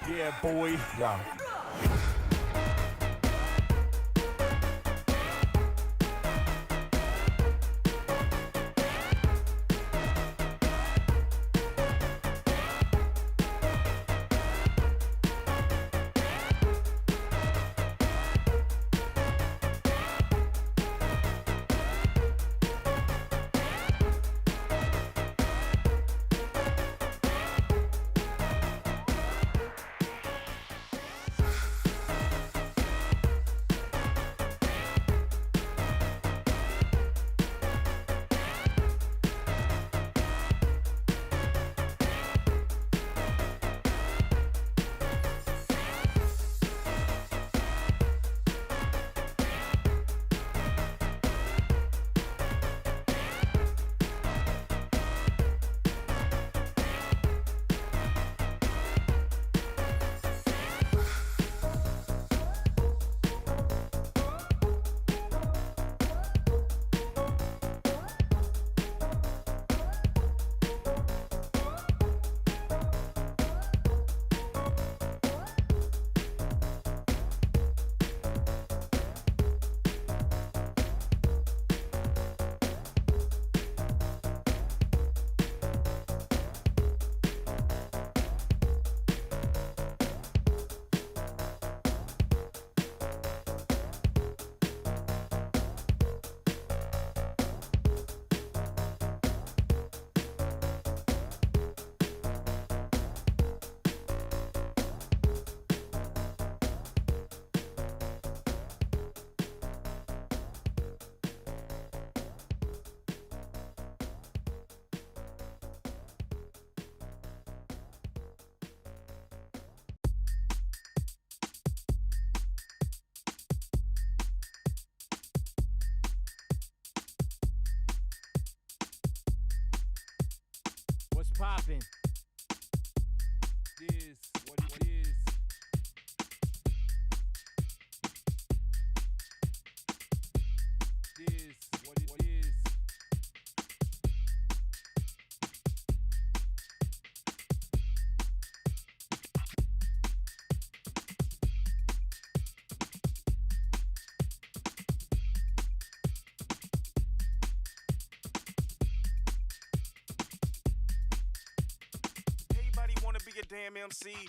Yeah, boy. Yeah. What's poppin'? Is what it is. Is what it is. Everybody wanna be a damn MC.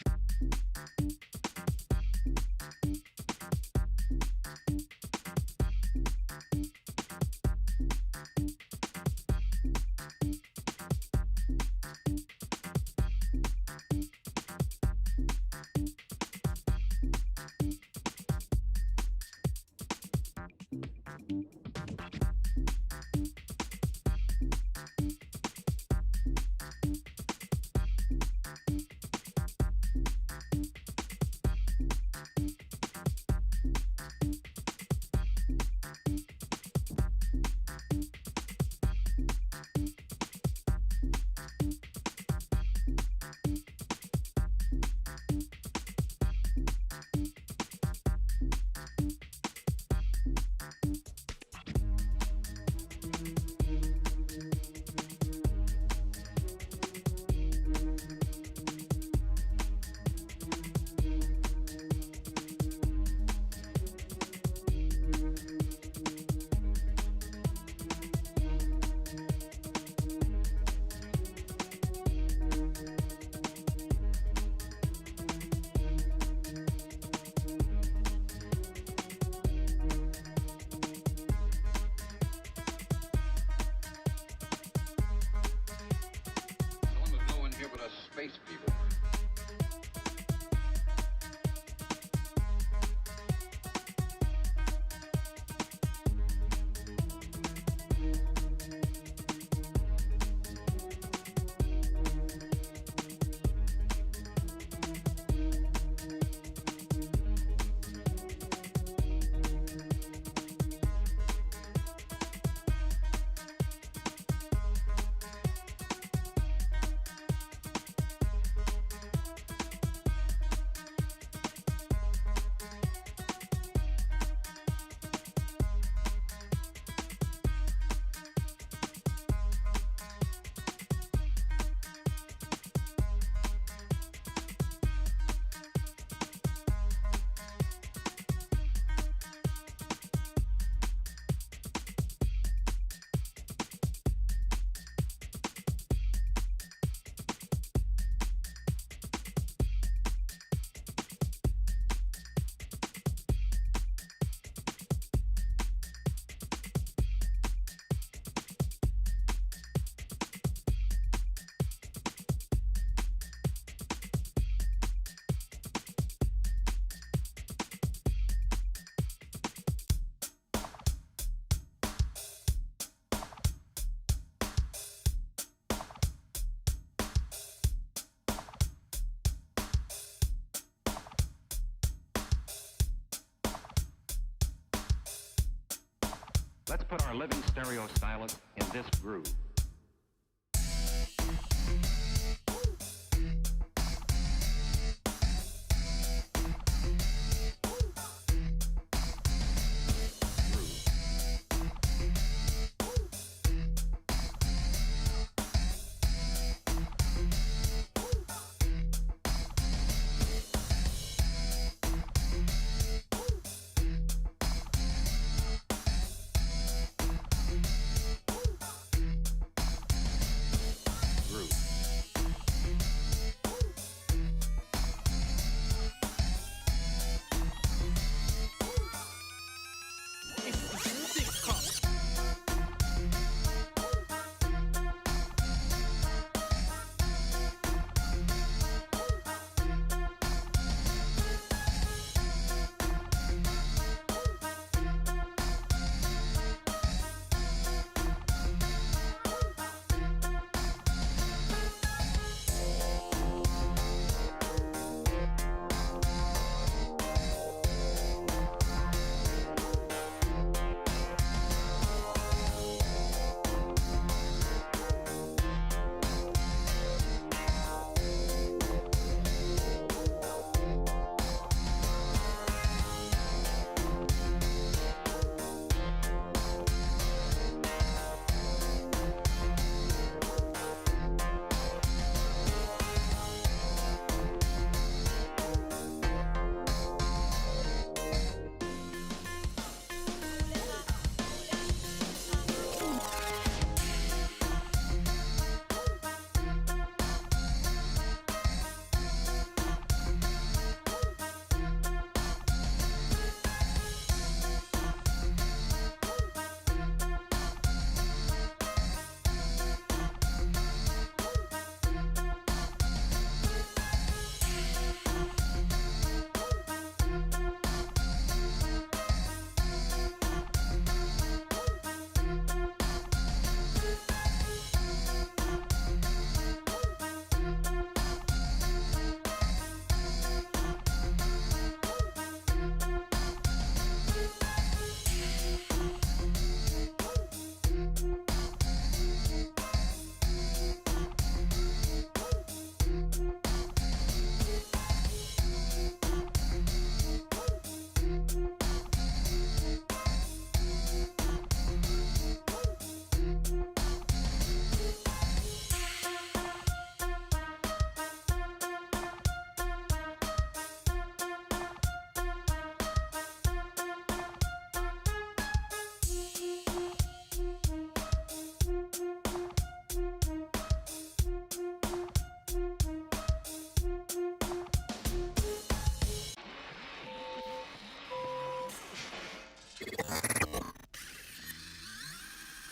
Let's put our living stereo stylus in this groove.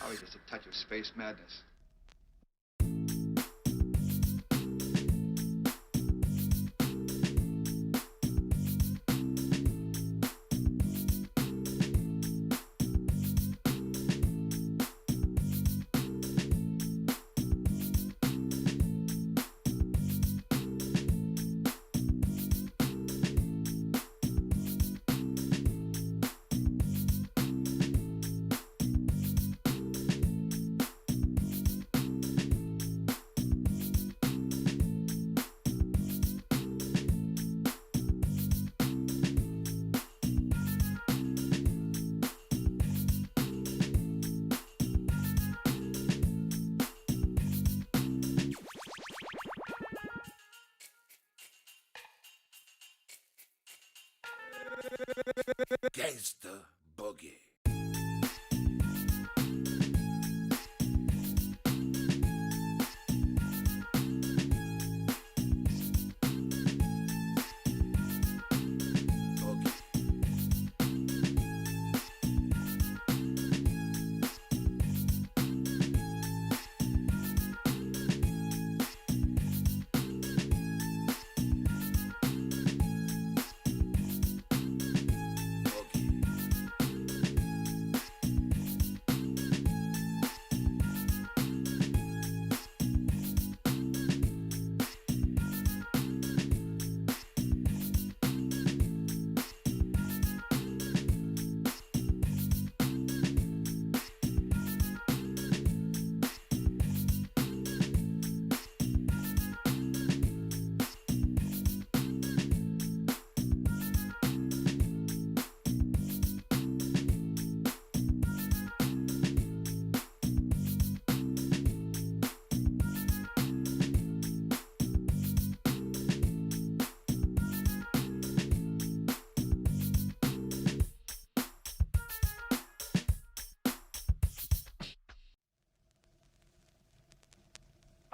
Always just a touch of space madness. Gangsta Boogie.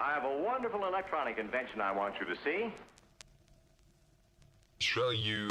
I have a wonderful electronic invention I want you to see. Show you.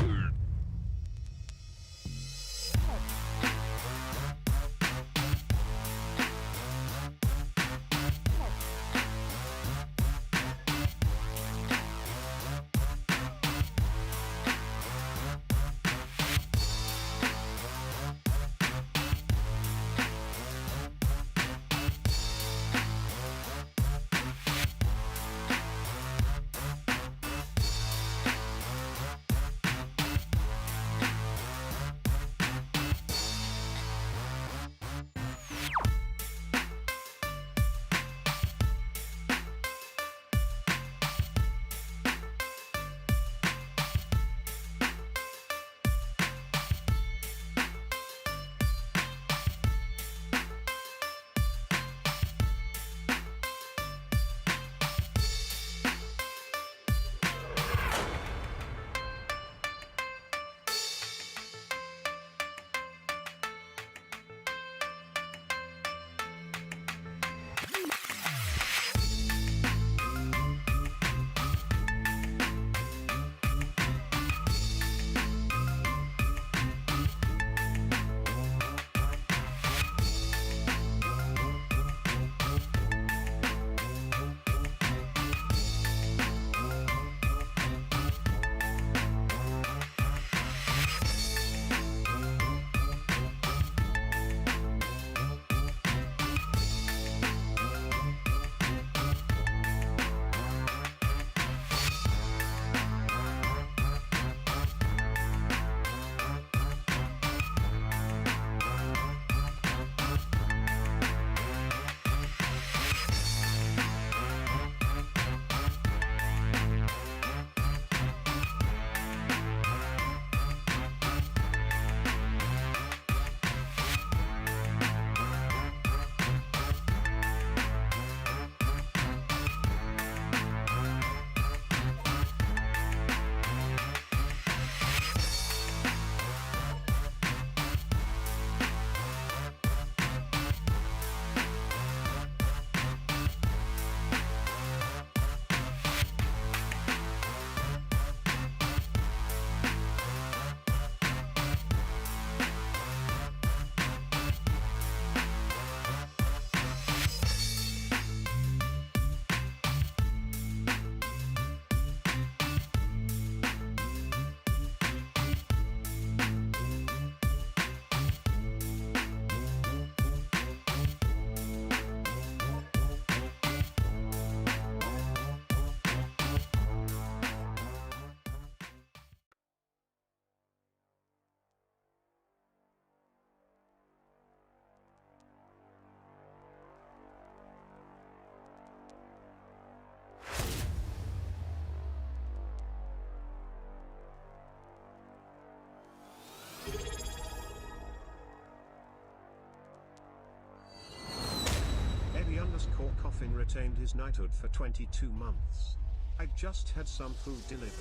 Coffin retained his knighthood for 22 months. I just had some food delivered.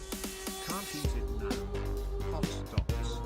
Can't eat it now. Hot dogs.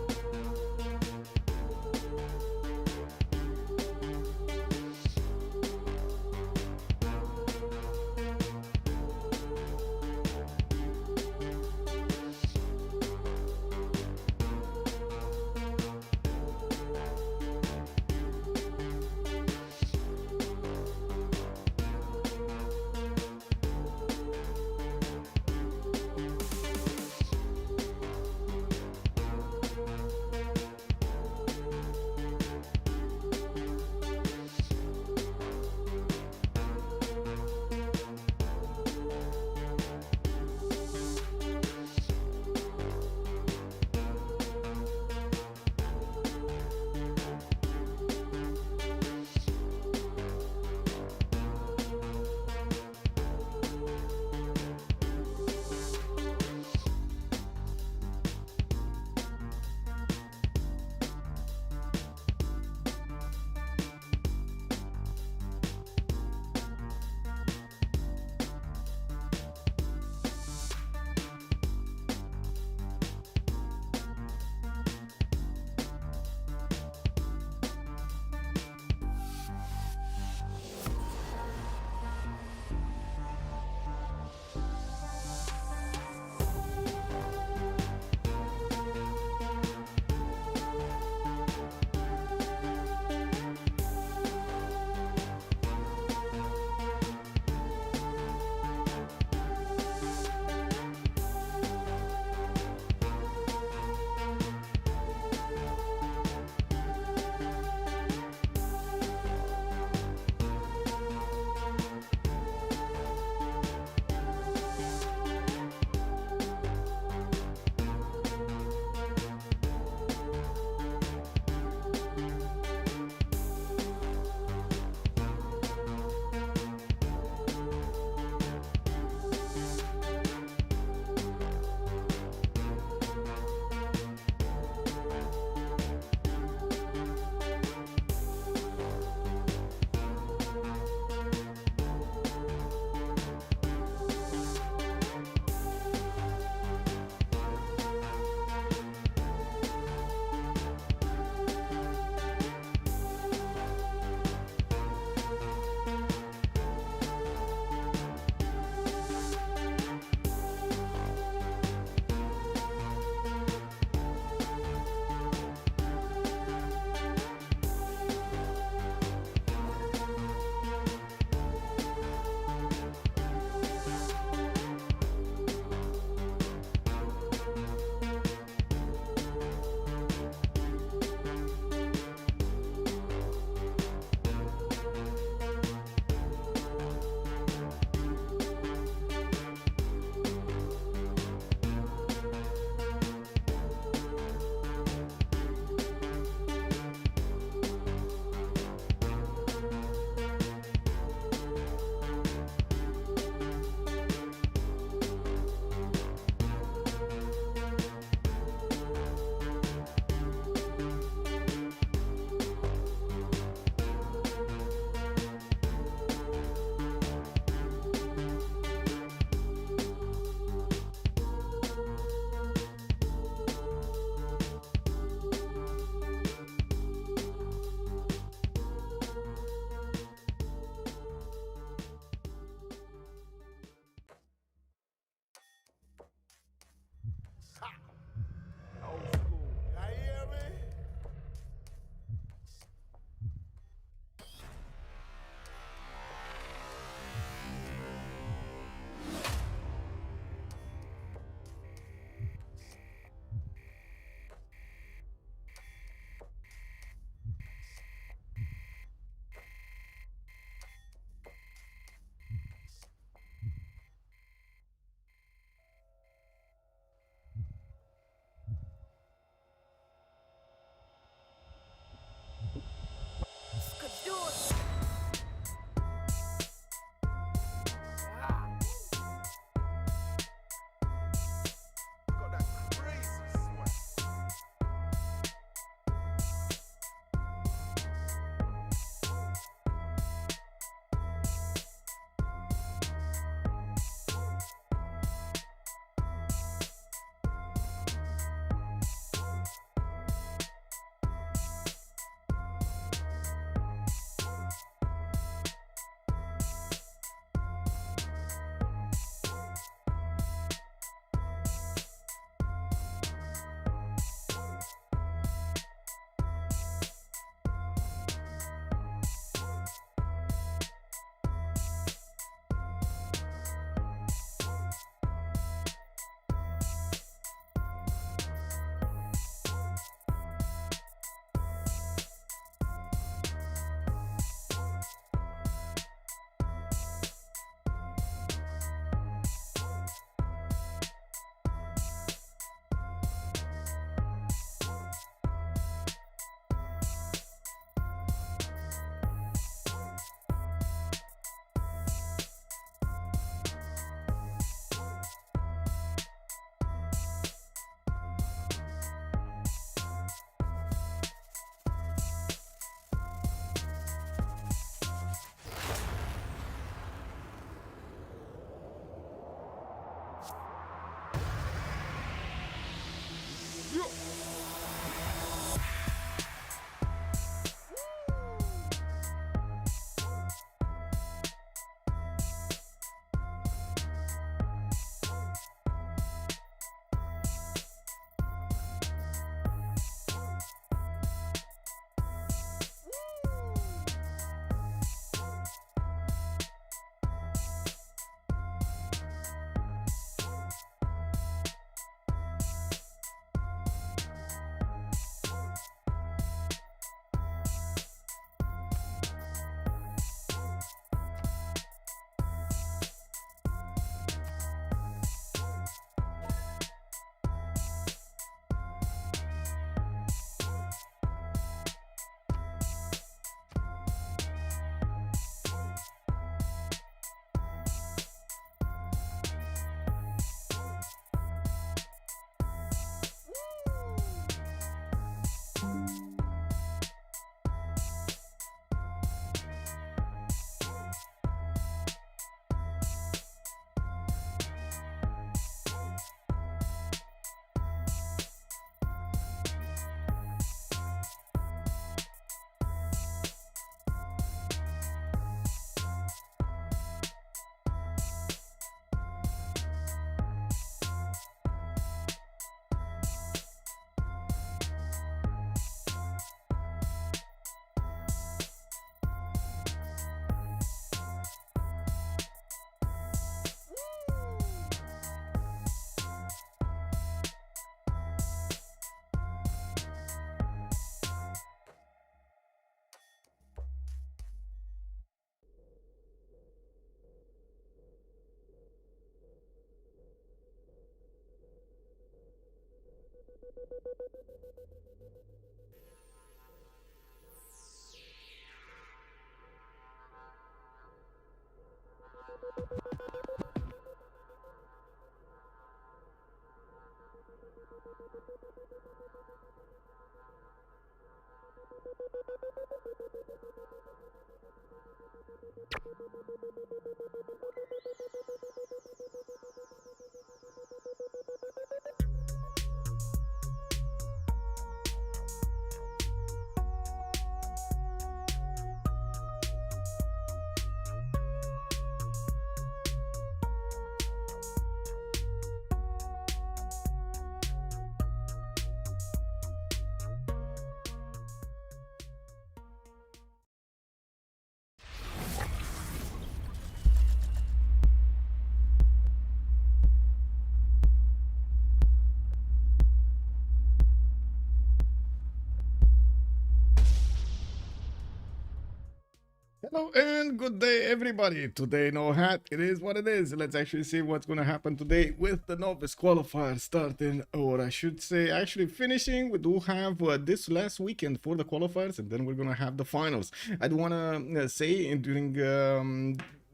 Hello and good day, everybody. Today, no hat. It is what it is. Let's actually see what's going to happen today with the Novice qualifier starting, or I should say, actually finishing. We do have this last weekend for the qualifiers, and then we're going to have the finals. I do want to say during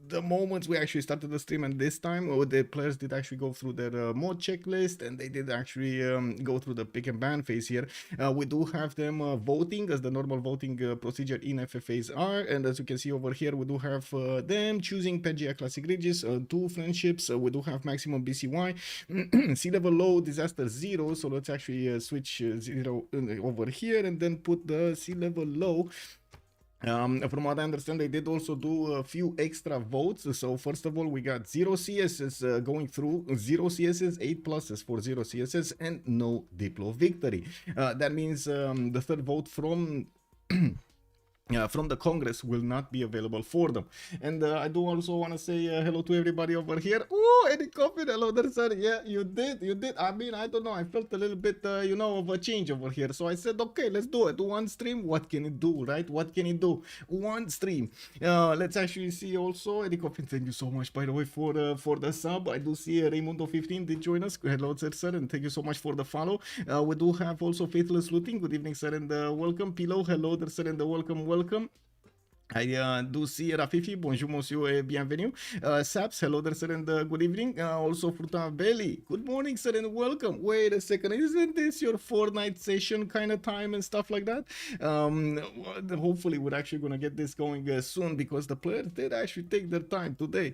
the moments we actually started the stream, and this time the players did actually go through their mod checklist, and they did actually go through the pick and ban phase here. We do have them voting as the normal voting procedure in FFAs are, and as you can see over here, we do have them choosing Pangea Classic Regis, 2 friendships. We do have maximum BCY, sea level low, disaster 0. So let's actually switch 0 over here and then put the sea level low. From what I understand, they did also do a few extra votes. So first of all, we got 0 CSs going through, 0 CSs, 8 pluses for 0 CSs, and no Diplo victory. That means the third vote from the Congress will not be available for them. And I do also want to say hello to everybody over here. Oh, Eddie Coffin, hello there, sir. Yeah, you did. I mean, I don't know, I felt a little bit, you know, of a change over here. So I said, okay, let's do it. One stream, what can it do, right? What can it do? One stream. Let's actually see also, Eddie Coffin, thank you so much, by the way, for the sub. I do see Raymundo15 did join us. Hello, sir, and thank you so much for the follow. We do have also Faithless Looting. Good evening, sir, and welcome. Pillow, hello there, sir, and welcome. I do see Rafifi, bonjour monsieur et bienvenue. Saps, hello there sir and good evening. Also Fruta Belly, good morning sir and welcome. Wait a second, isn't this your Fortnite session kind of time and stuff like that? Hopefully we're actually gonna get this going soon because the players did actually take their time today.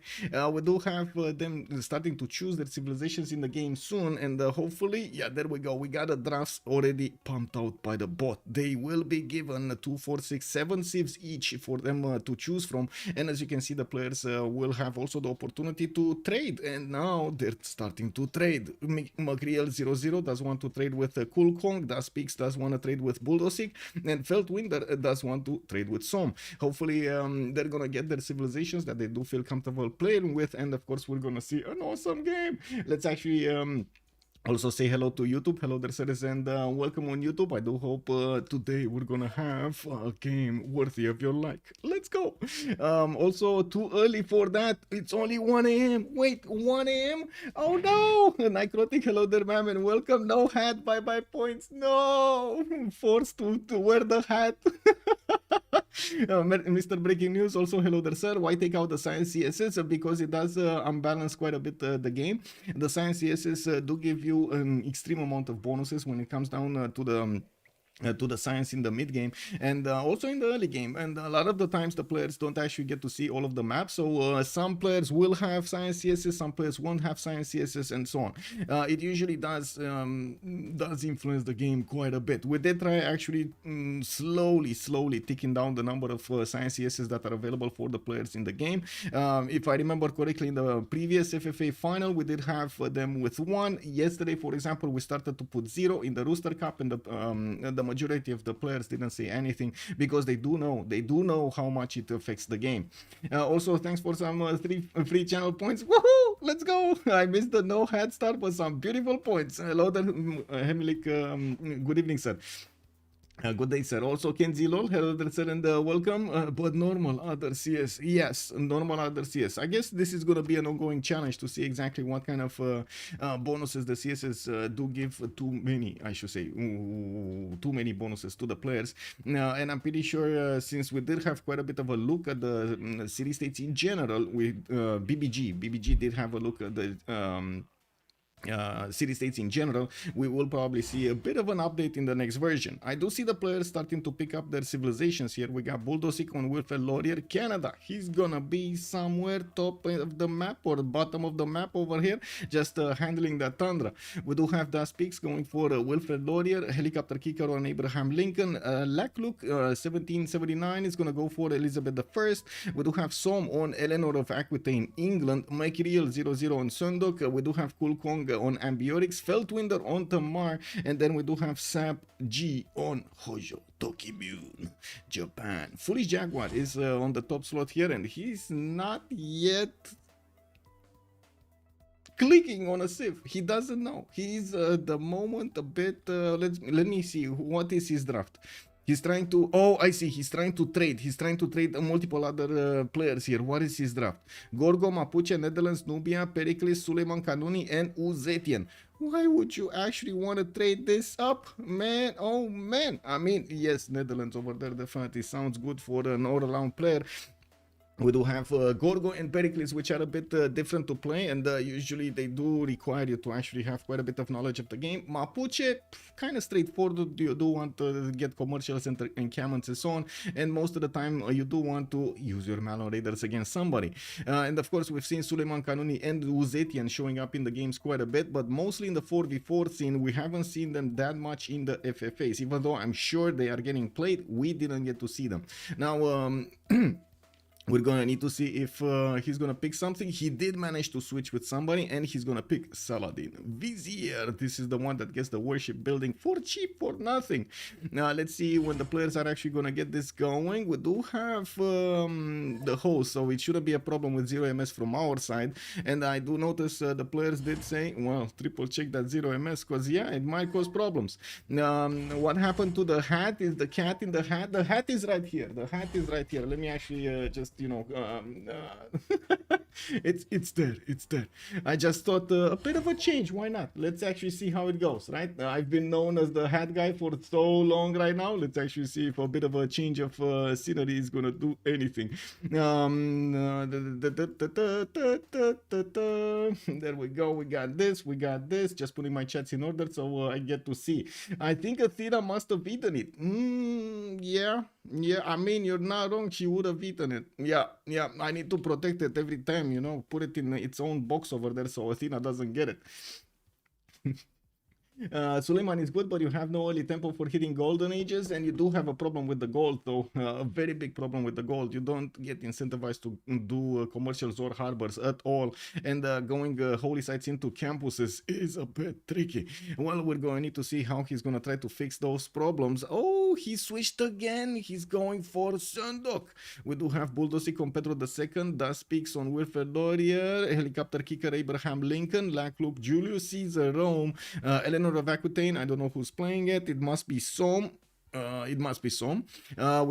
We do have them starting to choose their civilizations in the game soon, and hopefully, yeah, there we go. We got the drafts already pumped out by the bot. They will be given 2, 4, 6, 7 civs each for them to choose from, and as you can see, the players will have also the opportunity to trade, and now they're starting to trade. Magriel00 does want to trade with CoolCong, Peakz does want to trade with Buldosik, and Feltwind does want to trade with Som. Hopefully they're gonna get their civilizations that they do feel comfortable playing with, and of course we're gonna see an awesome game. Let's actually also say hello to YouTube. Hello there, sirs, and welcome on YouTube. I do hope today we're gonna have a game worthy of your like. Let's go. Also, too early for that. It's only 1 a.m. Wait, 1 a.m.? Oh no! Necrotic, hello there, ma'am, and welcome. No hat, bye-bye points. No! Forced to wear the hat. Mr. Breaking News, also hello there, sir. Why take out the Science CSS? Because it does unbalance quite a bit the game. The Science CSS do give you an extreme amount of bonuses when it comes down to the science in the mid game and also in the early game, and a lot of the times the players don't actually get to see all of the maps, so some players will have science CSS, some players won't have science CSS, and so on. It usually does influence the game quite a bit. We did try actually slowly ticking down the number of science CSS that are available for the players in the game. If I remember correctly, in the previous FFA final we did have them with 1. Yesterday, for example, we started to put 0 in the Rooster Cup, and the majority of the players didn't say anything because they do know how much it affects the game. Also, thanks for some 3 free channel points. Woohoo! Let's go! I missed the no head start, but some beautiful points. Hello there, Hemilik. Good evening, sir. Good day, sir. Also, Kenzie Lol, hello there, sir, and welcome. But normal other CS, yes, normal other CS. I guess this is going to be an ongoing challenge to see exactly what kind of bonuses the CSS do give. Too many, I should say, too many bonuses to the players. And I'm pretty sure since we did have quite a bit of a look at the city states in general with BBG did have a look at the city states in general, we will probably see a bit of an update in the next version. I do see the players starting to pick up their civilizations here. We got Buldosik on Wilfred Laurier, Canada. He's gonna be somewhere top of the map or bottom of the map over here, just handling that tundra. We do have Peakz going for Wilfred Laurier, Helicopterkicker on Abraham Lincoln, Lakluk 1779 is gonna go for Elizabeth I. We do have Som on Eleanor of Aquitaine, England, Mikriel 00 on Sunduk. We do have CoolCong on Ambiorix, Feltwinder on Tamar, and then we do have Zappg on Hojo, Tokimune, Japan. FoolishDragon is on the top slot here, and he's not yet clicking on a civ. He doesn't know. He's the moment a bit. Let me see. What is his draft? He's trying to, oh, I see, he's trying to trade. He's trying to trade multiple other players here. What is his draft? Gorgo, Mapuche, Netherlands, Nubia, Pericles, Suleiman Kanuni, and Uzetian. Why would you actually want to trade this up, man? Oh, man. I mean, yes, Netherlands over there definitely sounds good for an all-around player. We do have Gorgo and Pericles, which are a bit different to play, and usually they do require you to actually have quite a bit of knowledge of the game. Mapuche, kind of straightforward. You do want to get commercials and encampments and so on, and most of the time you do want to use your Malon Raiders against somebody. And of course, we've seen Suleiman Kanuni and Uzetian showing up in the games quite a bit, but mostly in the 4v4 scene. We haven't seen them that much in the FFAs, even though I'm sure they are getting played. We didn't get to see them. Now, we're gonna need to see if he's gonna pick something. He did manage to switch with somebody, and he's gonna pick Saladin. Vizier, this is the one that gets the worship building for cheap, for nothing. Now let's see when the players are actually gonna get this going. We do have the host, so it shouldn't be a problem with 0 MS from our side. And I do notice the players did say, well, triple check that 0 MS, because yeah, it might cause problems. What happened to the hat? Is the cat in the hat? The hat is right here. The hat is right here. Let me actually just you know, it's there. I just thought a bit of a change. Why not? Let's actually see how it goes, right? I've been known as the hat guy for so long right now. Let's actually see if a bit of a change of scenery is gonna do anything. There we go. We got this. Just putting my chats in order so I get to see. I think Athena must have eaten it. Yeah. I mean, you're not wrong. She would have eaten it. Yeah. I need to protect it every time, you know. Put it in its own box over there so Athena doesn't get it. Suleiman is good, but you have no early tempo for hitting golden ages, and you do have a problem with the gold, though. A very big problem with the gold. You don't get incentivized to do commercials or harbors at all, and going holy sites into campuses is a bit tricky. Well, we're going to need to see how he's going to try to fix those problems. Oh, he switched again. He's going for Sundok. We do have Buldosik on Pedro II, Das Peakz on Wilfred Laurier, Helicopterkicker Abraham Lincoln, Lakluk Julius, Caesar Rome, Eleanor of Aquitaine. I don't know who's playing it. It must be Som. We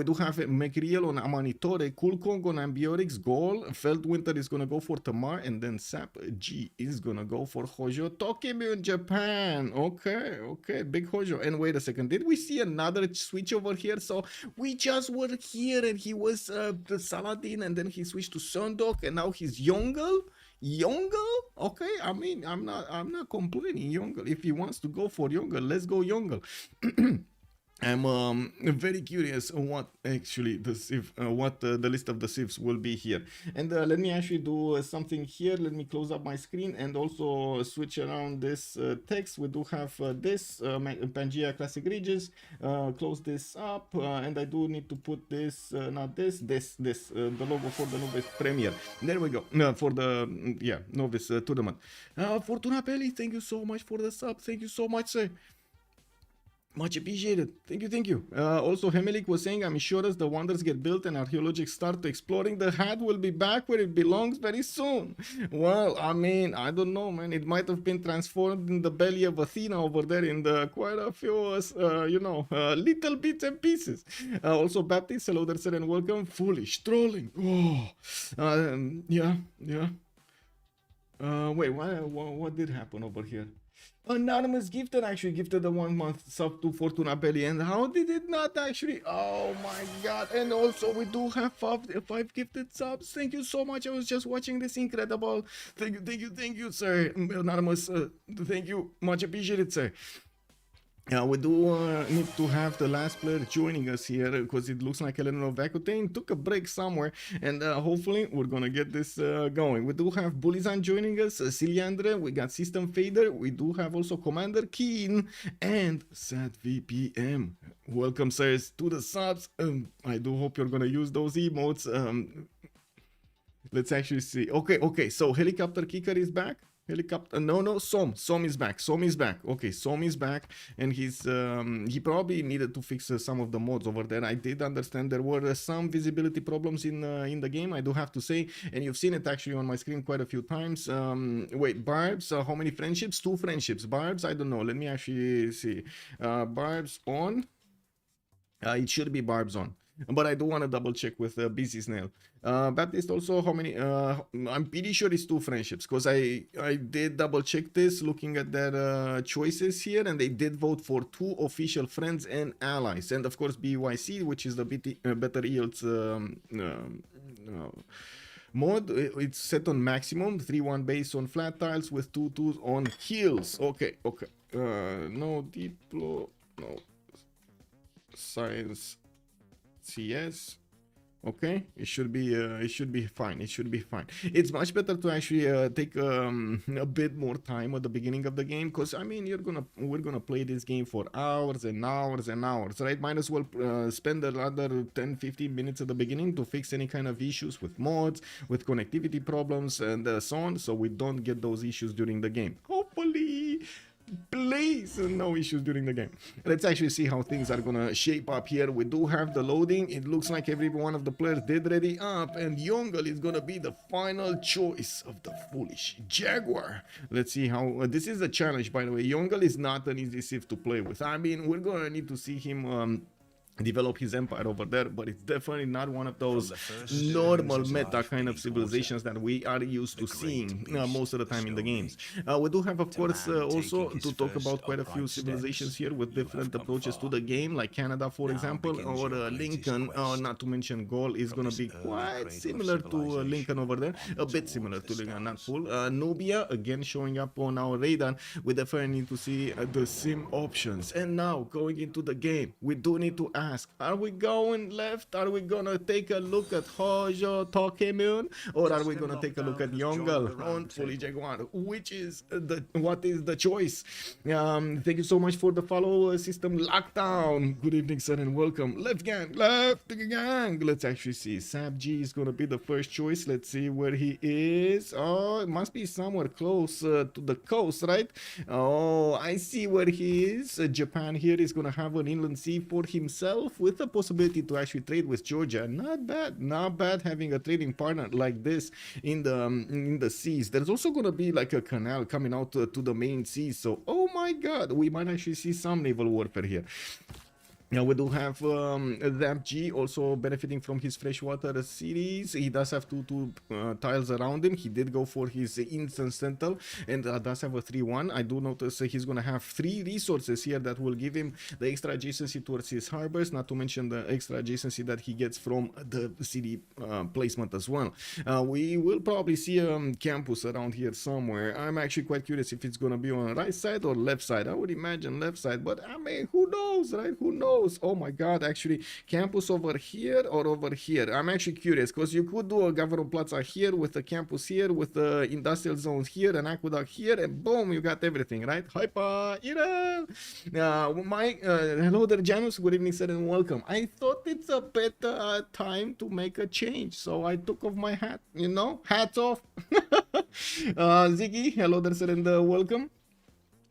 do have Mekriel on Amanitore, CoolCong on Ambiorix, Gaul, Feltwind is going to go for Tamar, and then Zappg is going to go for Hojo. Tokimune, Japan. Okay, big Hojo. And wait a second, did we see another switch over here? So we just were here and he was the Saladin, and then he switched to Sundok, and now he's Yongle. Okay, I mean, I'm not complaining. Yongle, if he wants to go for Yongle, let's go Yongle. I'm very curious what actually the Civ, the list of the Civs will be here. And let me actually do something here. Let me close up my screen and also switch around this text. We do have this Pangea Classic Regis. Close this up, and I do need to put this, not this, the logo for the Novice Premier. There we go. For the Novice tournament. Fortuna Pelli, thank you so much for the sub. Thank you so much, sir. Much appreciated. Thank you. Also, Hemelik was saying, I'm sure as the wonders get built and archaeologists start exploring, the hat will be back where it belongs very soon. Well, I mean, I don't know, man. It might have been transformed in the belly of Athena over there in the quite a few, little bits and pieces. Also, Baptist, hello there, sir, and welcome. Foolish trolling. Wait, what did happen over here? Anonymous gifted actually gifted a 1 month sub to Fortuna Belly, and how did it not actually? Oh my god. And also we do have five gifted subs. Thank you so much. I was just watching this, incredible. Thank you, sir. Anonymous, thank you, much appreciated, sir. We do need to have the last player joining us here, because it looks like Eleanor of Aquitaine took a break somewhere, and hopefully we're gonna get this going. We do have Bulizan joining us, Ciliandre, we got System Fader, we do have also Commander Keen, and Sad VPM. Welcome, sirs, to the subs. I do hope you're gonna use those emotes. Let's actually see. Okay, so Helicopterkicker is back. Som is back. Okay, Som is back, and he probably needed to fix some of the mods over there. I did understand there were some visibility problems in the game, I do have to say, and you've seen it actually on my screen quite a few times. Wait, Barbs, how many friendships? 2 friendships. Barbs, I don't know. Let me actually see. Barbs on. It should be Barbs on. But I do want to double check with Busy Snail. Baptist also, how many? I'm pretty sure it's 2 friendships, because I did double check this looking at their choices here, and they did vote for 2 official friends and allies, and of course BYC, which is the better yields mod. It's set on maximum, 3-1 base on flat tiles with 2-2s on heals. Okay. No Diplo, no Science. CS. Okay, it should be fine. It's much better to actually take a bit more time at the beginning of the game, because I mean we're gonna play this game for hours and hours, right? Might as well spend another 10-15 minutes at the beginning to fix any kind of issues with mods, with connectivity problems, and so on, so we don't get those issues during the game. Hopefully. Please, no issues during the game. Let's actually see how things are gonna shape up here. We do have the loading. It looks like every one of the players did ready up, and Yongle is gonna be the final choice of the Foolish Jaguar. Let's see how this is a challenge, by the way. Yongle is not an easy Civ to play with. I mean, we're gonna need to see him develop his empire over there, but it's definitely not one of those normal meta kind of civilizations that we are used to seeing most of the time in the games. We do have, of course, also to talk about quite a few civilizations here with different approaches to the game, like Canada, for example, or Lincoln, not to mention Gaul is going to be quite similar to Lincoln over there, a bit similar to Lincoln, not full. Nubia, again, showing up on our radar. We definitely need to see the sim options. And now, going into the game, we do need to ask, are we going left? Are we gonna take a look at Hojo, Tokimune, or are we gonna take a look at Yongle on FoolishDragon? What is the choice? Thank you so much for the follow, system lockdown. Good evening, sir, and welcome. Left gang. Let's actually see. Zappg is gonna be the first choice. Let's see where he is. Oh, it must be somewhere close to the coast, right? Oh, I see where he is. Japan here is gonna have an inland sea for himself, with the possibility to actually trade with Georgia. Not bad having a trading partner like this in the seas. There's also going to be like a canal coming out to the main sea, so oh my god, we might actually see some naval warfare here. Now we do have Zappg also benefiting from his freshwater series. He does have two tiles around him. He did go for his instant sentinel and does have a 3-1. I do notice he's going to have 3 resources here that will give him the extra adjacency towards his harbors, not to mention the extra adjacency that he gets from the city placement as well. We will probably see a campus around here somewhere. I'm actually quite curious if it's going to be on the right side or left side. I would imagine left side, but I mean, who knows, right? Who knows? Oh my god, actually, campus over here or over here? I'm actually curious, because you could do a government plaza here with the campus here, with the industrial zones here, an aqueduct here, and boom, you got everything, right? Hyper, hello there, Janus. Good evening, sir, and welcome. I thought it's a better time to make a change, so I took off my hat, hats off. Ziggy, hello there, sir, and welcome.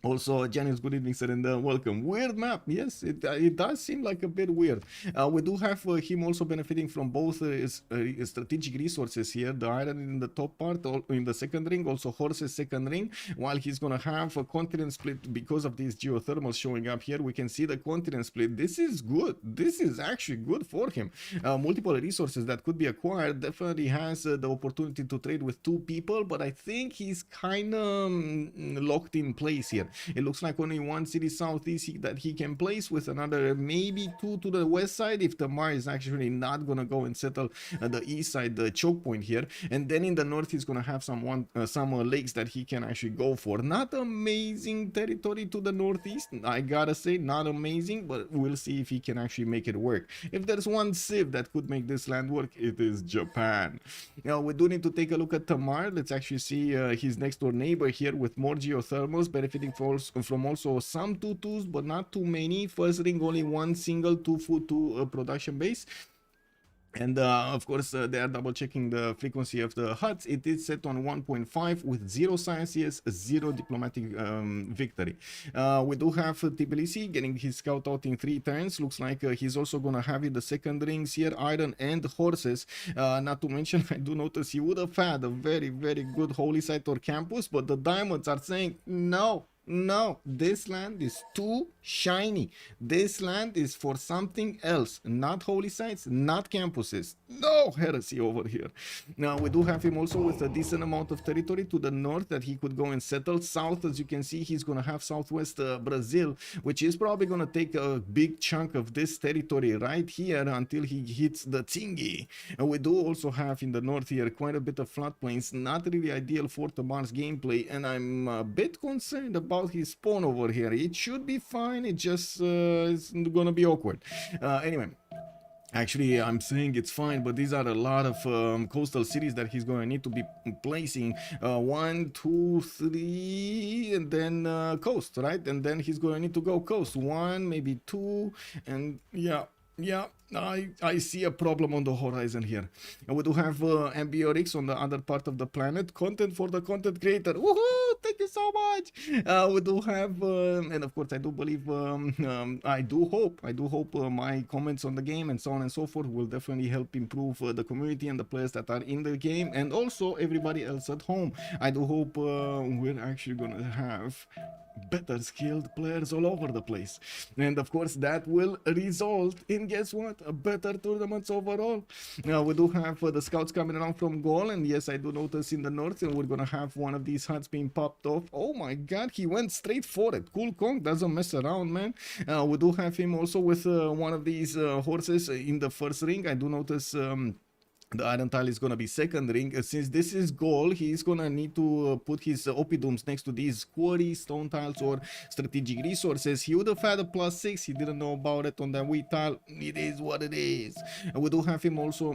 Also, Janice, good evening, sir, and welcome. Weird map, yes, it does seem like a bit weird. We do have him also benefiting from both strategic resources here, the iron in the top part, in the second ring, also horses second ring, while he's gonna have a continent split because of these geothermals showing up here. We can see the continent split. This is good. This is actually good for him. Multiple resources that could be acquired. Definitely has the opportunity to trade with 2 people, but I think he's kind of locked in place here. It looks like only 1 city southeast that he can place, with another maybe 2 to the west side if Tamar is actually not gonna go and settle the east side, the choke point here. And then in the north he's gonna have some lakes that he can actually go for. Not amazing territory to the northeast, I gotta say, not amazing, but we'll see if he can actually make it work. If there's one civ that could make this land work, it is Japan. Now we do need to take a look at Tamar. Let's actually see his next door neighbor here with more geothermals, benefiting from also some 2-2s, but not too many. First ring, only 1 single 2-2 production base. And of course, they are double checking the frequency of the huts. It is set on 1.5 with 0 science CS, 0 diplomatic victory. We do have Tbilisi getting his scout out in 3 turns. Looks like he's also gonna have in the second rings here iron and horses. Not to mention, I do notice he would have had a very, very good holy site or campus, but the diamonds are saying no. No, this land is too shiny. This land is for something else. Not holy sites, not campuses. No heresy over here. Now, we do have him also with a decent amount of territory to the north that he could go and settle. South, as you can see, he's going to have southwest Brazil, which is probably going to take a big chunk of this territory right here until he hits the thingy. And we do also have in the north here quite a bit of floodplains. Not really ideal for Tamar's gameplay, and I'm a bit concerned about his spawn over here. It should be fine, it just is gonna be awkward. Anyway, actually I'm saying it's fine, but these are a lot of coastal cities that he's going to need to be placing. 1, 2, 3, and then coast, right? And then he's going to need to go coast. 1, maybe 2, and yeah, I see a problem on the horizon here. And we do have Ambiorix on the other part of the planet. Content for the content creator. Woohoo! Thank thank you so much. We do have, and of course, I do believe, I do hope my comments on the game and so on and so forth will definitely help improve the community and the players that are in the game, and also everybody else at home. I do hope we're actually gonna have better skilled players all over the place, and of course that will result in, guess what, a better tournaments overall. We do have the scouts coming around from Gaul, and yes, I do notice in the north, and we're gonna have one of these huts being popped off. Oh my god, he went straight for it. CoolCong doesn't mess around, man. We do have him also with one of these horses in the first ring. I do notice the iron tile is gonna be second ring. Since this is Gaul, he's gonna need to put his Opidums next to these quarry, stone tiles, or strategic resources. He would have had a +6. He didn't know about it on that wheat tile. It is what it is. We do have him also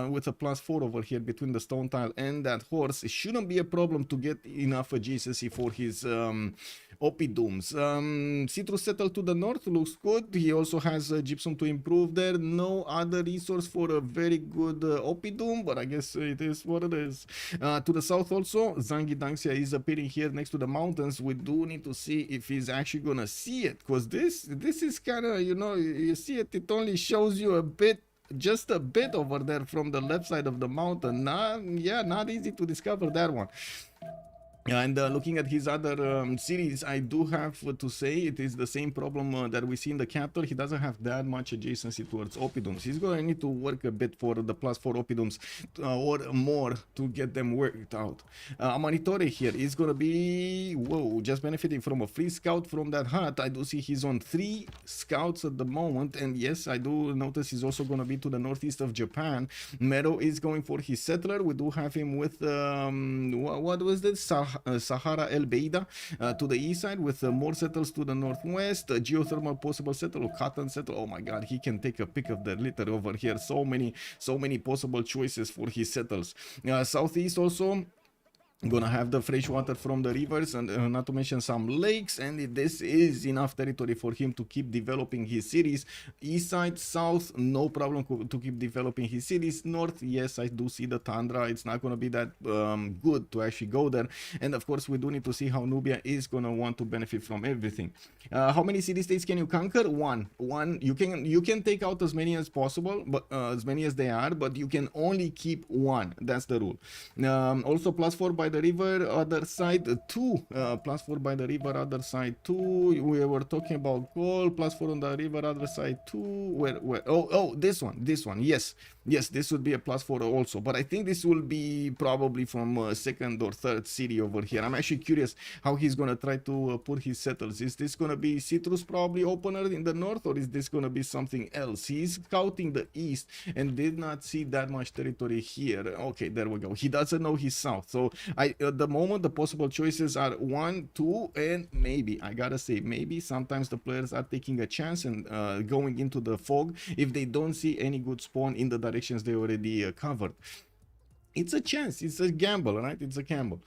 with a +4 over here between the stone tile and that horse. It shouldn't be a problem to get enough adjacency for his Opidums. Citrus settled to the north, looks good. He also has gypsum to improve there. No other resource for a very good Opidum, but I guess it is what it is. To the south also, Zangi Dangxia is appearing here next to the mountains. We do need to see if he's actually gonna see it, because this is kind of, you know, you see it, it only shows you a bit, just a bit over there from the left side of the mountain. Not easy to discover that one. And looking at his other series, I do have to say it is the same problem that we see in the capital. He doesn't have that much adjacency towards Opidums. He's going to need to work a bit for the +4 Opidums or more to get them worked out. Amanitore here is going to be, whoa, just benefiting from a free scout from that hut. I do see he's on 3 scouts at the moment. And yes, I do notice he's also going to be to the northeast of Japan. Mero is going for his settler. We do have him with, what was this? Sahara El Beida to the east side, with more settles to the northwest. Geothermal possible settle or cotton settle. Oh my god, he can take a pick of the litter over here. So many possible choices for his settles. Southeast also gonna have the fresh water from the rivers, and not to mention some lakes, and this is enough territory for him to keep developing his cities. East side, south, no problem to keep developing his cities. North, yes, I do see the tundra. It's not gonna be that good to actually go there, and of course we do need to see how Nubia is gonna want to benefit from everything. How many city states can you conquer? One. You can take out as many as possible, but as many as they are, but you can only keep one. That's the rule. Also +4 by the river, other side 2, +4 by the river, other side 2. We were talking about Gaul, +4 on the river, other side 2. Where? Oh, this one. Yes, this would be a +4 also, but I think this will be probably from second or third city over here. I'm actually curious how he's gonna try to put his settles. Is this gonna be Citrus probably opener in the north, or is this gonna be something else? He's scouting the east and did not see that much territory here. Okay, there we go. He doesn't know his south, so at the moment the possible choices are 1, 2, and maybe, I gotta say, maybe sometimes the players are taking a chance and going into the fog if they don't see any good spawn in the directions they already covered. It's a chance, it's a gamble, right? It's a gamble.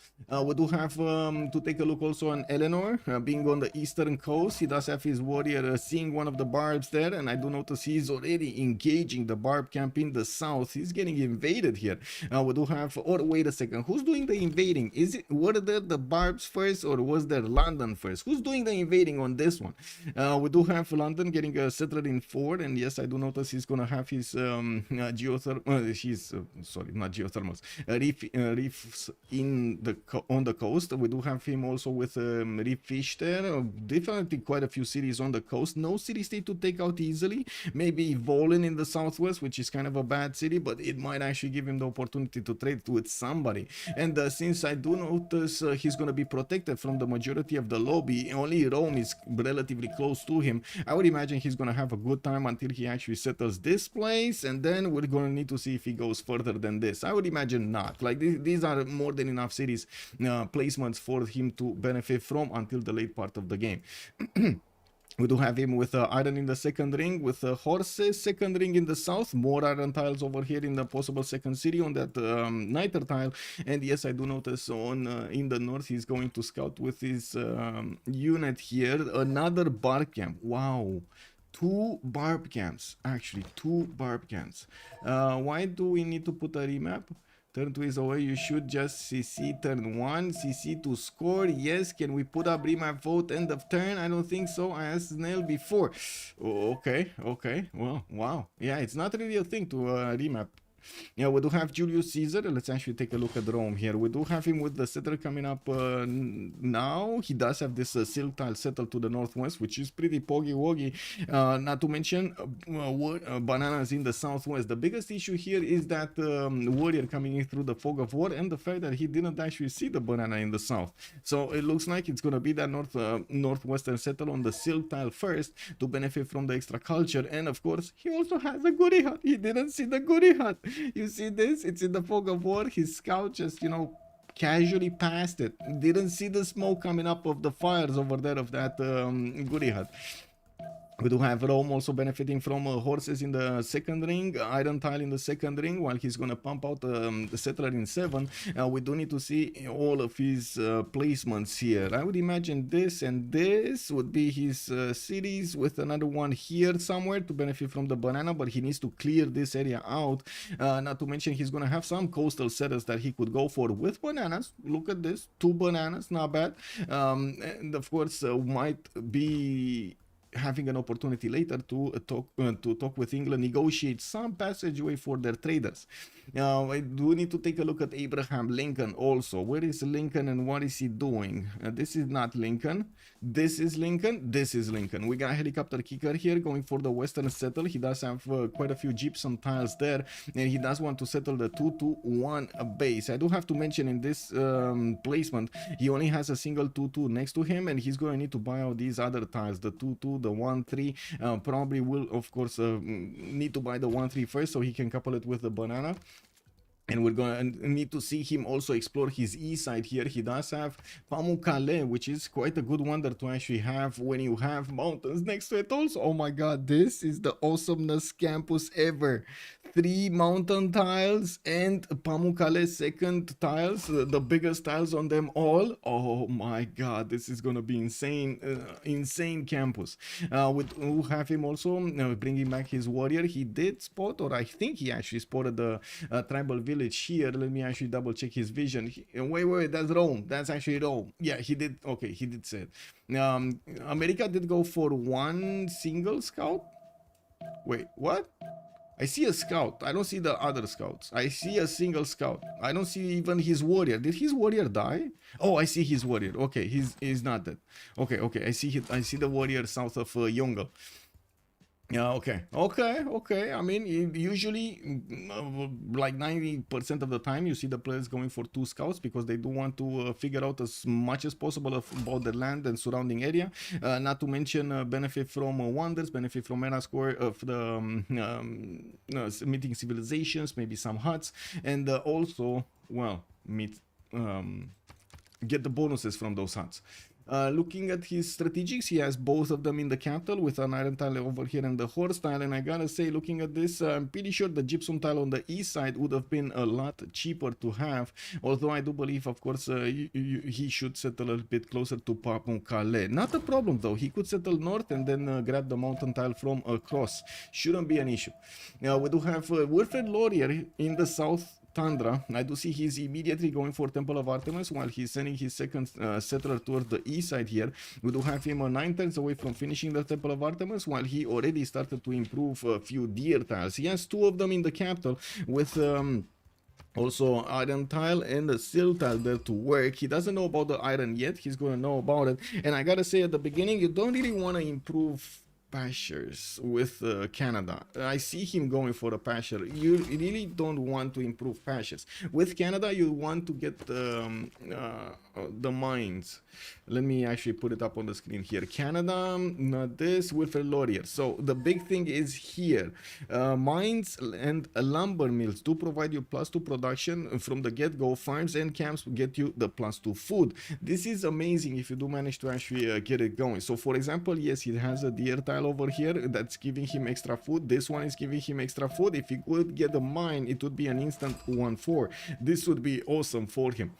We do have to take a look also on Eleanor, being on the eastern coast. He does have his warrior seeing one of the barbs there, and I do notice he's already engaging the barb camp in the south. He's getting invaded here. We do have, or wait a second, who's doing the invading? Were there the barbs first, or was there London first? Who's doing the invading on this one? We do have London getting a settler in 4, and yes, I do notice he's gonna have his reefs on the coast. We do have him also with reef fish there. Definitely quite a few cities on the coast. No city state to take out easily. Maybe Volen in the southwest, which is kind of a bad city, but it might actually give him the opportunity to trade with somebody. And since I do notice he's going to be protected from the majority of the lobby, only Rome is relatively close to him, I would imagine he's going to have a good time until he actually settles this place, and then we're going to need to see if he goes further than this. I would imagine not. Like these are more than enough cities placements for him to benefit from until the late part of the game. We do have him with iron in the second ring, with horses, second ring in the south, more iron tiles over here in the possible second city on that niter tile. And yes, I do notice on in the north he's going to scout with his unit here, another barb camp. Wow. 2 barb camps, actually 2 barb camps. Why do we need to put a remap? Turn 2 is away. You should just CC turn 1. CC to score. Yes. Can we put up remap vote end of turn? I don't think so. I asked Snail before. Oh, okay. Okay. Well, wow. Yeah, it's not really a thing to remap. Yeah, we do have Julius Caesar. Let's actually take a look at Rome here. We do have him with the settler coming up now. He does have this silk tile settled to the northwest, which is pretty poggy-woggy. Not to mention bananas in the southwest. The biggest issue here is that warrior coming in through the fog of war and the fact that he didn't actually see the banana in the south. So it looks like it's going to be that northwestern settle on the silk tile first to benefit from the extra culture. And of course, he also has a goody hut. He didn't see the goody hut. You see this? It's in the fog of war. His scout just, you know, casually passed it. Didn't see the smoke coming up of the fires over there of that goody hut. We do have Rome also benefiting from horses in the second ring, iron tile in the second ring, while he's going to pump out the settler in 7. We do need to see all of his placements here. I would imagine this and this would be his cities, with another one here somewhere to benefit from the banana, but he needs to clear this area out. Not to mention he's going to have some coastal setters that he could go for with bananas. Look at this, 2 bananas, not bad. And of course might be having an opportunity later to talk with England, negotiate some passageway for their traders. Now, I do need to take a look at Abraham Lincoln also. Where is Lincoln and what is he doing? This is not Lincoln. This is Lincoln. This is Lincoln. We got Helicopterkicker here going for the western settle. He does have quite a few gypsum tiles there, and he does want to settle the 2-2-1 base. I do have to mention in this placement, he only has a single 2-2 next to him, and he's going to need to buy out these other tiles, the 2-2, the 1-3. Probably will, of course, need to buy the 1-3 first so he can couple it with the banana. And we're going to need to see him also explore his east side here. He does have Pamukkale, which is quite a good wonder to actually have when you have mountains next to it also. Oh my god, this is the awesomest campus ever. 3 mountain tiles and Pamukkale second tiles, the biggest tiles on them all. Oh my god, this is going to be insane, insane campus. We'll have him also bringing back his warrior. He did spot, or I think he actually spotted the tribal village here. Let me actually double check his vision. Wait, that's Rome. That's actually Rome. Yeah, he did. Okay, he did say it. America did go for 1 single scout. Wait, what? I see a scout. I don't see the other scouts. I see a single scout. I don't see even his warrior. Did his warrior die? Oh, I see his warrior. Okay, he's not dead. Okay. I see the warrior south of Yongle. Yeah, okay. I mean, usually, like 90% of the time, you see the players going for 2 scouts because they do want to figure out as much as possible about the land and surrounding area. Not to mention benefit from wonders, benefit from mana score of the meeting civilizations, maybe some huts, and also, well, get the bonuses from those huts. Looking at his strategics, he has both of them in the capital with an iron tile over here and the horse tile. And I gotta say, looking at this, I'm pretty sure the gypsum tile on the east side would have been a lot cheaper to have. Although I do believe, of course, he should settle a bit closer to Pamukkale. Not a problem though. He could settle north and then grab the mountain tile from across. Shouldn't be an issue. We do have Wilfred Laurier in the south Tundra. I do see he's immediately going for Temple of Artemis while he's sending his second settler towards the east side here. We do have him 9 turns away from finishing the Temple of Artemis, while he already started to improve a few deer tiles. He has 2 of them in the capital with also iron tile and the steel tile there to work. He doesn't know about the iron yet. He's going to know about it. And I gotta say, at the beginning, you don't really want to improve pastures with Canada. I see him going for a pasture. You really don't want to improve pastures with Canada. You want to get the mines. Let me actually put it up on the screen here. Canada, not this, Wilfred Laurier. So the big thing is here, mines and lumber mills do provide you +2 production from the get-go. Farms and camps get you the +2 food. This is amazing if you do manage to actually get it going. So for example, yes, he has a deer tile over here that's giving him extra food. This one is giving him extra food. If he could get a mine, it would be an instant 1-4. This would be awesome for him.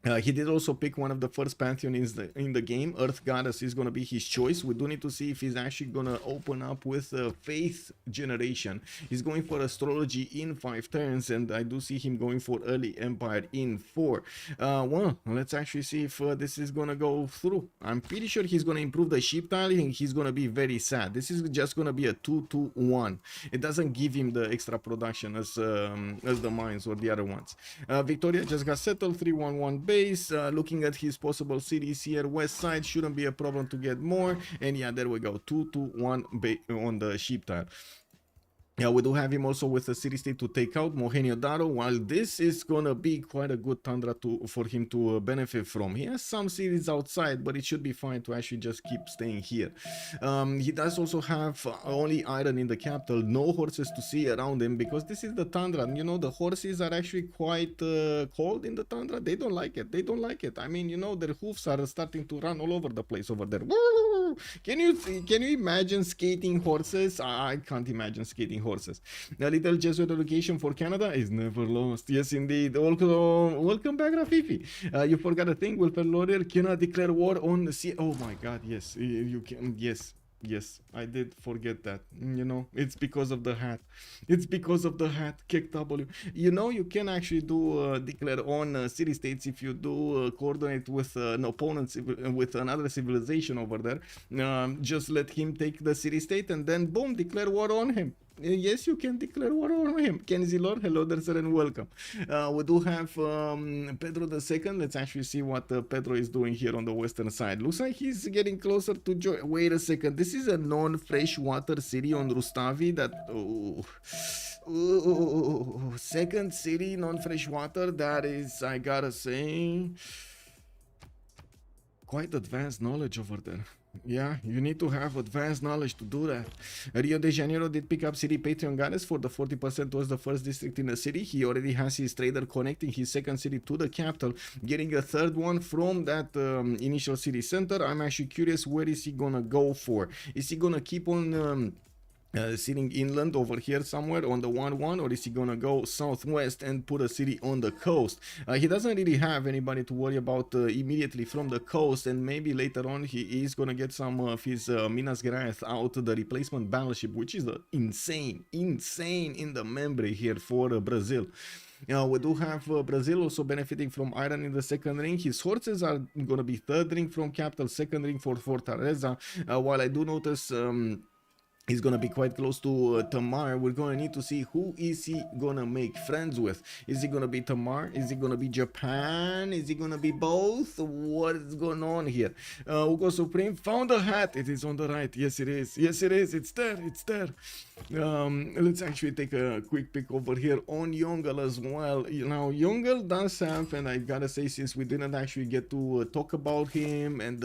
He did also pick one of the first pantheon in the game. Earth Goddess is going to be his choice. We do need to see if he's actually going to open up with Faith Generation. He's going for Astrology in 5 turns, and I do see him going for Early Empire in 4. Well, let's actually see if this is going to go through. I'm pretty sure he's going to improve the ship tile, and he's going to be very sad. This is just going to be a 2-2-1. It doesn't give him the extra production as the mines or the other ones. Victoria just got settled, 3-1-1 base. Looking at his possible cities here, west side shouldn't be a problem to get more, and yeah, there we go, 2-2-1 on the ship tile. Yeah, we do have him also with a city state to take out Mohenjo Daro. While this is gonna be quite a good tundra for him to benefit from. He has some cities outside, but it should be fine to actually just keep staying here. He does also have only iron in the capital, no horses to see around him, because this is the tundra. You know, the horses are actually quite cold in the tundra. They don't like it. They don't like it. I mean, you know, their hoofs are starting to run all over the place over there. Can you imagine skating horses? I can't imagine skating horses. A little Jesuit education for Canada is never lost. Yes, indeed. Welcome back, Rafifi. You forgot a thing. Wilfred Laurier cannot declare war on the sea. Oh my God, yes, you can. Yes, I did forget that. You know, it's because of the hat. It's because of the hat. Kick W. You know, you can actually do declare on city states if you do coordinate with an opponent, with another civilization over there. Just let him take the city state and then boom, declare war on him. Yes, you can declare war on him. Kenzie Lord, hello there, sir, and welcome. We do have Pedro II. Let's actually see what Pedro is doing here on the western side. Looks like he's getting closer to join. Wait a second. This is a non-freshwater city on Rustavi that... second city, non-freshwater. That is, I gotta say, quite advanced knowledge over there. Yeah, you need to have advanced knowledge to do that. Rio de Janeiro did pick up City Patreon Goddess for the 40% was the first district in the city. He already has his trader connecting his second city to the capital, getting a third one from that initial city center. I'm actually curious, where is he gonna go for? Is he gonna keep on sitting inland over here somewhere on the 1-1, or is he gonna go southwest and put a city on the coast? He doesn't really have anybody to worry about immediately from the coast, and maybe later on he is gonna get some of his Minas Gerais out, the replacement battleship, which is insane in the memory here for Brazil. We do have Brazil also benefiting from iron in the second ring. His horses are gonna be third ring from capital, second ring for Fortaleza, while I do notice he's gonna be quite close to Tamar. We're gonna need to see who is he gonna make friends with. Is he gonna be Tamar? Is he gonna be Japan? Is he gonna be both? What is going on here? Hugo Supreme found a hat. It is on the right. Yes, it is. Yes, it is. It's there. It's there. Let's actually take a quick pick over here on Yongle as well. Now, Yongle does have, and I gotta say, since we didn't actually get to talk about him and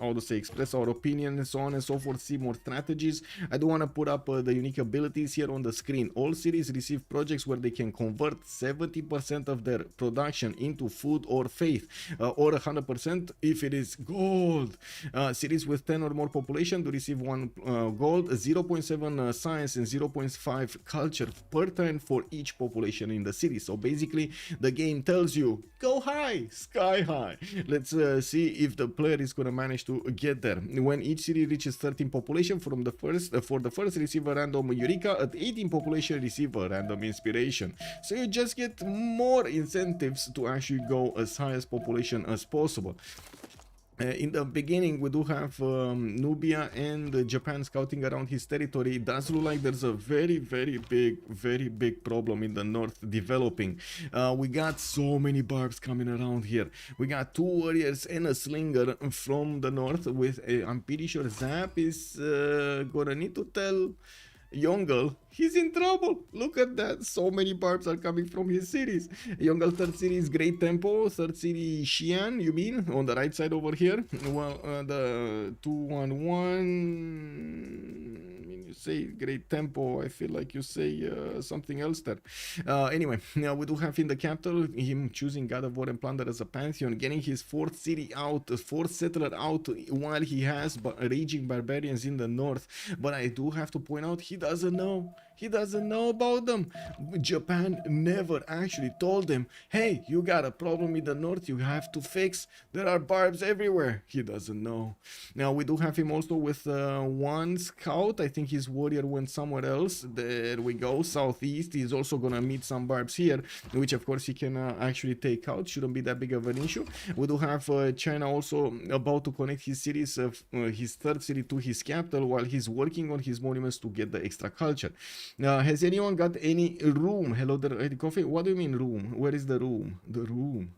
how to say, express our opinion and so on and so forth, see more strategies, I do want to put up the unique abilities here on the screen. All cities receive projects where they can convert 70% of their production into food or faith, or 100% if it is gold. Cities with 10 or more population do receive 1 gold, 0.7 science, and 0.5 culture per turn for each population in the city. So basically, the game tells you, go high, sky high. Let's see if the player is going to manage to get there. When each city reaches 13 population from the for the first, receive a random Eureka. At 18 population, receive a random inspiration. So you just get more incentives to actually go as high as population as possible. In the beginning, we do have Nubia and Japan scouting around his territory. It does look like there's a very big problem in the north developing. We got so many barbs coming around here. We got 2 warriors and a slinger from the north with I'm pretty sure Zap is gonna need to tell Yongle he's in trouble. Look at that. So many barbs are coming from his cities. Yongle third city is Great Tempo. Third city Xi'an, you mean? On the right side over here. Well, the 2-1-1. You say Great Tempo. I feel like you say something else there. Anyway, now we do have in the capital him choosing God of War and Plunder as a pantheon, getting his 4th city out, 4th settler out, while he has raging barbarians in the north. But I do have to point out, he doesn't know. He doesn't know about them. Japan never actually told him, hey, you got a problem in the north you have to fix. There are barbs everywhere. He doesn't know. Now we do have him also with one scout. I think his warrior went somewhere else. There we go, southeast. He's also gonna meet some barbs here, which of course he can actually take out. Shouldn't be that big of an issue. We do have China also about to connect his cities, his third city to his capital, while he's working on his monuments to get the extra culture. Has anyone got any room? Hello there, coffee. What do you mean room? Where is the room? The room.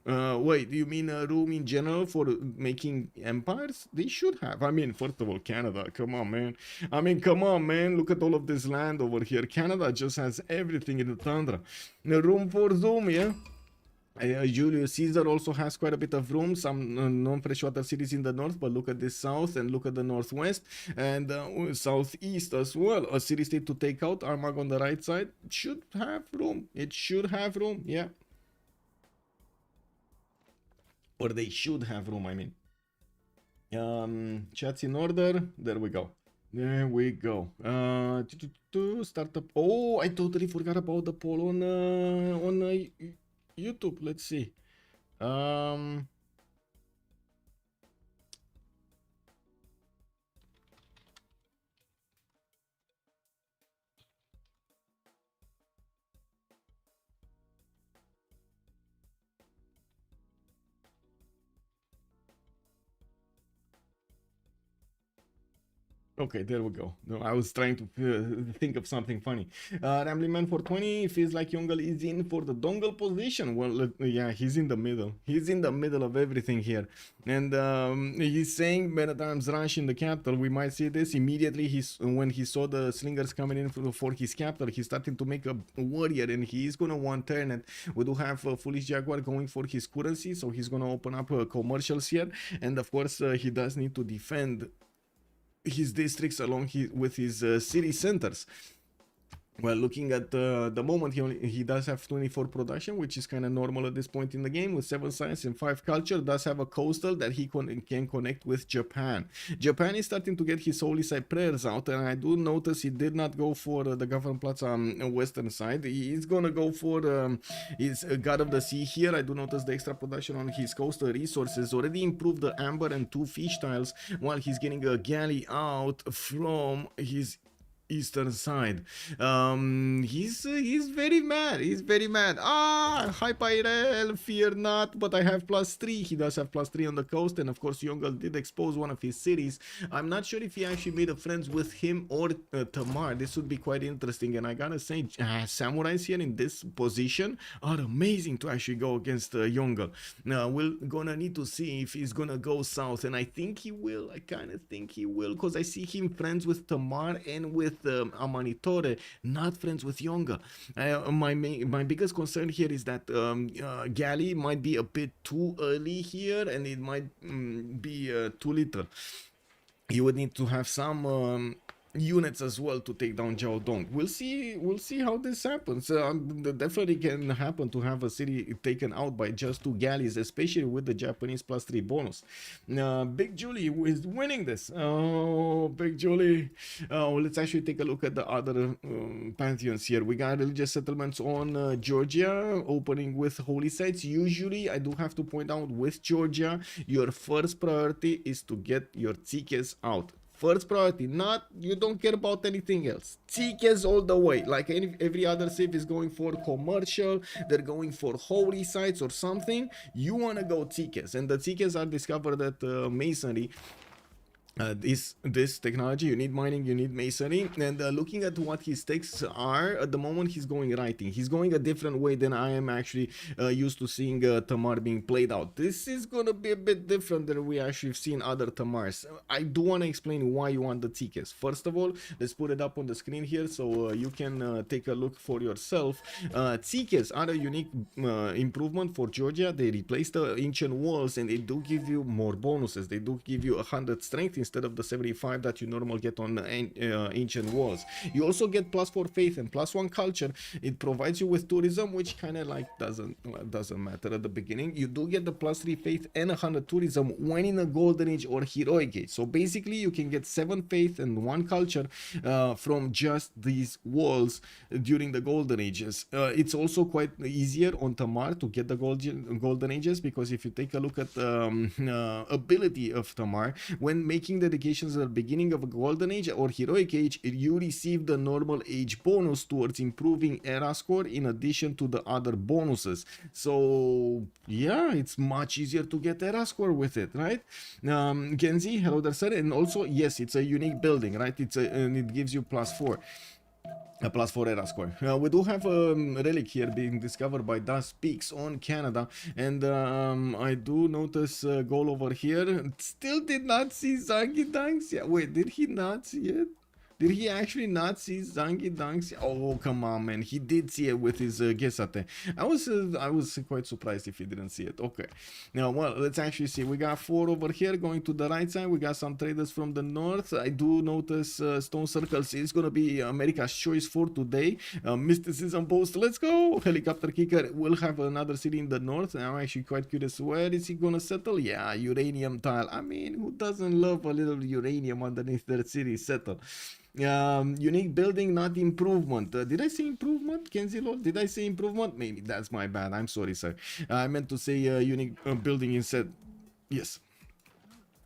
Wait, do you mean a room in general for making empires? They should have. I mean, first of all, Canada. Come on, man. I mean, come on, man. Look at all of this land over here. Canada just has everything in the tundra. A room for Zoom, yeah? Julius Caesar also has quite a bit of room, some non-freshwater cities in the north, but look at the south and look at the northwest and southeast as well. A city-state to take out. Armagh on the right side should have room. It should have room, yeah. Or they should have room, I mean. Chats in order. There we go. There we go. Startup. Oh, I totally forgot about the poll on YouTube. Let's see. Okay, there we go. No, I was trying to think of something funny. Rambling Man 420 feels like Yongle is in for the dongle position. Well, yeah, he's in the middle. He's in the middle of everything here. And he's saying men at arms rush in the capital. We might see this immediately. When he saw the slingers coming in for his capital, he's starting to make a warrior, and he's gonna want turn it. We do have Foolish Jaguar going for his currency, so he's gonna open up commercials here, and of course he does need to defend his districts along with his city centers. Well, looking at the moment, he does have 24 production, which is kind of normal at this point in the game, with 7 science and 5 culture. Does have a coastal that he can connect with Japan. Japan is starting to get his holy side prayers out, and I do notice he did not go for the Government Plaza western side. He's gonna go for his God of the Sea here. I do notice the extra production on his coastal resources. Already improved the amber and 2 fish tiles, while he's getting a galley out from his eastern side. He's very mad. He's very mad. Hi Pyrel, fear not, but I have +3. He does have +3 on the coast, and of course Yongle did expose one of his cities. I'm not sure if he actually made a friends with him or Tamar. This would be quite interesting, and I gotta say, samurais here in this position are amazing to actually go against Yongle. Now we're gonna need to see if he's gonna go south, and I think he will. I kind of think he will, because I see him friends with Tamar and with Amanitore, not friends with Yongle. My biggest concern here is that Galley might be a bit too early here, and it might be too little. You would need to have some units as well to take down Jiaodong. We'll see how this happens. Definitely can happen to have a city taken out by just 2 galleys, especially with the Japanese +3 bonus. Big Julie is winning this. Oh, Big Julie. Let's actually take a look at the other pantheons here. We got religious settlements on Georgia, opening with holy sites. Usually, I do have to point out, with Georgia, your first priority is to get your tzikes out. First priority, not, you don't care about anything else. Tzikes all the way. Like every other civ is going for commercial, they're going for holy sites or something. You want to go tzikes, and the tzikes are discovered at masonry. This technology, you need mining, you need masonry, and looking at what his texts are at the moment, he's going writing. He's going a different way than I am actually used to seeing Tamar being played out. This is gonna be a bit different than we actually have seen other Tamars. I do want to explain why you want the tzikes. First of all, let's put it up on the screen here so you can take a look for yourself. Tzikes are a unique improvement for Georgia. They replace the ancient walls, and they do give you more bonuses. They do give you 100 strength instead of the 75 that you normally get on ancient walls. You also get +4 faith and +1 culture. It provides you with tourism, which kind of like doesn't matter at the beginning. You do get the +3 faith and 100 tourism when in a golden age or heroic age. So basically you can get 7 faith and 1 culture from just these walls during the golden ages. It's also quite easier on Tamar to get the golden ages, because if you take a look at ability of Tamar, when making dedications at the beginning of a golden age or heroic age, you receive the normal age bonus towards improving era score in addition to the other bonuses. So yeah, it's much easier to get era score with it, right? Genzi, hello there sir. And also yes, it's a unique building, right? And it gives you +4. A +4 era score. We do have a relic here being discovered by Peakz on Canada, and I do notice Gaul over here still did not see Zangi Dunks. Yeah, wait, did he not see it? Did he actually not see Zangi Dunks? Oh, come on, man. He did see it with his Gesate. I was quite surprised if he didn't see it. Okay. Now, well, let's actually see. We got 4 over here going to the right side. We got some traders from the north. I do notice Stone Circles is going to be America's choice for today. Mysticism Post. Let's go. Helicopterkicker will have another city in the north. And I'm actually quite curious. Where is he going to settle? Yeah, uranium tile. I mean, who doesn't love a little uranium underneath their city settle? Unique building, not improvement. Did I say improvement, Kenzie Lord? Did I say improvement? Maybe that's my bad. I'm sorry, sir. I meant to say unique building instead. Yes.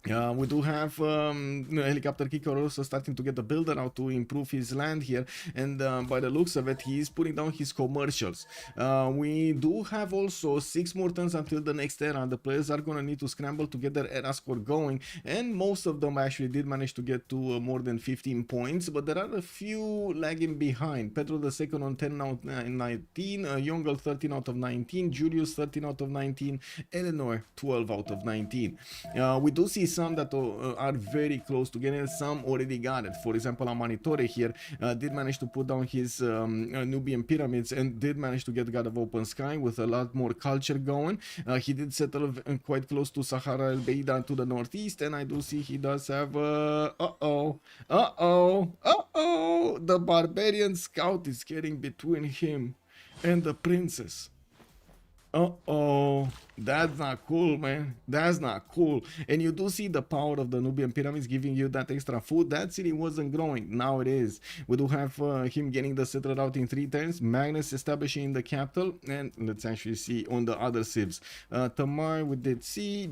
We do have Helicopterkicker also starting to get the builder out to improve his land here, and by the looks of it, he is putting down his commercials. We do have also 6 more turns until the next era. The players are gonna need to scramble to get their era score going, and most of them actually did manage to get to more than 15 points, but there are a few lagging behind. Pedro the second on 10 out of 19, Yongle 13 out of 19, Julius 13 out of 19, Eleanor 12 out of 19. We do see some that are very close to getting it, some already got it. For example, Amanitore here did manage to put down his Nubian pyramids and did manage to get God of Open Sky with a lot more culture going. He did settle quite close to Sahara El Beida to the northeast, and I do see he does have the barbarian scout is getting between him and the princess. That's not cool, man. That's not cool. And you do see the power of the Nubian pyramids giving you that extra food. That city wasn't growing. Now it is. We do have him getting the settler out in 3 turns. Magnus establishing in the capital. And let's actually see on the other civs. Tamar, we did see.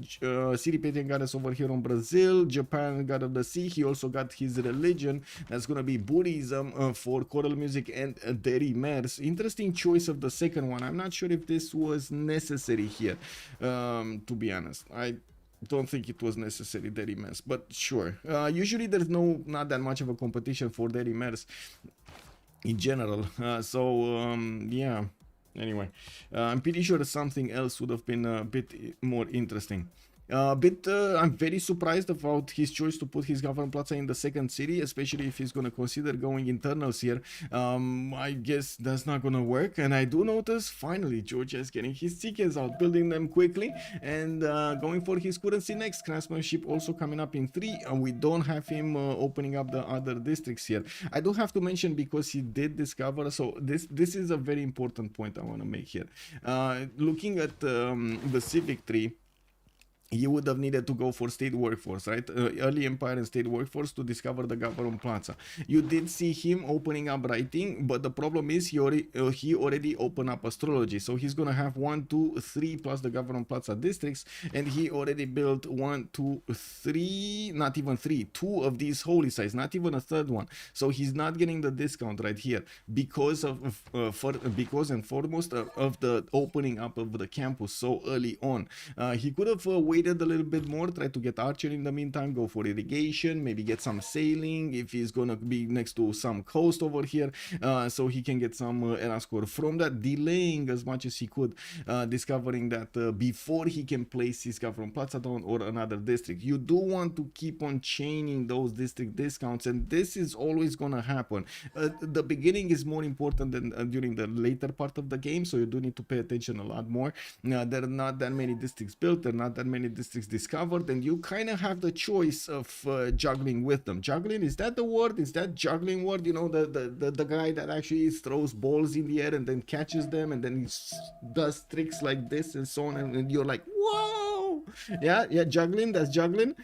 City Patriot got us over here on Brazil. Japan, God of the Sea. He also got his religion. That's going to be Buddhism for choral music and Derimers. Interesting choice of the second one. I'm not sure if this was necessary here. To be honest, I don't think it was necessary, Derimers, but sure. Usually there's not that much of a competition for Derimers in general, yeah. Anyway, I'm pretty sure something else would have been a bit more interesting. I'm very surprised about his choice to put his government plaza in the second city, especially if he's going to consider going internals here. I guess that's not going to work. And I do notice finally Georgia is getting his tickets out, building them quickly, and going for his currency next. Craftsmanship also coming up in 3, and we don't have him opening up the other districts here. I do have to mention, because he did discover, so this is a very important point I want to make here. Looking at the civic tree, you would have needed to go for state workforce, right? Early empire and state workforce to discover the government plaza. You did see him opening up writing, but the problem is he already opened up astrology. So he's gonna have 1, 2, 3 plus the government plaza districts, and he already built 1, 2, 3, not even 3, 2 of these holy sites, not even a third one. So he's not getting the discount right here because because and foremost of the opening up of the campus so early on. He could have waited a little bit more, try to get archer in the meantime, go for irrigation, maybe get some sailing if he's gonna be next to some coast over here, so he can get some era score from that, delaying as much as he could, discovering that before he can place his government plaza down or another district. You do want to keep on chaining those district discounts, and this is always gonna happen. The beginning is more important than during the later part of the game, so you do need to pay attention a lot more. There are not that many districts built, there are not that many many districts discovered, and you kind of have the choice of juggling with them. Juggling, is that the word? Is that juggling word? You know, the guy that actually throws balls in the air and then catches them, and then he does tricks like this and so on, and you're like, whoa! Yeah, juggling, that's juggling.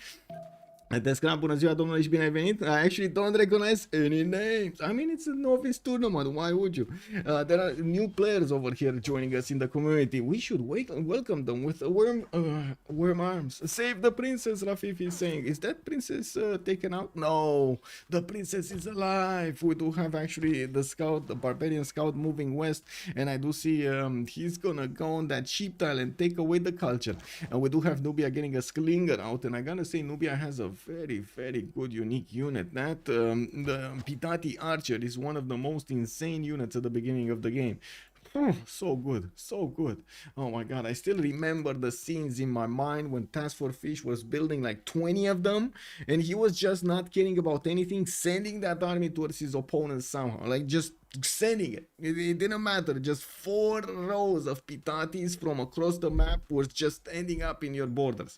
Descram, bună ziua, domnule, și bine ai venit. I actually don't recognize any names. I mean, it's a novice tournament. Why would you? There are new players over here joining us in the community. We should welcome them with warm arms. Save the princess, Rafif is saying. Is that princess taken out? No, the princess is alive. We do have actually the scout, the barbarian scout moving west. And I do see he's gonna go on that sheep tile and take away the culture. And we do have Nubia getting a slinger out. And I gotta say, Nubia has a very good unique unit. That the Pitati Archer is one of the most insane units at the beginning of the game. So good, so good. Oh my god, I still remember the scenes in my mind when Task for Fish was building like 20 of them, and he was just not caring about anything, sending that army towards his opponents somehow, like just sending it. It didn't matter. Just 4 rows of Pitatis from across the map was just ending up in your borders.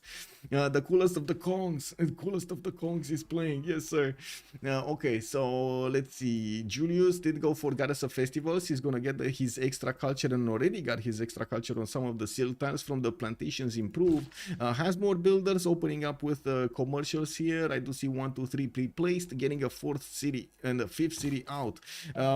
The coolest of the Kongs is playing. Yes, sir. Okay, so let's see. Julius did go for Goddess of Festivals. He's gonna get his extra culture and already got his extra culture on some of the silk tiles from the plantations improved. Has more builders opening up with commercials here. I do see 1, 2, 3 pre-placed, getting a 4th city and a 5th city out.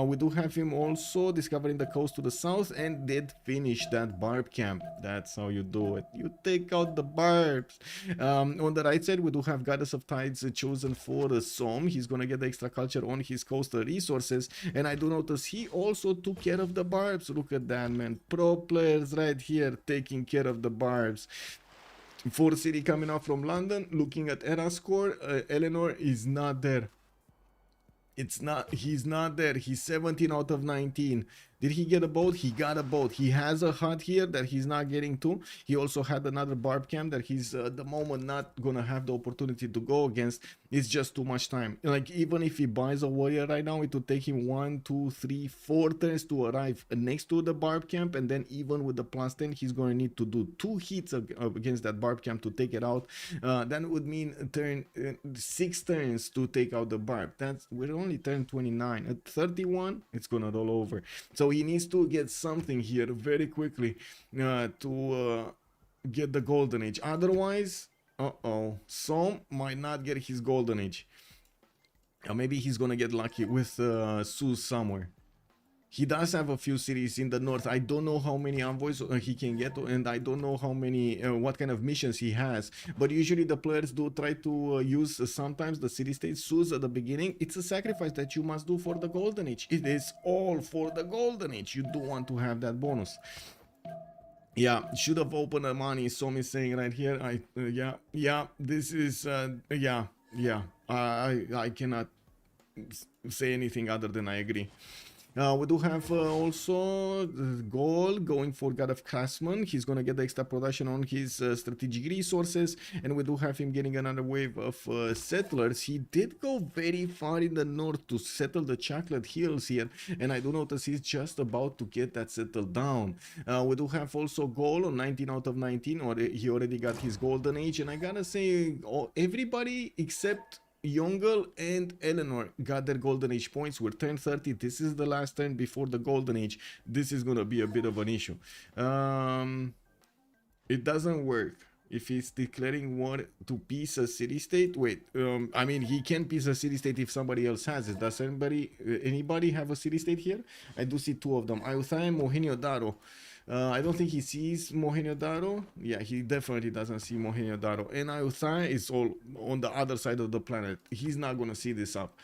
We do have him also discovering the coast to the south and did finish that barb camp. That's how you do it. You take out the barbs. On the right side, we do have Goddess of Tides chosen for the Som. He's gonna get the extra culture on his coastal resources. And I do notice he also took care of the barbs. Look at that, man. Pro players right here taking care of the barbs. 4th city coming out from London. Looking at era score, Eleanor is not there. He's not there. He's 17 out of 19. Did he get a boat? He got a boat. He has a hut here that he's not getting to. He also had another barb camp that he's at the moment not gonna have the opportunity to go against. It's just too much time. Like, even if he buys a warrior right now, it would take him 1, 2, 3, 4 turns to arrive next to the barb camp, and then even with the +10, he's gonna need to do 2 hits against that barb camp to take it out. That would mean 6 turns to take out the barb. We're only turn 29. At 31, it's gonna roll over. So he needs to get something here very quickly to get the golden age. Otherwise, Som might not get his golden age. Maybe he's gonna get lucky with Sus somewhere. He does have a few cities in the north. I don't know how many envoys he can get, and I don't know how many, what kind of missions he has. But usually the players do try to use sometimes the city-states Sus at the beginning. It's a sacrifice that you must do for the golden age. It is all for the golden age. You do want to have that bonus. Yeah, should have opened the money. Som is saying right here. This is I cannot say anything other than I agree. We do have also Gaul going for God of Craftsman. He's going to get the extra production on his strategic resources, and we do have him getting another wave of settlers. He did go very far in the north to settle the Chocolate Hills here, and I do notice he's just about to get that settled down. We do have also Gaul on 19 out of 19, or he already got his golden age, and I gotta say, everybody except Yongle and Eleanor got their golden age points. We're turn 30. This is the last turn before the golden age. This is gonna be a bit of an issue. It doesn't work if he's declaring war to peace a city-state. Wait, I mean, he can peace a city-state if somebody else has it. Does anybody have a city-state here? I do see 2 of them, Ayutthaya and Mohenjo-Daro. I don't think he sees Mohenjo-Daro. Yeah, he definitely doesn't see Mohenjo-Daro. And Ayutthaya is all on the other side of the planet. He's not gonna see this up.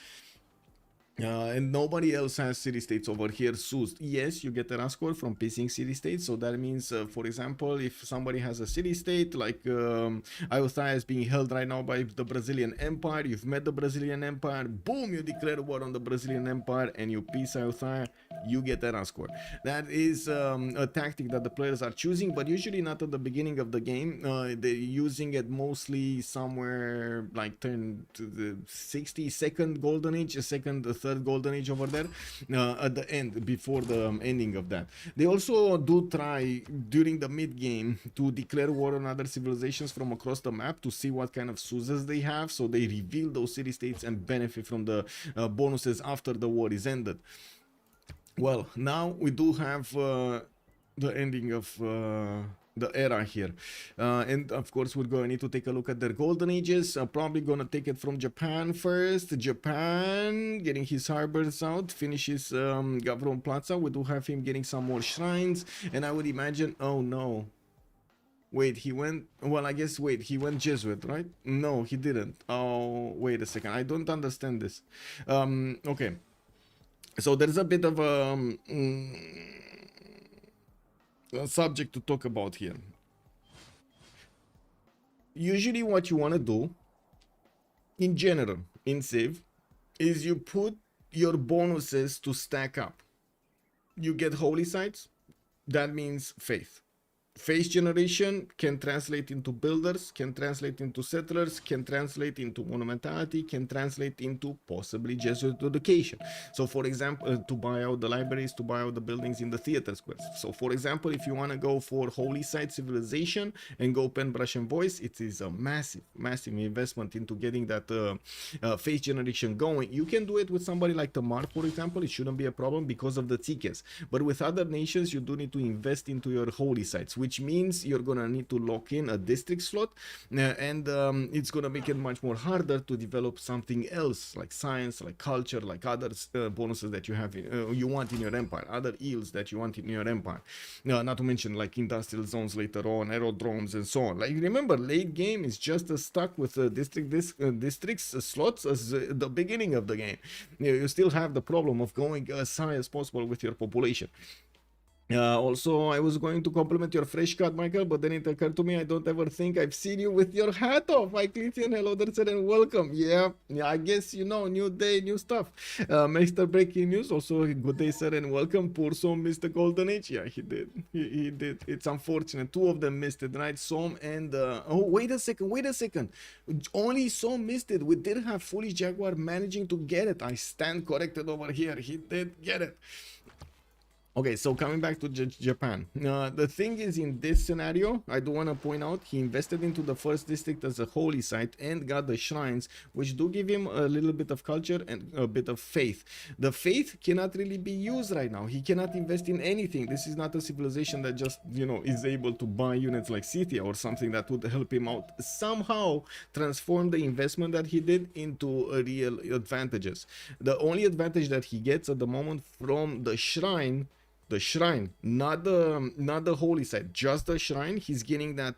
And nobody else has city-states over here. Sus, yes, you get a score from piecing city-states. So that means, for example, if somebody has a city-state, like Ayutthaya is being held right now by the Brazilian Empire, you've met the Brazilian Empire, boom, you declare war on the Brazilian Empire, and you piece Ayutthaya, you get era score. That is a tactic that the players are choosing, but usually not at the beginning of the game. They're using it mostly somewhere like turn to the 62nd golden age, a third golden age over there, at the end, before the ending of that. They also do try during the mid game to declare war on other civilizations from across the map to see what kind of SUSEs they have, so they reveal those city states and benefit from the bonuses after the war is ended. Well, now we do have the ending of the era here, and of course we're going to need to take a look at their golden ages. Probably gonna take it from Japan first. Japan getting his harbors out, finishes Gavron Plaza. We do have him getting some more shrines, and I would imagine, oh no, wait, he went, well, I guess, wait, he went Jesuit, right? No, he didn't. Oh, wait a second, I don't understand this. Okay, so there's a bit of a subject to talk about here. Usually what you want to do in general in Civ is you put your bonuses to stack up. You get holy sites, that means faith. Faith generation can translate into builders, can translate into settlers, can translate into monumentality, can translate into possibly Jesuit education. So for example, to buy out the libraries, to buy out the buildings in the theater squares. So for example, if you want to go for holy site civilization and go pen, brush and voice, it is a massive investment into getting that faith generation going. You can do it with somebody like Tamar, for example. It shouldn't be a problem because of the tickets. But with other nations, you do need to invest into your holy sites, which means you're gonna need to lock in a district slot, and it's gonna make it much more harder to develop something else like science, like culture, like other bonuses that you have you want in your empire, other yields that you want in your empire, not to mention like industrial zones later on, aerodromes and so on. Like remember, late game is just as stuck with districts slots as the beginning of the game. You still have the problem of going as high as possible with your population. Also, I was going to compliment your fresh cut, Michael, but then it occurred to me I don't ever think I've seen you with your hat off. Hi, Clinton. Hello there, sir, and welcome. Yeah, I guess, you know, new day, new stuff. Mr. Breaking News, also good day, sir, and welcome. Poor Som missed the golden age. Yeah, he did. He did. It's unfortunate. Two of them missed it, right? Som and... oh, wait a second. Only Som missed it. We did have Foolish Jaguar managing to get it. I stand corrected over here. He did get it. Okay, so coming back to Japan, the thing is, in this scenario, I do want to point out he invested into the first district as a holy site and got the shrines, which do give him a little bit of culture and a bit of faith. The faith cannot really be used right now. He cannot invest in anything. This is not a civilization that just, you know, is able to buy units like Scythia or something that would help him out somehow transform the investment that he did into real advantages. The only advantage that he gets at the moment from the shrine, not the holy site, just the shrine, he's getting that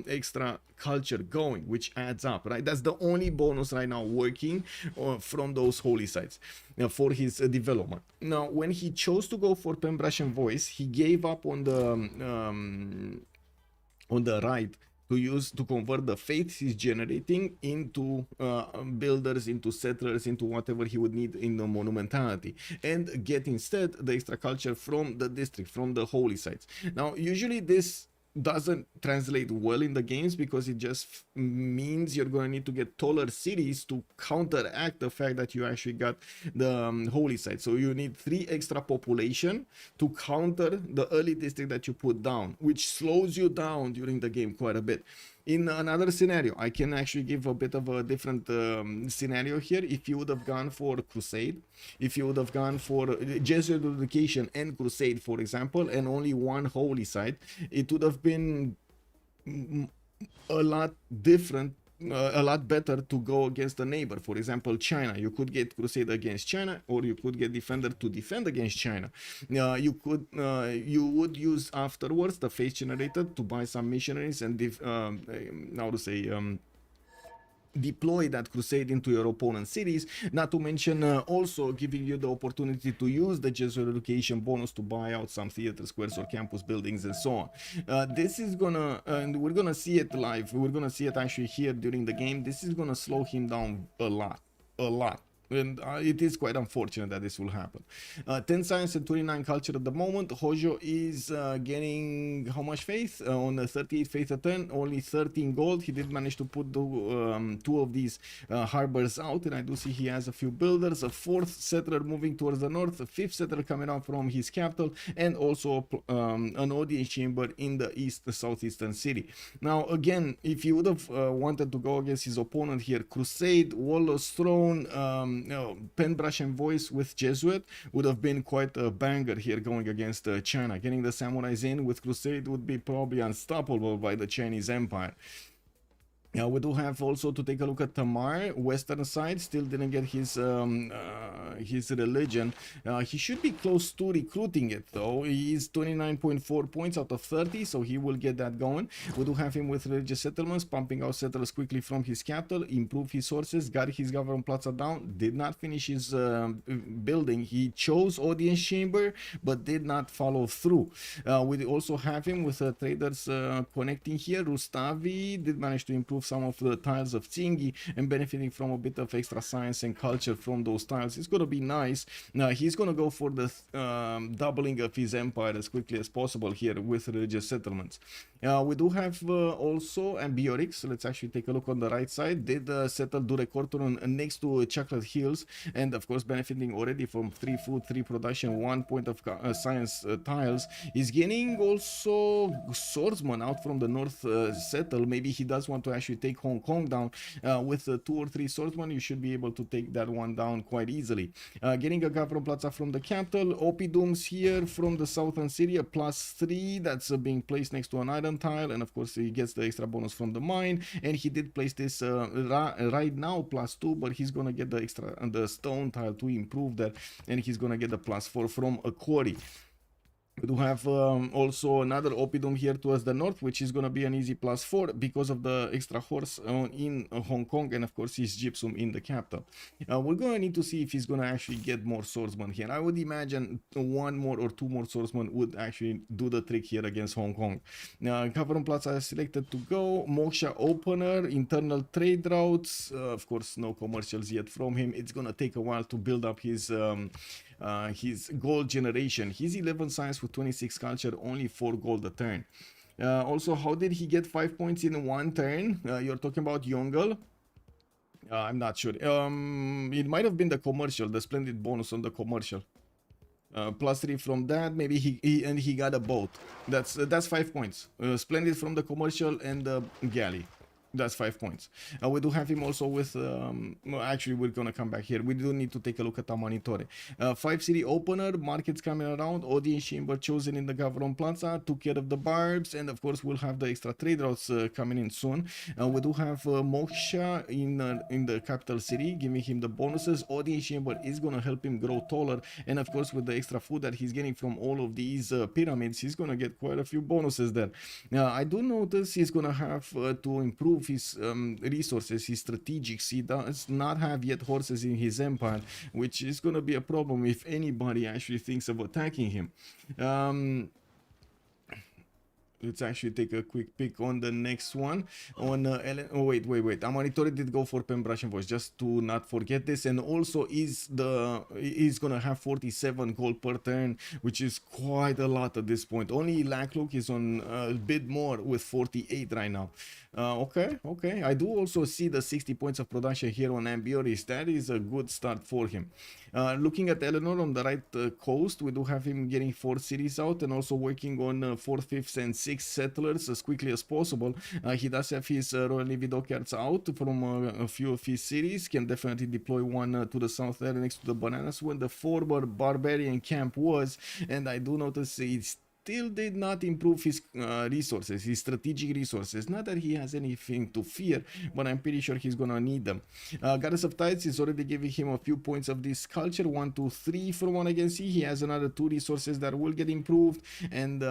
extra culture going, which adds up, right? That's the only bonus right now working from those holy sites for his development. Now, when he chose to go for pen, brush and voice, he gave up on the right to convert the faith he's generating into builders, into settlers, into whatever he would need in the monumentality, and get instead the extra culture from the district, from the holy sites. Now, usually this doesn't translate well in the games because it just means you're going to need to get taller cities to counteract the fact that you actually got the holy site. So you need 3 extra population to counter the early district that you put down, which slows you down during the game quite a bit. In another scenario, I can actually give a bit of a different scenario here. If you would have gone for Crusade, if you would have gone for Jesuit education and Crusade, for example, and only one holy site, it would have been a lot different, a lot better to go against a neighbor. For example, China. You could get Crusade against China, or you could get Defender to defend against China. You would use afterwards the Faith Generator to buy some missionaries and deploy that crusade into your opponent's cities, not to mention also giving you the opportunity to use the Jesuit education bonus to buy out some theater squares or campus buildings and so on. This is gonna, and we're gonna see it live, we're gonna see it actually here during the game, this is gonna slow him down a lot. and it is quite unfortunate that this will happen. 10 science and 29 culture at the moment. Hojo is getting how much faith? On 38 faith a turn, only 13 gold. He did manage to put the, 2 of these harbors out, and I do see he has a few builders, a 4th settler moving towards the north, a 5th settler coming out from his capital, and also an audience chamber in the east, the southeastern city. Now again, if he would have wanted to go against his opponent here, Crusade, Warlord's Throne, Penbrush and Voice with Jesuit would have been quite a banger here going against China. Getting the samurais in with Crusade would be probably unstoppable by the Chinese Empire. Now we do have also to take a look at Tamar, western side, still didn't get his religion. He should be close to recruiting it though. He is 29.4 points out of 30, so he will get that going. We do have him with religious settlements, pumping out settlers quickly from his capital, improve his sources, got his government plaza down, did not finish his building. He chose audience chamber, but did not follow through. We also have him with traders connecting here. Rustavi did manage to improve some of the tiles of Tsingy and benefiting from a bit of extra science and culture from those tiles. It's gonna be nice. Now he's gonna go for the doubling of his empire as quickly as possible here with religious settlements. We do have also Ambiorix, so let's actually take a look on the right side. Did settle Durecortoron next to Chocolate Hills, and of course benefiting already from 3 food, 3 production, 1 point of science tiles. He's gaining also swordsman out from the north settle. Maybe he does want to actually take Hong Kong down. With 2 or 3 swordsmen, you should be able to take that one down quite easily. Getting a government plaza from the capital. Opidums here from the southern city, a +3 that's being placed next to an iron tile, and of course he gets the extra bonus from the mine, and he did place this right now +2, but he's gonna get the extra the stone tile to improve that, and he's gonna get the +4 from a quarry. We do have also another Opidum here towards the north, which is going to be an easy +4 because of the extra horse in Hong Kong, and of course his gypsum in the capital. We're going to need to see if he's going to actually get more swordsmen here. I would imagine 1 more or 2 more swordsmen would actually do the trick here against Hong Kong. Government plaza is selected to go. Moksha opener, internal trade routes. Of course, no commercials yet from him. It's going to take a while to build up his gold generation. He's 11 science with 26 culture, only 4 gold a turn. Also, how did he get 5 points in 1 turn? You're talking about Yongle? I'm not sure. It might have been the commercial, the splendid bonus on the commercial. +3 from that, maybe he got a boat. That's 5 points. Splendid from the commercial and the galley. That's 5 points. We do have him also with actually we're gonna come back here. We do need to take a look at Amanitore. 5 city opener, markets coming around, audience chamber chosen in the government plaza, took care of the barbs, and of course we'll have the extra trade routes coming in soon. We do have Moksha in the capital city, giving him the bonuses. Audience chamber is gonna help him grow taller, and of course with the extra food that he's getting from all of these pyramids, he's gonna get quite a few bonuses there. I do notice he's gonna have to improve his resources, his strategics. He does not have yet horses in his empire, which is going to be a problem if anybody actually thinks of attacking him. Let's actually take a quick pick on the next one. On oh wait. Amanitore did go for Penbrush and Voice, just to not forget this. And also he's gonna have 47 gold per turn, which is quite a lot at this point. Only Lakluk is on a bit more with 48 right now. Okay. I do also see the 60 points of production here on Ambioris. That is a good start for him. Looking at Eleanor on the right coast, we do have him getting 4 cities out and also working on 4th, 5th, and 6th settlers as quickly as possible. He does have his Royal Navy dockyards out from a few of his cities. Can definitely deploy one to the south there next to the bananas when the former barbarian camp was, and I do notice it's still did not improve his resources, his strategic resources. Not that he has anything to fear, but I'm pretty sure he's gonna need them. Goddess of Tides is already giving him a few points of this culture, 1, 2, 3 from what I can see. He has another 2 resources that will get improved, and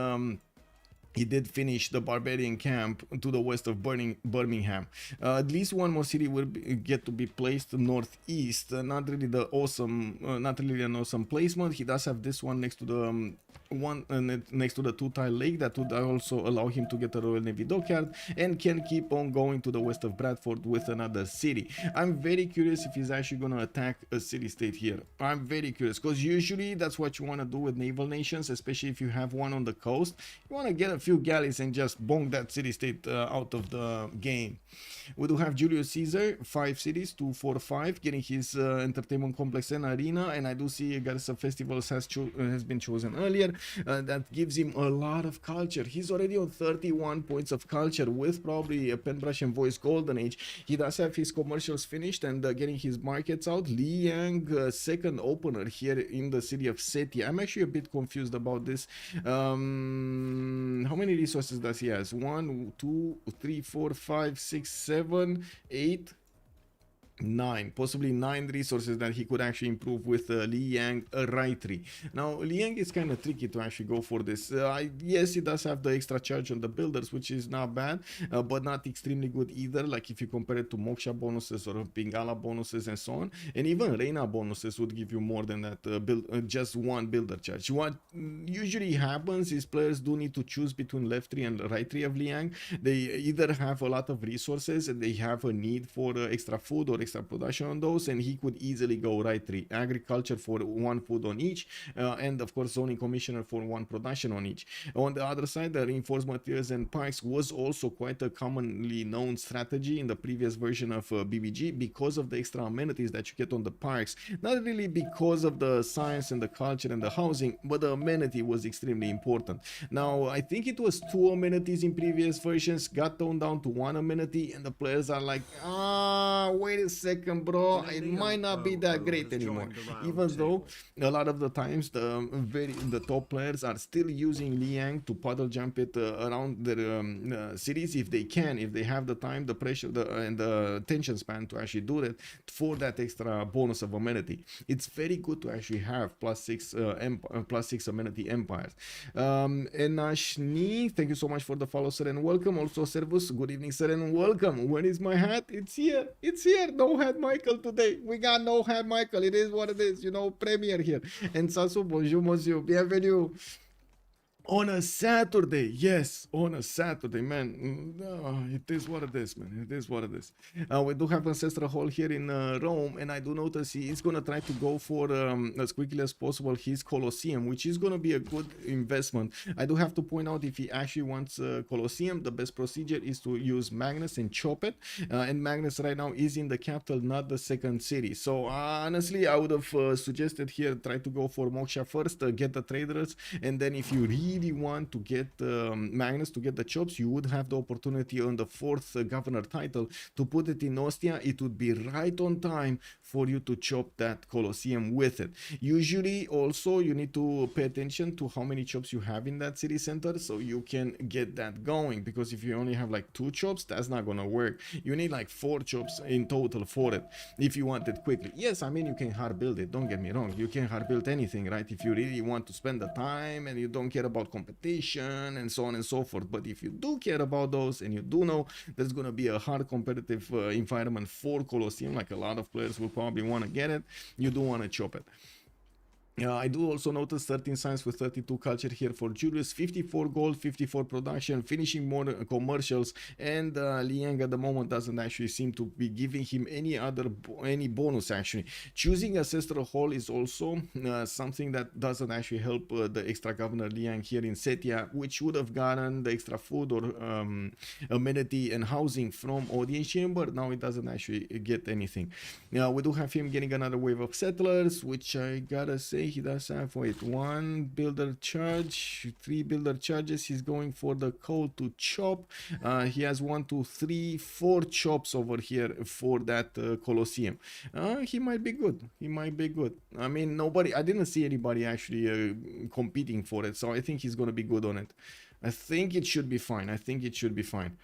he did finish the barbarian camp to the west of Birmingham. At least one more city will get to be placed northeast. Not really the awesome, not really an awesome placement. He does have this one next to the next to the two-tile lake that would also allow him to get a Royal Navy dockyard, and can keep on going to the west of Bradford with another city. I'm very curious if he's actually going to attack a city-state here. I'm very curious, because usually that's what you want to do with naval nations, especially if you have one on the coast. You want to get a few galleys and just bonk that city-state out of the game. We do have Julius Caesar, 5 cities, 2, 4, 5, getting his entertainment complex and arena, and I do see Garrison Festivals has been chosen earlier. That gives him a lot of culture. He's already on 31 points of culture with probably a Penbrush and Voice Golden Age. He does have his commercials finished and getting his markets out. Li Yang, second opener here in the city of Setia. I'm actually a bit confused about this. How many resources does he has? 1, 2, 3, 4, 5, 6, 7, 8, 9, possibly 9 resources that he could actually improve with Li Yang Rightry. Now Li Yang is kind of tricky to actually go for this. Yes, he does have the extra charge on the builders, which is not bad, but not extremely good either. Like if you compare it to Moksha bonuses or Pingala bonuses and so on, and even Reina bonuses would give you more than that. Just one builder charge. What usually happens is players do need to choose between left tree and right tree of Li Yang. They either have a lot of resources and they have a need for extra food or extra production on those, and he could easily go right tree. Agriculture for 1 food on each, and of course zoning commissioner for 1 production on each. On the other side, the reinforced materials and Peakz was also quite a commonly known strategy in the previous version of BBG, because of the extra amenities that you get on the Peakz. Not really because of the science and the culture and the housing, but the amenity was extremely important. Now I think it was 2 amenities in previous versions, got toned down to 1 amenity, and the players are like, wait a second, bro, it might not be that great anymore. Even though a lot of the times the top players are still using Li Yang to puddle jump it around their cities if they can, if they have the time, the pressure, and the attention span to actually do that for that extra bonus of amenity. It's very good to actually have +6 amenity empires. Enashni, thank you so much for the follow, sir, and welcome. Also Servus, good evening, sir, and welcome. Where is my hat? It's here. It's here. No hat Michael today. We got no hat Michael. It is what it is, you know, premiere here. And Sasu, bonjour monsieur, bienvenue. On a Saturday, yes, on a Saturday, man. It is what it is, man. It is what it is. We do have Ancestral Hall here in Rome, and I do notice he is going to try to go for, as quickly as possible, his Colosseum, which is going to be a good investment. I do have to point out, if he actually wants Colosseum, the best procedure is to use Magnus and chop it. And Magnus right now is in the capital, not the second city. So honestly, I would have suggested here, try to go for Moksha first, get the traders, and then if you really want to get Magnus to get the chops, you would have the opportunity on the 4th governor title to put it in Ostia. It would be right on time for you to chop that Colosseum with it. Usually also you need to pay attention to how many chops you have in that city center, so you can get that going, because if you only have like 2 chops, that's not gonna work. You need like 4 chops in total for it if you want it quickly. Yes, I mean, you can hard build it, don't get me wrong, you can hard build anything, right, if you really want to spend the time and you don't care about competition and so on and so forth. But if you do care about those, and you do know there's gonna be a hard competitive environment for Colosseum, like a lot of players will probably want to get it, you do want to chop it. I do also notice 13 science with 32 culture here for Julius, 54 gold, 54 production, finishing more commercials, and Li Yang at the moment doesn't actually seem to be giving him any bonus actually. Choosing Ancestral Hall is also something that doesn't actually help the extra governor Li Yang here in Setia, which would have gotten the extra food or amenity and housing from audience chamber. Now it doesn't actually get anything. We do have him getting another wave of settlers, which I gotta say, he does have, wait, 1 builder charge, 3 builder charges. He's going for the coal to chop. He has 1, 2, 3, 4 chops over here for that Colosseum. He might be good. He might be good. I mean, I didn't see anybody actually competing for it, so I think he's going to be good on it. I think it should be fine. I think it should be fine.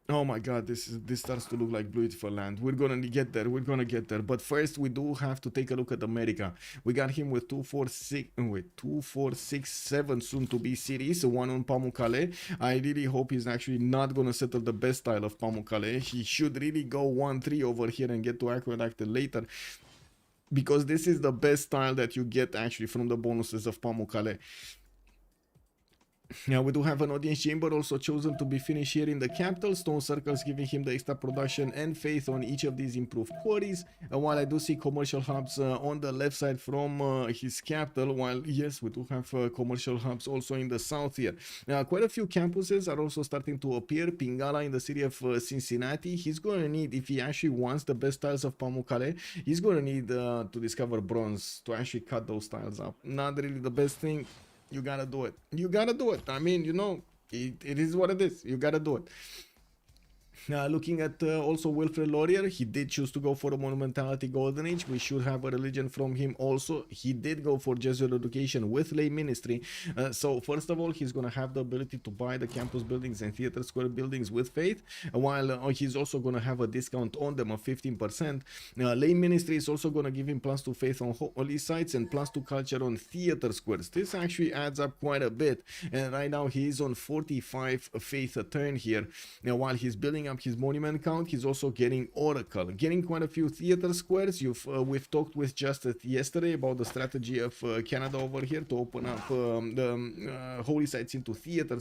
Oh my god, this starts to look like beautiful land. We're gonna get there, we're gonna get there. But first we do have to take a look at America. We got him with 2467 soon to be series, one on Pamukkale. I really hope he's actually not gonna settle the best style of Pamukkale. He should really go 1-3 over here and get to Aqueduct later, because this is the best style that you get actually from the bonuses of Pamukkale. Now we do have an audience chamber also chosen to be finished here in the capital. Stone circles giving him the extra production and faith on each of these improved quarries. While I do see commercial hubs on the left side from his capital, while yes, we do have commercial hubs also in the south here. Quite a few campuses are also starting to appear. Pingala in the city of Cincinnati. He's going to need, if he actually wants the best tiles of Pamukkale, he's going to need to discover bronze to actually cut those tiles up. Not really the best thing. You gotta do it. You gotta do it. I mean, you know, it is what it is. You gotta do it. Looking at also Wilfred Laurier, he did choose to go for a Monumentality Golden Age. We should have a religion from him also. He did go for Jesuit education with lay ministry. So first of all, he's going to have the ability to buy the campus buildings and theater square buildings with faith, while he's also going to have a discount on them of 15%. Lay ministry is also going to give him +2 faith on holy sites and +2 culture on theater squares. This actually adds up quite a bit. And right now he is on 45 faith a turn here. Now, while he's building up his monument count, he's also getting oracle, getting quite a few theater squares. We've talked with Justice yesterday about the strategy of Canada over here to open up the holy sites into theater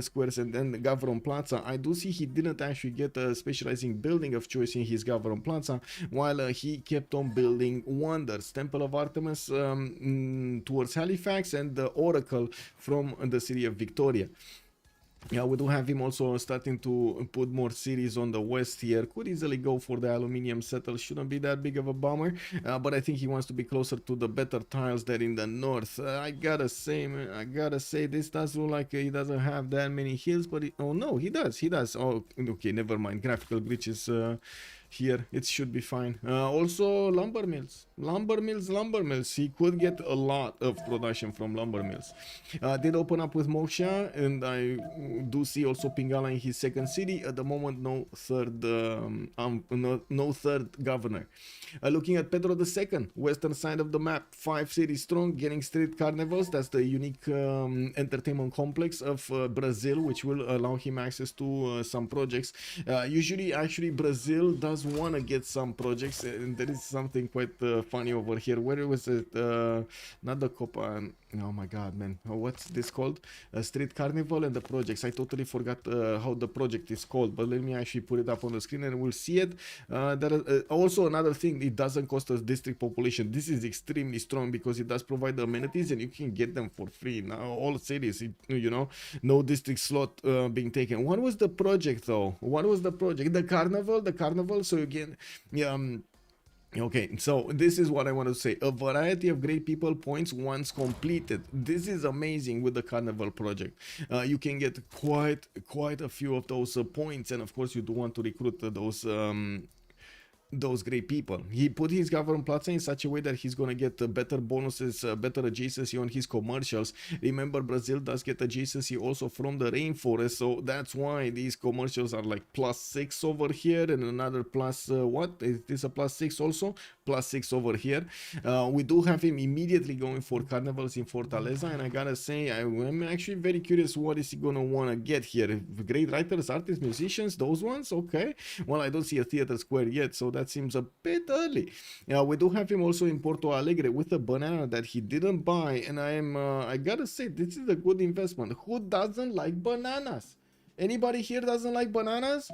squares and then the Gavron Plaza. I do see he didn't actually get a specializing building of choice in his Gavron Plaza, while he kept on building wonders, Temple of Artemis towards Halifax and the oracle from the city of Victoria. Yeah, we do have him also starting to put more cities on the west here. Could easily go for the aluminium settle. Shouldn't be that big of a bummer. But I think he wants to be closer to the better tiles there in the north. I gotta say, man, this does look like he doesn't have that many hills. But oh no, he does. He does. Oh, okay, never mind. Graphical glitches here. It should be fine. Also, lumber mills. He could get a lot of production from lumber mills. Did open up with Moksha, and I do see also Pingala in his second city. At the moment, no third governor. Looking at Pedro II, western side of the map, 5 cities strong, getting street carnivals. That's the unique entertainment complex of Brazil, which will allow him access to some projects. Usually, actually, Brazil does want to get some projects, and there is something quite funny over here. Where was it? Not the Copa. Oh my god, man, what's this called? Street Carnival and the projects. I totally forgot how the project is called, but let me actually put it up on the screen and we'll see it. Also another thing, it doesn't cost us district population. This is extremely strong because it does provide the amenities and you can get them for free. Now all cities, you know, no district slot being taken. What was the project though? What was the project? The carnival. So again, okay, so this is what I want to say. A variety of great people points once completed. This is amazing with the Carnival project. You can get quite a few of those points, and of course you do want to recruit those great people. He put his government plaza in such a way that he's going to get better bonuses, better adjacency on his commercials. Remember, Brazil does get adjacency also from the rainforest, so that's why these commercials are like +6 over here and another plus what is this, a +6 also, +6 over here. We do have him immediately going for carnivals in Fortaleza, and I gotta say I'm actually very curious what is he gonna want to get here. Great writers, artists, musicians, those ones. Okay, well, I don't see a theater square yet, so that seems a bit early. We do have him also in Porto Alegre with a banana that he didn't buy, and I gotta say this is a good investment. Who doesn't like bananas? Anybody here doesn't like bananas?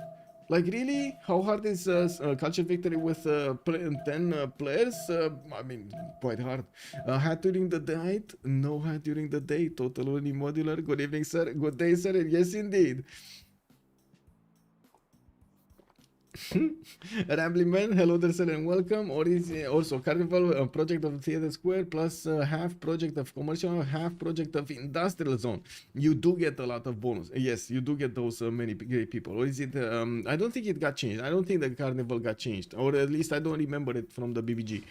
Like, really? How hard is culture victory with 10 players? I mean, quite hard. Hat during the night? No hat during the day. Totally modular. Good evening, sir. Good day, sir. Yes, indeed. Rambling Man, hello there, sir, and welcome. Or is also Carnival, project of Theater Square plus half project of commercial, half project of industrial zone. You do get a lot of bonus. Yes, you do get those many great people. Or is it? I don't think it got changed. I don't think the Carnival got changed, or at least I don't remember it from the BBG.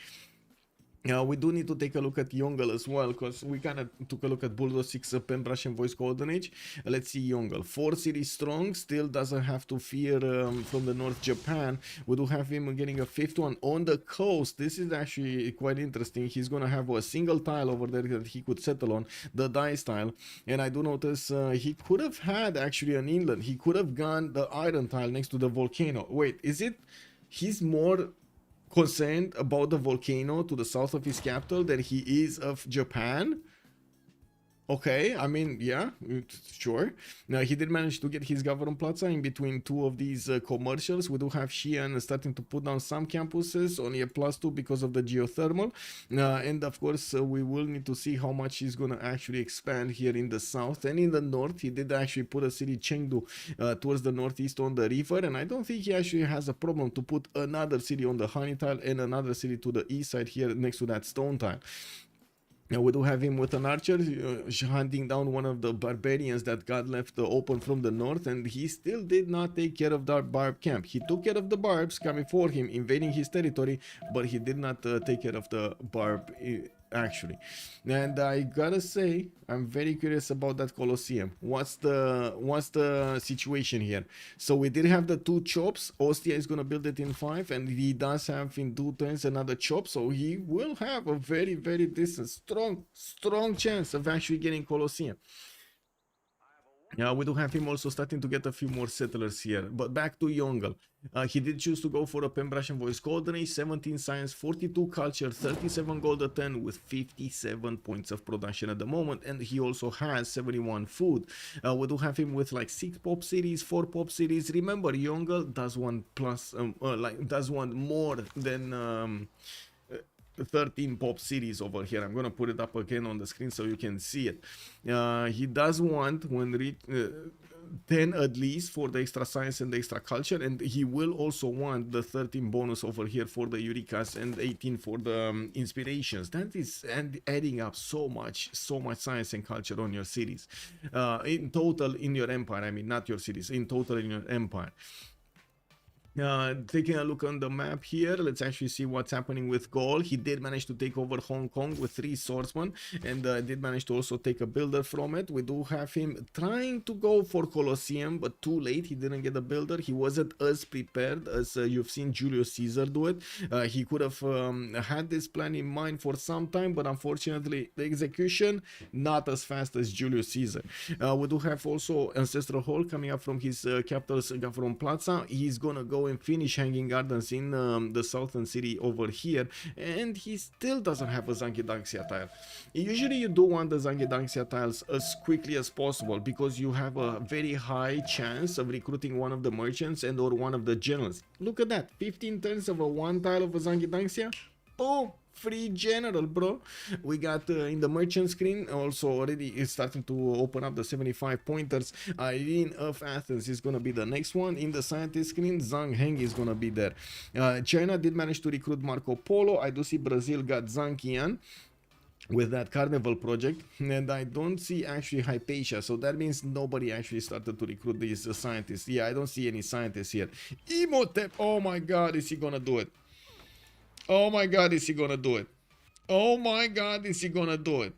We do need to take a look at Yongle as well, because we kind of took a look at Buldosik, Pen Brush, and Voice Golden Age. Let's see Yongle. 4 cities strong, still doesn't have to fear from the North Japan. We do have him getting a 5th one on the coast. This is actually quite interesting. He's going to have a single tile over there that he could settle on, the dice tile. And I do notice he could have had actually an inland. He could have gone the iron tile next to the volcano. Wait, is it he's more concerned about the volcano to the south of his capital than he is of Japan? Okay, I mean, yeah, sure. Now, he did manage to get his government plaza in between 2 of these commercials. We do have Xi'an starting to put down some campuses, only a +2 because of the geothermal. And of course, we will need to see how much he's going to actually expand here in the south and in the north. He did actually put a city, Chengdu, towards the northeast on the river. And I don't think he actually has a problem to put another city on the honey tile and another city to the east side here next to that stone tile. Now we do have him with an archer hunting down one of the barbarians that got left open from the north, and he still did not take care of that barb camp. He took care of the barbs coming for him, invading his territory, but he did not take care of the barb actually. And I gotta say, I'm very curious about that Colosseum. What's the situation here? So we did have the 2 chops. Ostia is gonna build it in 5, and he does have in 2 turns another chop, so he will have a very, very decent, strong chance of actually getting Colosseum. Yeah, we do have him also starting to get a few more settlers here. But back to Yongle. He did choose to go for a Pen Brush and Voice Golden Age, 17 science, 42 culture, 37 gold a ton with 57 points of production at the moment. And he also has 71 food. We do have him with like 6 pop cities, 4 pop cities. Remember, Yongle does one plus, does one more than 13 pop cities over here. I'm gonna put it up again on the screen so you can see it. He does want when 10 at least for the extra science and the extra culture, and he will also want the 13 bonus over here for the Eureka's and 18 for the inspirations. That is adding up so much science and culture on your cities in total in your empire. I mean, not your cities, in total in your empire. Taking a look on the map here, let's actually see what's happening with Gaul. He did manage to take over Hong Kong with 3 swordsmen, and did manage to also take a builder from it. We do have him trying to go for Colosseum, but too late. He didn't get a builder. He wasn't as prepared as you've seen Julius Caesar do it. He could have had this plan in mind for some time, but unfortunately the execution not as fast as Julius Caesar. We do have also Ancestral Hall coming up from his capital, from Plaza. He's gonna go and finish Hanging Gardens in the southern city over here, and he still doesn't have a Zangidanxia tile. Usually you do want the Zangidanxia tiles as quickly as possible because you have a very high chance of recruiting one of the merchants and or one of the generals. Look at that, 15 turns of a 1 tile of a Zangidanxia. Boom! Free general, bro. We got in the merchant screen also already is starting to open up the 75 pointers. Irene of Athens is gonna be the next one. In the scientist screen, Zhang Heng is gonna be there. China did manage to recruit Marco Polo. I do see Brazil got Zhang Qian with that carnival project, and I don't see actually Hypatia, so that means nobody actually started to recruit these scientists. Yeah, I don't see any scientists here. Imhotep, oh my god, is he gonna do it? Oh my god, is he gonna do it? Oh my god, is he gonna do it?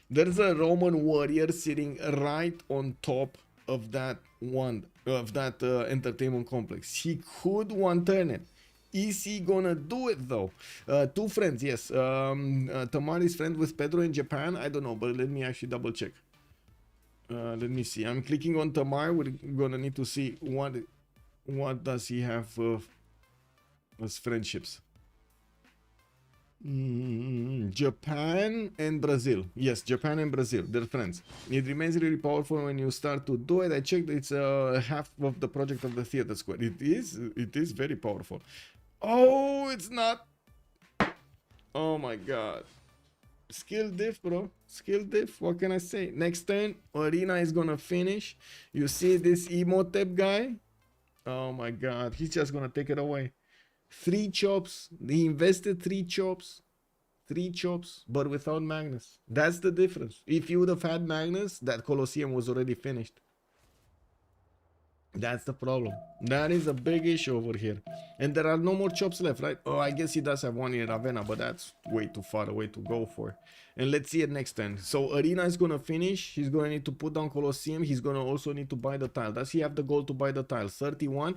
There's a Roman warrior sitting right on top of that entertainment complex. He could one turn it. Is he gonna do it though? 2 friends, yes. Tamar is friend with Pedro in Japan. I don't know, but let me actually double check. Let me see. I'm clicking on Tamar. We're gonna need to see what does he have as friendships. Japan and Brazil. Yes, Japan and Brazil, they're friends. It remains really powerful when you start to do it. I checked, it's half of the project of the theater square. It is very powerful. Oh, it's not. Oh my god. Skill diff, bro. Skill diff. What can I say? Next turn, Arena is gonna finish. You see this Imhotep guy? Oh my god, he's just gonna take it away. 3 chops. He invested 3 chops. 3 chops, but without Magnus. That's the difference. If you would have had Magnus, that Colosseum was already finished. That's the problem. That is a big issue over here. And there are no more chops left, right? Oh, I guess he does have one in Ravenna, but that's way too far away to go for. And let's see it next turn. So Arena is gonna finish. He's gonna need to put down Colosseum. He's gonna also need to buy the tile. Does he have the goal to buy the tile? 31.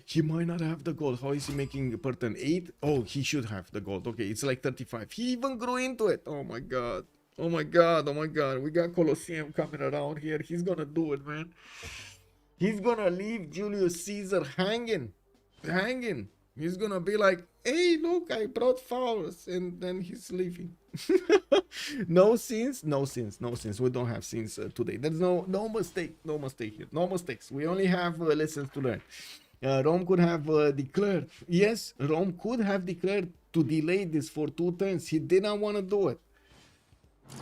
He might not have the goal. How is he making per turn? 8? Oh, he should have the gold. Okay, it's like 35. He even grew into it. Oh my god. Oh my god. Oh my god. We got Colosseum coming around here. He's gonna do it, man. He's gonna leave Julius Caesar hanging. He's gonna be like, hey, look, I brought flowers, and then he's leaving. No scenes. We don't have scenes today. There's no mistake here. No mistakes. We only have lessons to learn. Rome could have declared. Yes, Rome could have declared to delay this for 2 turns. He did not want to do it.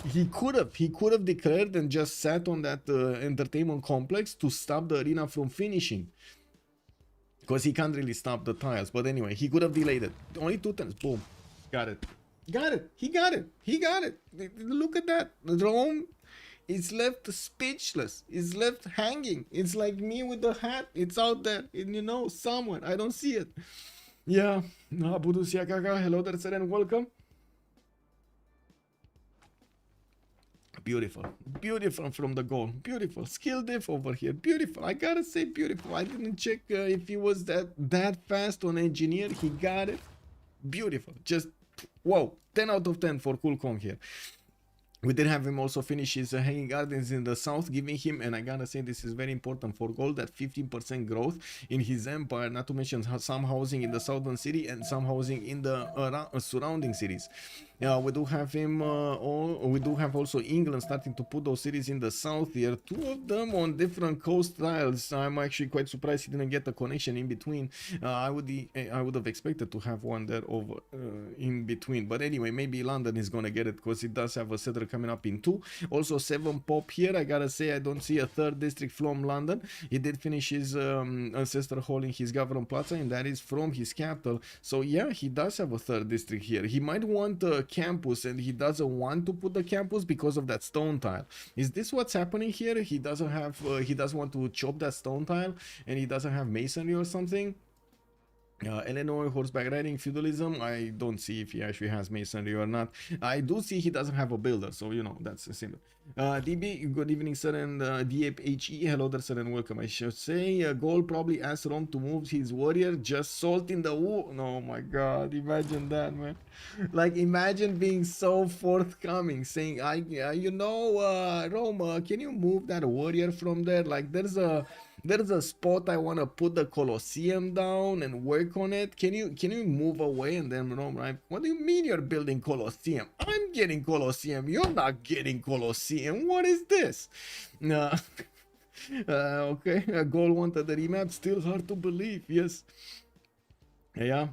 He could have declared and just sat on that entertainment complex to stop the arena from finishing, because he can't really stop the tiles. But anyway, he could have delayed it. Only 2 turns. Boom, got it. He got it. Look at that. Rome is left speechless. Is left hanging. It's like me with the hat. It's out there, and somewhere. I don't see it. Yeah. Buldosik, hello there, sir, and welcome. Beautiful from the goal. Beautiful skill diff over here. Beautiful. I gotta say, beautiful. I didn't check if he was that fast on engineer. He got it. Beautiful. Just wow. 10 out of 10 for CoolCong here. We did have him also finish his hanging gardens in the south, giving him, and I gotta say this is very important for Gaul, that 15% growth in his empire, not to mention some housing in the southern city and some housing in the surrounding cities. We do have him, we do have also England starting to put those cities in the south here, 2 of them on different coast tiles. I'm actually quite surprised he didn't get a connection in between. I would have expected to have one there over in between, but anyway, maybe London is gonna get it because it does have a settler coming up in 2. Also 7 pop here. I gotta say, I don't see a 3rd district from London. He did finish his ancestor hall in his Government Plaza, and that is from his capital. So yeah, he does have a 3rd district here. He might want a campus, and he doesn't want to put the campus because of that stone tile. Is this what's happening here? He doesn't have he doesn't want to chop that stone tile, and he doesn't have masonry or something. Eleanor, horseback riding, feudalism. I don't see if he actually has masonry or not. I do see he doesn't have a builder, so that's simple. DB, good evening, sir, and DAPHE, hello there, sir, and welcome. I should say, Gaul probably asked Rome to move his warrior, just salt in the wound. Oh my god, imagine that, man. Like, imagine being so forthcoming, saying, Rome, can you move that warrior from there? Like, there's a spot I want to put the Colosseum down and work on it. Can you move away? And then Rome, right? What do you mean you're building Colosseum? I'm getting Colosseum. You're not getting Colosseum. What is this? Okay. Gaul wanted the remap. Still hard to believe. Yes. Yeah,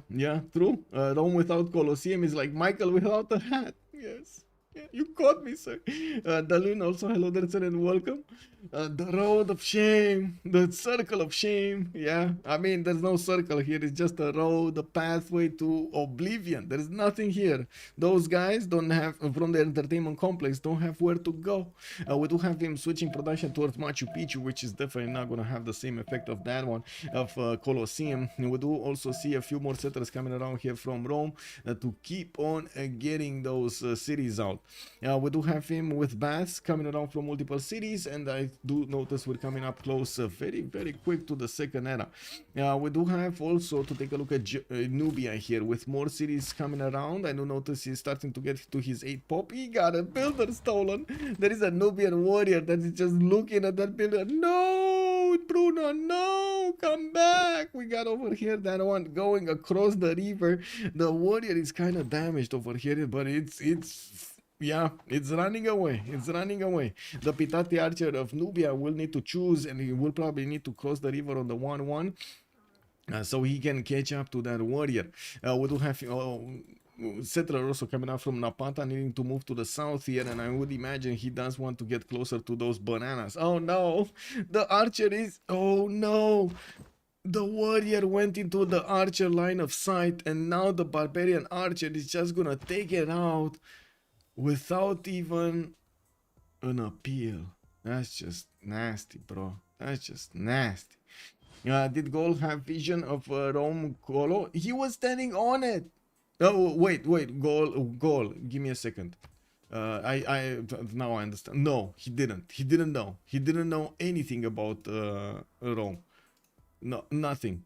true. Rome without Colosseum is like Michael without a hat. Yes. Yeah, you caught me, sir. Dalun also, hello there, sir, and welcome. The road of shame, the circle of shame. Yeah, I mean, there's no circle here. It's just a road, a pathway to oblivion. There's nothing here. Those guys don't have, from the entertainment complex, don't have where to go. We do have him switching production towards Machu Picchu, which is definitely not going to have the same effect of that one, of Colosseum. And we do also see a few more settlers coming around here from Rome to keep on getting those cities out. We do have him with baths coming around from multiple cities, and I do notice we're coming up close very, very quick to the second era. We do have also to take a look at Nubia here with more cities coming around. I do notice he's starting to get to his 8 pop. He got a builder stolen. There is a Nubian warrior that is just looking at that builder. No, Bruno, no, come back. We got over here that one going across the river. The warrior is kind of damaged over here, but yeah, it's running away. The Pitati archer of Nubia will need to choose, and he will probably need to cross the river on the 1-1 so he can catch up to that warrior. We do have settler also coming out from Napata, needing to move to the south here, and I would imagine he does want to get closer to those bananas. Oh no, the archer is, oh no. The warrior went into the archer line of sight, and now the barbarian archer is just gonna take it out without even an appeal. That's just nasty, bro. That's just nasty. Did Gaul have vision of Rome Colo? He was standing on it. Oh, wait, Gaul, give me a second. Now I understand. No, he didn't. He didn't know. He didn't know anything about Rome. No, nothing.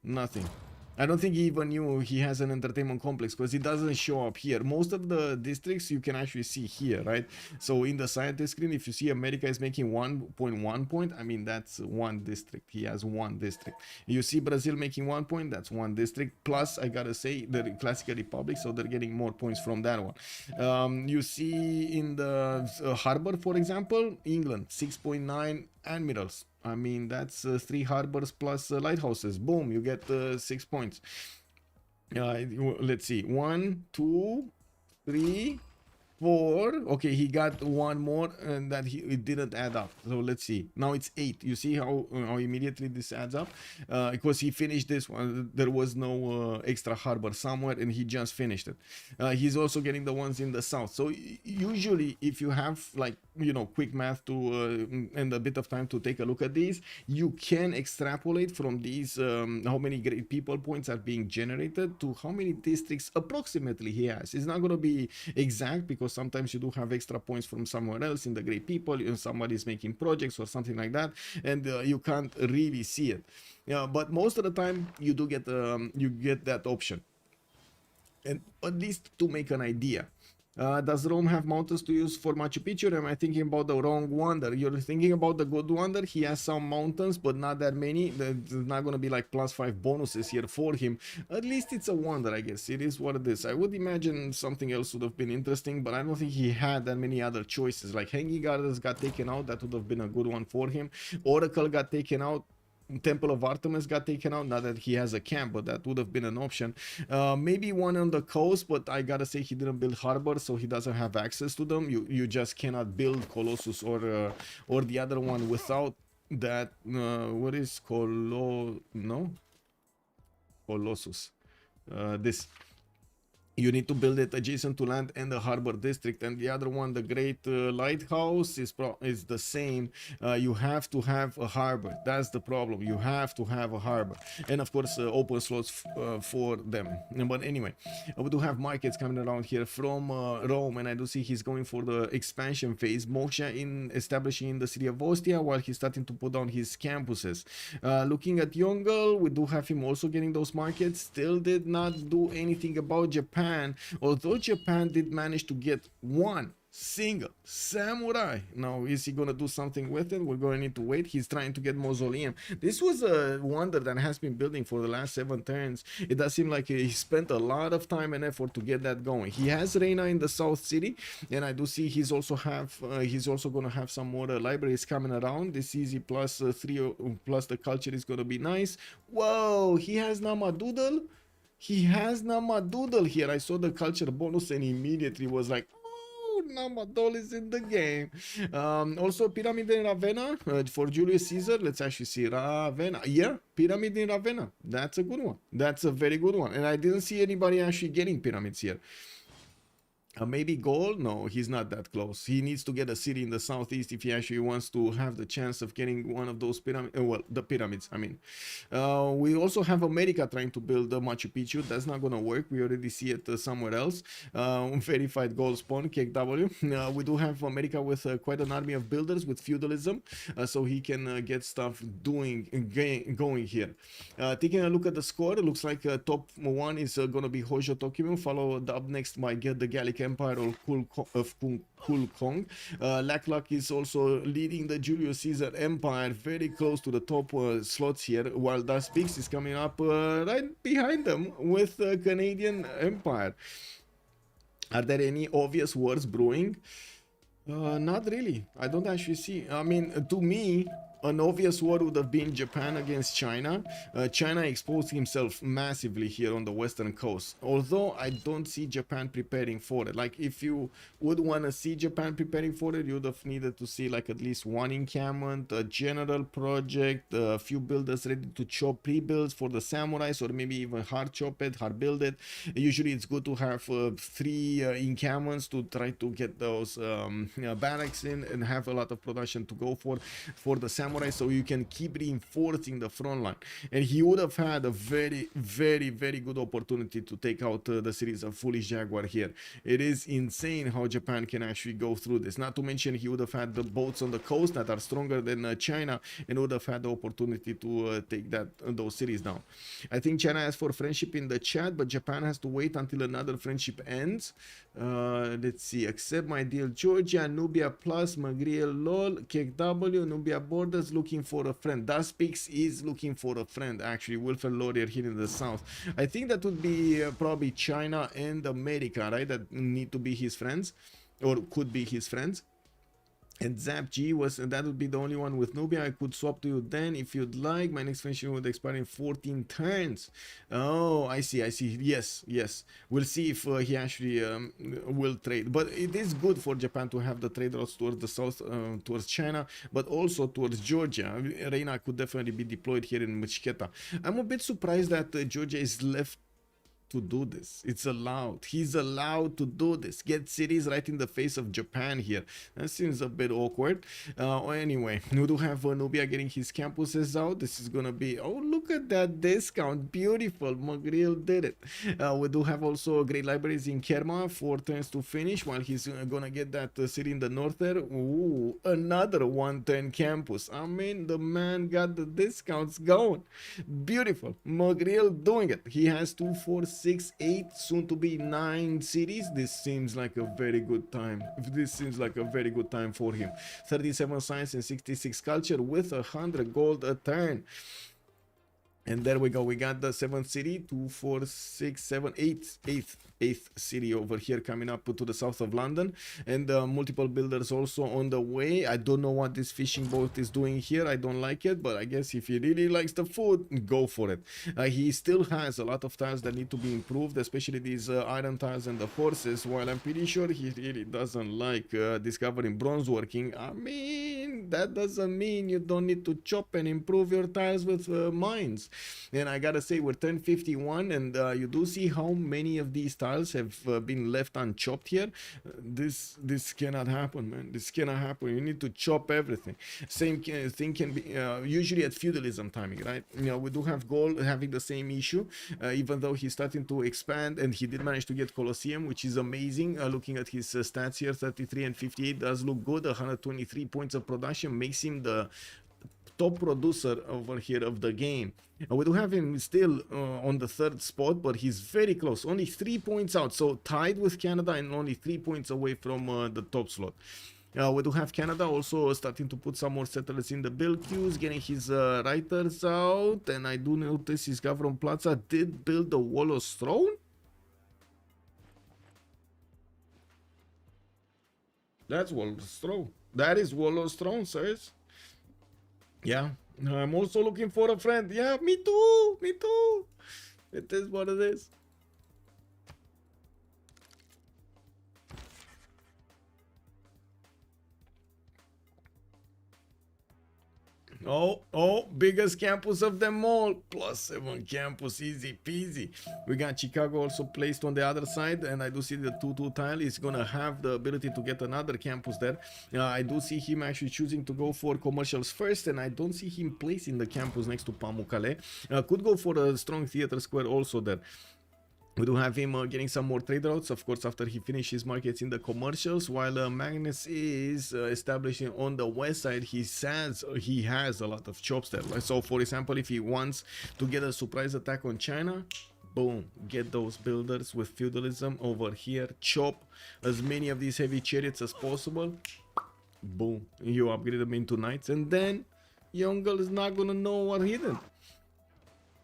I don't think he even knew he has an entertainment complex because it doesn't show up here. Most of the districts you can actually see here, right? So in the scientist screen, if you see America is making 1.1 point, I mean, that's one district. He has one district. You see Brazil making 1 point, that's one district. Plus, I gotta say, the Classical Republic, so they're getting more points from that one. You see in the harbor, for example, England, 6.9 admirals. I mean, that's 3 harbors plus lighthouses. Boom, you get 6 points. Let's see. 1, 2, 3, 4. Okay, he got one more and that it didn't add up. So let's see. Now it's 8. You see how immediately this adds up? Because he finished this one. There was no extra harbor somewhere and he just finished it. He's also getting the ones in the south. So usually if you have, like, you know, quick math to and a bit of time to take a look at these, you can extrapolate from these how many great people points are being generated to how many districts approximately he has. It's not going to be exact because sometimes you do have extra points from somewhere else in the great people, and somebody's making projects or something like that, and you can't really see it. But most of the time you do get you get that option, and at least to make an idea. Does Rome have mountains to use for Machu Picchu? Or am I thinking about the wrong wonder? You're thinking about the good wonder. He has some mountains, but not that many. There's not going to be like +5 bonuses here for him. At least it's a wonder, I guess. It is what it is. I would imagine something else would have been interesting, but I don't think he had that many other choices. Like Hanging Gardens got taken out. That would have been a good one for him. Oracle got taken out. Temple of Artemis got taken out. Not that he has a camp, but that would have been an option. Maybe one on the coast, but I gotta say he didn't build harbor, so he doesn't have access to them. You just cannot build Colossus or the other one without that. What is Colossus? This. You need to build it adjacent to land and the harbor district, and the other one, the Great Lighthouse, is the same. You have to have a harbor. That's the problem. You have to have a harbor, and of course open slots for them. But anyway, we do have markets coming around here from Rome, and I do see he's going for the expansion phase. Moksha in establishing in the city of Ostia, while he's starting to put down his campuses. Looking at Yongle, we do have him also getting those markets. Still did not do anything about Japan. Although Japan did manage to get one single samurai. Now, is he gonna do something with it? We're going to need to wait. He's trying to get mausoleum. This was a wonder that has been building for the last 7 turns. It does seem like he spent a lot of time and effort to get that going. He has Reina in the South City, and I do see he's also gonna have some more libraries coming around. This easy plus 3 plus the culture is gonna be nice. Whoa, he has Namadoodle. He has Namadoodle here. I saw the culture bonus and immediately was like, oh, Namadoodle is in the game. Also, Pyramid in Ravenna for Julius Caesar. Let's actually see Ravenna. Yeah, Pyramid in Ravenna. That's a good one. That's a very good one. And I didn't see anybody actually getting pyramids here. Maybe Gaul? No, he's not that close. He needs to get a city in the southeast if he actually wants to have the chance of getting one of those pyramids. Well, the pyramids, I mean. We also have America trying to build Machu Picchu. That's not going to work. We already see it somewhere else. Verified gold spawn, KW. We do have America with quite an army of builders with feudalism, so he can get stuff going here. Taking a look at the score, it looks like top 1 is going to be Hojo Tokimune, followed up next by the Gallic Empire of CoolCong. Lakluk is also leading the Julius Caesar Empire, very close to the top slots here, while Zappg is coming up right behind them with the Canadian Empire. Are there any obvious wars brewing? Not really. I don't actually see. I mean, to me, an obvious war would have been Japan against China. China exposed himself massively here on the western coast. Although I don't see Japan preparing for it. Like, if you would want to see Japan preparing for it, you would have needed to see like at least 1 encampment, a general project, a few builders ready to chop pre-builds for the samurais, or maybe even hard chop it, hard build it. Usually it's good to have 3 encampments to try to get those barracks in and have a lot of production to go for the samurai samurai so you can keep reinforcing the front line. And he would have had a very, very, very good opportunity to take out the series of Foolish Jaguar here. It is insane how Japan can actually go through this. Not to mention he would have had the boats on the coast that are stronger than China and would have had the opportunity to take those cities down. I think China asked for friendship in the chat, but Japan has to wait until another friendship ends. Let's see. Accept my deal, Georgia, Nubia plus, Magriel lol, KW, Nubia borders looking for a friend. Peakz is looking for a friend, actually. Wilfred Laurier here in the south. I think that would be probably China and America, right? That need to be his friends, or could be his friends. And Zappg that would be the only one with Nubia. I could swap to you then if you'd like. My next friendship would expire in 14 turns. Oh, I see. Yes. We'll see if he actually will trade. But it is good for Japan to have the trade routes towards the south, towards China, but also towards Georgia. Reina could definitely be deployed here in Mchketa. I'm a bit surprised that Georgia is left to do this. It's allowed. He's allowed to do this. Get cities right in the face of Japan here. That seems a bit awkward. Anyway, we do have Nubia getting his campuses out. This is gonna be, oh, look at that discount. Beautiful. Magriel did it. We do have also great libraries in Kerma. 4 turns to finish while he's gonna get that city in the north there. Ooh, another 110 campus. I mean, the man got the discounts going. Beautiful. Magriel doing it. He has 2, 4, 6, 8, soon to be 9 cities. This seems like a very good time. This seems like a very good time for him. 37 science and 66 culture with 100 gold a turn. And there we go. We got the 7th city, 2, 4, 6, 7, 8th city over here coming up to the south of London, and multiple builders also on the way. I don't know what this fishing boat is doing here. I don't like it, but I guess if he really likes the food, go for it. He still has a lot of tiles that need to be improved, especially these iron tiles and the horses, while I'm pretty sure he really doesn't like discovering bronze working. I mean, that doesn't mean you don't need to chop and improve your tiles with mines. And I gotta say, we're 1051, and you do see how many of these tiles have been left unchopped here. This cannot happen, man. This cannot happen. You need to chop everything. Same thing can be usually at feudalism timing, right? You know, we do have Gaul having the same issue, even though he's starting to expand, and he did manage to get Colosseum, which is amazing. Looking at his stats here, 33 and 58 does look good. 123 points of production makes him the top producer over here of the game. We do have him still on the 3rd spot, but he's very close, only 3 points out, so tied with Canada and only 3 points away from the top slot. We do have Canada also starting to put some more settlers in the build queues, getting his writers out, and I do notice his Gavron Plaza did build the Wallo's Throne. That's Wallo's Throne. That is Wallo's Throne, sirs. Yeah, I'm also looking for a friend. Yeah, me too. Me too. It is what it is. Oh, biggest campus of them all. +7 campus, easy peasy. We got Chicago also placed on the other side, and I do see the 2-2 tile is gonna have the ability to get another campus there. I do see him actually choosing to go for commercials first, and I don't see him placing the campus next to Pamukkale. Could go for a strong theater square also there. We do have him getting some more trade routes, of course, after he finishes markets in the commercials, while Magnus is establishing on the west side. He has a lot of chops there. So, for example, if he wants to get a surprise attack on China, boom, get those builders with feudalism over here, chop as many of these heavy chariots as possible, boom, you upgrade them into knights, and then Yongle is not gonna know what he did.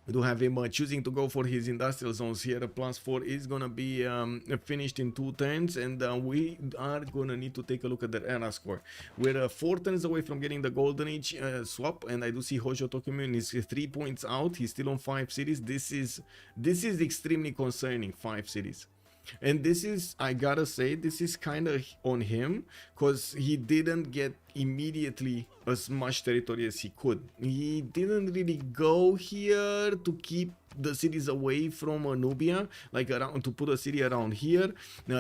We do have him choosing to go for his industrial zones here. +4 is gonna be finished in 2 turns, and we are gonna need to take a look at the era score. We're 4 turns away from getting the golden age swap, and I do see Hojo Tokimune is 3 points out. He's still on 5 cities. This is extremely concerning. 5 cities. And this is, I gotta say, this is kind of on him, because he didn't get immediately as much territory as he could. He didn't really go here to keep the cities away from Nubia, like around, to put a city around here.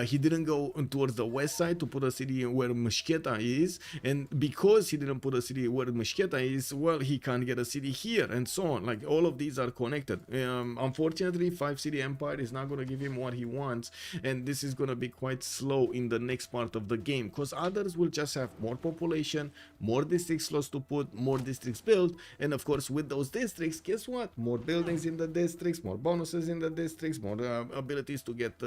He didn't go towards the west side to put a city where Mushketa is, and because he didn't put a city where Mushketa is, well, he can't get a city here, and so on. Like, all of these are connected. Unfortunately, 5-city empire is not going to give him what he wants, and this is going to be quite slow in the next part of the game, because others will just have more population, more district slots to put, more districts built, and of course with those districts, guess what, more buildings in the districts, more bonuses in the districts, more abilities to get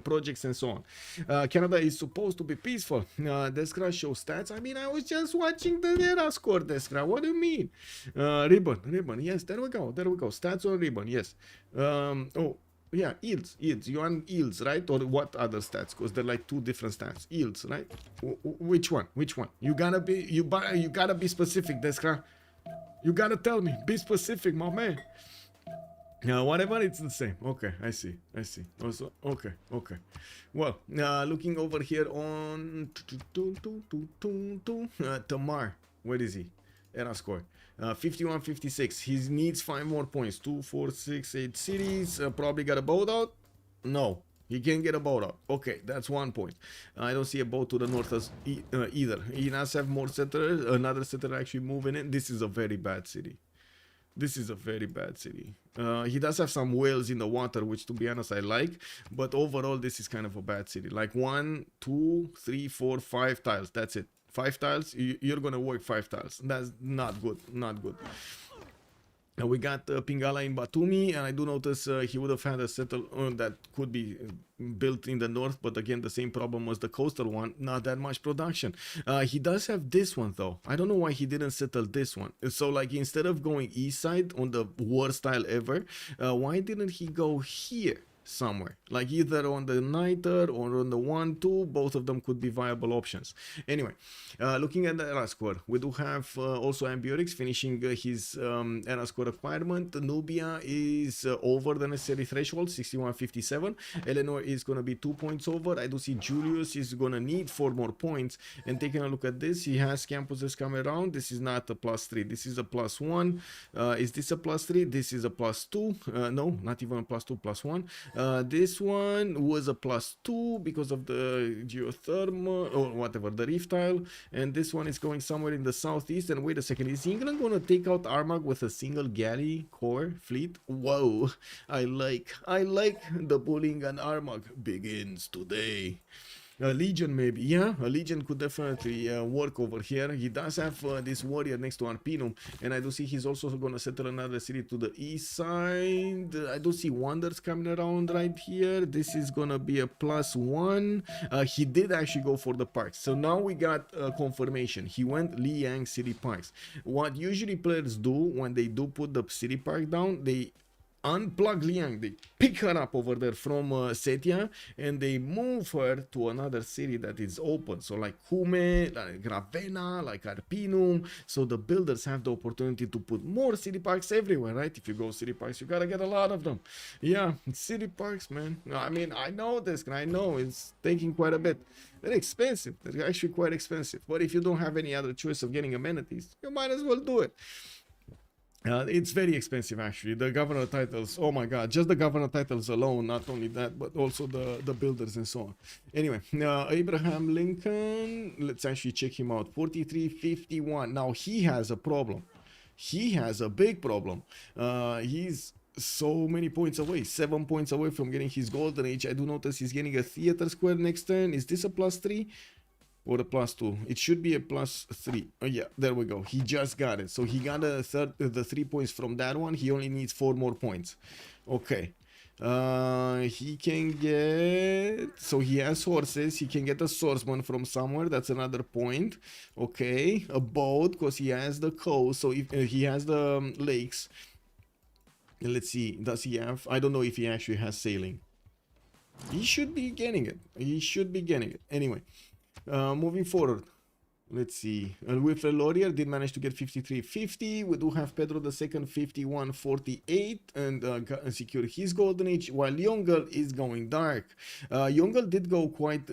projects and so on. Canada is supposed to be peaceful. Deskra shows stats. I mean, I was just watching the era score, Deskra. What do you mean? Ribbon, yes, there we go, stats on Ribbon, yes. Oh yeah, yields, you want yields, right? Or what other stats? Because they're like two different stats. Yields, right? Which one? You gotta be specific, Deskra. You gotta tell me. Be specific, my man. Whatever, it's the same. Okay, I see. Also, okay. Well, looking over here on Tamar. Where is he? Era score. 51-56. He needs 5 more points. 2, 4, 6, 8 cities. Probably got a boat out. No, he can't get a boat out. Okay, that's 1 point. I don't see a boat to the north as either. He does have more settlers. Another settler actually moving in. This is a very bad city. He does have some whales in the water, which to be honest I like, but overall this is kind of a bad city. Like 1, 2, 3, 4, 5 tiles. That's it. 5 tiles. You're gonna work 5 tiles. That's not good. We got Pingala in Batumi, and I do notice he would have had a settle that could be built in the north, but again, the same problem was the coastal one, not that much production. He does have this one though. I don't know why he didn't settle this one. So like, instead of going east side on the worst style ever, why didn't he go here somewhere, like either on the Niter or on the 1-2? Both of them could be viable options. Anyway, looking at the era score, we do have also Ambiorix finishing his era score requirement. Nubia is over the necessary threshold, 61-57. Eleanor is going to be 2 points over. I do see Julius is going to need 4 more points. And taking a look at this, he has campuses coming around. This is not a +3, this is a +1. Is this a +3? This is a +2. No, not even a +2, +1. This one was a +2 because of the geothermal or whatever, the reef tile, and this one is going somewhere in the southeast. And wait a second, is England gonna take out Armagh with a single galley core fleet? Whoa, I like the bullying, and Armagh begins today. A legion, maybe. Yeah, a legion could definitely work over here. He does have this warrior next to Arpinum, and I do see he's also going to settle another city to the east side. I do see wonders coming around right here. This is going to be a +1. He did actually go for the parks, so now we got confirmation. He went Liang City Parks. What usually players do when they do put the city park down, they unplug Liang, they pick her up over there from Setia, and they move her to another city that is open. So like Kume, like Gravena, like Arpinum. So the builders have the opportunity to put more city parks everywhere, right? If you go city parks, you gotta get a lot of them. Yeah, city parks, man. I mean, I know this, I know it's taking quite a bit. They're expensive. They're actually quite expensive. But if you don't have any other choice of getting amenities, you might as well do it. It's very expensive actually. The governor titles, oh my god, just the governor titles alone, not only that, but also the builders and so on. Anyway, Abraham Lincoln, let's actually check him out. 43-51. Now he has a problem. He has a big problem. He's so many points away, 7 points away from getting his golden age. I do notice he's getting a theater square next turn. Is this a +3? Or a +2? It should be a +3. Oh yeah, there we go. He just got it. So he got the 3 points from that one. He only needs 4 more points. Okay. He can get, so he has horses. He can get a swordsman from somewhere. That's another point. Okay, a boat because he has the coast. So if he has the lakes. Let's see. Does he have? I don't know if he actually has sailing. He should be getting it. Anyway. Moving forward, let's see. Wilfred Laurier did manage to get 53-50. We do have Pedro II 51-48 and secure his golden age, while Yongle is going dark. Yongle did go quite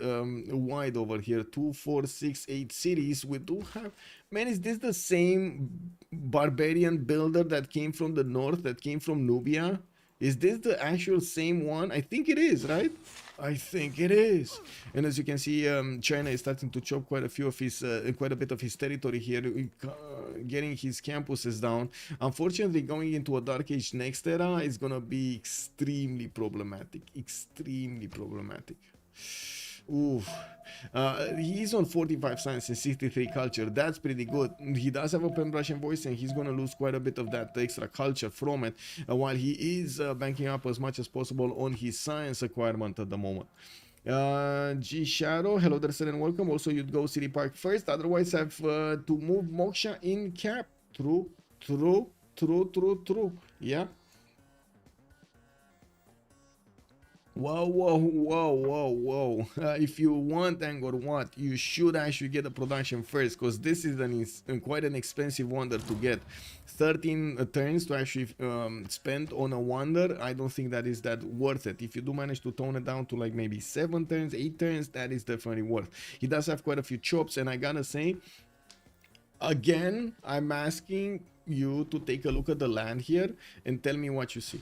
wide over here. 2, 4, 6, 8 cities. We do have, man, is this the same barbarian builder that came from the north, that came from Nubia? Is this the actual same one? I think it is, right? I think it is. And as you can see, China is starting to chop quite a bit of his territory here, getting his campuses down. Unfortunately, going into a Dark Age next era is gonna be extremely problematic. Extremely problematic. Oof. He's on 45 science and 63 culture. That's pretty good. He does have a pen brush and voice, and he's gonna lose quite a bit of that extra culture from it, while he is banking up as much as possible on his science acquirement at the moment. G Shadow, hello there, sir, and welcome. Also, you'd go City Park first, otherwise have to move Moksha in cap. True. Yeah. Whoa. If you want Angor what, you should actually get the production first, because this is quite an expensive wonder to get. 13 turns to actually spend on a wonder. I don't think that is that worth it. If you do manage to tone it down to like maybe 7 turns, 8 turns, that is definitely worth. He does have quite a few chops, and I gotta say, again, I'm asking you to take a look at the land here and tell me what you see.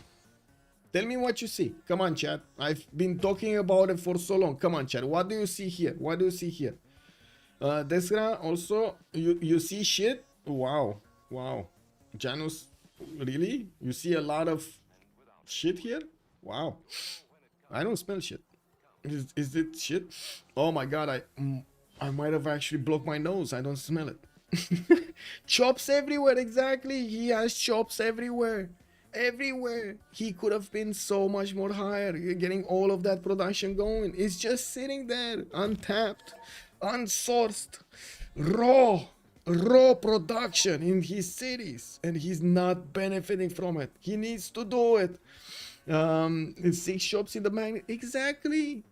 Tell me what you see. Come on, chat. I've been talking about it for so long. Come on, chat. What do you see here? What do you see here? Desgra, also, you see shit? Wow. Janus, really? You see a lot of shit here? Wow. I don't smell shit. Is it shit? Oh my god, I might have actually blocked my nose. I don't smell it. Chops everywhere, exactly. He has chops everywhere. He could have been so much more higher, getting all of that production going. It's just sitting there, untapped, unsourced, raw production in his cities, and he's not benefiting from it. He needs to do it. 6 shops in the magnet. Exactly.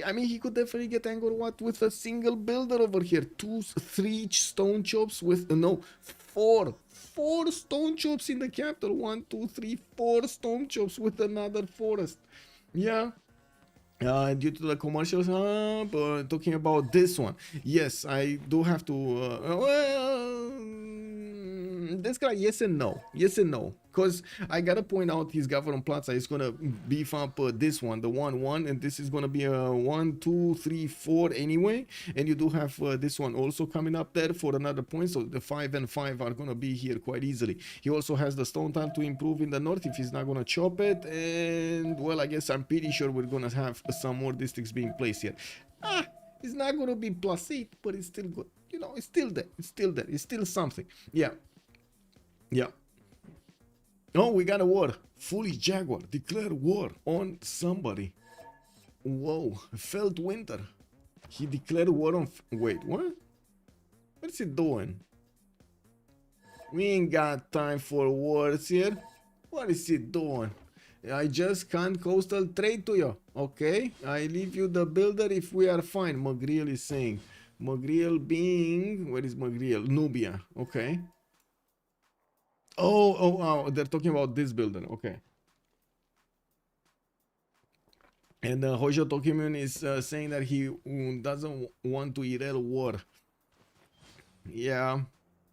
I mean, he could definitely get Angor Wat with a single builder over here. 3 stone chops with 4 stone chops in the capital. 1, 2, 3, 4 stone chops with another forest. Yeah. Due to the commercials, but talking about this one, yes, I do have to. This guy, yes and no, because I gotta point out his government plaza is gonna beef up this one, the 1-1, and this is gonna be a 1, 2, 3, 4 anyway, and you do have this one also coming up there for another point, so the 5 and 5 are gonna be here quite easily. He also has the stone tile to improve in the north if he's not gonna chop it, and well, I guess I'm pretty sure we're gonna have some more districts being placed here. It's not gonna be +8, but it's still good. You know, it's still there. It's still something. Yeah. Oh, we got a war. Foolish Jaguar declared war on somebody. Whoa, Feltwind. He declared war on. Wait, what? What's he doing? We ain't got time for wars here. What is he doing? I just can't coastal trade to you. Okay, I leave you the builder if we are fine. Magriel is saying. Magriel being, where is Magriel? Nubia. Okay. Oh, they're talking about this builder. Okay. And Hojo Tokimune is saying that he doesn't want to Irel war. Yeah,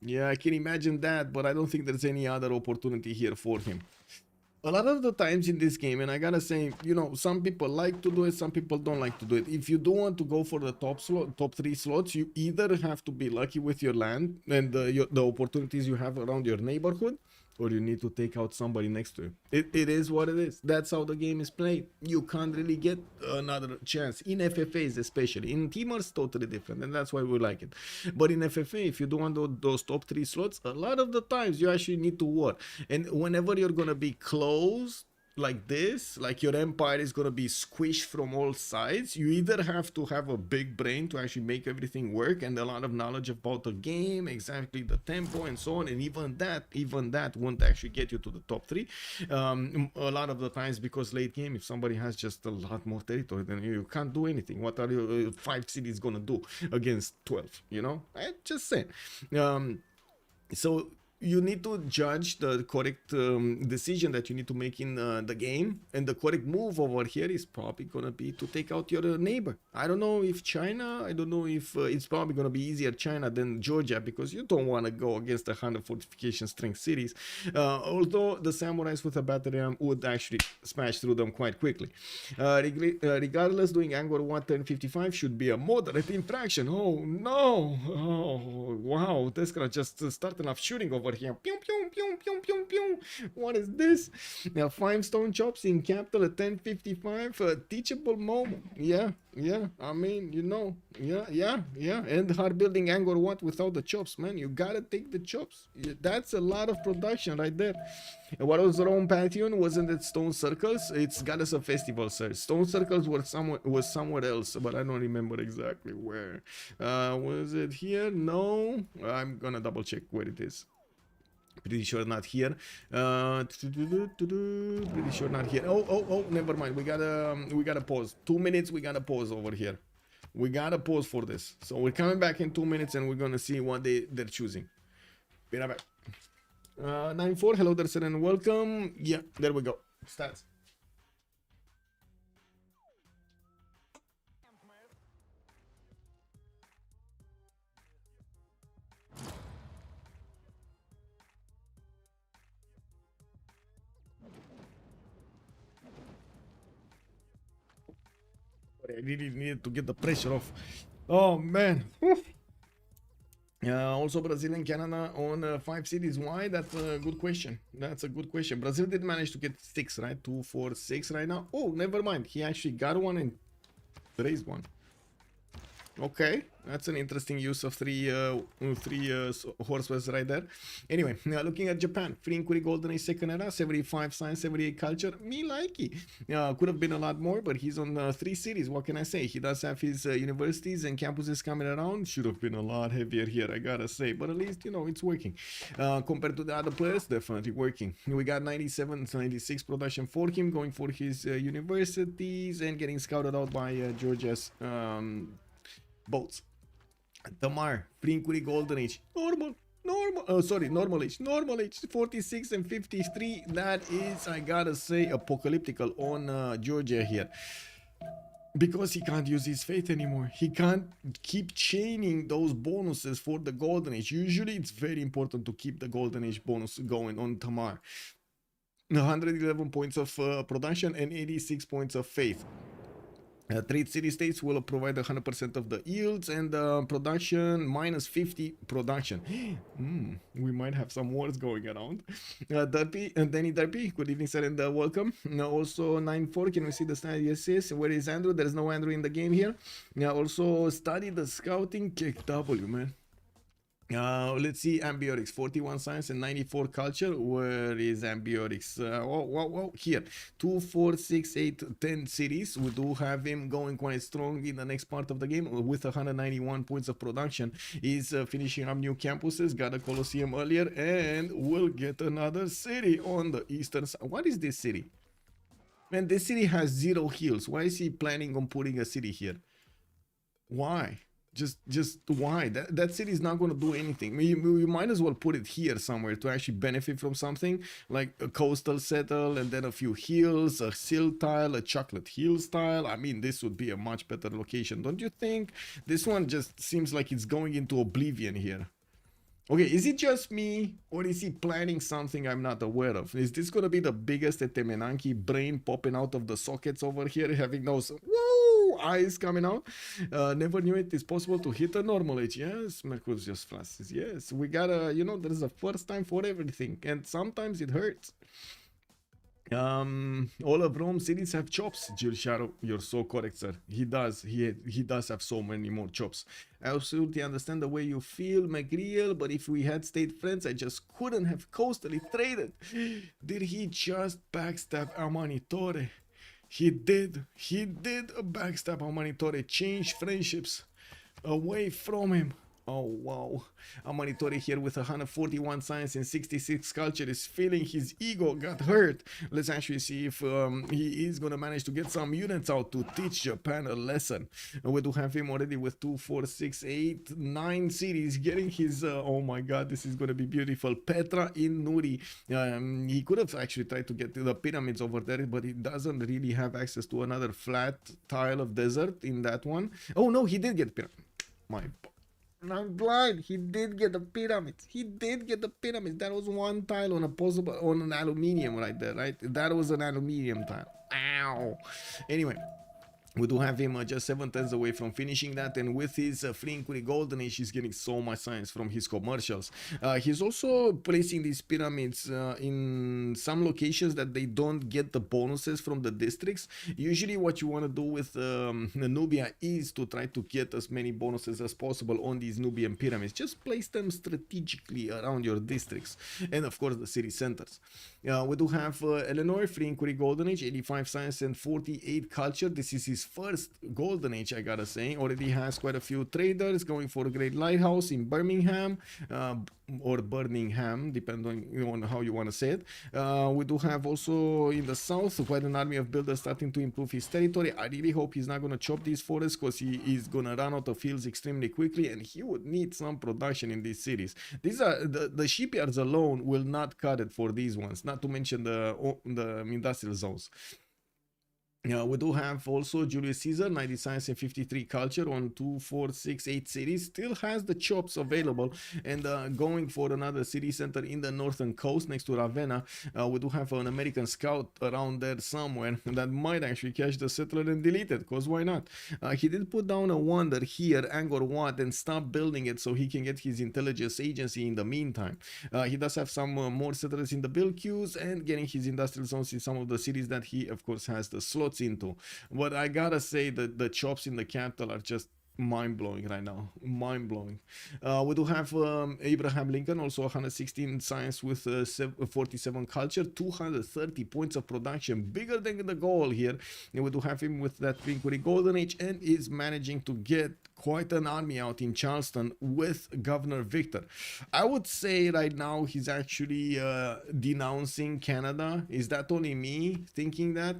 I can imagine that, but I don't think there's any other opportunity here for him. A lot of the times in this game, and I gotta say, you know, some people like to do it, some people don't like to do it. If you do want to go for the top 3 slots, you either have to be lucky with your land and the opportunities you have around your neighborhood, or you need to take out somebody next to you. It is what it is. That's how the game is played. You can't really get another chance. In FFAs especially. In Tamar, totally different, and that's why we like it. But in FFA, if you do want those top 3 slots, a lot of the times you actually need to war. And whenever you're gonna be close like this, like your empire is gonna be squished from all sides, you either have to have a big brain to actually make everything work and a lot of knowledge about the game, exactly the tempo and so on, and even that won't actually get you to the top 3 a lot of the times, because late game, if somebody has just a lot more territory, then you can't do anything. What are your 5 cities gonna do against 12, you know? I just saying. So you need to judge the correct decision that you need to make in the game, and the correct move over here is probably gonna be to take out your neighbor. I don't know if China, I don't know if it's probably gonna be easier China than Georgia, because you don't want to go against 100 fortification strength cities, although the samurais with a battle ram would actually smash through them quite quickly. Regardless, doing Angkor Wat 1055 should be a moderate infraction. Oh no, oh wow, this gonna just starting off shooting over here. Pew, pew, pew, pew, pew, pew. What is this? Now 5 stone chops in capital at 1055, a teachable moment. Yeah, I mean, you know, yeah, and hard building Angkor Wat without the chops, man. You gotta take the chops. That's a lot of production right there. And what was Rome Pantheon? Wasn't it Stone Circles? It's Goddess of Festival, sir. Stone Circles were somewhere else, but I don't remember exactly where. Was it here? No, I'm gonna double check where it is. Pretty sure not here. Pretty sure not here. Oh, never mind. We gotta pause. 2 minutes. We gotta pause over here. We gotta pause for this. So we're coming back in 2 minutes, and we're gonna see what they're choosing. Be right back. 94. Hello there, sir, and welcome. Yeah, there we go. Stats. I really needed to get the pressure off. Oh man. Also Brazil and Canada on 5 cities. Why? That's a good question. That's a good question. Brazil did manage to get 6, right? 2, 4, 6 right now. Oh, never mind. He actually got one and raised one. Okay, that's an interesting use of three horseways right there. Anyway, now looking at Japan, free inquiry golden age second era, 75 science, 78 culture. Me likey. Could have been a lot more, but he's on 3 cities. What can I say? He does have his universities and campuses coming around. Should have been a lot heavier here, I gotta say, but at least, you know, it's working. Compared to the other players, definitely working. We got 97 to 96 production for him, going for his universities and getting scouted out by Georgia's boats. Tamar, free inquiry golden age, normal age, 46 and 53. That is, I gotta say, apocalyptical on Georgia here, because he can't use his faith anymore. He can't keep chaining those bonuses for the golden age. Usually it's very important to keep the golden age bonus going on Tamar. 111 points of production and 86 points of faith. Trade city states will provide 100% of the yields, and production minus 50 production. We might have some wars going around. Derpy and Danny Derpy, good evening, sir, and welcome. Also 94, can we see the stat? Yes. Where is Andrew? There is no Andrew in the game here. Also study the scouting. Kick W, man. Let's see, Ambiotics, 41 science and 94 culture. Where is Ambiotics? Here, 2, 4, 6, 8, 10 cities. We do have him going quite strong in the next part of the game with 191 points of production. He's finishing up new campuses, got a Colosseum earlier, and we'll get another city on the eastern side. What is this city? Man, this city has 0 heals. Why is he planning on putting a city here? Why? Just why? That city is not going to do anything. You might as well put it here somewhere to actually benefit from something, like a coastal settle and then a few hills, a sill tile, a chocolate hills tile. I mean, this would be a much better location, don't you think? This one just seems like it's going into oblivion here. Okay, is it just me, or is he planning something I'm not aware of? Is this gonna be the biggest Etemenanki brain popping out of the sockets over here, having those eyes coming out? Never knew it is possible to hit a normal age. Yes, Mercurius just flashes. Yes, we gotta, you know, there's a first time for everything, and sometimes it hurts. All of Rome cities have chops. Jill Shadow, you're so correct, sir. He does. He does have so many more chops. I absolutely understand the way you feel, McGreal, but if we had stayed friends, I just couldn't have coastally traded. Did he just backstab Amanitore? He did backstab Amanitore, change friendships away from him. Oh wow, Amanitori here with 141 science and 66 culture is feeling his ego got hurt. Let's actually see if he is gonna manage to get some units out to teach Japan a lesson. We do have him already with 2, 4, 6, 8, 9 cities getting his oh my god, this is gonna be beautiful. Petra in Nuri. He could have actually tried to get to the pyramids over there, but he doesn't really have access to another flat tile of desert in that one. Oh no, he did get pyramid. I'm blind. He did get the pyramids. He did get the pyramids. That was one tile on an aluminium right there, right? That was an aluminium tile. Ow. Anyway, we do have him just 7 turns away from finishing that, and with his free inquiry golden age, he's getting so much science from his commercials. He's also placing these pyramids in some locations that they don't get the bonuses from the districts. Usually what you want to do with Nubia is to try to get as many bonuses as possible on these Nubian pyramids. Just place them strategically around your districts and of course the city centers. We do have Eleanor, free inquiry golden age, 85 science and 48 culture. This is his first golden age, I gotta say. Already has quite a few traders going for a great lighthouse in Birmingham or Birmingham, depending on how you want to say it. We do have also in the south quite an army of builders starting to improve his territory. I really hope he's not gonna chop these forests, because he is gonna run out of fields extremely quickly, and he would need some production in these cities. These are the shipyards alone will not cut it for these ones, not to mention the industrial zones. We do have also Julius Caesar, 90 science and 53 culture on 2, 4, 6, 8 cities. Still has the chops available, and going for another city center in the northern coast next to Ravenna. We do have an American scout around there somewhere that might actually catch the settler and delete it, because why not? He did put down a wonder here, Angkor Wat, and stop building it so he can get his intelligence agency in the meantime. He does have some more settlers in the build queues and getting his industrial zones in some of the cities that he of course has the slots into. But I gotta say that the chops in the capital are just mind-blowing right now. Mind-blowing. We do have Abraham Lincoln, also 116 science with 47 culture, 230 points of production, bigger than the Gaul here. And we do have him with that inquiry golden age, and is managing to get quite an army out in Charleston with Governor Victor. I would say right now he's actually denouncing Canada. Is that only me thinking that?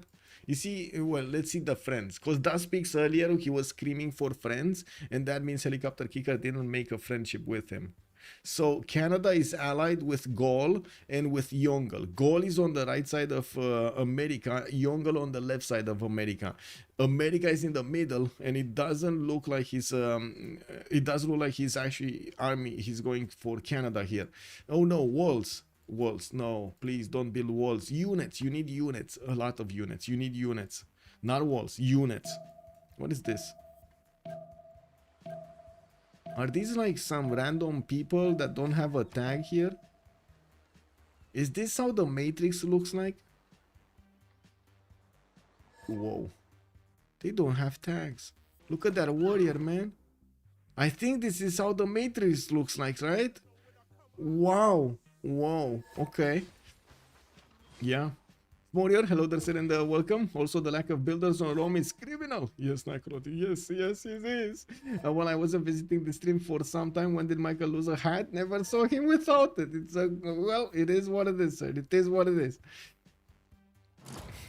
You see, well, let's see the friends, because Zappg earlier he was screaming for friends, and that means Helicopterkicker didn't make a friendship with him. So Canada is allied with Gaul and with Yongle. Gaul is on the right side of America, Yongle on the left side of America. America is in the middle, and it doesn't look like he's actually army. He's going for Canada here. Oh no, walls. Walls, no, please don't build walls. Units, you need units, a lot of units. You need units, not walls, units. What is this? Are these like some random people that don't have a tag here? Is this how the Matrix looks like? Whoa, they don't have tags. Look at that warrior, man. I think this is how the Matrix looks like, right? Wow. Whoa, okay. Yeah. Warrior, hello there, sir, and welcome. Also, the lack of builders on Rome is criminal. Yes, Necroti. Yes, it is. While I wasn't visiting the stream for some time, when did Michael lose a hat? Never saw him without it. It's well, it is what it is, sir. It is what it is.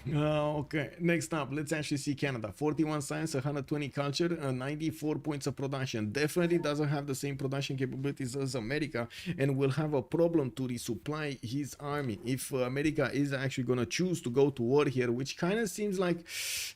Okay, next up, let's actually see Canada. 41 science, 120 culture, 94 points of production. Definitely doesn't have the same production capabilities as America, and will have a problem to resupply his army if America is actually going to choose to go to war here, which kind of seems like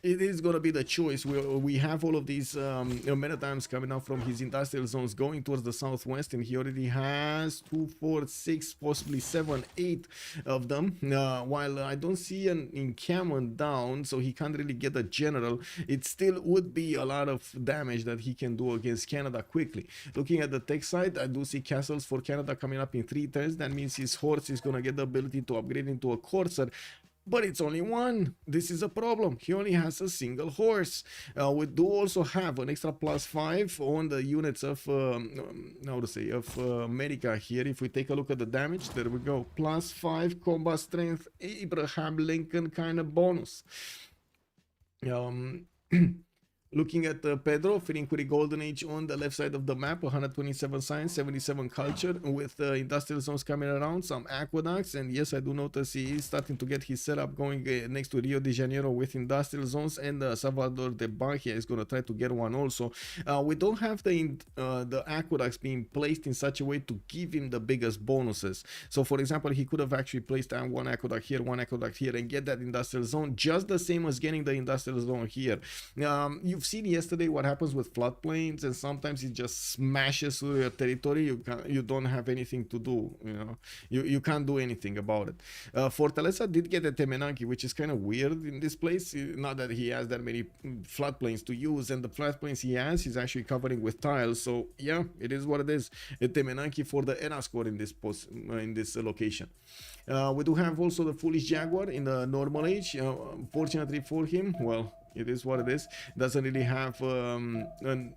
it is going to be the choice. We have all of these men-at-arms coming out from his industrial zones going towards the southwest, and he already has 2, 4, 6, possibly 7, 8 of them. While I don't see an encampment down, so he can't really get a general, it still would be a lot of damage that he can do against Canada quickly. Looking at the tech side, I do see castles for Canada coming up in 3 turns. That means his horse is going to get the ability to upgrade into a courser, but it's only one. This is a problem. He only has a single horse. We do also have an extra +5 on the units of America here. If we take a look at the damage, there we go, +5 combat strength, Abraham Lincoln kind of bonus. Looking at Pedro, fitting with the golden age on the left side of the map, 127 science, 77 culture, with industrial zones coming around, some aqueducts, and yes, I do notice he is starting to get his setup going next to Rio de Janeiro with industrial zones, and Salvador de Bahia is going to try to get one also. We don't have the aqueducts being placed in such a way to give him the biggest bonuses. So for example, he could have actually placed down one aqueduct here, and get that industrial zone, just the same as getting the industrial zone here. You've seen yesterday what happens with floodplains, and sometimes it just smashes through your territory. You don't have anything to do, you know, you can't do anything about it. Fortaleza did get a Temenanki, which is kind of weird in this place, not that he has that many floodplains to use, and the floodplains he has, he's actually covering with tiles. So yeah, it is what it is. A Temenanki for the ERA score in this location. We do have also the Foolish Jaguar in the normal age. Fortunately for him, well, it is what it is. Doesn't really have a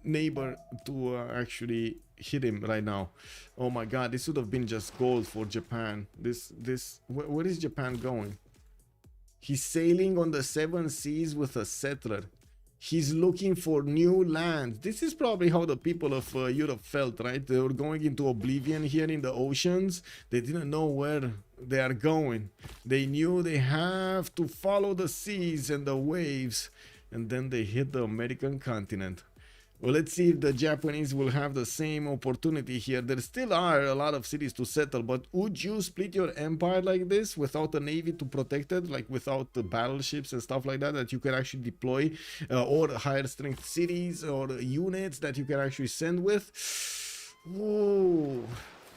neighbor to actually hit him right now. Oh my god, this would have been just gold for Japan. Where is Japan going? He's sailing on the 7 seas with a settler. He's looking for new land. This is probably how the people of Europe felt, right? They were going into oblivion here in the oceans. They didn't know where they are going. They knew they have to follow the seas and the waves, and then they hit the American continent. Well, let's see if the Japanese will have the same opportunity here. There still are a lot of cities to settle, but would you split your empire like this without a navy to protect it, like without the battleships and stuff like that you can actually deploy, or higher strength cities or units that you can actually send with? Whoa.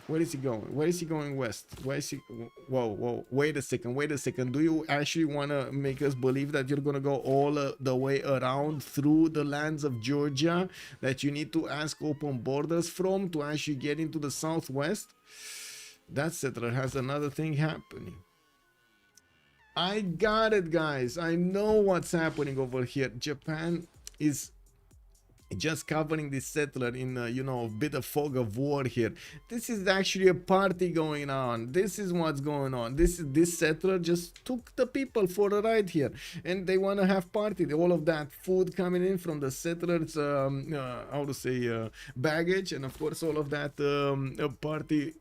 Where is he going? Where is he going west? Where is he? Whoa, wait a second. Do you actually want to make us believe that you're going to go all the way around through the lands of Georgia, that you need to ask open borders from to actually get into the southwest? That settler has another thing happening. I got it, guys. I know what's happening over here. Japan is just covering this settler in you know, a bit of fog of war here. This is actually a party going on. This is what's going on. This settler just took the people for a ride here, and they want to have party. All of that food coming in from the settlers, how to say, baggage, and of course all of that party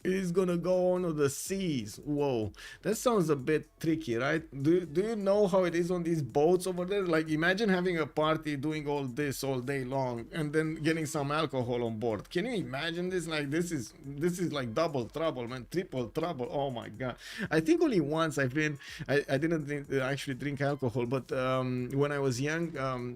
is gonna go on the seas. Whoa, that sounds a bit tricky, right? Do you know how it is on these boats over there? Like, imagine having a party, doing all this all day long, and then getting some alcohol on board. Can you imagine this? Like, this is like double trouble, man, triple trouble. Oh my god. I think only once I didn't actually drink alcohol, but when I was young,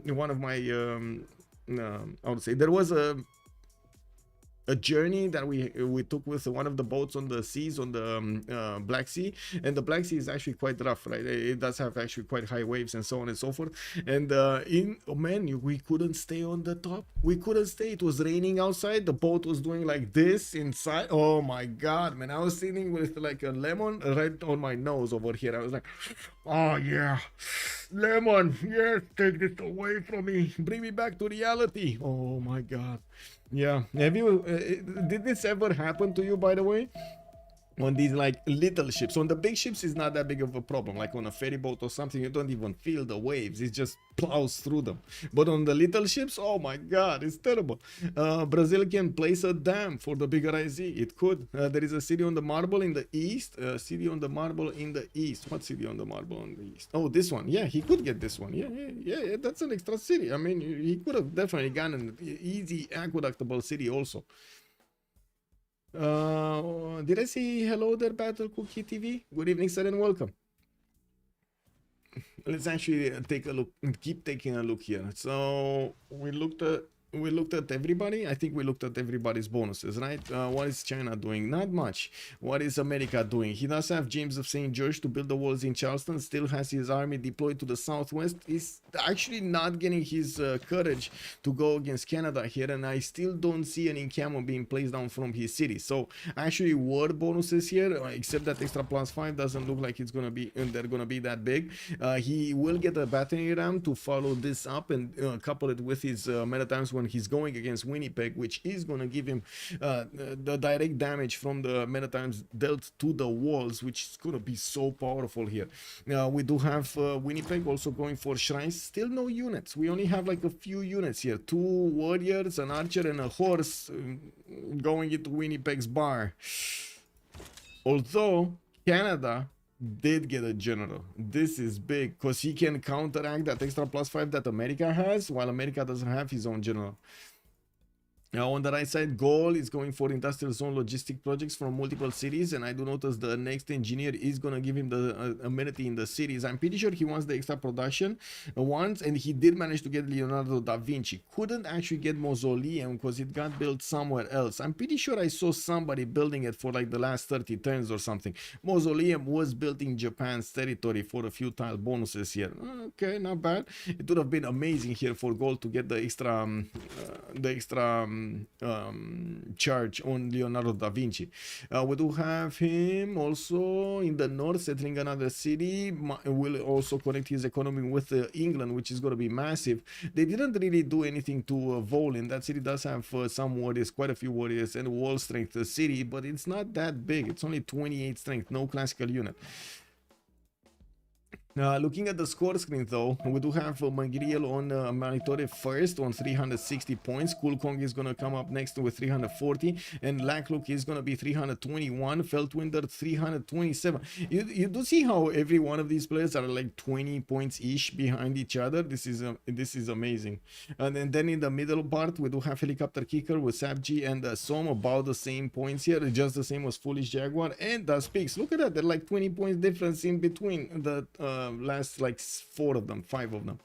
one of my I would say, there was a journey that we took with one of the boats on the seas, on the Black Sea, and the Black Sea is actually quite rough, right? It does have actually quite high waves and so on and so forth. And we couldn't stay on the top. We couldn't stay. It was raining outside. The boat was doing like this inside. Oh my god, man! I was sitting with like a lemon right on my nose over here. I was like, oh yeah, lemon, yes, take this away from me, bring me back to reality. Oh my god. Yeah, have you did this ever happen to you, by the way? On these like little ships, on the big ships is not that big of a problem. Like on a ferry boat or something, you don't even feel the waves, it just plows through them. But on the little ships, oh my god, it's terrible. Brazil can place a dam for the bigger IZ. It could. There is a city on the marble in the east. City on the marble in the east. What city on the marble in the east? Oh, this one. Yeah, he could get this one. Yeah, that's an extra city. I mean, he could have definitely gotten an easy aqueductable city also. Did I say hello there, Battle Cookie TV? Good evening, sir, and welcome. Let's actually take a look, keep taking a look here. So we looked at everybody. I think we looked at everybody's bonuses, right? What is China doing? Not much. What is America doing? He does have James of St. George to build the walls in Charleston, still has his army deployed to the southwest. He's actually not getting his courage to go against Canada here, and I still don't see an encampment being placed down from his city. So actually word bonuses here, except that extra +5 doesn't look like it's gonna be, they're gonna be that big. He will get a battering ram to follow this up and couple it with his maritime when he's going against Winnipeg, which is going to give him the direct damage from the meta times dealt to the walls, which is going to be so powerful here. We do have Winnipeg also going for shrines. Still no units. We only have like a few units here. 2 warriors, an archer, and a horse going into Winnipeg's bar. Although Canada did get a general. This is big because he can counteract that extra +5 that America has, while America doesn't have his own general. Now on the right side, Gaul is going for industrial zone logistic projects from multiple cities, and I do notice the next engineer is going to give him the amenity in the cities. I'm pretty sure he wants the extra production once, and he did manage to get Leonardo da Vinci. Couldn't actually get Mausoleum because it got built somewhere else. I'm pretty sure I saw somebody building it for like the last 30 turns or something. Mausoleum was built in Japan's territory for a few tile bonuses here. Okay, not bad. It would have been amazing here for Gaul to get the extra charge on Leonardo da Vinci. We do have him also in the north settling another city. Will also connect his economy with England, which is going to be massive. They didn't really do anything to Volin. That city does have some warriors, quite a few warriors, and wall strength city, but it's not that big. It's only 28 strength, no classical unit. Looking at the score screen though, we do have Magriel on Manitore first on 360 points. CoolCong is going to come up next with 340, and Lakluk is going to be 321, Feltwind 327. You do see how every one of these players are like 20 points each behind each other. This is amazing. And then in the middle part, we do have Helicopterkicker with Zappg and Som about the same points here, just the same as FoolishDragon and Peakz. Look at that, they're like 20 points difference in between the last like 5 of them.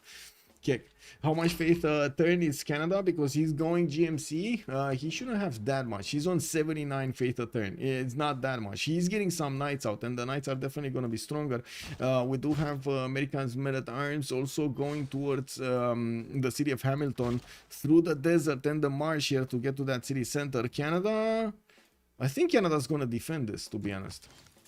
Kick. How much faith turn is Canada? Because he's going GMC, he shouldn't have that much. He's on 79 faith a turn. It's not that much. He's getting some knights out, and the knights are definitely going to be stronger. We do have Americans men at arms also going towards the city of Hamilton through the desert and the marsh here to get to that city center. Canada, I think Canada's going to defend this, to be honest.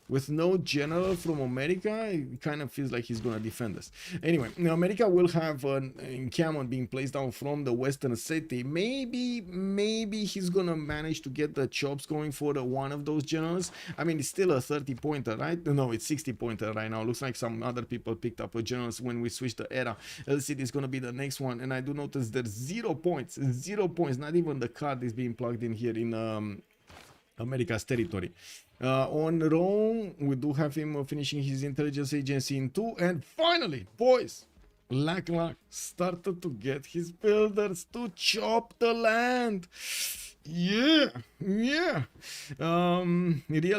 With no general from America, it kind of feels like he's going to defend us. Anyway, now America will have an encampment being placed down from the western city. Maybe he's going to manage to get the chops going for one of those generals. I mean, it's still a 30-pointer, right? No, it's 60-pointer right now. Looks like some other people picked up generals when we switched the era. LCD is going to be the next one. And I do notice there's 0 points. 0 points. Not even the card is being plugged in here in America's territory. On Rome, we do have him finishing his intelligence agency in 2, and finally, boys, Lakluk started to get his builders to chop the land. Yeah. Real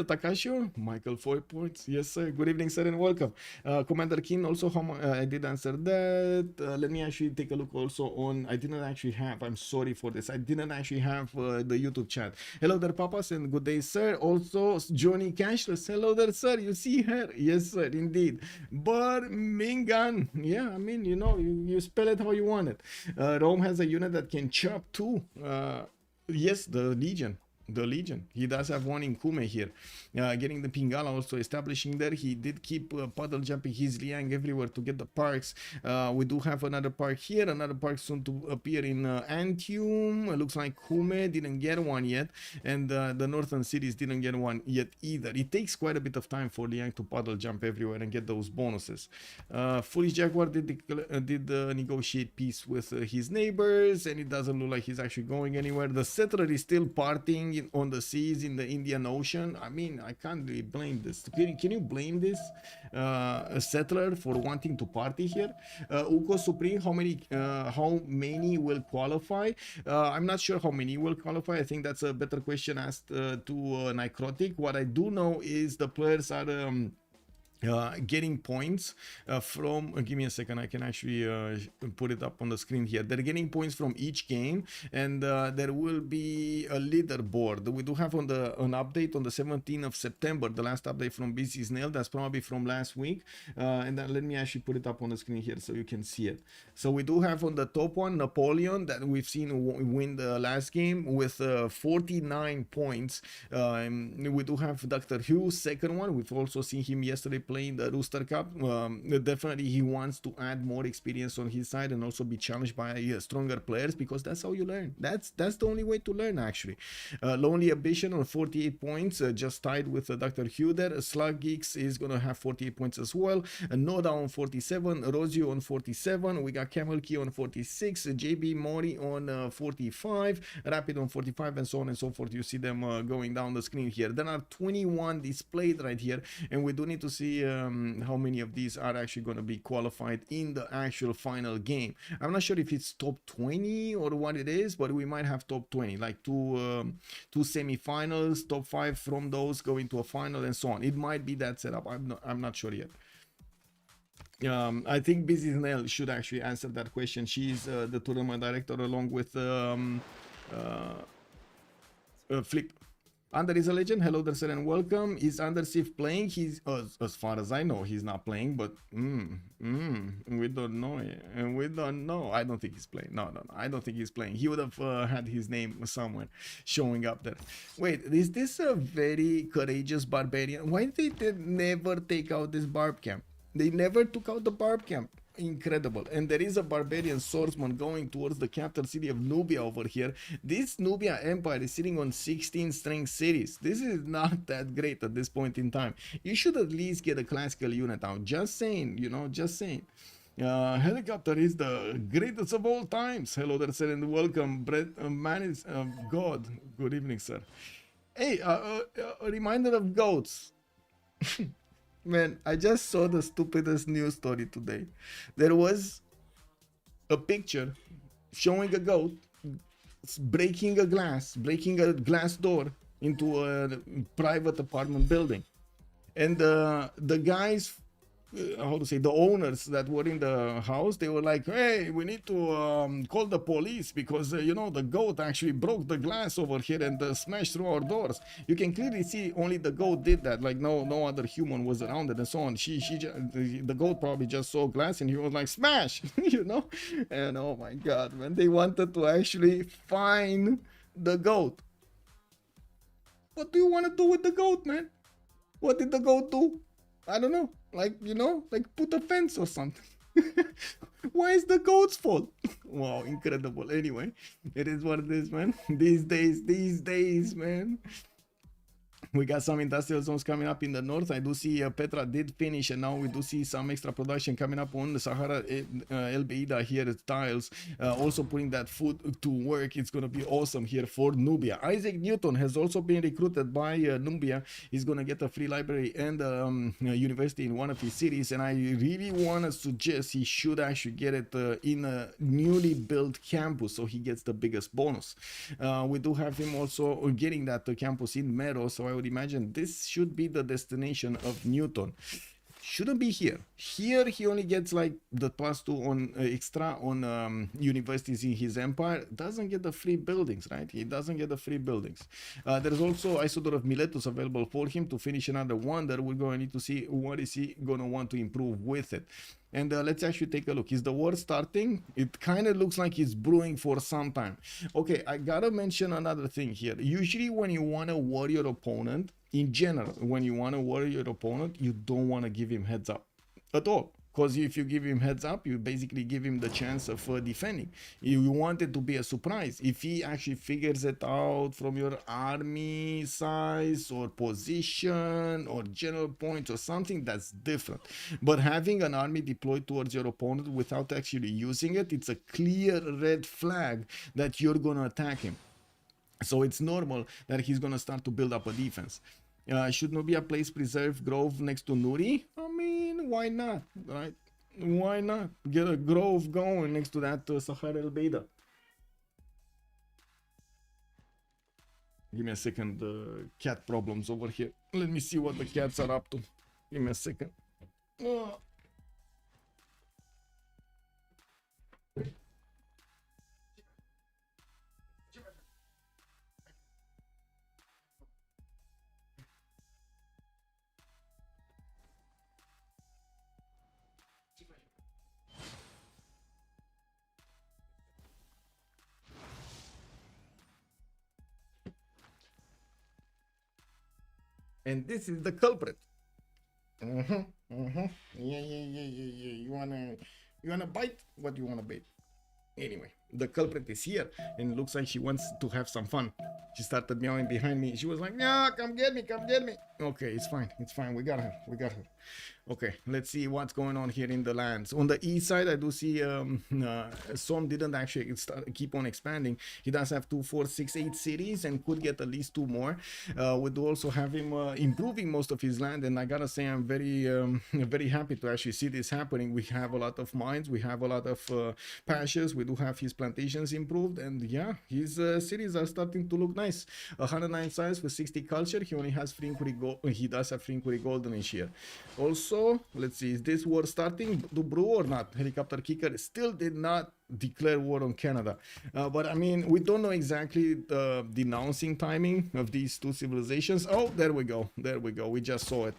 Takashio, Michael 4 points. Yes, sir. Good evening, sir, and welcome. Commander King, also, I did answer that. Let me actually take a look also on. I didn't actually have. I'm sorry for this. I didn't actually have the YouTube chat. Hello there, papas, and good day, sir. Also, Johnny Cashless. Hello there, sir. You see her? Yes, sir, indeed. Birmingham. Yeah, I mean, you know, you spell it how you want it. Rome has a unit that can chop too. Yes, the Legion. He does have one in Kume here. Getting the Pingala also establishing there. He did keep puddle jumping his Liang everywhere to get the parks. We do have another park here. Another park soon to appear in Antium. It looks like Kume didn't get one yet. And the northern cities didn't get one yet either. It takes quite a bit of time for Liang to puddle jump everywhere and get those bonuses. Foolish Jaguar did negotiate peace with his neighbors. And it doesn't look like he's actually going anywhere. The settler is still partying on the seas in the Indian Ocean. I mean, I can't really blame this. Can you blame this a settler for wanting to party here? Uko Supreme, how many will qualify? I'm not sure how many will qualify. I think that's a better question asked to Necrotic. What I do know is the players are getting points from give me a second, I can actually put it up on the screen here. They're getting points from each game, and there will be a leaderboard. We do have an update on the 17th of September, the last update from BC Snail. That's probably from last week, and then let me actually put it up on the screen here so you can see it. So we do have on the top one Napoleon that we've seen win the last game with 49 points. We do have Dr. Hugh, second one. We've also seen him yesterday playing the Rooster Cup. Definitely he wants to add more experience on his side and also be challenged by stronger players, because that's how you learn. That's the only way to learn, actually. Lonely Ambition on 48 points, just tied with Dr. Huder. Slug Geeks is gonna have 48 points as well. Noda on 47, Rosio on 47, we got Camel Key on 46, JB Mori on 45, Rapid on 45, and so on and so forth. You see them going down the screen here. There are 21 displayed right here, and we do need to see how many of these are actually going to be qualified in the actual final game. I'm not sure if it's top 20 or what it is, but we might have top 20, like two semi-finals, top 5 from those going to a final, and so on. It might be that setup. I'm not sure yet. I think Busy Snail should actually answer that question. She's the tournament director along with Flip. Under is a legend. Hello there, sir, and welcome. Is Under Civ playing? He's as far as I know, he's not playing, but we don't know. And we don't know. I don't think he's playing. No, I don't think he's playing. He would have had his name somewhere showing up there. Wait, is this a very courageous barbarian? Why did they never take out this barb camp? They never took out the barb camp. Incredible. And there is a barbarian swordsman going towards the capital city of Nubia over here. This Nubia empire is sitting on 16 strength cities. This is not that great at this point in time. You should at least get a classical unit out. Just saying, you know, just saying. Helicopter is the greatest of all times. Hello there, sir, and welcome. Brett, man is God. Good evening, sir. Hey, a reminder of goats. Man, I just saw the stupidest news story today. There was a picture showing a goat breaking a glass door into a private apartment building. And the guys, how to say, the owners that were in the house, they were like, hey, we need to call the police because, you know, the goat actually broke the glass over here and smashed through our doors. You can clearly see only the goat did that, like no other human was around it and so on. The goat probably just saw glass and he was like, smash, you know? And oh my God, man, they wanted to actually fine the goat. What do you want to do with the goat, man? What did the goat do? I don't know. Like, you know, like put a fence or something. Why is the goat's fault? Wow, incredible. Anyway, it is what it is, man. These days, man. We got some industrial zones coming up in the north. I do see Petra did finish, and now we do see some extra production coming up on the Sahara El Beida here at Tiles. Also putting that food to work. It's going to be awesome here for Nubia. Isaac Newton has also been recruited by Nubia. He's going to get a free library and university in one of his cities, and I really want to suggest he should actually get it in a newly built campus, so he gets the biggest bonus. We do have him also getting that campus in Mero, so I would imagine this should be the destination of Newton. Shouldn't be here. Here he only gets like the +2 on extra on universities in his empire. Doesn't get the free buildings, right? He doesn't get the free buildings. There's also Isodor of Miletus available for him to finish another wonder. We're going to need to see what is he going to want to improve with it. And let's actually take a look. Is the war starting? It kind of looks like it's brewing for some time. Okay, I gotta mention another thing here. Usually when you want to war your opponent, in general, when you want to war your opponent, you don't want to give him heads up at all. Because if you give him heads up, you basically give him the chance of defending. You want it to be a surprise. If he actually figures it out from your army size or position or general points or something, that's different. But having an army deployed towards your opponent without actually using it, it's a clear red flag that you're going to attack him. So it's normal that he's going to start to build up a defense. Should Nubia place Preserve Grove next to Nuri? I mean, why not, right? Why not get a grove going next to that Sahara El Beida? Give me a second, cat problems over here. Let me see what the cats are up to. Give me a second. And this is the culprit. Yeah, yeah, yeah, yeah, yeah. You wanna bite? What do you wanna bite? Anyway, the culprit is here, and it looks like she wants to have some fun. She started meowing behind me. She was like, "Yeah, come get me, come get me." Okay, it's fine, it's fine. We got her, we got her. Okay, let's see what's going on here in the lands. On the east side, I do see Som didn't actually keep on expanding. He does have 2, 4, 6, 8 cities and could get at least 2 more. We do also have him improving most of his land, and I gotta say I'm very happy to actually see this happening. We have a lot of mines, we have a lot of pastures, we do have his plantations improved, and yeah, his cities are starting to look nice. 109 size with 60 culture. He only has free inquiry gold. He does have free inquiry golden each year. Also, let's see, is this war starting to brew or not? Helicopterkicker still did not declare war on Canada. But I mean, we don't know exactly the denouncing timing of these two civilizations. Oh, there we go. There we go. We just saw it.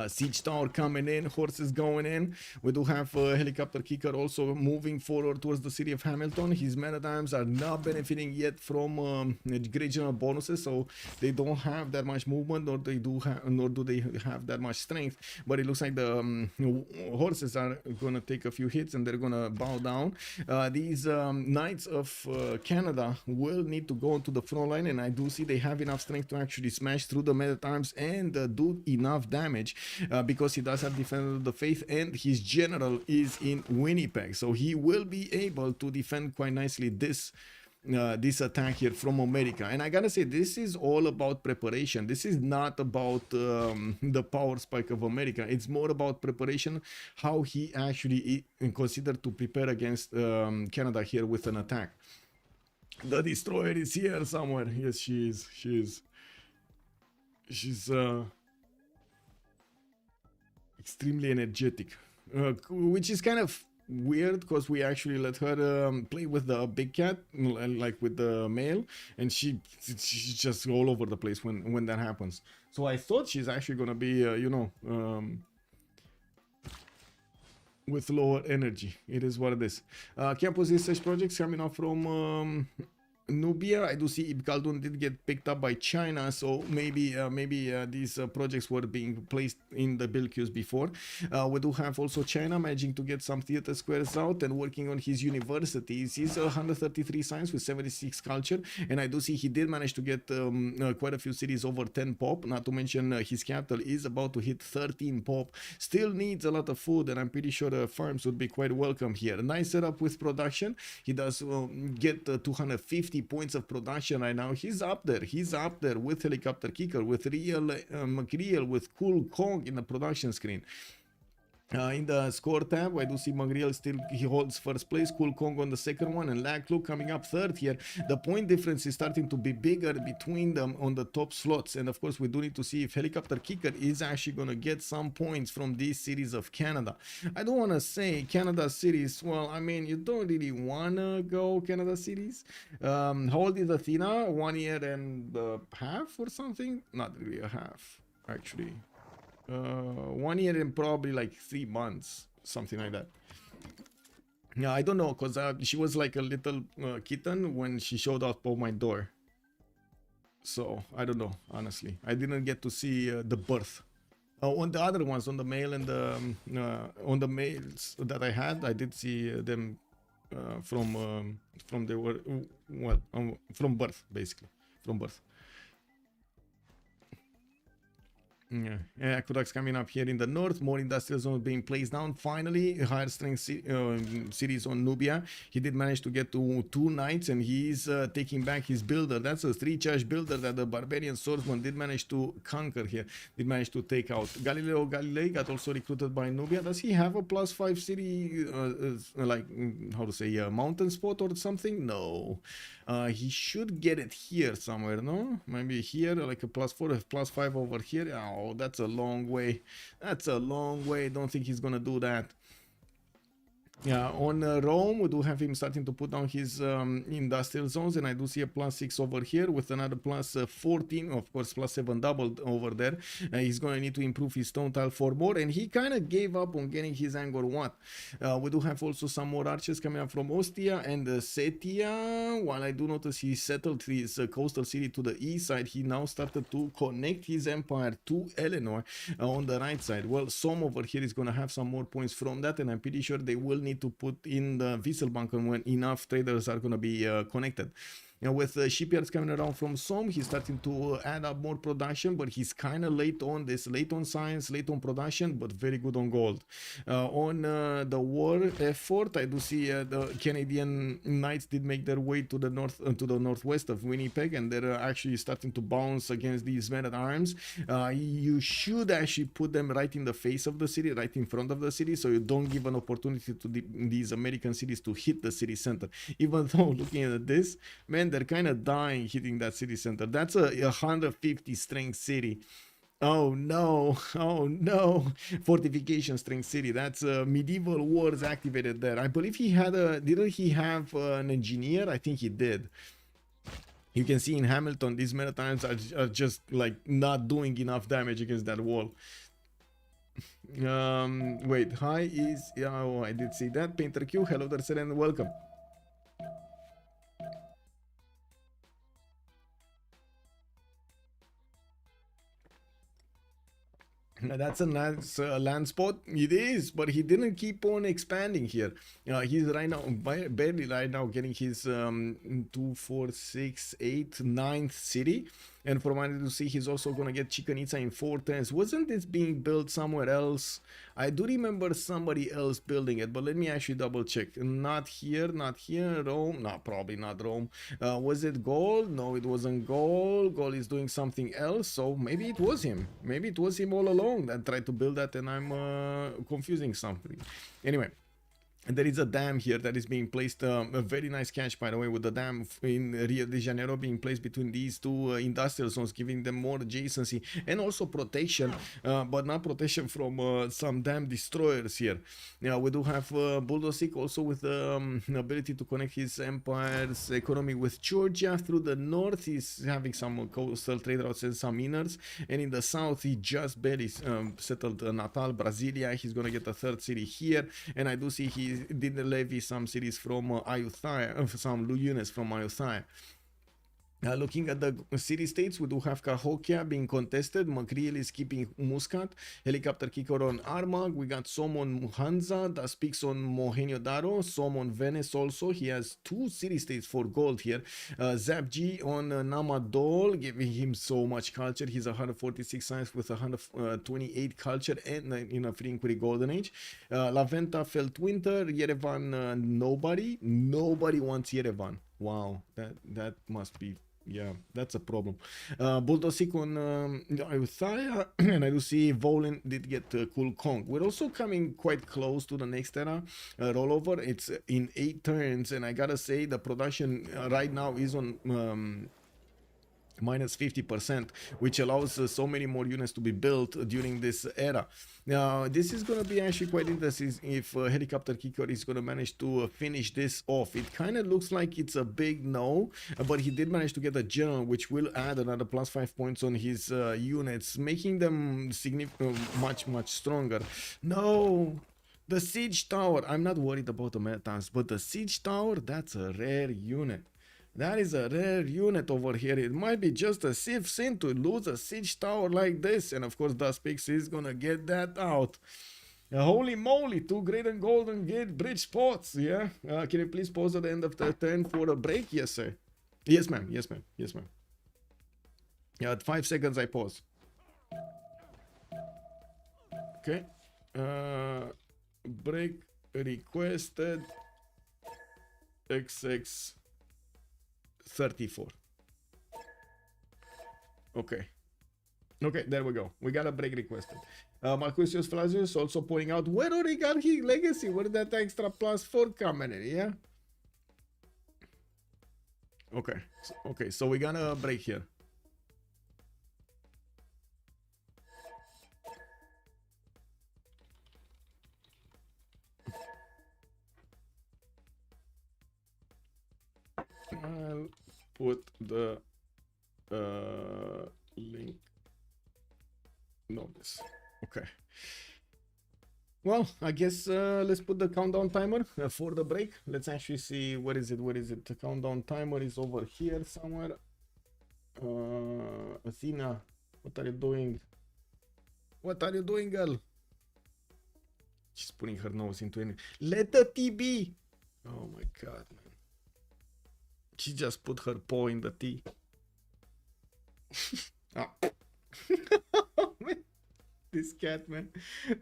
Siege tower coming in, horses going in. We do have Helicopterkicker also moving forward towards the city of Hamilton. His men-at-arms are not benefiting yet from regional bonuses, so they don't have that much movement, nor do they have that much strength. But it looks like the horses are gonna take a few hits and they're gonna bow down. These knights of Canada will need to go into the front line, and I do see they have enough strength to actually smash through the men-at-arms and do enough damage. Because he does have Defender of the Faith and his general is in Winnipeg, so he will be able to defend quite nicely this attack here from America. And I gotta say, this is all about preparation. This is not about the power spike of America. It's more about preparation, how he actually considered to prepare against Canada here with an attack. The destroyer is here somewhere. Yes, she is. She's extremely energetic, which is kind of weird because we actually let her play with the big cat, like with the male, and she's just all over the place when that happens. So I thought she's actually gonna be with lower energy. It is what it is. Campus research projects coming up from Nubia. I do see Khaldun did get picked up by China, so maybe these projects were being placed in the build queues before. We do have also China managing to get some theater squares out and working on his universities. He's 133 science with 76 culture, and I do see he did manage to get quite a few cities over 10 pop, not to mention his capital is about to hit 13 pop. Still needs a lot of food, and I'm pretty sure the farms would be quite welcome here. A nice setup with production. He does get 250 points of production right now. He's up there with Helicopterkicker, with real McReal, with CoolCong in the production screen. In the score tab, I do see McReal still, he holds first place, CoolCong on the second one, and Lakluk coming up third here. The point difference is starting to be bigger between them on the top slots, and of course we do need to see if Helicopterkicker is actually going to get some points from these cities of Canada. I don't want to say Canada cities, well, I mean, you don't really want to go Canada cities. How old is Athena? 1 year and a half or something? Not really a half, actually. 1 year and probably like 3 months, something like that. Yeah, I don't know, because she was like a little kitten when she showed up on my door. So I don't know, honestly. I didn't get to see the birth. On the other ones, on the male and the on the males that I had, I did see them from they were from birth, basically, from birth. Yeah, aqueducts coming up here in the north, more industrial zones being placed down. Finally, higher strength cities on Nubia. He did manage to get to 2 knights, and he's taking back his builder. That's a 3-charge builder that the barbarian swordsman did manage to conquer here, did manage to take out. Galileo Galilei got also recruited by Nubia. Does he have a +5 city, like, how to say, mountain spot or something? No. He should get it here somewhere, no? Maybe here, like a +4, +5 over here. Oh, that's a long way. That's a long way. Don't think he's gonna do that. Yeah, on Rome, we do have him starting to put down his industrial zones, and I do see a +6 over here with another +14, of course, +7 doubled over there. He's going to need to improve his stone tile for more, and he kind of gave up on getting his Angkor Wat. We do have also some more archers coming up from Ostia and Setia. While I do notice he settled his coastal city to the east side, he now started to connect his empire to Eleanor on the right side. Well, Som over here is going to have some more points from that, and I'm pretty sure they will need to put in the Wieselbanken when enough traders are going to be connected. Now, with shipyards coming around from Som, he's starting to add up more production, but he's kind of late on this, late on science, late on production, but very good on gold. On the war effort, I do see the Canadian Knights did make their way to the north, to the northwest of Winnipeg, and they're actually starting to bounce against these men at arms. You should actually put them right in the face of the city, right in front of the city, so you don't give an opportunity to these American cities to hit the city center. Even though, looking at this, man, they're kind of dying hitting that city center. That's a 150 strength city. Oh no, oh no. Fortification strength city. That's medieval wars activated there. I believe he had a, didn't he have an engineer? I think he did. You can see in Hamilton, these Maritimes are just like not doing enough damage against that wall. Wait, hi is, oh, I did see that. Painter Q, hello there, sir, and welcome. That's a nice land spot. It is, but he didn't keep on expanding here. He's right now barely right now getting his 2, 4, 6, 8, 9th city. And from what I do see, he's also gonna get Chichen Itza in 4 turns. Wasn't this being built somewhere else? I do remember somebody else building it, but let me actually double check. Not here, not here. Rome? No, probably not Rome. Was it Gaul? No, it wasn't Gaul. Gaul is doing something else, so maybe it was him. Maybe it was him all along that tried to build that, and I'm confusing something. Anyway. And there is a dam here that is being placed, a very nice catch, by the way, with the dam in Rio de Janeiro being placed between these two industrial zones, giving them more adjacency and also protection, but not protection from some dam destroyers here. Yeah, we do have Buldosik also with the ability to connect his empire's economy with Georgia through the north. He's having some coastal trade routes and some inners, and in the south he just barely settled Natal, Brasilia. He's gonna get a 3rd city here, and I do see he did levy some cities from Ayutthaya, some units from Ayutthaya. Looking at the city-states, we do have Cahokia being contested. Macreal is keeping Muscat. Helicopterkicker on Armagh. We got Som on Muhanza. Zappg on Mohenjo-Daro. Som on Venice also. He has 2 city-states for gold here. Zappg on Namadol, giving him so much culture. He's 146 science with 128 culture and in a free inquiry golden age. La Venta, Feltwind, Yerevan, nobody. Nobody wants Yerevan. Wow, that must be, yeah, that's a problem. Buldosik on Ayutthaya, and I do see Volin did get CoolCong. We're also coming quite close to the next era rollover. It's in 8 turns, and I gotta say the production right now is on minus 50%, which allows so many more units to be built during this era. Now, this is going to be actually quite interesting if Helicopterkicker is going to manage to finish this off. It kind of looks like it's a big no, but he did manage to get a general, which will add another +5 points on his units, making them much stronger. No! The Siege Tower, I'm not worried about the Metans, but the Siege Tower, that's a rare unit. That is a rare unit over here. It might be just a Civ6 to lose a Siege Tower like this. And of course, Zappg is gonna get that out. Holy moly, 2 great and golden gate bridge spots. Yeah. Can you please pause at the end of the turn for a break? Yes, sir. Yes, ma'am. Yes, ma'am. Yes, ma'am. Yeah, at 5 seconds I pause. Okay. Break requested. XX 34. Okay. Okay, there we go. We got a break requested. Marcusius Flavius also pointing out where already got his legacy. Where did that extra +4 coming in? Yeah. Okay. Okay, so we got a break here. put the link. Novice. Okay. Well, I guess let's put the countdown timer for the break. Let's actually see where is it. Where is it? The countdown timer is over here somewhere. Athena, what are you doing? What are you doing, girl? She's putting her nose into it. Let the tea be. Oh my god, man. She just put her paw in the tea. Ah. This cat, man.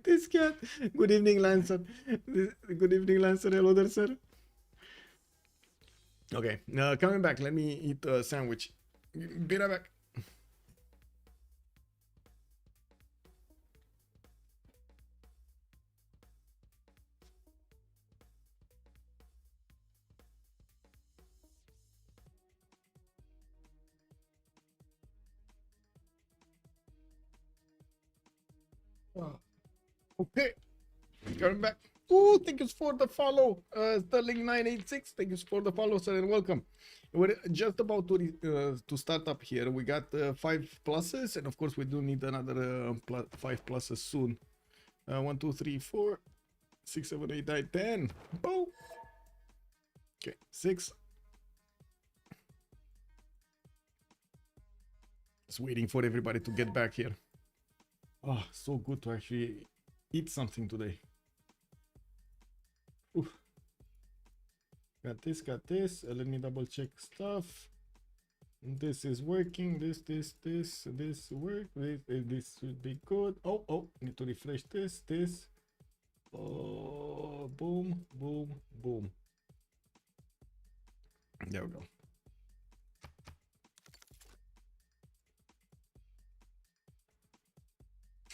This cat. Good evening, Lancer. Good evening, Lancer. Hello there, sir. Okay, coming back. Let me eat a sandwich. Be right back. Okay, coming back. Oh, thank you for the follow, Sterling 986. Thank you for the follow, sir, and welcome. We're just about to start up here. We got 5 pluses, and of course we do need another 5 pluses soon. 1, 2, 3, 4, 6, 7, 8, 9, 10. Boom. Okay, 6. Just waiting for everybody to get back here. Oh, so good to actually eat something today. Oof. Got this, got this. Let me double check stuff. This is working. This work. This should be good. Oh, need to refresh this. Oh, boom, boom, boom. There we go.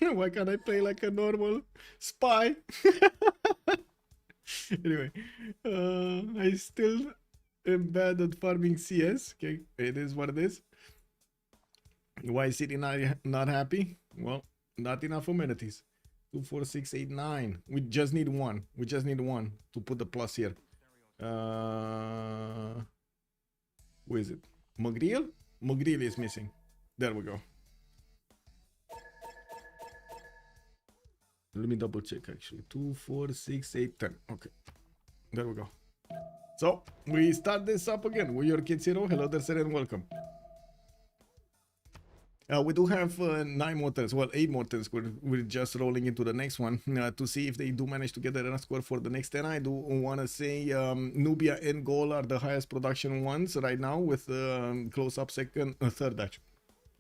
Why can't I play like a normal spy? Anyway, I still am bad at farming CS. Okay, it is what it is. Why is City not happy? Well, not enough amenities. 2, 4, 6, 8, 9. We just need one. We just need one to put the plus here. Who is it? Magriel? Magriel is missing. There we go. Let me double check actually. 2, 4, 6, 8, 10. Okay. There we go. So we start this up again. We're your kids hero. Hello there, sir, and welcome. We do have 9 more turns. Well, 8 more turns. We're just rolling into the next one to see if they do manage to get the run score for the next 10. I do want to say Nubia and Gaul are the highest production ones right now, with close up third actually.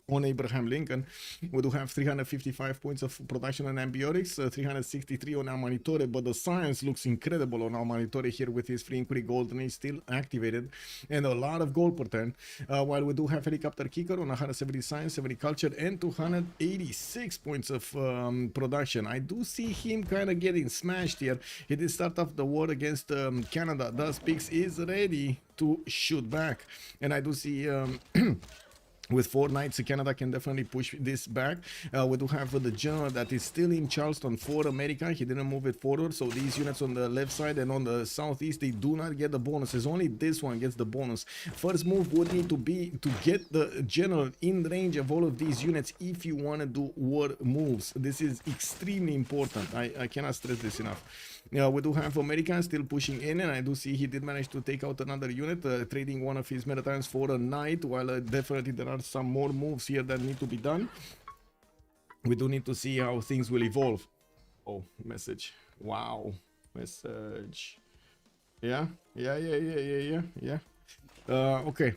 On Abraham Lincoln, we do have 355 points of production on Ambiotics, 363 on Amanitore, but the science looks incredible on Amanitore here with his free inquiry gold, and he's still activated, and a lot of gold per turn, while we do have Helicopterkicker on 170 science, 70 culture, and 286 points of production. I do see him kind of getting smashed here. He did start off the war against Canada, thus Peakz is ready to shoot back, and I do see with 4 knights, Canada can definitely push this back. We do have the general that is still in Charleston for America. He didn't move it forward, so these units on the left side and on the southeast, they do not get the bonuses. Only this one gets the bonus. First move would need to be to get the general in range of all of these units if you want to do war moves. This is extremely important. I cannot stress this enough. We do have America still pushing in, and I do see he did manage to take out another unit, trading one of his Maritime for a knight, while definitely there are some more moves here that need to be done. We do need to see how things will evolve. Oh, message. Wow. Message. Yeah. Okay.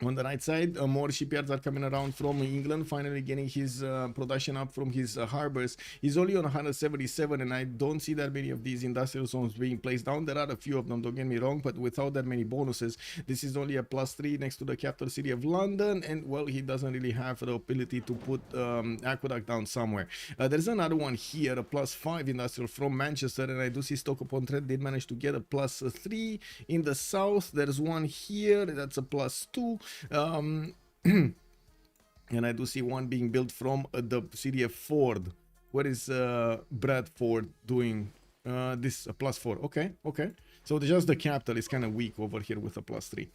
On the right side, more shipyards are coming around from England, finally getting his production up from his harbors. He's only on 177, and I don't see that many of these industrial zones being placed down. There are a few of them, don't get me wrong, but without that many bonuses, this is only a +3 next to the capital city of London, and well, he doesn't really have the ability to put aqueduct down somewhere. There's another one here, a +5 industrial from Manchester, and I do see Stoke-upon-Trent did manage to get a +3 in the south. There's one here, that's a +2. And I do see one being built from the city of Ford. What is Bradford doing? This +4. Okay. So just the capital is kind of weak over here with a +3.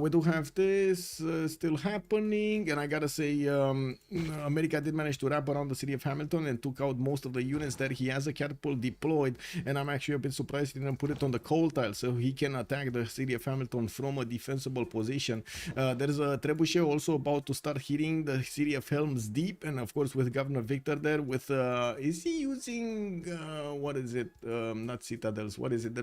We do have this still happening, and I gotta say, America did manage to wrap around the city of Hamilton and took out most of the units there. He has a catapult deployed, and I'm actually a bit surprised he didn't put it on the coal tile so he can attack the city of Hamilton from a defensible position. There's a trebuchet also about to start hitting the city of Helm's Deep, and of course with Governor Victor there with is he using what is it, not citadels, what is it,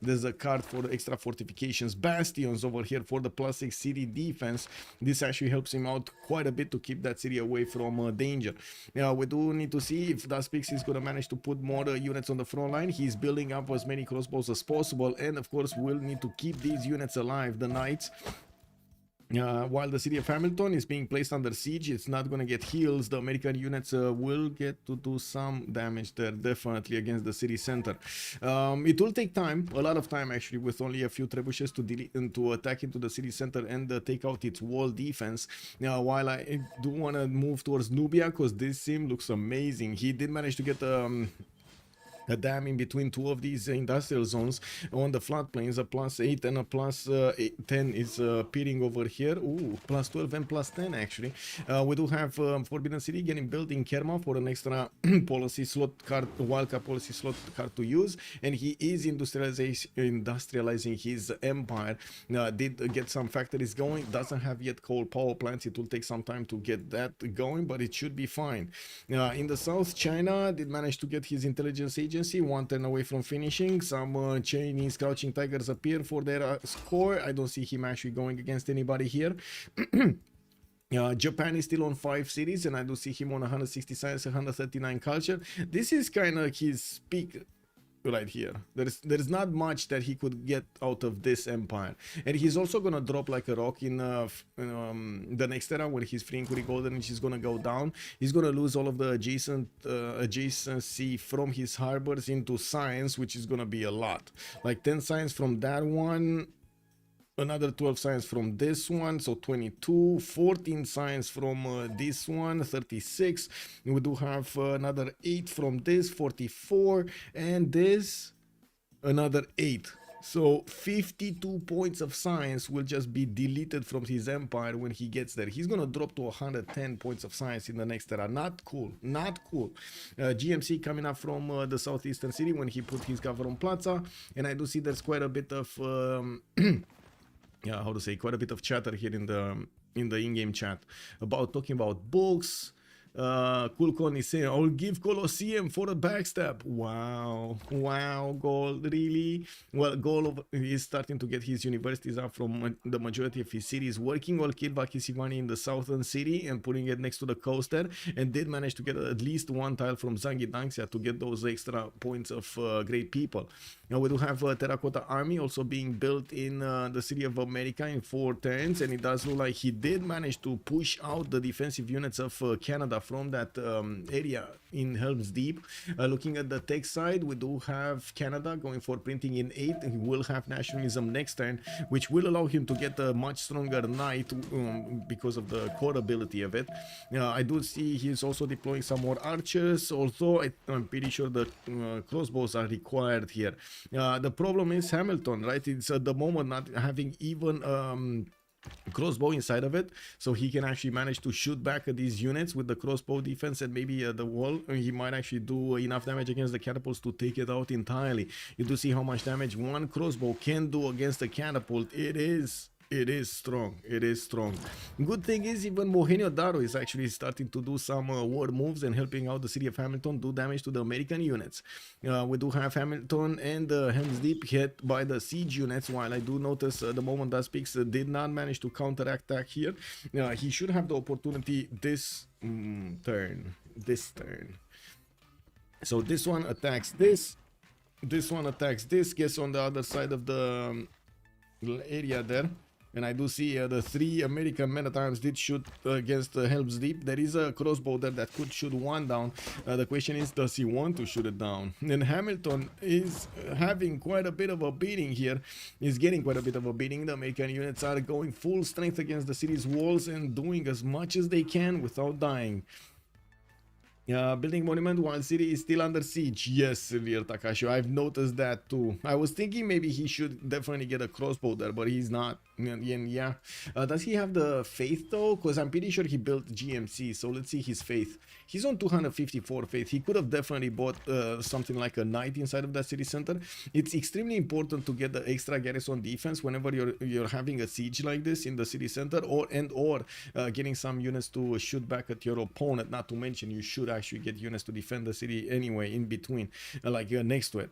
there's a card for the extra fortifications, bastions over here for the +6 city defense. This actually helps him out quite a bit to keep that city away from danger. Now we do need to see if Zappg is going to manage to put more units on the front line. He's building up as many crossbows as possible, and of course we'll need to keep these units alive, the knights. While the city of Hamilton is being placed under siege, it's not going to get heals. The American units will get to do some damage there, definitely, against the city center. It will take time, a lot of time actually, with only a few trebuchets to attack into the city center and take out its wall defense. Now, while I do want to move towards Nubia, because this sim looks amazing. He did manage to get a dam in between two of these industrial zones on the floodplains. A +8 and a +10 is appearing over here. Ooh, +12 and +10 actually. We do have Forbidden City getting built in Kerma for an extra policy slot card, wildcard policy slot card to use, and he is industrializing his empire. Did get some factories going, doesn't have yet coal power plants. It will take some time to get that going, but it should be fine. In the south, China did manage to get his intelligence agency 1 turn away from finishing. Some Chinese crouching tigers appear for their score. I don't see him actually going against anybody here. Japan is still on 5 cities, and I do see him on 160 science, 139 culture. This is kind of his peak right here. There's not much that he could get out of this empire, and he's also gonna drop like a rock in the next era when he's freeing Kuri Golden, and she's gonna go down. He's gonna lose all of the adjacency from his harbors into science, which is gonna be a lot, like 10 science from that one, another 12 science from this one, so 22, 14 science from this one, 36. We do have another 8 from this, 44, and this another 8. So 52 points of science will just be deleted from his empire when he gets there. He's gonna drop to 110 points of science in the next era. Not cool, not cool. GMC coming up from the southeastern city when he put his cover on Plaza, and I do see there's quite a bit of yeah, how to say, quite a bit of chatter here in the in-game chat about talking about books. CoolCong is saying, I'll give Colosseum for a backstab. Wow, wow, Gaul, really? Well, Gaul is starting to get his universities up from the majority of his cities, working while killed Vakisivani in the southern city and putting it next to the coast there, and did manage to get at least 1 tile from Zangi Dangxia to get those extra points of great people. Now we do have a Terracotta Army also being built in the city of America in 4 turns, and it does look like he did manage to push out the defensive units of Canada from that area in Helm's Deep. Looking at the tech side, we do have Canada going for printing in 8, and he will have nationalism next turn, which will allow him to get a much stronger knight because of the core ability of it. I do see he's also deploying some more archers, although I'm pretty sure the crossbows are required here. The problem is Hamilton, right? It's at the moment not having even crossbow inside of it, so he can actually manage to shoot back at these units with the crossbow defense and maybe the wall. He might actually do enough damage against the catapults to take it out entirely. You do see how much damage one crossbow can do against a catapult. It is strong. It is strong. Good thing is even Mohenio Daro is actually starting to do some war moves and helping out the city of Hamilton do damage to the American units. We do have Hamilton and Helm's Deep hit by the siege units, while I do notice the moment that Peakz did not manage to counteract attack here. He should have the opportunity this turn. So this one attacks this. This one attacks this, gets on the other side of the area there. And I do see the 3 American men-at-arms did shoot against Helm's Deep. There is a crossbow there that could shoot 1 down. The question is, does he want to shoot it down? And Hamilton is having quite a bit of a beating here. He's getting quite a bit of a beating. The American units are going full strength against the city's walls and doing as much as they can without dying. Building monument while city is still under siege. Yes, Lier Takashi, I've noticed that too. I was thinking maybe he should definitely get a crossbow there, but he's not. Yeah. Does he have the faith though? Because I'm pretty sure he built GMC. So let's see his faith. He's on 254 faith. He could have definitely bought something like a knight inside of that city center. It's extremely important to get the extra garrison defense whenever you're having a siege like this in the city center, or getting some units to shoot back at your opponent. Not to mention you should actually get units to defend the city anyway in between, like next to it.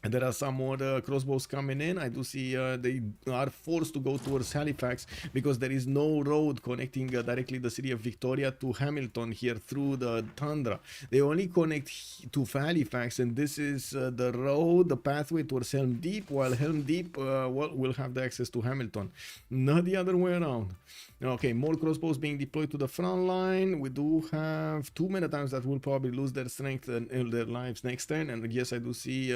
And there are some more crossbows coming in. I do see they are forced to go towards Halifax because there is no road connecting directly the city of Victoria to Hamilton here through the tundra. They only connect to Halifax, and this is the road, the pathway towards Helm Deep, while Helm Deep will have the access to Hamilton, not the other way around. Okay, more crossbows being deployed to the front line. We do have 2 men at times that will probably lose their strength and their lives next turn. And yes, I do see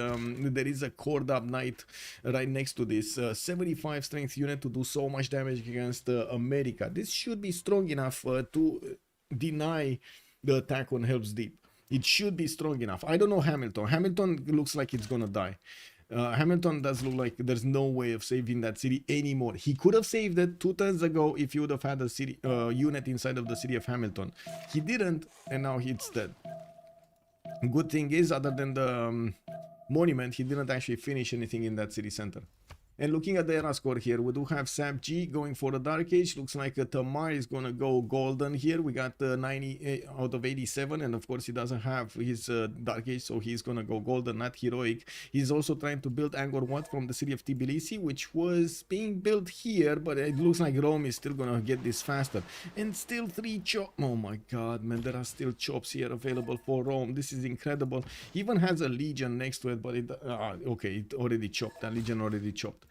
there is a cored up knight right next to this 75 strength unit to do so much damage against America. This should be strong enough to deny the attack on Helm's Deep. It should be strong enough. I don't know Hamilton. Hamilton looks like it's gonna die. Hamilton does look like there's no way of saving that city anymore. He could have saved it 2 turns ago if he would have had a city unit inside of the city of Hamilton. He didn't, and now it's dead. Good thing is, other than the monument, he didn't actually finish anything in that city center. And looking at the era score here, we do have Zappg going for the Dark Age. Looks like Tamar is going to go golden here. We got 90 out of 87, and of course he doesn't have his Dark Age, so he's going to go golden, not heroic. He's also trying to build Angkor Wat from the city of Tbilisi, which was being built here, but it looks like Rome is still going to get this faster. And still 3 chops. Oh my god, man, there are still chops here available for Rome. This is incredible. He even has a legion next to it, but it okay, it already chopped. That legion already chopped.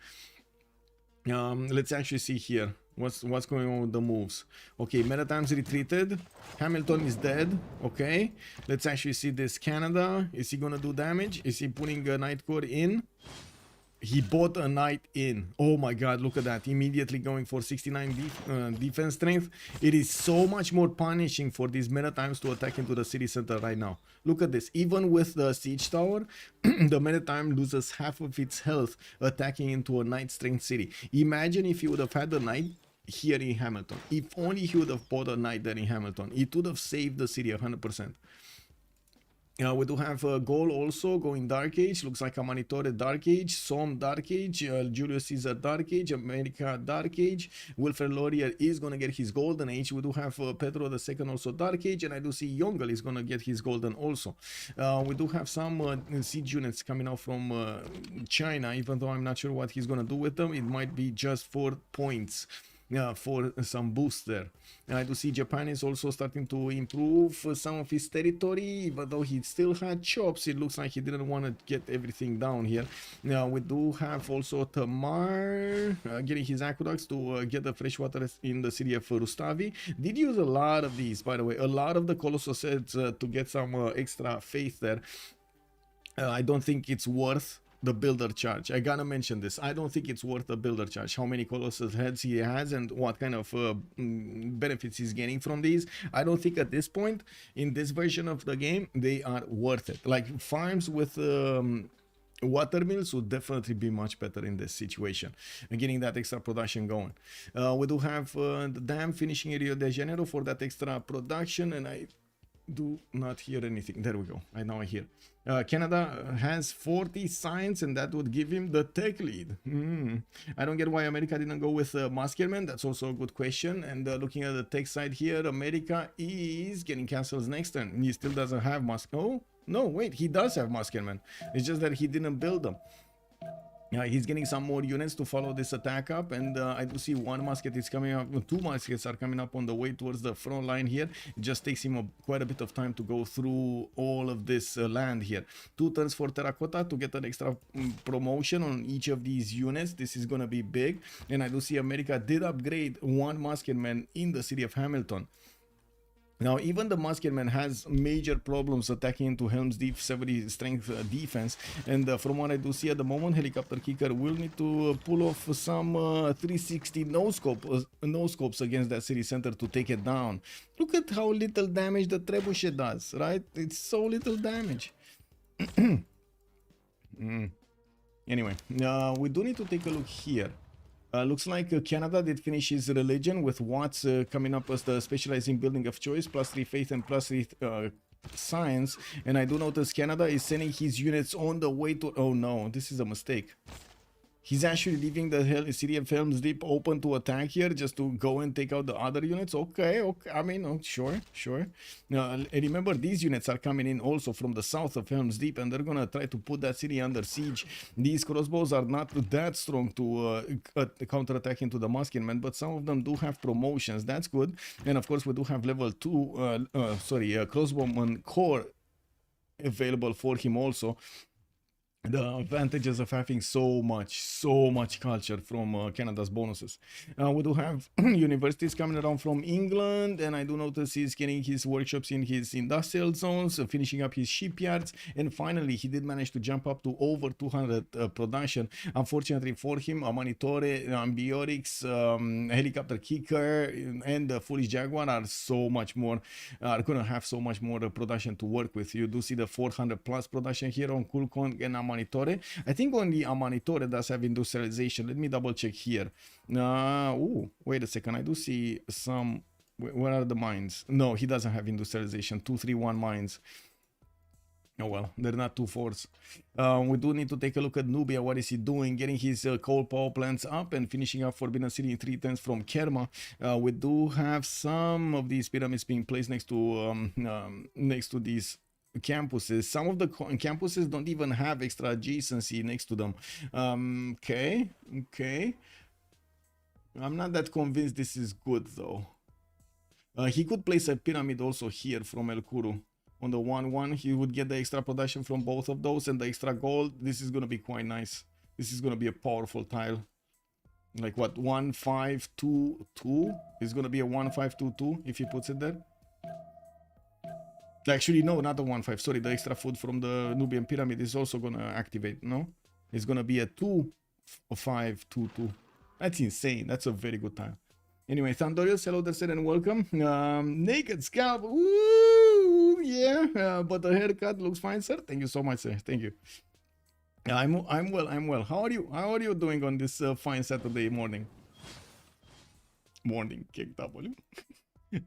Let's actually see here what's going on with the moves. Okay, Maritime's retreated. Hamilton is dead. Okay, let's actually see this. Canada, is he gonna do damage? Is he putting a Knight Core in? He bought a knight in. Oh my god, look at that. Immediately going for 69 defense strength. It is so much more punishing for these Maritimes to attack into the city center right now. Look at this. Even with the siege tower, the Maritime loses half of its health attacking into a knight strength city. Imagine if he would have had a knight here in Hamilton. If only he would have bought a knight there in Hamilton. It would have saved the city 100%. We do have Gaul also going Dark Age. Looks like a Manitore Dark Age, Somme Dark Age, Julius Caesar Dark Age, America Dark Age. Wilfred Laurier is going to get his Golden Age. We do have Pedro II also Dark Age, and I do see Yongle is going to get his Golden also. We do have some siege units coming out from China, even though I'm not sure what he's going to do with them. It might be just for points. Yeah, for some boost there. And I do see Japan is also starting to improve some of his territory, even though he still had chops. It looks like he didn't want to get everything down here. Now we do have also Tamar getting his aqueducts to get the fresh water in the city of Rustavi. Did use a lot of these, by the way, a lot of the Colossus sets to get some extra faith there. I don't think it's worth the builder charge. I gotta mention this. I don't think it's worth the builder charge. How many Colossus heads he has and what kind of benefits he's getting from these. I don't think at this point in this version of the game they are worth it. Like farms with water mills would definitely be much better in this situation and getting that extra production going. We do have the dam finishing in Rio de Janeiro for that extra production, and I do not hear anything. There we go. I know I hear. Canada has 40 science, and that would give him the tech lead. I don't get why America didn't go with Maskerman. That's also a good question. And looking at the tech side here, America is getting castles next turn. He still doesn't have No, wait, he does have Maskerman. It's just that he didn't build them. He's getting some more units to follow this attack up, and I do see one musket is coming up. 2 muskets are coming up on the way towards the front line here. It just takes him quite a bit of time to go through all of this land here. 2 turns for Terracotta to get an extra promotion on each of these units. This is going to be big, and I do see America did upgrade 1 musketman in the city of Hamilton. Now, even the Muskeman has major problems attacking into Helm's Deep 70 strength defense, and from what I do see at the moment, Helicopterkicker will need to pull off some 360 no scopes against that city center to take it down. Look at how little damage the trebuchet does, right? It's so little damage. Anyway, we do need to take a look here. Looks like Canada did finish his religion with Watts coming up as the specializing building of choice, +3 faith and +3 science. And I do notice Canada is sending his units on the way to... Oh no, this is a mistake. He's actually leaving the city of Helm's Deep open to attack here just to go and take out the other units. Okay, okay. I mean, oh, sure. Remember, these units are coming in also from the south of Helm's Deep, and they're gonna try to put that city under siege. These crossbows are not that strong to counterattack into the Muskemen, but some of them do have promotions. That's good. And of course, we do have level 2, crossbowman core available for him also. The advantages of having so much culture from Canada's bonuses. We do have universities coming around from England, and I do notice he's getting his workshops in his industrial zones, finishing up his shipyards, and finally he did manage to jump up to over 200 production. Unfortunately for him, Amanitore, Ambiorix, Helicopterkicker, and the FoolishDragon are gonna have so much more production to work with. You do see the 400 plus production here on CoolCong and Amanitore. I think only Amanitore does have industrialization. Let me double check here. Wait a second. I do see some... Where are the mines? No, he doesn't have industrialization. 231 mines. Oh well, they're not 2-4s. We do need to take a look at Nubia. What is he doing? Getting his coal power plants up and finishing up Forbidden City in 3 turns from Kerma. We do have some of these pyramids being placed next to these campuses. Some of the campuses don't even have extra adjacency next to them. Okay. I'm not that convinced this is good though. He could place a pyramid also here from El Kuru. On the 1-1, he would get the extra production from both of those and the extra gold. This is gonna be quite nice. This is gonna be a powerful tile. Like what, 1-5-2-2? It's gonna be a 1-5-2-2 if he puts it there. Actually, no, not the 1-5. Sorry, the extra food from the Nubian pyramid is also gonna activate. No, it's gonna be a 2-5-2-2. That's insane. That's a very good time. Anyway, Thundorius, hello there, and welcome. Naked scalp. Woo! Yeah, but the haircut looks fine, sir. Thank you so much, sir. Thank you. I'm well. How are you? How are you doing on this fine Saturday morning? Morning, kick W.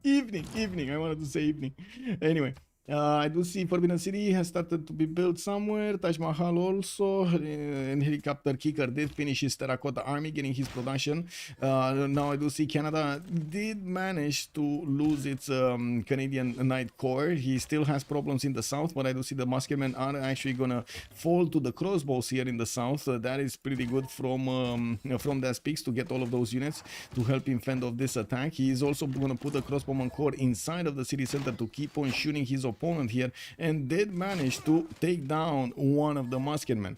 Evening. I wanted to say evening. Anyway, I do see Forbidden City has started to be built somewhere. Taj Mahal also, and Helicopterkicker did finish his Terracotta Army, getting his production. Now I do see Canada did manage to lose its Canadian Knight Corps. He still has problems in the south, but I do see the Muskemen are actually gonna fall to the crossbows here in the south. That is pretty good from that Peakz to get all of those units to help him fend off this attack. He is also gonna put the crossbowman corps inside of the city center to keep on shooting his opponent here, and did manage to take down one of the Muskemen.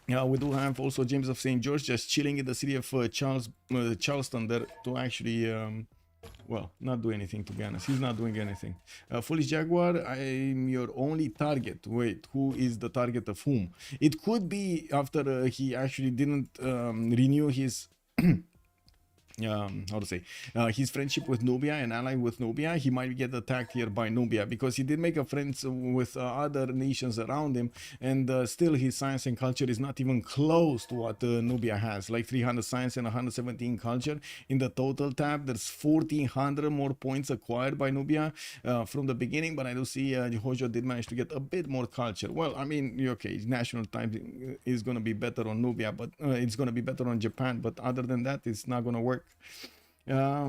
We do have also James of St. George just chilling in the city of Charleston there to actually well, not do anything, to be honest. He's not doing anything. Foolish Jaguar, I'm your only target. Wait, who is the target of whom? It could be after he actually didn't renew his how to say, his friendship with Nubia and ally with Nubia. He might get attacked here by Nubia because he did make a friends with other nations around him, and still his science and culture is not even close to what Nubia has, like 300 science and 117 culture. In the total tab, there's 1400 more points acquired by Nubia from the beginning, but I do see Hojo did manage to get a bit more culture. Well, I mean, okay, national time is going to be better on Nubia, but it's going to be better on Japan, but other than that, it's not going to work. There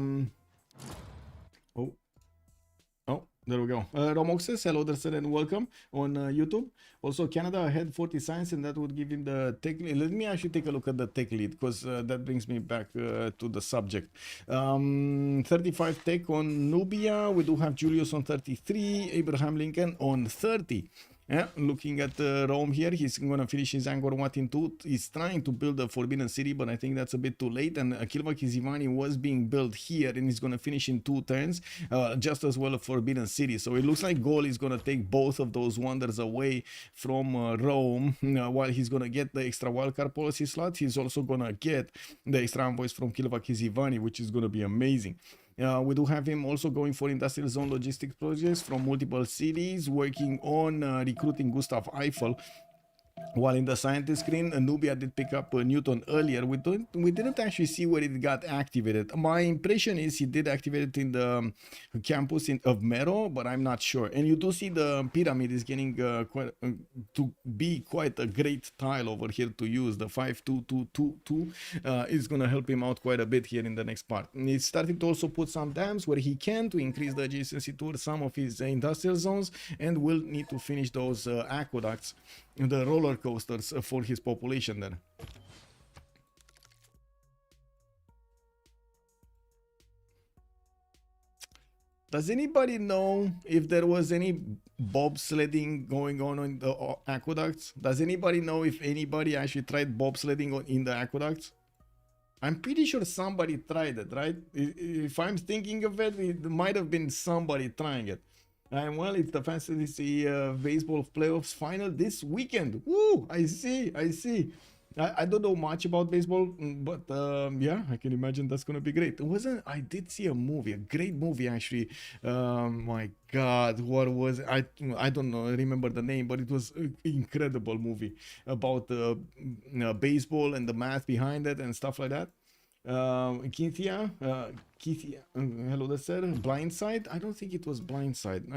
we go. Romoxes, hello there, and welcome on YouTube. Also, Canada had 40 science, and that would give him the tech lead. Let me actually take a look at the tech lead, because that brings me back to the subject. 35 tech on Nubia. We do have Julius on 33, Abraham Lincoln on 30. Yeah, looking at Rome here, he's gonna finish his Angkor Wat in 2. He's trying to build a Forbidden City, but I think that's a bit too late. And Kilvakizivani was being built here, and he's gonna finish in 2 turns, just as well a Forbidden City. So it looks like Gaul is gonna take both of those wonders away from Rome. While he's gonna get the extra wildcard policy slot, he's also gonna get the extra envoys from Kilvakizivani, which is gonna be amazing. We do have him also going for industrial zone logistics projects from multiple cities, working on recruiting Gustav Eiffel. While in the scientist screen, Nubia did pick up Newton earlier. We didn't actually see where it got activated. My impression is he did activate it in the campus of Mero, but I'm not sure. And you do see the pyramid is getting to be quite a great tile over here to use. The 5-2-2-2-2 is going to help him out quite a bit here in the next part. He's starting to also put some dams where he can to increase the adjacency towards some of his industrial zones, and will need to finish those aqueducts, the roller coasters for his population there. Does anybody know if there was any bobsledding going on in the aqueducts? Does anybody know if anybody actually tried bobsledding in the aqueducts? I'm pretty sure somebody tried it, right? If I'm thinking of it, it might have been somebody trying it. And well, it's the Fantasy Baseball Playoffs final this weekend. Woo! I see. I don't know much about baseball, but yeah, I can imagine that's gonna be great. I did see a movie, a great movie actually. My God, what was it? I don't know, remember the name, but it was an incredible movie about baseball and the math behind it and stuff like that. Keithia, hello there, sir. Blindside? I don't think it was Blindside.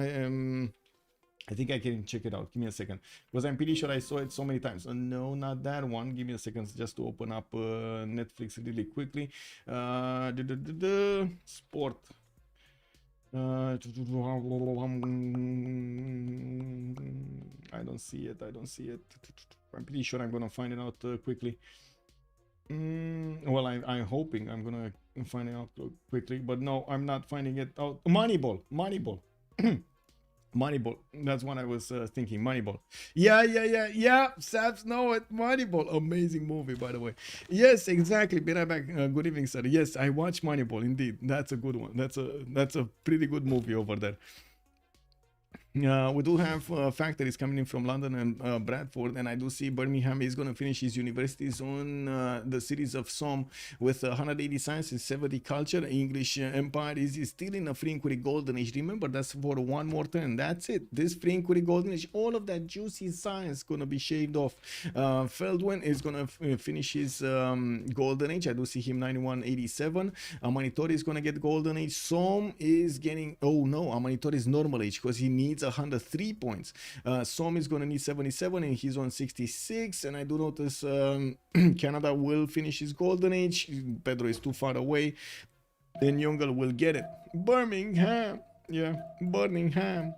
I think I can check it out. Give me a second, because I'm pretty sure I saw it so many times. No, not that one. Give me a second just to open up Netflix really quickly. Sport. I don't see it. I'm pretty sure I'm gonna find it out quickly. Well, I'm hoping I'm gonna find it out quickly, but no, I'm not finding it out. Moneyball. Moneyball, that's what I was thinking. Moneyball. Yeah, Saps know it. Moneyball, amazing movie, by the way. Yes, exactly. Be right back. Good evening, sir. Yes, I watched Moneyball. Indeed, that's a good one. That's a pretty good movie over there. We do have factories coming in from London and Bradford, and I do see Birmingham is going to finish his universities on the series of Somme with 180 sciences, 70 culture. English Empire is still in a free inquiry golden age. Remember, that's for one more turn. That's it. This free inquiry golden age, all of that juicy science going to be shaved off. Feltwind is going to finish his golden age. I do see him 9187. Amanitori is going to get golden age. Somme is getting, oh no, Amanitori is normal age because he needs 103 points. Som is going to need 77 and he's on 66, and I do notice Canada will finish his golden age. Pedro is too far away, then Yongle will get it. Birmingham, yeah, Birmingham.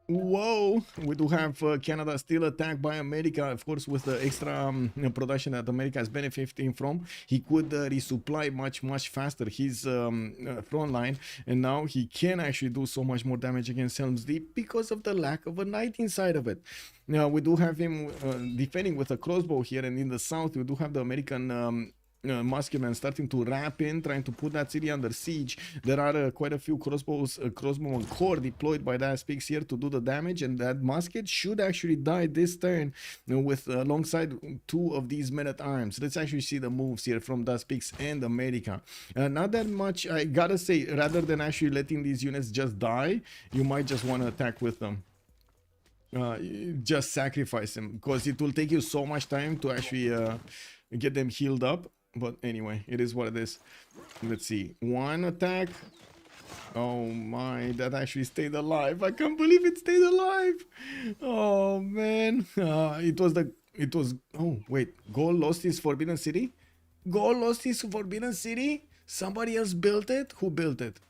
Whoa, we do have Canada still attacked by America, of course, with the extra production that America is benefiting from. He could resupply much faster his front line, and now he can actually do so much more damage against Helm's Deep because of the lack of a knight inside of it. Now we do have him defending with a crossbow here, and in the south we do have the American Muskemen starting to wrap in, trying to put that city under siege. There are quite a few crossbow and core deployed by that Peakz here to do the damage, and that musket should actually die this turn with alongside two of these men-at-arms. Let's actually see the moves here from that Peakz and America. Not that much, I gotta say. Rather than actually letting these units just die, you might just want to attack with them. Just sacrifice them, because it will take you so much time to actually get them healed up. But anyway, it is what it is. Let's see. One attack. Oh my, that actually stayed alive. I can't believe it stayed alive. Oh man. Oh wait, Gaul lost his Forbidden City? Gaul lost his Forbidden City? Somebody else built it? Who built it?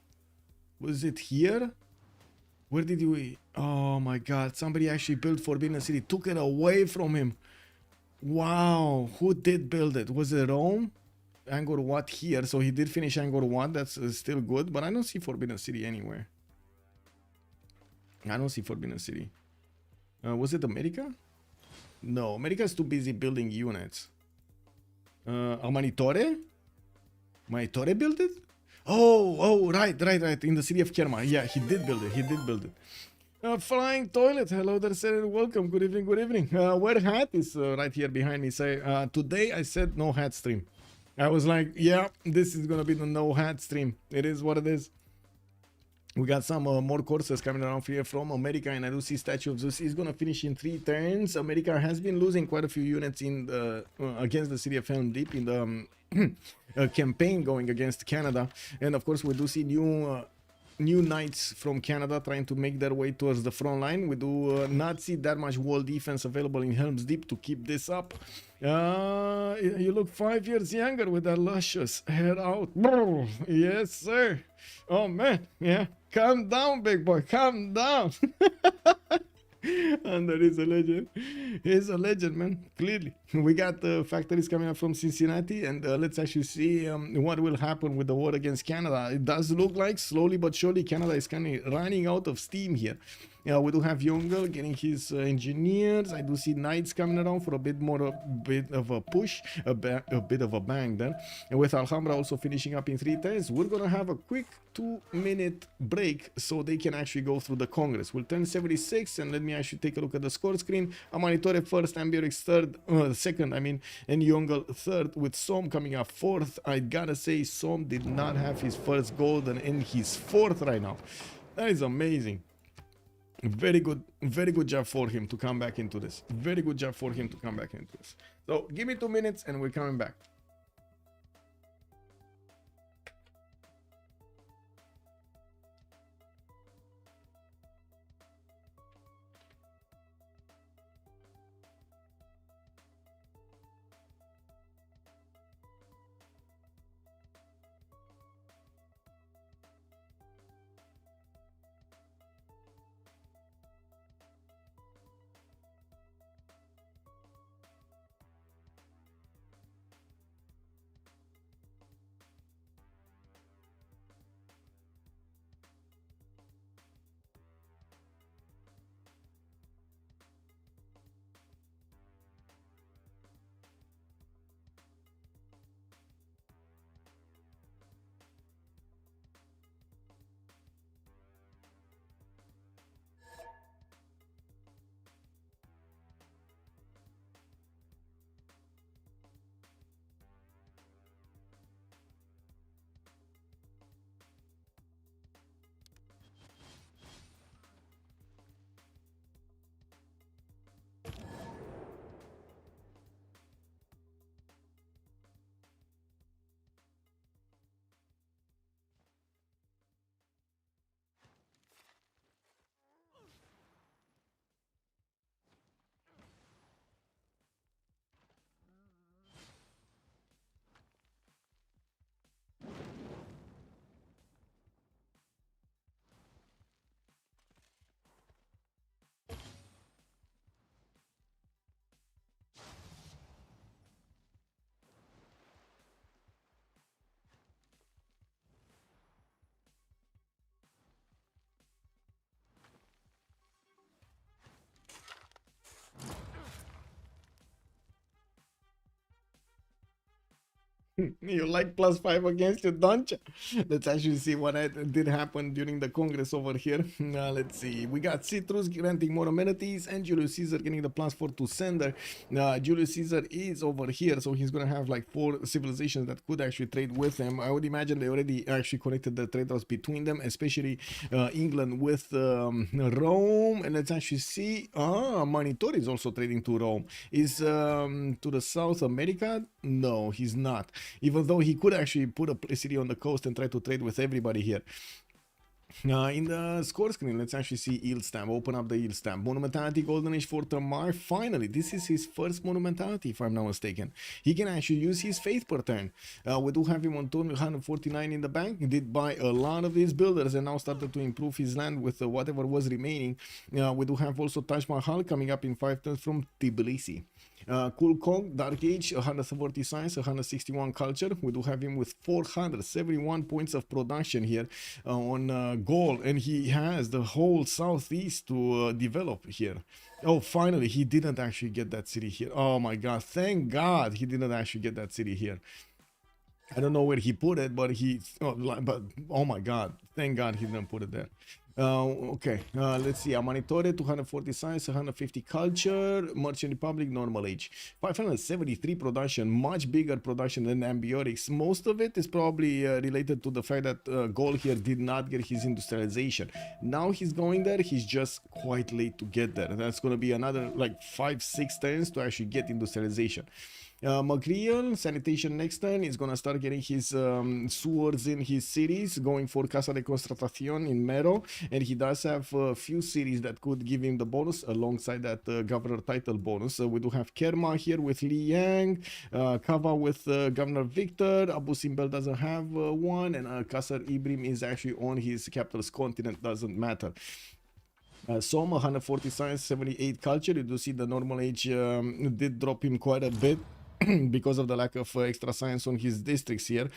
Was it here? Where did we? Oh my god, somebody actually built Forbidden City. Took it away from him. Wow, who did build it? Was it Rome? Angkor Wat here, so he did finish Angkor Wat. That's still good, but I don't see Forbidden City anywhere. I don't see Forbidden City. Was it America? No, America is too busy building units. Manitore? Manitore built it? Oh, right. In the city of Kerma. Yeah, he did build it. Flying toilet. Hello there, sir. Welcome. Good evening. Where hat is right here behind me. Say, today I said no hat stream. I was like, yeah, this is gonna be the no hat stream. It is what it is. We got some more courses coming around here from America, and I do see Statue of Zeus is gonna finish in 3 turns. America has been losing quite a few units in the against the city of Helm Deep in the campaign going against Canada, and of course we do see new knights from Canada trying to make their way towards the front line. We do not see that much wall defense available in Helm's Deep to keep this up. You look 5 years younger with that luscious hair out. Yes, sir. Oh man, yeah. Calm down, big boy. Calm down. Under is a legend. He's a legend, man. Clearly. We got factories coming up from Cincinnati, and let's actually see what will happen with the war against Canada. It does look like slowly but surely Canada is kind of running out of steam here. We do have Yongle getting his engineers. I do see knights coming around for a bit of a push, a bit of a bang then. And with Alhambra also finishing up in 3 turns, we're gonna have a quick 2-minute break so they can actually go through the Congress. We'll turn 76, and let me actually take a look at the score screen. Amanitore first, Ambiorix third, second, I mean, and Yongle third, with Som coming up fourth. I gotta say, Som did not have his first golden and he's fourth right now. That is amazing. Very good job for him to come back into this. Very good job for him to come back into this. So give me 2 minutes and we're coming back. You like +5 against your don't you? Let's actually see what did happen during the Congress over here. Let's see. We got Citrus granting more amenities and Julius Caesar getting the +4 to sender. Julius Caesar is over here, so he's going to have like 4 civilizations that could actually trade with him. I would imagine they already actually connected the trade routes between them, especially England with Rome. And let's actually see. Manitore is also trading to Rome. Is to the South America? No, he's not. Even though he could actually put a city on the coast and try to trade with everybody here. In the score screen, let's actually see Yield Stamp. Open up the Yield Stamp. Monumentality Golden Age for Tamar. Finally, this is his first Monumentality, if I'm not mistaken. He can actually use his Faith per turn. We do have him on turn 149 in the bank. He did buy a lot of these builders and now started to improve his land with whatever was remaining. We do have also Taj Mahal coming up in 5 turns from Tbilisi. CoolCong, Dark Age, 140 science, 161 culture. We do have him with 471 points of production here on Gaul, and he has the whole southeast to develop here. Oh, finally, he didn't actually get that city here. Oh my god, thank god he didn't actually get that city here. I don't know where he put it, but oh my god, thank god he didn't put it there. Okay, let's see. Amanitore, 240 science, 150 culture, Merchant Republic, normal age, 573 production, much bigger production than Ambiotics. Most of it is probably related to the fact that Gaul here did not get his industrialization. Now he's going there, he's just quite late to get there. That's going to be another like 5-6 turns to actually get industrialization. Magriel, sanitation next turn, is gonna start getting his sewers in his cities, going for Casa de Constatación in Mero, and he does have a few cities that could give him the bonus alongside that governor title bonus. So we do have Kerma here with Li Yang, Kava with Governor Victor, Abu Simbel doesn't have one, and Kasar Ibrim is actually on his capital's continent, doesn't matter. Soma, 140 science, 78 culture. You do see the normal age did drop him quite a bit because of the lack of extra science on his districts here.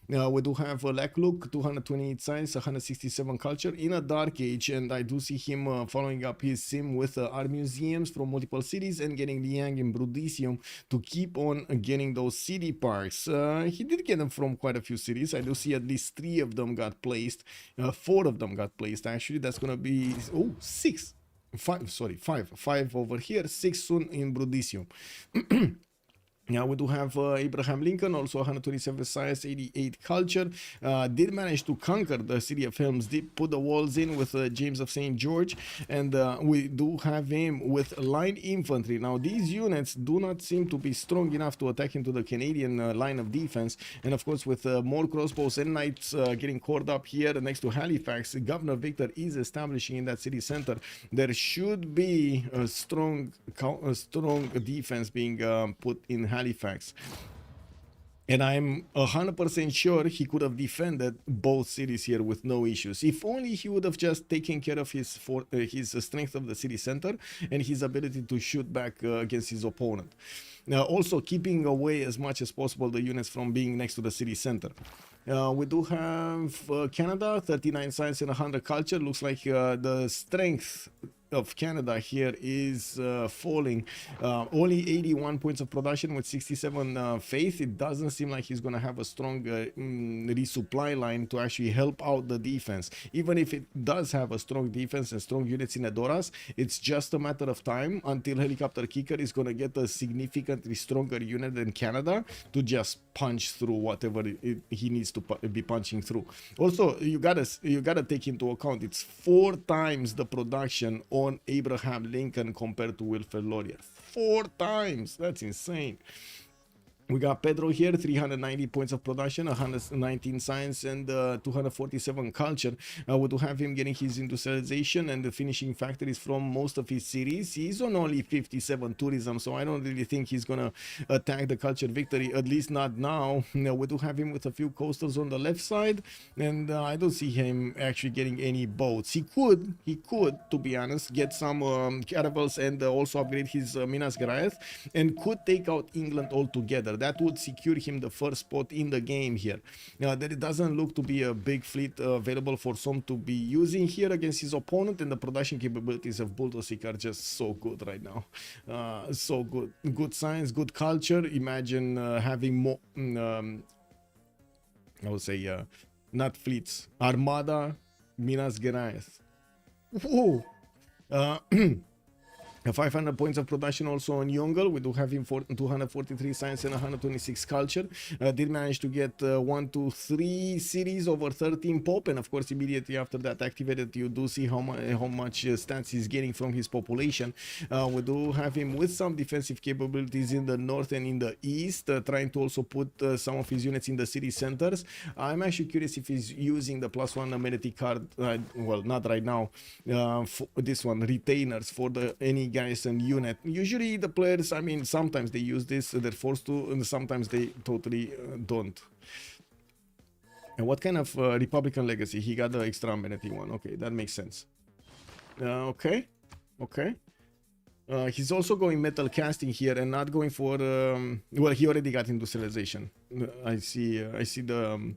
We do have Lakluk, 228 science, 167 culture in a dark age, and I do see him following up his sim with art museums from multiple cities and getting Liang in Brudisium to keep on getting those city parks. He did get them from quite a few cities. I do see at least 3 of them got placed, 4 of them got placed actually. That's gonna be 5 over here, 6 soon in Brudisium. Now we do have Abraham Lincoln, also 127 science, 88 culture. Did manage to conquer the city of Helms Deep, put the walls in with James of St. George, and we do have him with line infantry. Now these units do not seem to be strong enough to attack into the Canadian line of defense, and of course with more crossbows and knights getting caught up here next to Halifax, Governor Victor is establishing in that city center. There should be a strong defense being put in Halifax, and I'm 100% sure he could have defended both cities here with no issues. If only he would have just taken care of his strength of the city center and his ability to shoot back against his opponent. Also keeping away as much as possible the units from being next to the city center. We do have Canada, 39 science and 100 culture. Looks like the strength of Canada here is falling. Only 81 points of production with 67 faith. It doesn't seem like he's gonna have a strong resupply line to actually help out the defense. Even if it does have a strong defense and strong units in Adoras, it's just a matter of time until Helicopterkicker is gonna get a significantly stronger unit than Canada to just punch through whatever he needs to be punching through. Also, you gotta take into account it's 4 times the production on Abraham Lincoln compared to Wilfred Laurier. 4 times. That's insane. We got Pedro here, 390 points of production, 119 science, and 247 culture. We do have him getting his industrialization and the finishing factories from most of his cities. He's on only 57 tourism, so I don't really think he's gonna attack the culture victory, at least not now. We do have him with a few coastals on the left side, and I don't see him actually getting any boats. He could, to be honest, get some caravels and also upgrade his Minas Geraeth, and could take out England altogether. That would secure him the first spot in the game here. There doesn't look to be a big fleet available for some to be using here against his opponent, and the production capabilities of Buldosik are just so good right now. So good. Good science, good culture. Imagine having more, I would say, not fleets, Armada, Minas Geraeth. Whoa! 500 points of production also on Yongle. We do have him for 243 science and 126 culture. Did manage to get 1 to 3 cities over 13 pop, and of course immediately after that activated, you do see how much stats he's getting from his population. We do have him with some defensive capabilities in the north and in the east, trying to also put some of his units in the city centers. I'm actually curious if he's using the +1 amenity card, well, not right now, for this one, retainers, for any garrison unit. Usually the players, I mean, sometimes they use this, they're forced to, and sometimes they totally don't. And what kind of Republican legacy? He got the extra amenity one. Okay, that makes sense. Okay. He's also going metal casting here and not going for well, he already got industrialization. I see the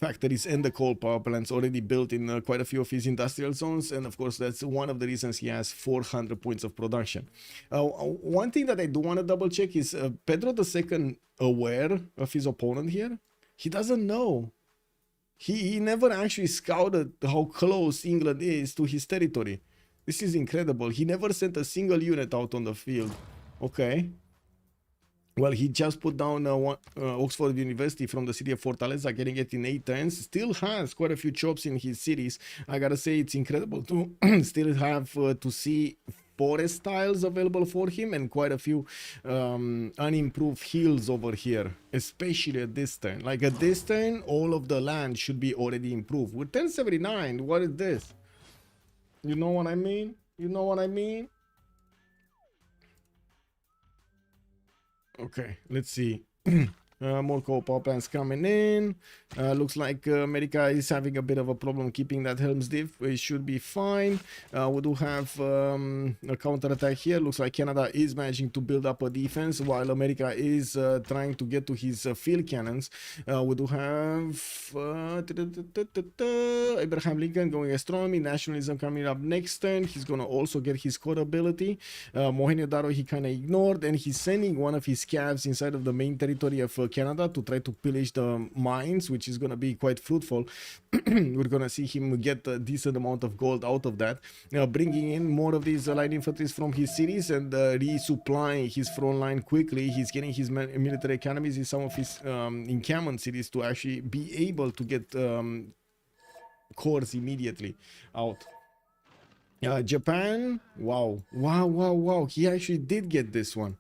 factories and the coal power plants already built in quite a few of his industrial zones, and of course that's one of the reasons he has 400 points of production. One thing that I do want to double check is Pedro II aware of his opponent here? He doesn't know. He never actually scouted how close England is to his territory. This is incredible. He never sent a single unit out on the field. Okay. Well, he just put down Oxford University from the city of Fortaleza, getting it in 8 turns. Still has quite a few chops in his cities. I gotta say, it's incredible to still have to see forest tiles available for him and quite a few unimproved hills over here, especially at this turn. Like at this turn, all of the land should be already improved. With 1079, what is this? You know what I mean? You know what I mean? Okay, let's see. More coal power plants coming in. Looks like America is having a bit of a problem keeping that Helm's Diff. It should be fine. We do have a counterattack here. Looks like Canada is managing to build up a defense while America is trying to get to his field cannons. We do have Abraham Lincoln going astronomy, nationalism coming up next turn. He's gonna also get his core ability. Mohenjo-daro he kind of ignored, and he's sending one of his scavs inside of the main territory of Canada to try to pillage the mines, which is going to be quite fruitful. We're going to see him get a decent amount of gold out of that, bringing in more of these light infantries from his cities and resupplying his front line quickly. He's getting his military academies in some of his encampment cities to actually be able to get cores immediately out. Japan, wow, he actually did get this one.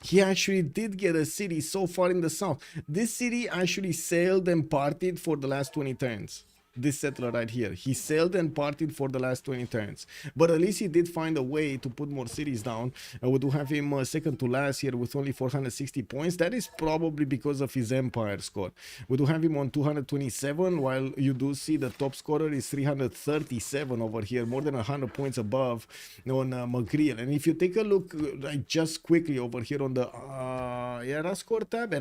He actually did get a city so far in the south. This city actually sailed and partied for the last 20 turns. This settler right here, he sailed and partied for the last 20 turns, but at least he did find a way to put more cities down. We do have him second to last here with only 460 points. That is probably because of his empire score. We do have him on 227, while you do see the top scorer is 337 over here, more than 100 points above on McGreal. And if you take a look just quickly over here on the era score tab,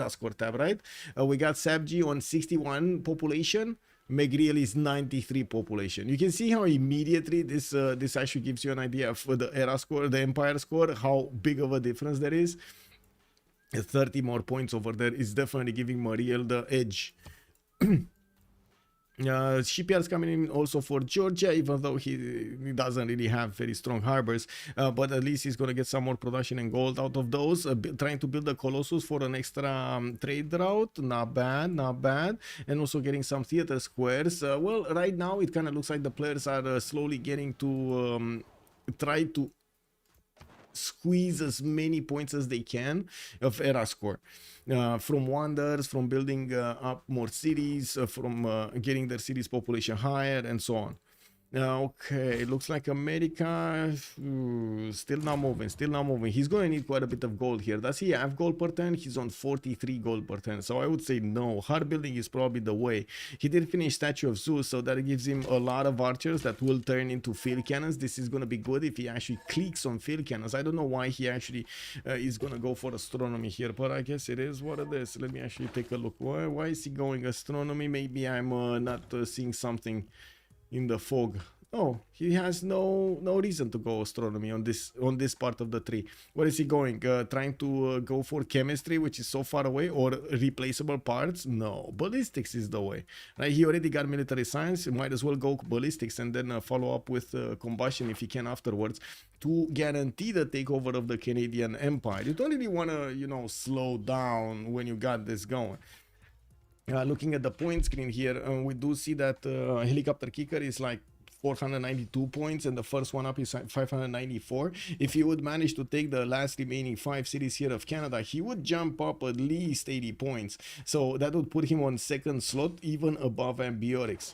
right? We got Zappg on 61 population. McGreal is 93 population. You can see how immediately this actually gives you an idea of the era score, the empire score, how big of a difference there is. 30 more points over there is definitely giving McGreal the edge. Shipyards coming in also for Georgia, even though he doesn't really have very strong harbors, but at least he's going to get some more production and gold out of those. Trying to build a Colossus for an extra trade route, not bad, and also getting some theater squares. Well, right now it kind of looks like the players are slowly getting to try to squeeze as many points as they can of era score, from wonders, from building up more cities, from getting their cities population higher, and so on. Okay, looks like America still not moving. He's going to need quite a bit of gold here. Does he have gold per turn? He's on 43 gold per turn, so I would say no. Hard building is probably the way. He did finish Statue of Zeus, so that gives him a lot of archers that will turn into field cannons. This is going to be good if he actually clicks on field cannons. I don't know why he actually is going to go for astronomy here, but I guess it is what it is. Let me actually take a look. Why is he going astronomy? Maybe I'm not seeing something in the fog. Oh, he has no reason to go astronomy on this part of the tree. Where is he going? Trying to go for chemistry, which is so far away, or replaceable parts? No, ballistics is the way. Right? He already got military science. Might as well go ballistics and then follow up with combustion if he can afterwards to guarantee the takeover of the Canadian Empire. You don't really want to, you know, slow down when you got this going. Looking at the point screen here, we do see that Helicopterkicker is like 492 points, and the first one up is 594. If he would manage to take the last remaining 5 cities here of Canada, he would jump up at least 80 points. So that would put him on second slot, even above Ambiorix.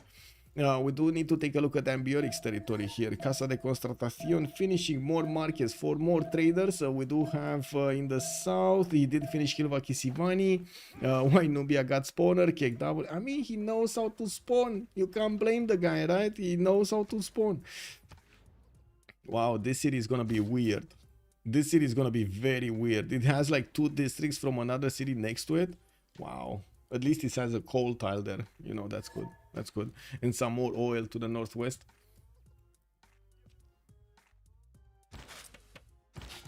We do need to take a look at Ambiorix territory here. Casa de Constatación finishing more markets for more traders. We do have in the south, he did finish Kilva Kisivani. Why Nubia got spawner, Cake Double. I mean, he knows how to spawn. You can't blame the guy, right? He knows how to spawn. Wow, this city is gonna be weird. This city is gonna be very weird. It has like 2 districts from another city next to it. Wow. At least it has a coal tile there. You know, that's good. That's good. And some more oil to the northwest.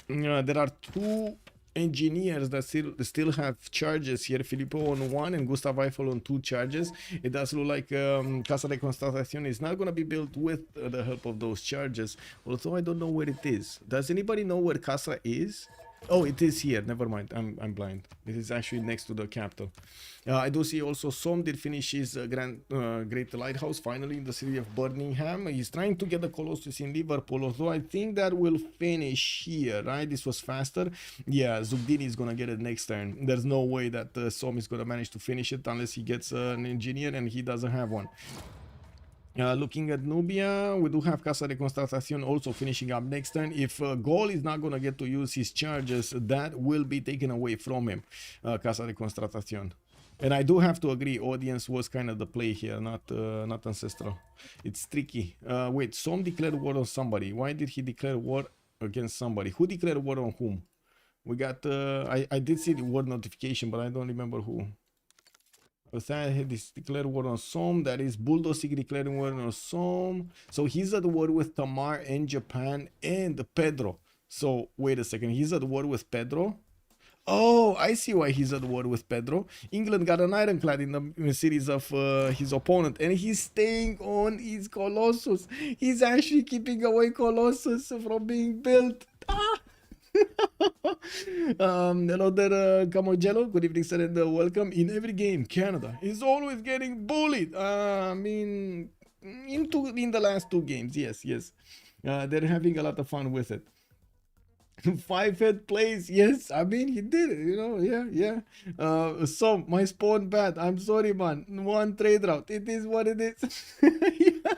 There are 2 engineers that still have charges here. Filippo on 1 and Gustav Eiffel on 2 charges. It does look like Casa de Constatación is not going to be built with the help of those charges. Although I don't know where it is. Does anybody know where Casa is? Oh, it is here. Never mind. I'm blind. It is actually next to the capital. I do see also Som did finish his great lighthouse finally in the city of Birmingham. He's trying to get the Colossus in Liverpool, although I think that will finish here, right? This was faster. Yeah, Zugdini is gonna get it next turn. There's no way that Som is gonna manage to finish it unless he gets an engineer, and he doesn't have one. Looking at Nubia, we do have Casa de Constatación also finishing up next turn. If Gaul is not going to get to use his charges, that will be taken away from him, Casa de Constatación. And I do have to agree, audience was kind of the play here, not Ancestral. It's tricky. Wait, Som declared war on somebody. Why did he declare war against somebody? Who declared war on whom? We got, I did see the war notification, but I don't remember who. This declared war on Som. That is Buldosik declaring war on Som. So he's at war with Tamar and Japan and Pedro. So wait a second, he's at war with Pedro. Oh, I see why he's at war with Pedro. England got an ironclad in the cities of his opponent, and he's staying on his Colossus. He's actually keeping away Colossus from being built. Ah! Hello there, Camogello. Good evening, sir, and welcome. In every game, Canada is always getting bullied. I mean, in the last 2 games, yes. They're having a lot of fun with it. 5-head plays, yes. I mean, he did it, you know. Yeah. So my spawn bad. I'm sorry, man. 1 trade route. It is what it is. Yeah.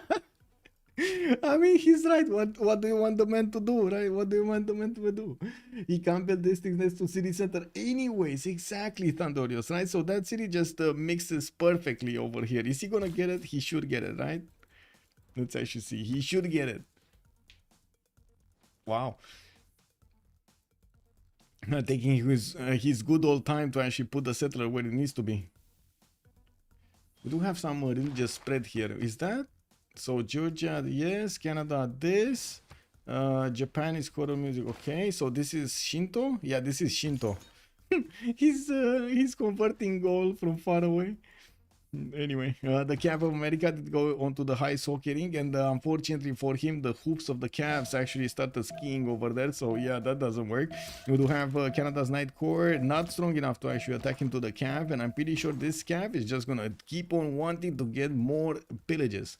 I mean, he's right. What do you want the man to do, right? What do you want the man to do? He can't build districts next to city center anyways. Exactly, Thundorius, right? So that city just mixes perfectly over here. Is he gonna get it? He should get it, right? Let's actually see. He should get it. Wow. Taking his good old time to actually put the settler where it needs to be. We do have some religious spread here. Is that? So Georgia, yes. Canada, this. Japan is choral music. Okay, so this is Shinto. Yeah, this is Shinto. He's converting Gaul from far away. Anyway, the Cav of America did go onto the high hockey ring, and unfortunately for him, the hooks of the Cavs actually started skiing over there. So yeah, that doesn't work. We do have Canada's Night Corps not strong enough to actually attack into the Cav, and I'm pretty sure this Cav is just gonna keep on wanting to get more pillages.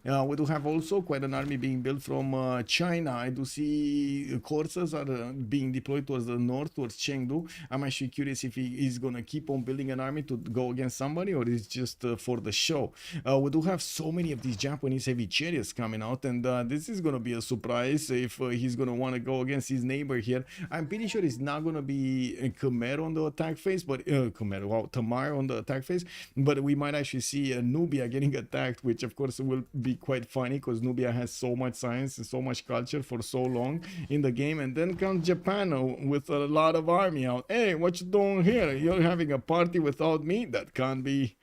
We do have also quite an army being built from China. I do see courses are being deployed towards the north, towards Chengdu. I'm actually curious if he is going to keep on building an army to go against somebody, or is just for the show. We do have so many of these Japanese heavy chariots coming out, and this is going to be a surprise if he's going to want to go against his neighbor here. I'm pretty sure it's not going to be Khmer on the attack phase, but Tamar on the attack phase, but we might actually see Nubia getting attacked, which of course will be quite funny because Nubia has so much science and so much culture for so long in the game, and then comes Japan with a lot of army out. Hey, what you doing here? You're having a party without me? That can't be.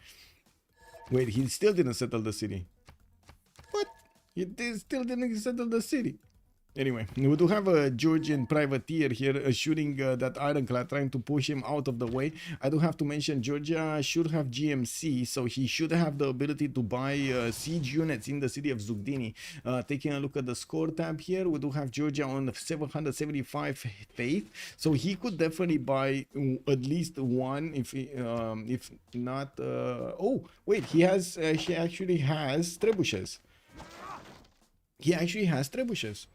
Wait, he still didn't settle the city. What? He still didn't settle the city. Anyway, we do have a Georgian privateer here shooting that ironclad, trying to push him out of the way. I do have to mention Georgia should have GMC, so he should have the ability to buy siege units in the city of Zugdini. Taking a look at the score tab here, we do have Georgia on 775 faith, so he could definitely buy at least one, if not. Oh wait, he actually has trebuchets. He actually has trebuchets.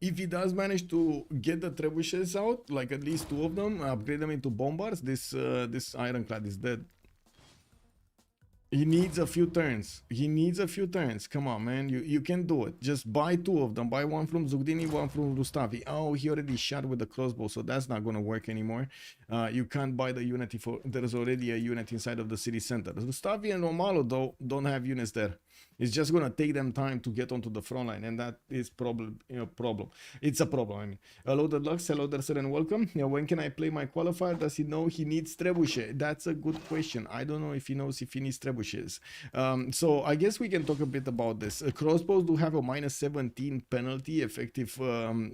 If he does manage to get the trebuchets out, like at least 2 of them, upgrade them into bombards, this ironclad is dead. He needs a few turns. Come on, man. You can do it. Just buy 2 of them. Buy one from Zugdini, one from Rustavi. Oh, he already shot with the crossbow, so that's not going to work anymore. You can't buy the unit if there's already a unit inside of the city center. Rustavi and Romalo, though, don't have units there. It's just gonna take them time to get onto the front line, and that is problem. It's a problem. I mean, hello Deluxe, hello there, sir, and welcome. When can I play my qualifier? Does he know he needs trebuchet? That's a good question. I don't know if he knows if he needs trebuchets. So I guess we can talk a bit about this. Crossbows do have a -17 penalty effective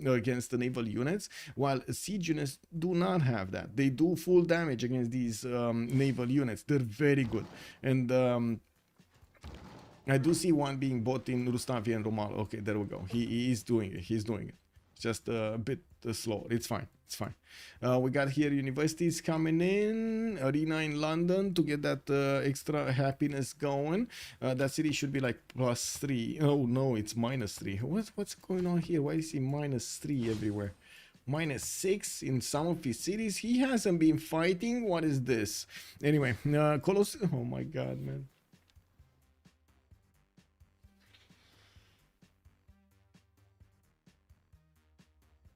against the naval units, while siege units do not have that. They do full damage against these naval units. They're very good, and I do see one being bought in Rustavi and Romal. Okay, there we go. He is doing it. He's doing it. Just a bit slow. It's fine. It's fine. We got here universities coming in. Arena in London to get that extra happiness going. That city should be like +3. Oh no, it's -3. What's going on here? Why is he -3 everywhere? -6 in some of his cities. He hasn't been fighting. What is this? Anyway, Colossus. Oh my god, man.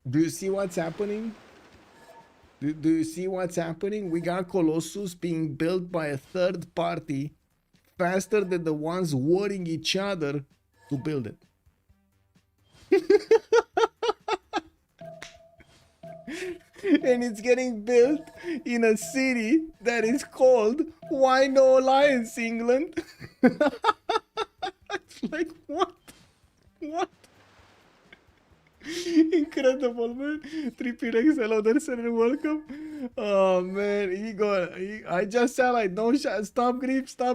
Do you see what's happening? Do you see what's happening? We got Colossus being built by a third party faster than the ones warring each other to build it. And it's getting built in a city that is called Why No Alliance, England. It's like, what? What? Incredible, man. 3PX, hello there, sir, and welcome. Oh man, I just said like, no shot, stop grip. Stop.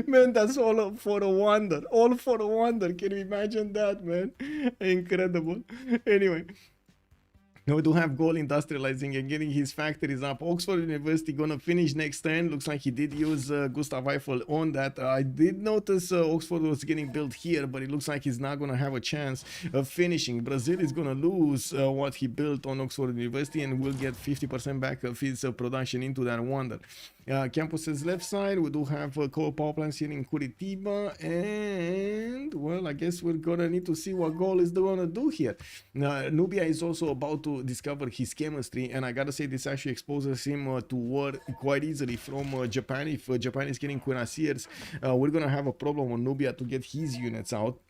Man, that's all for a wonder. All for a wonder. Can you imagine that, man? Incredible. Anyway. Now we do have Gaul industrializing and getting his factories up. Oxford University gonna finish next turn. Looks like he did use Gustav Eiffel on that. I did notice Oxford was getting built here, but it looks like he's not gonna have a chance of finishing. Brazil is gonna lose what he built on Oxford University and will get 50% back of his production into that wonder. Campus's left side, we do have coal power plants here in Curitiba, and well, I guess we're gonna need to see what Gaul is gonna do here. Nubia is also about to discover his chemistry, and I gotta say this actually exposes him to war quite easily from Japan. If Japan is getting cuirassiers, we're gonna have a problem on Nubia to get his units out.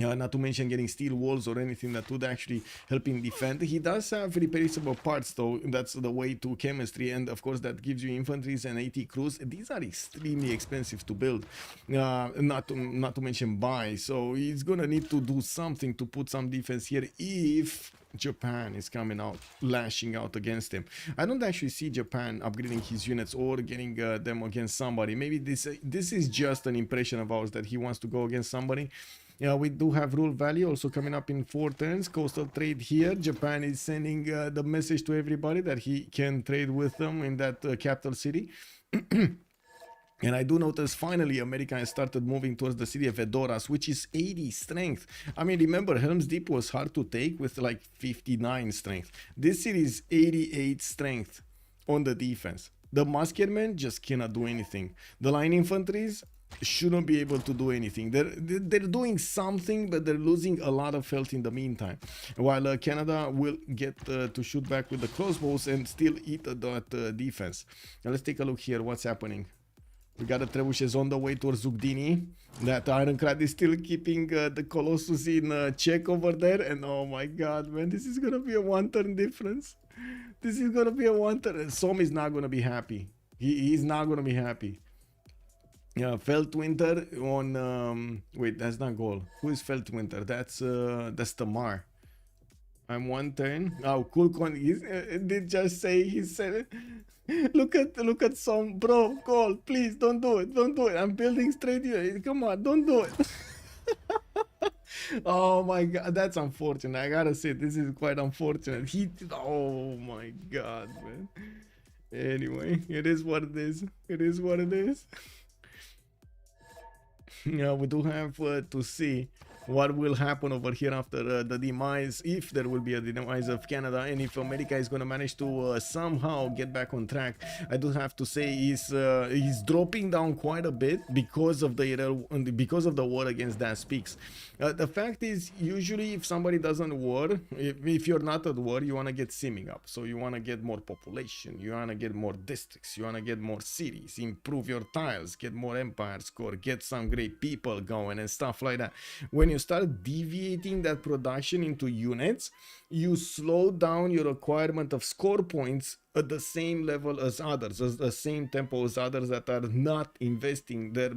Not to mention getting steel walls or anything that would actually help him defend. He does have replaceable parts though. That's the way to chemistry, and of course that gives you infantries and AT crews. These are extremely expensive to build, not to mention buy. So he's gonna need to do something to put some defense here if Japan is coming out, lashing out against him. I don't actually see Japan upgrading his units or getting them against somebody. Maybe this is just an impression of ours that he wants to go against somebody. Yeah, we do have rule value also coming up in 4 turns. Coastal trade here. Japan is sending the message to everybody that he can trade with them in that capital city. And I do notice finally America has started moving towards the city of Edoras, which is 80 strength. I mean, remember, Helm's Deep was hard to take with like 59 strength. This city is 88 strength on the defense. The musketmen just cannot do anything. The line infantries shouldn't be able to do anything. They're doing something, but they're losing a lot of health in the meantime. While Canada will get to shoot back with the crossbows and still eat that defense. Now let's take a look here. What's happening? We got the trebuchets on the way towards Zugdini. That ironclad is still keeping the Colossus in check over there. And oh my god, man, this is gonna be a 1-turn difference. This is gonna be a 1-turn. Som is not gonna be happy. He's not gonna be happy. Yeah, Feltwind on wait, that's not Gaul. Who is Feltwind? That's Tamar. I'm 1 turn. Oh, CoolCong did just say, he said it. Look at some bro, Gaul, please don't do it. Don't do it. I'm building straight here. Come on, don't do it. Oh my god, that's unfortunate. I gotta say, this is quite unfortunate. Oh my god, man. Anyway, it is what it is. It is what it is. Yeah, we do have to see what will happen over here after the demise, if there will be a demise of Canada, and if America is going to manage to somehow get back on track. I do have to say he's dropping down quite a bit because of the war against that Peakz. The fact is, usually if somebody doesn't war, if you're not at war, you want to get simming up. So you want to get more population, you want to get more districts, you want to get more cities, improve your tiles, get more empire score, get some great people going and stuff like that. When you start deviating that production into units, you slow down your requirement of score points at the same level as others, as the same tempo as others that are not investing their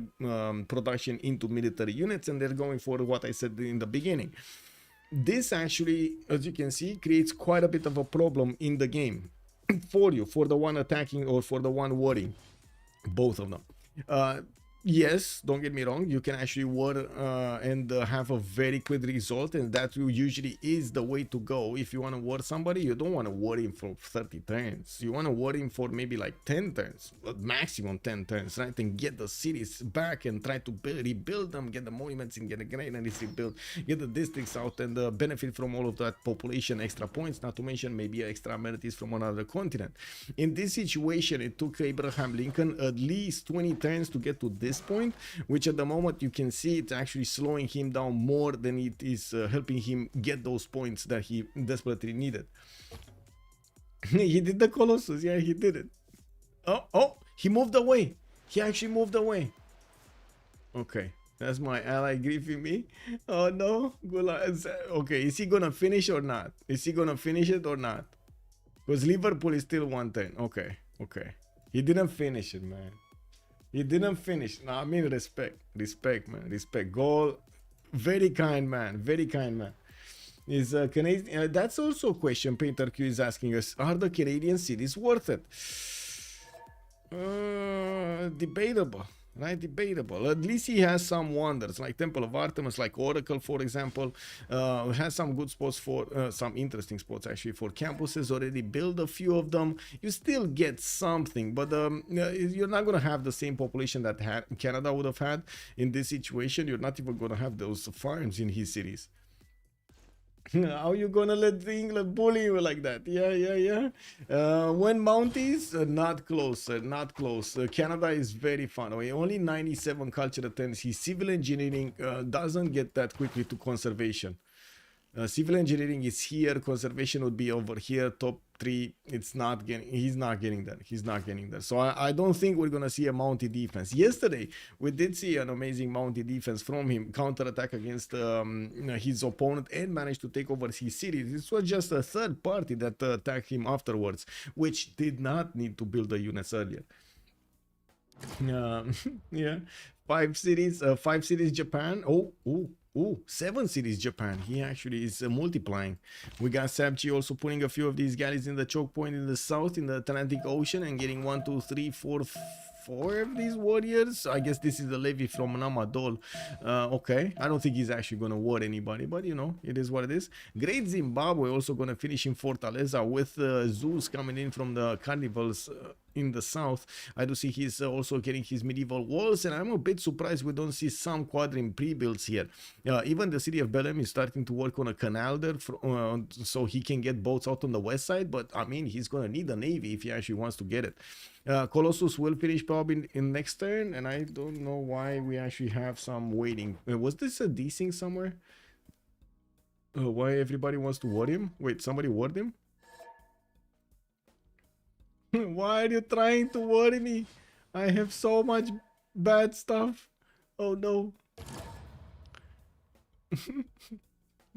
production into military units, and they're going for what I said in the beginning. This actually, as you can see, creates quite a bit of a problem in the game for you, for the one attacking or for the one warring, both of them. Yes, don't get me wrong, you can actually war and have a very quick result, and that usually is the way to go. If you want to war somebody, you don't want to war him for 30 turns. You want to war him for maybe like 10 turns, maximum 10 turns, right? And get the cities back and try to rebuild them, get the monuments and get the granaries rebuilt, get the districts out and benefit from all of that population, extra points, not to mention maybe extra amenities from another continent. In this situation, it took Abraham Lincoln at least 20 turns to get to this point, which at the moment you can see it's actually slowing him down more than it is helping him get those points that he desperately needed. He did the Colossus, yeah, he did it. Oh, he moved away. He actually moved away. Okay, that's my ally griefing me. Oh no, okay, is he gonna finish or not? Is he gonna finish it or not? Because Liverpool is still 110. Okay, he didn't finish it, man. He didn't finish. No, I mean respect, man, respect. Gaul, very kind man, very kind man. Is Canadian? That's also a question. Painter Q is asking us: are the Canadian cities worth it? Debatable, right? Debatable. At least he has some wonders, like Temple of Artemis, like Oracle, for example. Has some good spots for some interesting spots actually for campuses. Already build a few of them. You still get something, but you're not gonna have the same population that Canada would have had in this situation. You're not even gonna have those farms in his cities. How you gonna let England bully you like that? Yeah. When Mounties, not close, not close. Canada is very fun. Only 97 culture attempts. His civil engineering doesn't get that quickly to conservation. Civil engineering is here, conservation would be over here, top 3. He's not getting there. So I don't think we're gonna see a Mountie defense. Yesterday we did see an amazing Mountie defense from him, counter-attack against his opponent and managed to take over his city. This was just a third party that attacked him afterwards, which did not need to build the units earlier. Yeah, 5 cities Japan. Oh, 7 cities Japan. He actually is multiplying. We got Zappg also putting a few of these galleys in the choke point in the south, in the Atlantic Ocean, and getting 1, 2, 3, 4 of these warriors. I guess this is the levy from Namadol. Okay, I don't think he's actually gonna war anybody, but you know, it is what it is. Great Zimbabwe also gonna finish in Fortaleza with Zeus coming in from the carnivals in the south. I do see he's also getting his medieval walls, and I'm a bit surprised we don't see some quadrim pre-builds here. Even the city of Belém is starting to work on a canal there so he can get boats out on the west side, but I mean, he's gonna need a navy if he actually wants to get it. Colossus will finish probably in next turn, and I don't know why we actually have some waiting. Was this a desync somewhere? Why everybody wants to ward him? Wait, somebody ward him? Why are you trying to worry me? I have so much bad stuff. Oh no.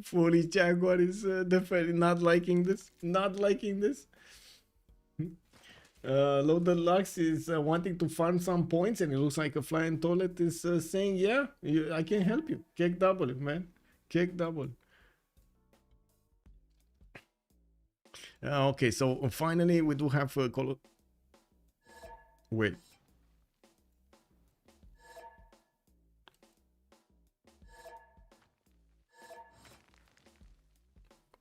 Foolish Jaguar is definitely not liking this. Loaded Lux is wanting to farm some points, and it looks like a flying toilet is saying, yeah, I can help you. Kick double, man. Kick double. Okay, so finally we do have wait.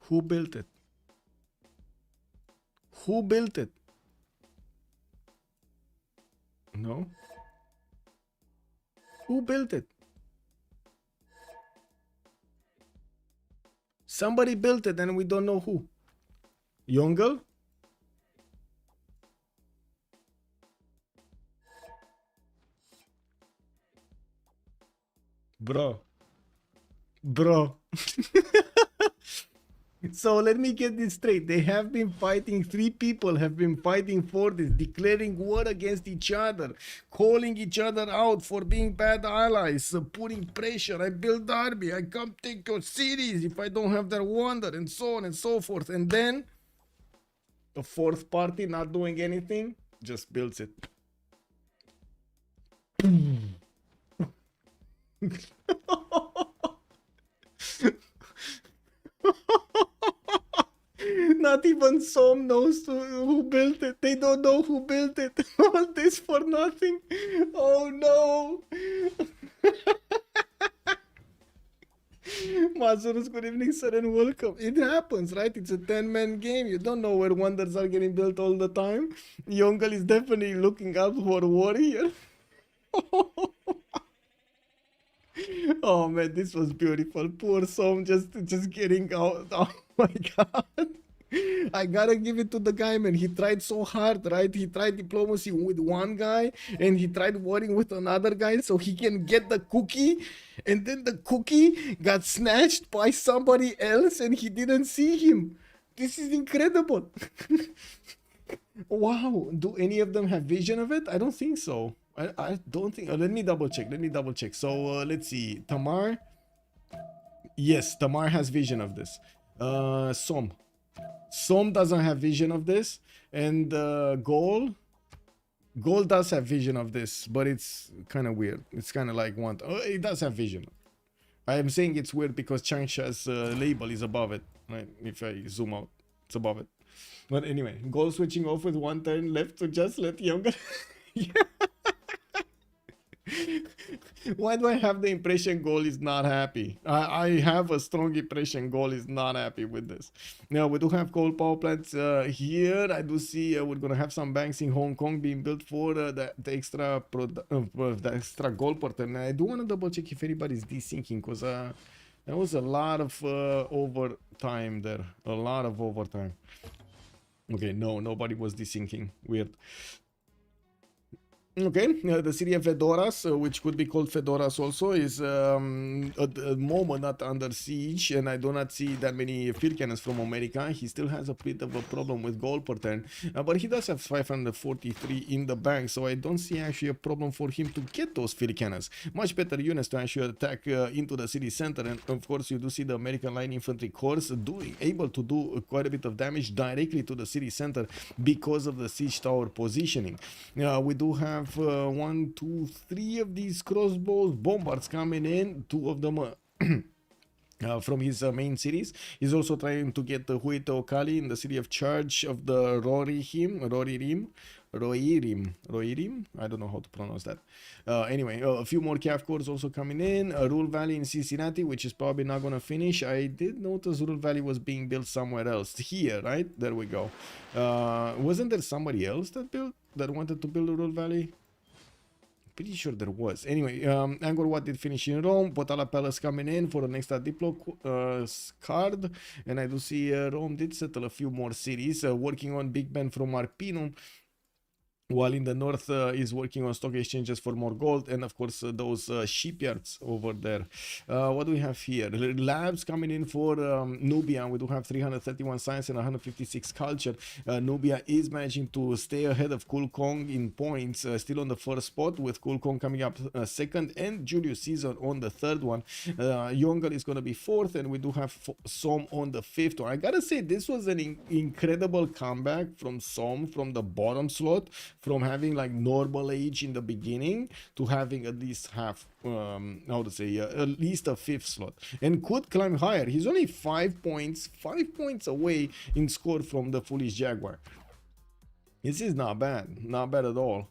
Who built it? Who built it? No. Who built it? Somebody built it and we don't know who. Yongle? Bro. So let me get this straight. They have been fighting, 3 people have been fighting for this, declaring war against each other, calling each other out for being bad allies, putting pressure. I build army, I come take your cities if I don't have their wonder, and so on and so forth. And then the 4th party not doing anything, just builds it. Not even Som knows who built it. They don't know who built it. All this for nothing. Oh no. Mazurus, good evening, sir, and welcome. It happens, right? It's a 10-man game. You don't know where wonders are getting built all the time. Yongle is definitely looking out for a warrior. Oh man, this was beautiful. Poor Som just getting out. Oh my god. I gotta give it to the guy, man. He tried so hard, right? He tried diplomacy with one guy and he tried warring with another guy so he can get the cookie. And then the cookie got snatched by somebody else and he didn't see him. This is incredible. Wow. Do any of them have vision of it? I don't think so. I don't think. Let me double check. So let's see. Tamar. Yes, Tamar has vision of this. Som doesn't have vision of this, and Gaul does have vision of this, but it's kind of weird. It's kind of like one. Oh, it does have vision. I am saying it's weird because Changsha's label is above it. Right? If I zoom out, it's above it. But anyway, Gaul switching off with 1 turn left to just let Yongle. Yeah. Why do I have the impression Gaul is not happy? I have a strong impression Gaul is not happy with this. Now, we do have coal power plants here. I do see we're going to have some banks in Hong Kong being built for the extra gold port. And I do want to double check if anybody's desyncing, because there was a lot of overtime there. A lot of overtime. Okay, no, nobody was desyncing. Weird. Okay, the city of Fedoras, which could be called Fedoras also, is at the moment not under siege, and I do not see that many field cannons from America. He still has a bit of a problem with gold per turn, but he does have 543 in the bank, so I don't see actually a problem for him to get those field cannons. Much better units to actually attack into the city center, and of course you do see the American Line Infantry Corps able to do quite a bit of damage directly to the city center because of the siege tower positioning. We do have 1, 2, 3 of these crossbows bombards coming in, 2 of them from his main cities. He's also trying to get the Huito Kali in the city of Charge of the Roirim. I don't know how to pronounce that. Anyway, a few more Cav cores also coming in. Rule Valley in Cincinnati, which is probably not going to finish. I did notice Rule Valley was being built somewhere else. Here, right? There we go. Wasn't there somebody else that wanted to build a Rule Valley? Pretty sure there was. Anyway, Angkor Wat did finish in Rome. Potala Palace coming in for an extra Diplo card. And I do see Rome did settle a few more cities. Working on Big Ben from Arpinum. While in the north is working on stock exchanges for more gold, and of course those shipyards over there. What do we have here? Labs coming in for Nubia. We do have 331 science and 156 culture. Nubia is managing to stay ahead of CoolCong in points, still on the first spot, with CoolCong coming up second and Julius Caesar on the third one. Yongle is going to be fourth, and we do have Som on the fifth one. I gotta say, this was an incredible comeback from Som from the bottom slot, from having like normal age in the beginning to having at least half, at least a fifth slot, and could climb higher. He's only 5 points away in score from the Foolish Jaguar. This is not bad at all.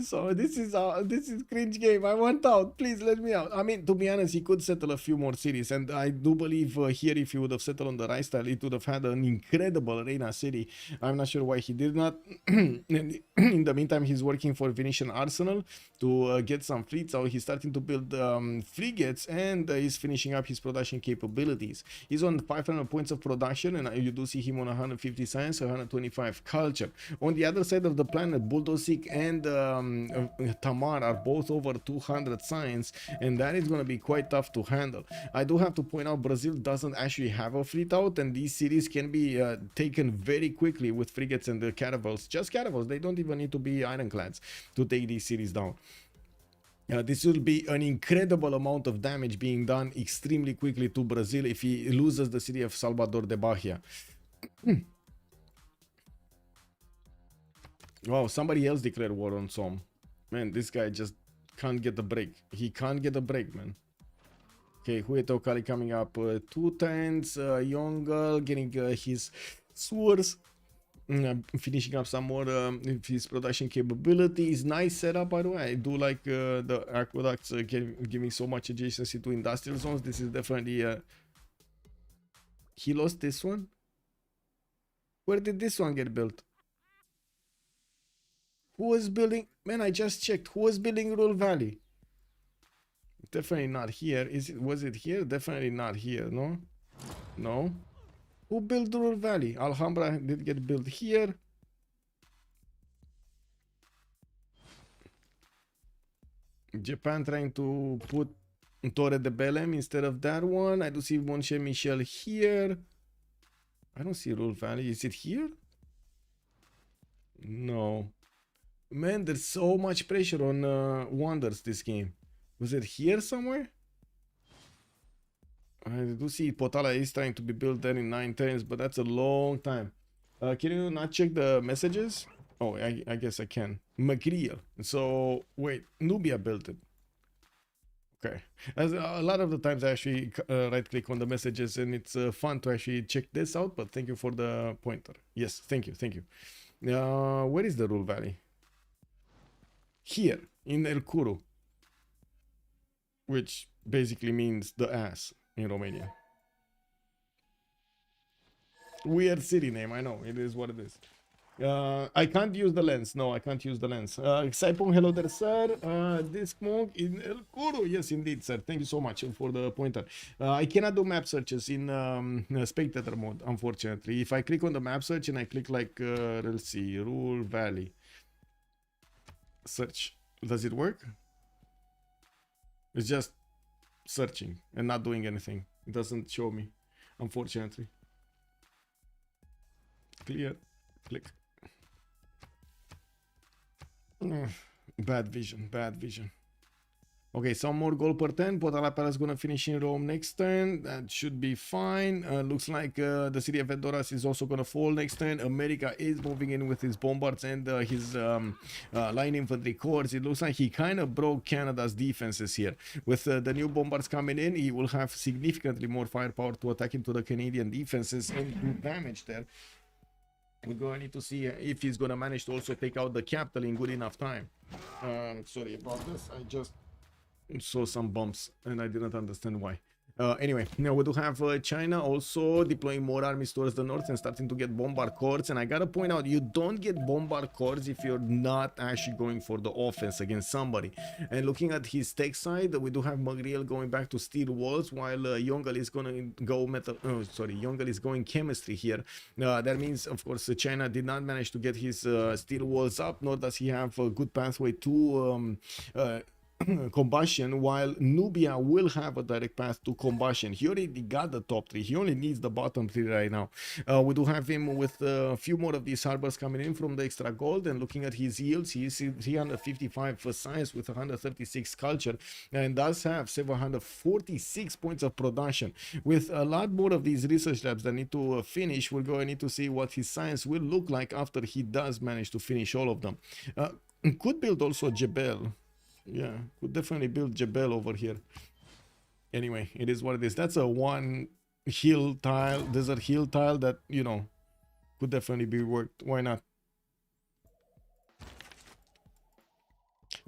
So this is cringe game. I want out. Please let me out. I mean, to be honest, he could settle a few more cities, and I do believe here, if he would have settled on the right style, it would have had an incredible arena city. I'm not sure why he did not. In the meantime, he's working for Venetian Arsenal to get some fleets. So he's starting to build frigates, and he's finishing up his production capabilities. He's on 500 points of production, and you do see him on 150 science, 125 culture. On the other side of the planet, Buldosik and Tamar are both over 200 science, and that is going to be quite tough to handle. I do have to point out Brazil doesn't actually have a fleet out, and these cities can be taken very quickly with frigates and the caravels. Just caravels, they don't even need to be ironclads to take these cities down. This will be an incredible amount of damage being done extremely quickly to Brazil if he loses the city of Salvador de Bahia. Wow, somebody else declared war on Som. Man, this guy just can't get the break. He can't get a break, man. Okay, Hueto Kali coming up. 2 times. Yongle getting his swords. Finishing up some more of his production capabilities. Nice setup, by the way. I do like the aqueducts giving so much adjacency to industrial zones. This is definitely... He lost this one? Where did this one get built? Who was building? Man, I just checked. Who was building Rural Valley? Definitely not here. Is it? Was it here? Definitely not here. No, no. Who built Rural Valley? Alhambra did get built here. Japan trying to put Torre de Belém instead of that one. I do see Mont Saint Michel here. I don't see Rural Valley. Is it here? No. Man, there's so much pressure on Wonders this game. Was it here somewhere? I do see Potala is trying to be built there in 9 turns, but that's a long time. Can you not check the messages? Oh, I guess I can. Magriel. So, wait, Nubia built it. Okay. As a lot of the times I actually right click on the messages, and it's fun to actually check this out, but thank you for the pointer. Yes, thank you, thank you. Where is the Rural Valley? Here, in El Curu, which basically means the ass in Romania. Weird city name, I know, it is what it is. I can't use the lens. No, I can't use the lens. Saipong, hello there, sir. This monk in El Curu. Yes, indeed, sir. Thank you so much for the pointer. I cannot do map searches in spectator mode, unfortunately. If I click on the map search and I click like, let's see, Rural Valley. Search. Does it work? It's just searching and not doing anything. It doesn't show me, unfortunately. Clear. Click. Bad vision, bad vision. Okay, some more goal per turn. Potalapela is gonna finish in Rome next turn. That should be fine. Looks like the city of Edoras is also gonna fall next turn. America is moving in with his bombards and his line infantry corps. It looks like he kind of broke Canada's defenses here. With the new bombards coming in, he will have significantly more firepower to attack into the Canadian defenses and do damage there. We're going to need to see if he's going to manage to also take out the capital in good enough time. Sorry about this. I just saw some bumps and I didn't understand why. Anyway, now we do have China also deploying more armies towards the north and starting to get bombard corps. And I gotta point out, you don't get bombard corps if you're not actually going for the offense against somebody. And looking at his tech side, we do have Magriel going back to steel walls, while Yongle is gonna go Yongle is going chemistry here. That means, of course, China did not manage to get his steel walls up, nor does he have a good pathway to combustion, while Nubia will have a direct path to combustion. He already got the top 3. He only needs the bottom 3 right now. We do have him with a few more of these harbors coming in from the extra gold, and looking at his yields, he is 355 for science with 136 culture and does have 746 points of production. With a lot more of these research labs that need to finish, we're going to need to see what his science will look like after he does manage to finish all of them. Could build also Jebel. Yeah, could definitely build Jebel over here. Anyway, it is what it is. That's a one hill tile, desert hill tile that, you know, could definitely be worked. Why not?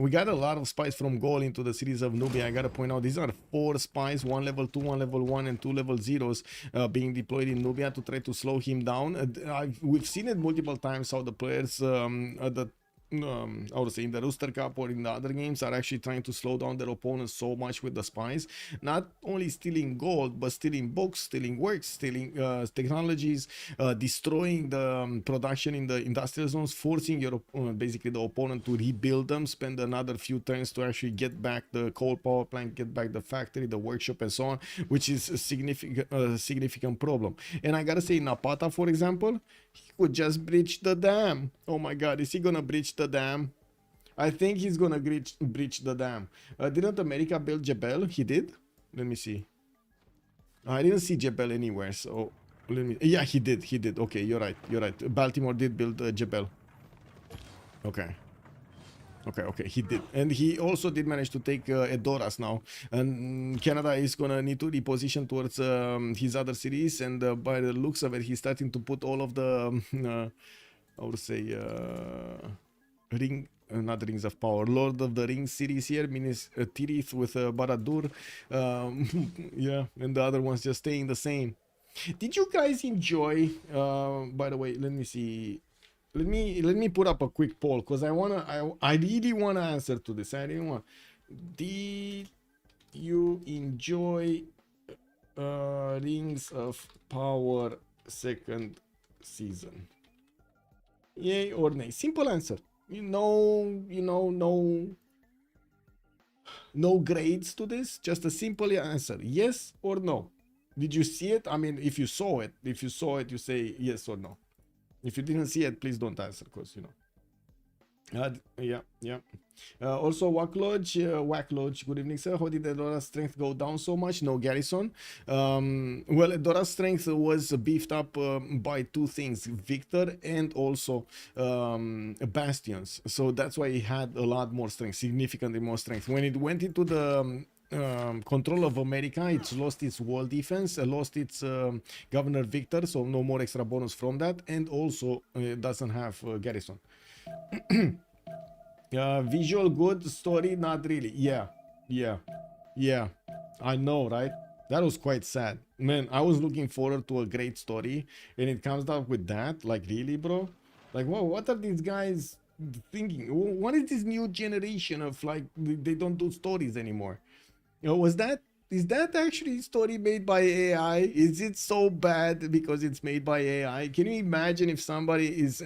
We got a lot of spies from Gaul into the cities of Nubia. I gotta point out, these are 4 spies, 1 level 2, 1 level 1, and 2 level 0s being deployed in Nubia to try to slow him down. We've seen it multiple times how the players, I would say in the Rooster Cup or in the other games, are actually trying to slow down their opponents so much with the spies. Not only stealing gold, but stealing books, stealing works, stealing technologies, destroying the production in the industrial zones, forcing your basically the opponent to rebuild them, spend another few turns to actually get back the coal power plant, get back the factory, the workshop, and so on, which is a significant problem. And I gotta say, Napata, for example, he could just breach the dam. Oh my god, is he gonna breach the dam? I think he's gonna breach the dam. Didn't America build Jebel? He did? Let me see. I didn't see Jebel anywhere, so let me... Yeah, he did. Okay, you're right. Baltimore did build Jebel. Okay, he did. And he also did manage to take Edoras now. And Canada is gonna need to reposition towards his other cities, and by the looks of it, he's starting to put all of the, I would say, not Rings of Power, Lord of the Rings cities here, Minas Tirith with Barad-dûr, yeah, and the other ones just staying the same. Did you guys enjoy, by the way, let me see, let me put up a quick poll, because I really wanna answer to this. Did you enjoy Rings of Power second season? Yay or nay? Simple answer. No grades to this, just a simple answer, yes or no. Did you see it? I mean, if you saw it, you say yes or no. If you didn't see it, please don't answer, because yeah. Also, Waklodge, good evening, sir. How did Edora's strength go down so much? No garrison. Well, Edora's strength was beefed up by 2 things, Victor and also Bastions. So that's why he had a lot more strength, significantly more strength. When it went into the control of America, it's lost its wall defense, lost its Governor Victor, so no more extra bonus from that, and also doesn't have garrison. Visual good, story not really. Yeah, I know, right? That was quite sad, man. I was looking forward to a great story, and it comes out with that. Like, really, bro? Like, whoa, what are these guys thinking? What is this new generation of, like, they don't do stories anymore? Is that actually a story made by AI? Is it so bad because it's made by AI? Can you imagine if somebody is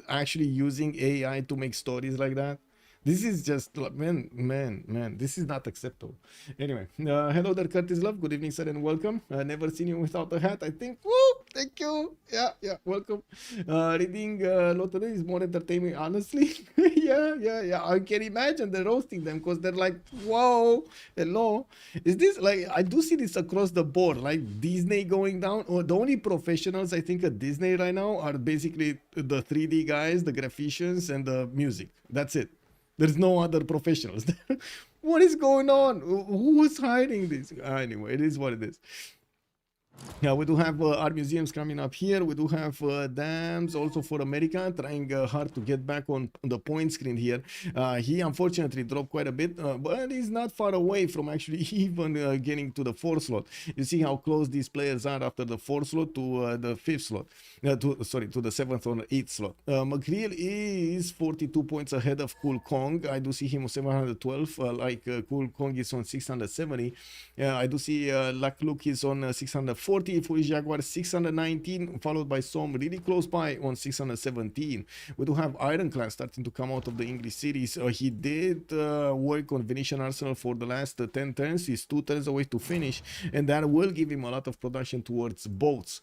actually using AI to make stories like that? This is just, man, this is not acceptable. Anyway, hello there, Curtis Love. Good evening, sir, and welcome. Never seen you without a hat, I think. Woo! Thank you. Yeah, welcome. Reading Lottery is more entertaining, honestly. yeah. I can imagine they're roasting them, because they're like, whoa, hello. Is this, like, I do see this across the board, like Disney going down. Or the only professionals I think at Disney right now are basically the 3D guys, the graphicians, and the music. That's it. There's no other professionals. What is going on? Who's hiding this? Anyway, it is what it is. Yeah, we do have our museums coming up here. We do have dams also for America, trying hard to get back on the point screen here. He unfortunately dropped quite a bit, but he's not far away from actually even getting to the 4th slot. You see how close these players are after the 4th slot to the 5th slot. To the 7th or 8th slot. McCreel is 42 points ahead of CoolCong. I do see him on 712, like CoolCong is on 670. I do see Lakluk is on 640. FoolishDragon 619, followed by some really close by on 617. We do have Ironclad starting to come out of the English cities. He did work on Venetian Arsenal for the last 10 turns. He's 2 turns away to finish, and that will give him a lot of production towards boats.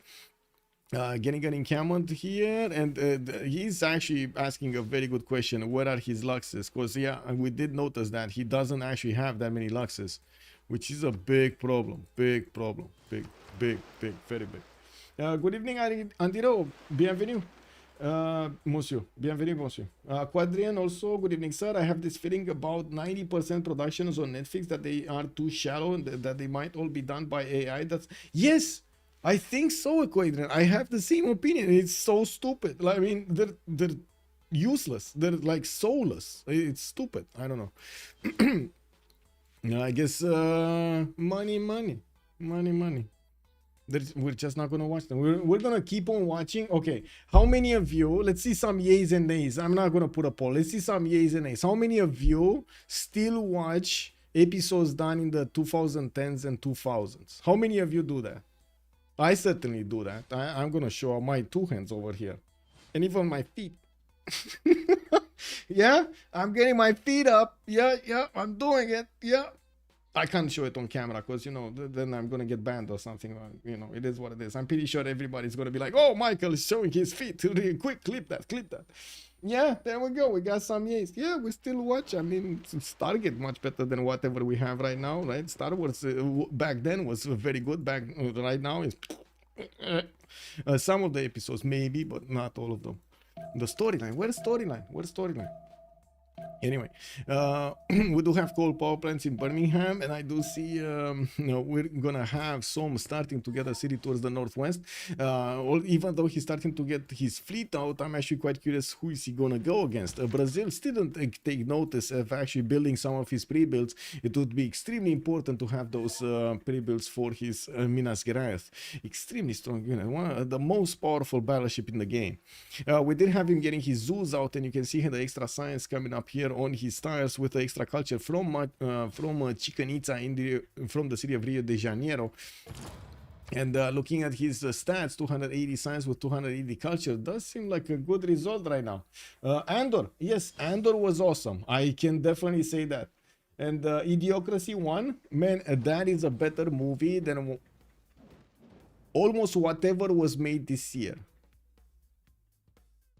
Getting an encampment here, and he's actually asking a very good question. Where are his luxes? Because yeah, we did notice that he doesn't actually have that many luxes, which is a big problem. Big, very big. Good evening, Andiro. Bienvenue. Monsieur. Bienvenue, monsieur. Quadrian also, good evening, sir. I have this feeling about 90% productions on Netflix that they are too shallow and that they might all be done by AI. Yes, I think so, Quadrian. I have the same opinion. It's so stupid. I mean, they're useless. They're like soulless. It's stupid. I don't know. I guess money. We're just not gonna watch them. We're gonna keep on watching. Okay, how many of you? Let's see some yays and nays. I'm not gonna put a poll. Let's see some yays and nays. How many of you still watch episodes done in the 2010s and 2000s? How many of you do that? I certainly do that. I'm gonna show my two hands over here, and even my feet. Yeah, I'm getting my feet up. Yeah, I'm doing it. Yeah. I can't show it on camera because, you know, then I'm going to get banned or something. You know, it is what it is. I'm pretty sure everybody's going to be like, oh, Michael is showing his feet. Really quick, clip that. Yeah, there we go. We got some yays. Yeah, we still watch. I mean, Stargate much better than whatever we have right now, right? Star Wars back then was very good. Right now is some of the episodes maybe, but not all of them. The storyline. Where's storyline? Anyway, we do have coal power plants in Birmingham, and I do see you know, we're gonna have some starting to get a city towards the northwest. Even though he's starting to get his fleet out, I'm actually quite curious who is he gonna go against. Brazil still didn't take notice of actually building some of his pre-builds. It would be extremely important to have those pre-builds for his Minas Gerais. Extremely strong unit, one of the most powerful battleship in the game. We did have him getting his zoos out, and you can see the extra science coming up here on his tires with the extra culture from Chichen Itza from the city of Rio de Janeiro. And looking at his stats, 280 science with 280 culture does seem like a good result right now. Andor, yes, Andor was awesome. I can definitely say that. And Idiocracy 1, man, that is a better movie than almost whatever was made this year.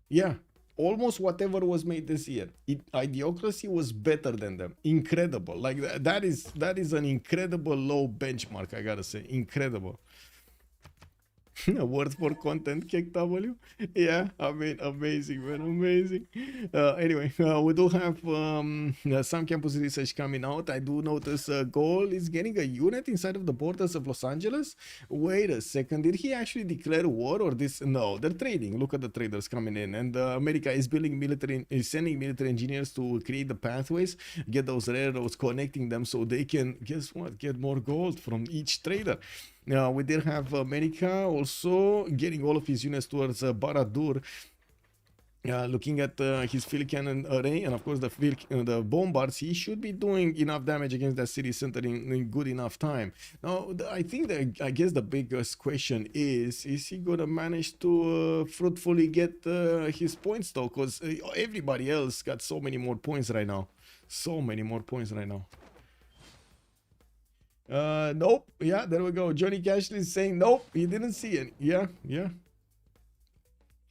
Yeah. Almost whatever was made this year. Idiocracy was better than them. Incredible. Like that is an incredible low benchmark, I gotta say. Incredible. Words for content, KW. Yeah, I mean, amazing, man, amazing. Anyway, we do have some campus research coming out. I do notice Gaul is getting a unit inside of the borders of Los Angeles. Wait a second, did he actually declare war or this? No, they're trading. Look at the traders coming in, and America is sending military engineers to create the pathways, get those railroads, connecting them so they can, guess what, get more gold from each trader. We did have America also getting all of his units towards Baradur, looking at his field cannon array, and of course the bombards. He should be doing enough damage against that city center in good enough time. Now, I think that, I guess the biggest question is he gonna manage to fruitfully get his points though? Because everybody else got so many more points right now. Nope. Yeah, there we go. Johnny Cashley is saying nope, he didn't see it. Yeah.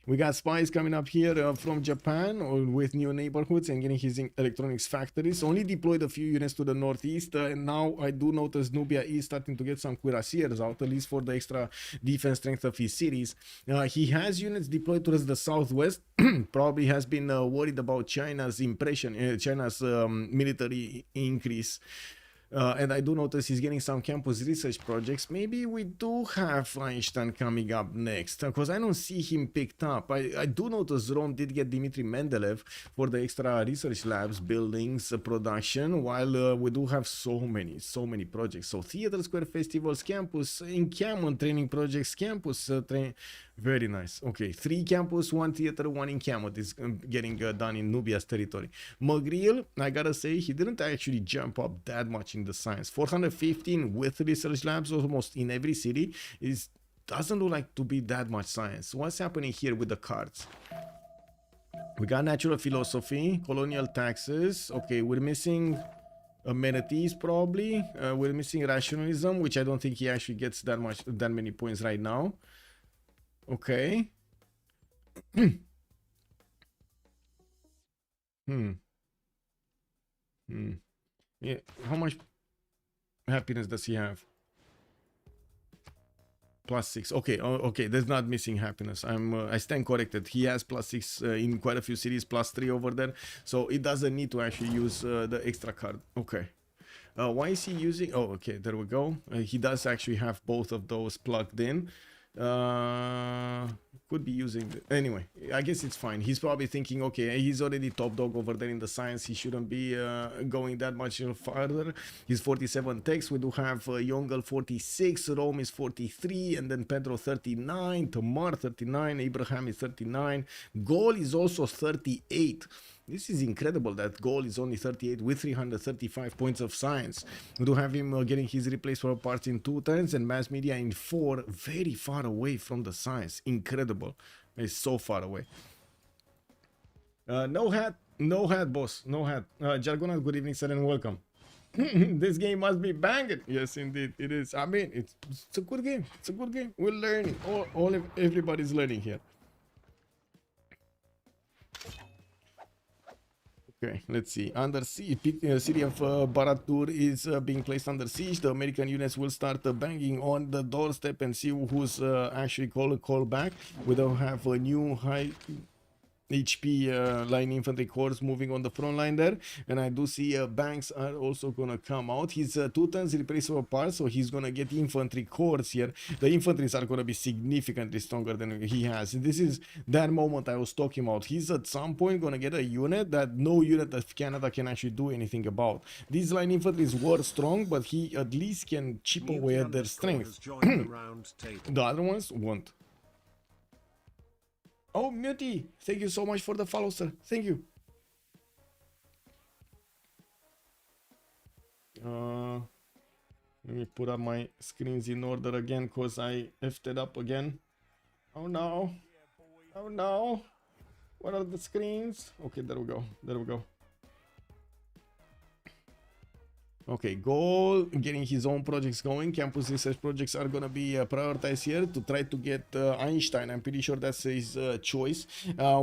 We got spies coming up here from Japan with new neighborhoods and getting his electronics factories. Only deployed a few units to the northeast, and now I do notice Nubia is starting to get some cuirassiers out, at least for the extra defense strength of his cities. He has units deployed towards the southwest. Probably has been worried about China's military increase. And I do notice he's getting some campus research projects. Maybe we do have Einstein coming up next, because I don't see him picked up. I do notice Rome did get Dmitry Mendeleev for the extra research labs, buildings, production, while we do have so many projects. So Theater Square festivals, campus, encampment training projects, campus train. Very nice. Okay, 3 campus, 1 theater, 1 encampment is getting done in Nubia's territory. Magriel, I gotta say, he didn't actually jump up that much in the science. 415 with research labs almost in every city doesn't look like to be that much science. What's happening here with the cards? We got natural philosophy, colonial taxes. Okay, we're missing amenities probably. We're missing rationalism, which I don't think he actually gets that many points right now. Okay. Yeah. How much happiness does he have? +6. Okay. Okay. There's not missing happiness. I stand corrected. He has +6 in quite a few cities, +3 over there. So it doesn't need to actually use the extra card. Okay. Why is he using? Oh, okay. There we go. He does actually have both of those plugged in. Could be using anyway. I guess it's fine. He's probably thinking, okay, he's already top dog over there in the science. He shouldn't be going that much further. He's 47 techs. We do have Yongle 46, Rome is 43, and then Pedro 39, Tamar 39, Abraham is 39, Gaul is also 38. This is incredible that Gaul is only 38 with 335 points of science. We do have him getting his replacement parts in 2 turns and mass media in 4, very far away from the science. Incredible. It's so far away. No hat, boss, no hat. Jargonat, good evening, sir, and welcome. This game must be banging. Yes, indeed, it is. I mean, it's a good game. It's a good game. We're learning. Everybody's learning here. Okay, let's see. Under siege, city of Baratur is being placed under siege. The American units will start banging on the doorstep and see who's actually call back. We don't have a new high HP line infantry corps moving on the front line there, and I do see banks are also gonna come out. He's 2 turns replaceable parts, so he's gonna get infantry corps here. The infantries are gonna be significantly stronger than he has. This is that moment I was talking about. He's at some point gonna get a unit that no unit of Canada can actually do anything about. These line infantries were strong, but he at least can chip away at their strength. The other ones won't. Oh, Muti, thank you so much for the follow, sir. Thank you. Let me put up my screens in order again because I effed it up again. Oh no. Oh no. What are the screens? Okay, there we go. There we go. Okay, Gaul getting his own projects going. Campus research projects are gonna be prioritized here to try to get Einstein. I'm pretty sure that's his choice.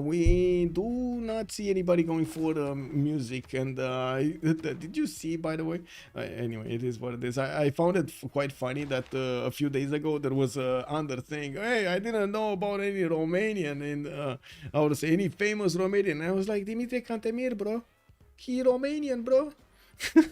We do not see anybody going for music. And did you see, by the way? Anyway, it is what it is. I found it quite funny that a few days ago there was Under saying, "Hey, I didn't know about any Romanian in I would say any famous Romanian." And I was like, Dimitri Cantemir, bro. He Romanian, bro.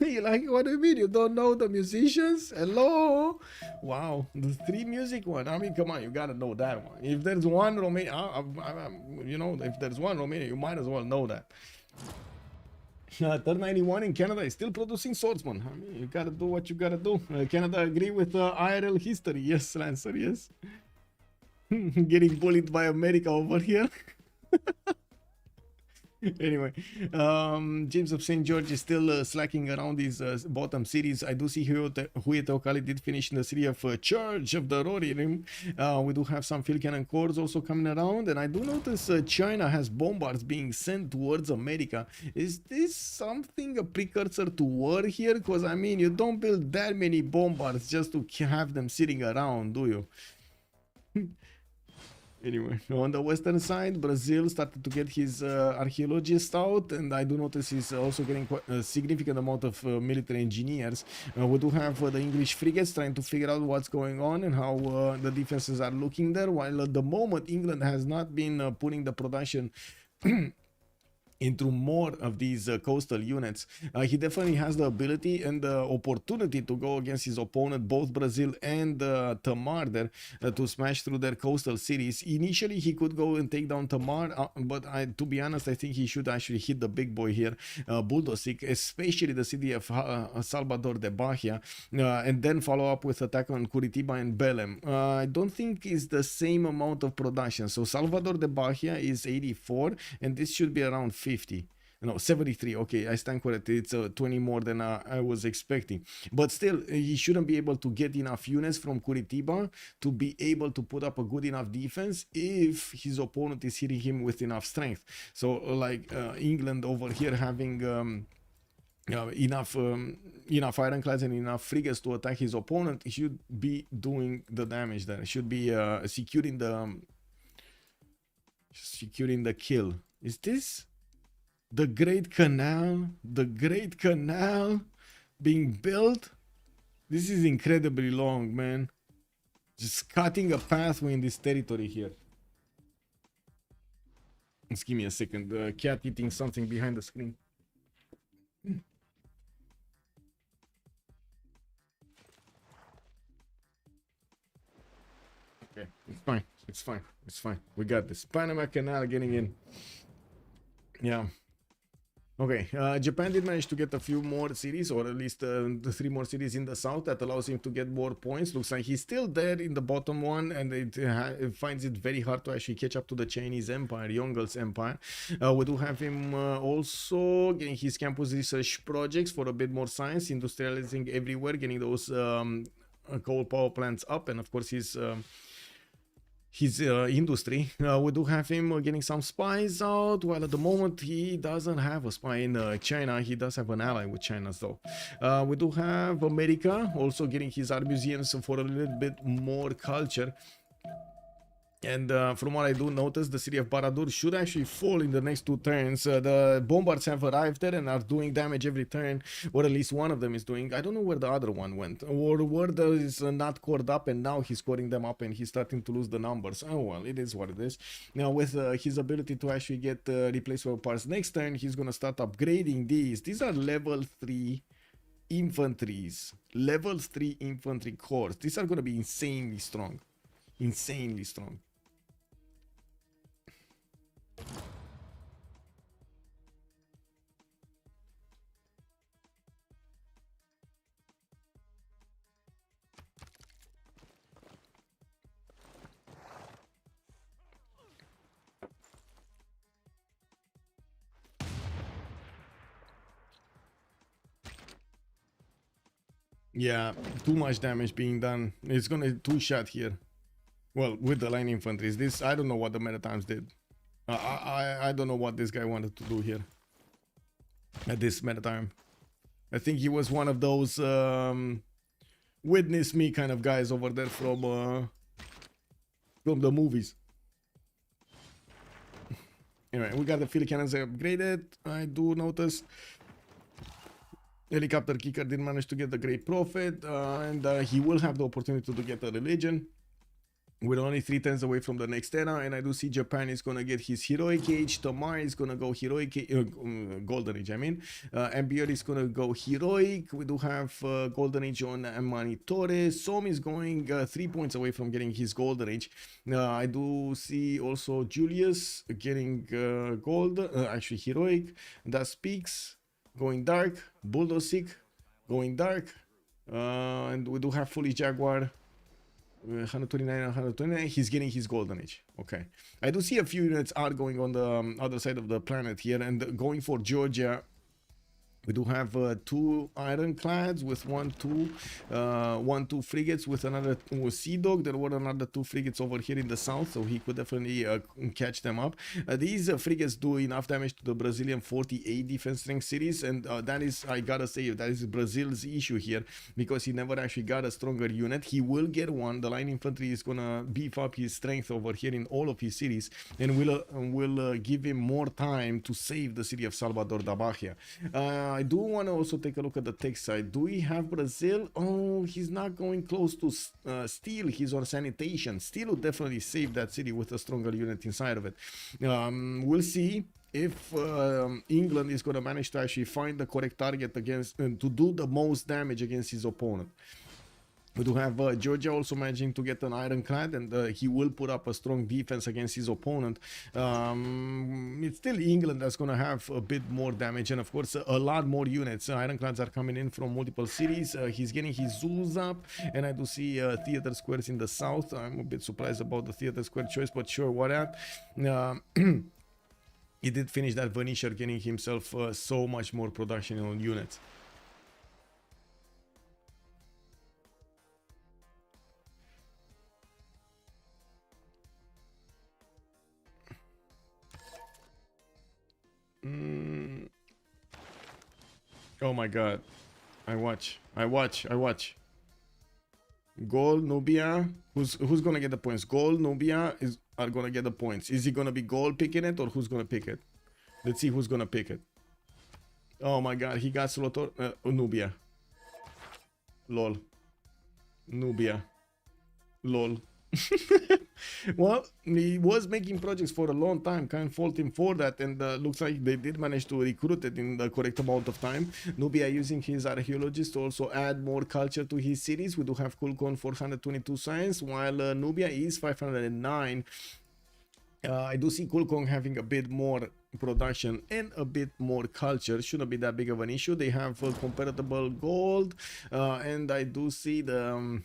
You're like, what do you mean? You don't know the musicians? Hello? Wow, the 3 music one. I mean, come on, you gotta know that one. If there's one Romanian, you know, if there's one Romanian, you might as well know that. Third 91 in Canada is still producing swordsman. I mean, you gotta do what you gotta do. Canada agree with IRL history. Yes, Lancer, yes. Getting bullied by America over here. Anyway, James of St. George is still slacking around these bottom cities. I do see Hueteocali did finish in the city of Church of the Roririm. We do have some field cannon corps also coming around, and I do notice China has bombards being sent towards America. Is this something a precursor to war here? Because I mean, you don't build that many bombards just to have them sitting around, do you? Anyway, on the western side, Brazil started to get his archaeologists out, and I do notice he's also getting quite a significant amount of military engineers. We do have the English frigates trying to figure out what's going on and how the defenses are looking there, while at the moment England has not been putting the production into more of these coastal units. He definitely has the ability and the opportunity to go against his opponent, both Brazil and Tamar there, to smash through their coastal cities. Initially, he could go and take down Tamar, but to be honest, I think he should actually hit the big boy here, Buldosik, especially the city of Salvador de Bahia, and then follow up with attack on Curitiba and Belém. I don't think it's the same amount of production. So Salvador de Bahia is 84, and this should be around 50. No, 73. Okay, I stand corrected. It's 20 more than I was expecting. But still, he shouldn't be able to get enough units from Curitiba to be able to put up a good enough defense if his opponent is hitting him with enough strength. So, like England over here having enough ironclads and enough frigates to attack his opponent, he should be doing the damage there. He should be securing the kill. Is this the Great Canal? The Great Canal being built? This is incredibly long, man. Just cutting a pathway in this territory here. Just give me a second. The cat eating something behind the screen. Okay, it's fine. It's fine. It's fine. We got this. Panama Canal getting in. Yeah. Okay, Japan did manage to get a few more cities, or at least the 3 more cities in the south. That allows him to get more points. Looks like he's still there in the bottom one, and it finds it very hard to actually catch up to the Chinese Empire, Yongle's empire. We do have him also getting his campus research projects for a bit more science, industrializing everywhere, getting those coal power plants up, and of course his industry. We do have him getting some spies out, while at the moment he doesn't have a spy in China. He does have an ally with China though. We do have America also getting his art museums for a little bit more culture. And from what I do notice, the city of Baradur should actually fall in the next 2 turns. The bombards have arrived there and are doing damage every turn, or at least one of them is doing. I don't know where the other one went, or where there is not scored up, and now he's scoring them up and he's starting to lose the numbers. Oh well, it is what it is. Now with his ability to actually get replacement parts next turn, he's gonna start upgrading these. These are level 3 infantries, level 3 infantry corps. These are gonna be insanely strong, insanely strong. Yeah, too much damage being done. It's gonna 2-shot here. Well, with the line infantries. This, I don't know what the meta times did. I don't know what this guy wanted to do here at this meta time. I think he was one of those witness me kind of guys over there from the movies. Anyway, we got the field cannons upgraded. I do notice Helicopterkicker did manage to get the great profit, and he will have the opportunity to get a religion. We're only 3 turns away from the next era, and I do see Japan is gonna get his heroic age. Tamar is gonna go heroic, golden age. I mean, Ambier is gonna go heroic. We do have golden age on Manitore. Som is going 3 points away from getting his golden age. I do see also Julius getting gold, actually heroic. That's Peakz going dark. Buldosik going dark, and we do have Foolish Jaguar. 129 and 129. He's getting his golden age. Okay, I do see a few units are going on the other side of the planet here, and going for Georgia. We do have 2 ironclads with 1-2 frigates with another Sea Dog. There were another 2 frigates over here in the south, so he could definitely catch them up. These frigates do enough damage to the Brazilian 48 defense strength cities, and that is, I gotta say, that is Brazil's issue here, because he never actually got a stronger unit. He will get one. The line infantry is gonna beef up his strength over here in all of his cities, and will give him more time to save the city of Salvador da Bahia. I do want to also take a look at the tech side. Do we have Brazil? Oh, he's not going close to steel. He's on sanitation. Steel will definitely save that city with a stronger unit inside of it. We'll see if England is going to manage to actually find the correct target against to do the most damage against his opponent. We do have Georgia also managing to get an ironclad, and he will put up a strong defense against his opponent. It's still England that's going to have a bit more damage, and of course a lot more units. Ironclads are coming in from multiple cities. He's getting his zoos up, and I do see theater squares in the south. I'm a bit surprised about the theater square choice, but sure, what at. He did finish that Venetia, getting himself so much more production on units. Oh my god. I watch. Gaul, Nubia. Who's gonna get the points? Gaul, Nubia are gonna get the points. Is it gonna be Gaul picking it, or who's gonna pick it? Let's see who's gonna pick it. Oh my god, he got Slotor. Nubia. Lol. Nubia. Lol. Well, he was making projects for a long time. Can't fault him for that. And looks like they did manage to recruit it in the correct amount of time. Nubia using his archaeologist to also add more culture to his cities. We do have CoolCong 422 science, while Nubia is 509. I do see CoolCong having a bit more production and a bit more culture. Shouldn't be that big of an issue. They have comparable gold, and I do see the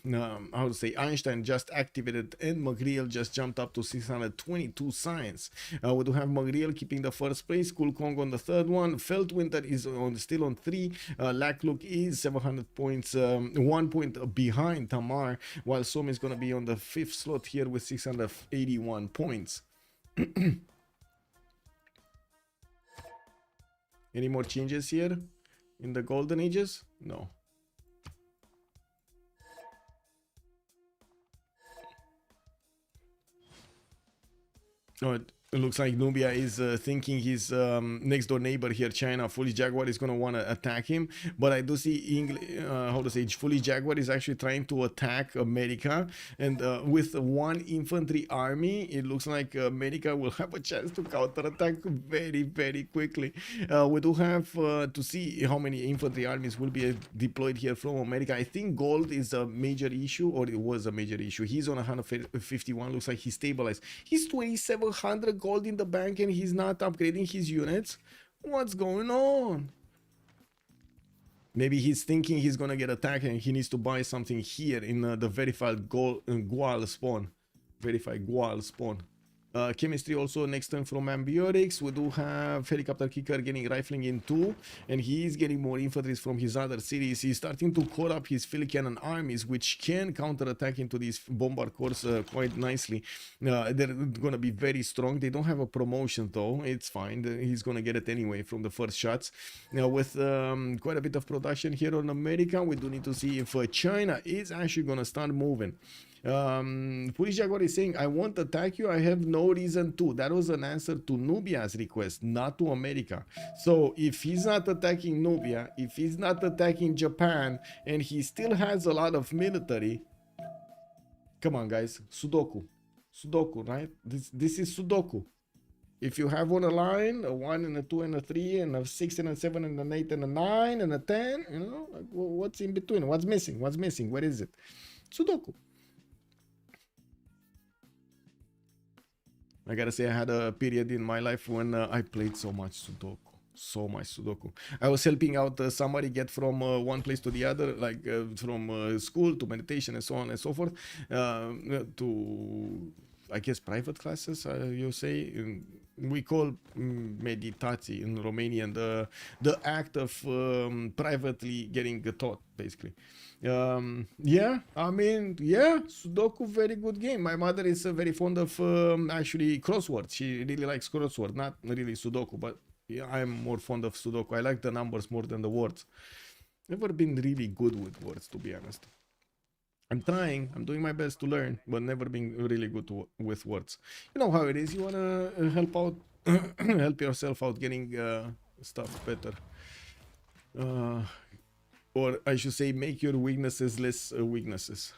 how to say, Einstein just activated, and Magriel just jumped up to 622 science. We do have Magriel keeping the first place, CoolCong on the third one, Feltwind is still on 3, Lakluk is 700 points, 1 point behind Tamar, while Som is going to be on the 5th slot here with 681 points. Any more changes here in the golden ages? No. Oh, it looks like Nubia is thinking his next door neighbor here, China, Foolish Jaguar, is going to want to attack him. But I do see how to say, Foolish Jaguar is actually trying to attack America. And with one infantry army, it looks like America will have a chance to counterattack very, very quickly. We do have to see how many infantry armies will be deployed here from America. I think gold is a major issue, or it was a major issue. He's on 151. Looks like he's stabilized. He's 2,700 gold in the bank and he's not upgrading his units. What's going on? Maybe he's thinking he's gonna get attacked and he needs to buy something here in the verified Gaul spawn. Verified Gaul spawn. Chemistry also next turn from Ambiotics. We do have Helicopterkicker getting rifling in 2, and he is getting more infantry from his other cities. He's starting to core up his field cannon armies, which can counterattack into these bombard corps quite nicely. They're gonna be very strong. They don't have a promotion though. It's fine. He's gonna get it anyway from the first shots. Now with quite a bit of production here on America, we do need to see if China is actually gonna start moving. Foolish Jaguar is saying, I won't attack you, I have no reason to. That was an answer to Nubia's request, not to America. So if he's not attacking Nubia, if he's not attacking Japan, and he still has a lot of military, come on guys, Sudoku, right? This is Sudoku. If you have on a line, a 1 and a 2 and a 3 and a 6 and a 7 and an 8 and a 9 and a 10, you know, like, what's in between? What's missing? Where is it? Sudoku. I gotta say, I had a period in my life when I played so much Sudoku. I was helping out somebody get from one place to the other, like from school to meditation and so on and so forth, to, I guess, private classes, you say. We call meditații in Romanian the act of privately getting taught, basically. Yeah, I mean, yeah, Sudoku, very good game. My mother is very fond of actually crosswords. She really likes crossword, not really Sudoku, but yeah, I'm more fond of Sudoku. I like the numbers more than the words. Never been really good with words, to be honest. I'm trying, I'm doing my best to learn, but never been really good with words. You know how it is, you wanna help out, help yourself out getting stuff better. Or I should say, make your weaknesses less weaknesses.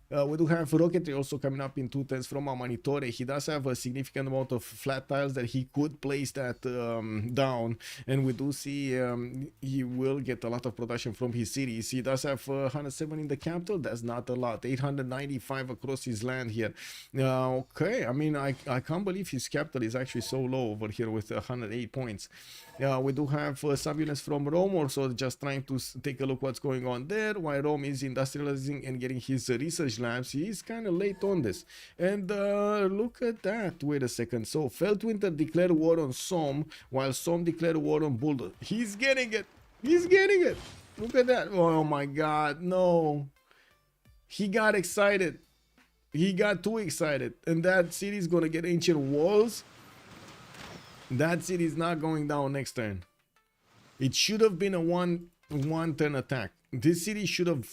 We do have rocketry also coming up in 2 turns from Amanitore. He does have a significant amount of flat tiles that he could place that down, and we do see he will get a lot of production from his cities. He does have 107 in the capital. That's not a lot. 895 across his land here. Okay, I mean, I can't believe his capital is actually so low over here with 108 points. We do have some units from Rome also just trying to take a look what's going on there, while Rome is industrializing and getting his research labs. He's kind of late on this. And look at that. Wait a second. So Feltwind declared war on Som, while Som declared war on Buldosik. He's getting it. He's getting it. Look at that. Oh my god, no. He got excited. He got too excited. And that city is gonna get ancient walls. That city is not going down next turn. It should have been a one turn attack. This city should have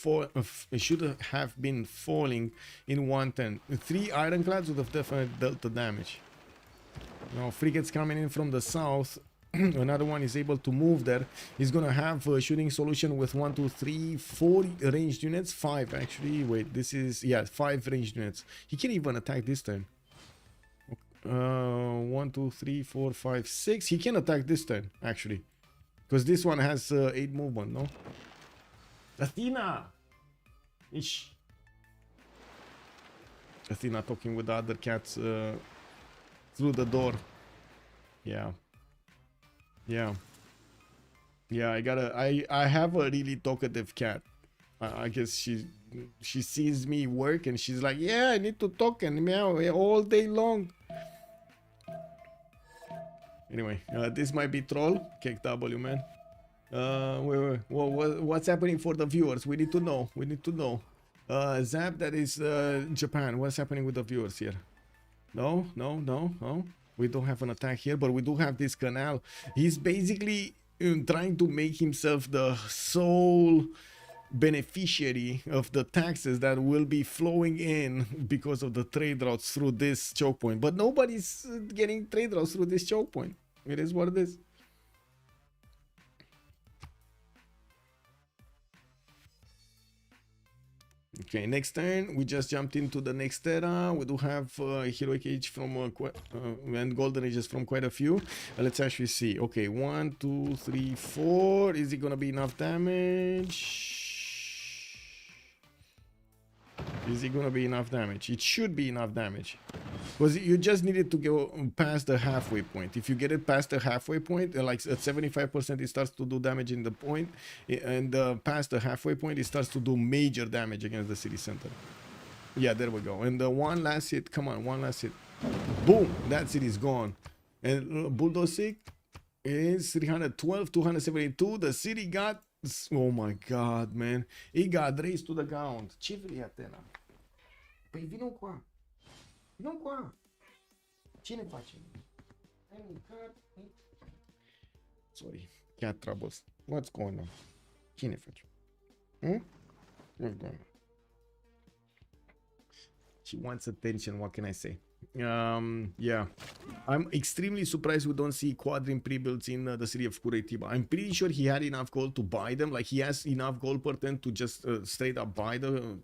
been falling in 1 turn. 3 ironclads would have definitely dealt the damage. Now frigates coming in from the south. Another one is able to move there. He's gonna have a shooting solution with 1, 2, 3, 4 ranged units. 5 actually. Wait, this is, yeah, 5 ranged units. He can't even attack this turn. 1, 2, 3, 4, 5, 6. He can attack this turn actually, because this one has 8 movement. No, Athena. Ish. Athena talking with the other cats through the door. Yeah. Yeah, I have a really talkative cat. I guess she sees me work and she's like, yeah, I need to talk and meow all day long. Anyway, this might be troll. Cake W, man. Wait. What's happening for the viewers? We need to know. Zap, that is Japan. What's happening with the viewers here? No. We don't have an attack here, but we do have this canal. He's basically trying to make himself the sole beneficiary of the taxes that will be flowing in because of the trade routes through this choke point. But nobody's getting trade routes through this choke point. It is what it is. Okay, next turn, we just jumped into the next era. We do have Heroic Age from and Golden Ages from quite a few. Let's actually see. Okay, 1, 2, 3, 4. Is it gonna be enough damage? Is it gonna be enough damage? It should be enough damage, because you just needed to go past the halfway point. If you get it past the halfway point, like at 75%, it starts to do damage in the point, and past the halfway point, it starts to do major damage against the city center. Yeah, there we go. And the one last hit, come on, one last hit. Boom, that city is gone. And Buldosik is 312, 272. The city got, oh my god, man, it got raised to the ground. Ce vrei, Atena? Păi vină cu nu cu cine face? Ai mâncat? Sorry, cat troubles. What's going on? Cine face? What's going on? She wants attention, what can I say? Yeah, I'm extremely surprised we don't see quadrim pre-builds in the city of Curitiba. I'm pretty sure he had enough gold to buy them. Like, he has enough gold per turn to just straight up buy the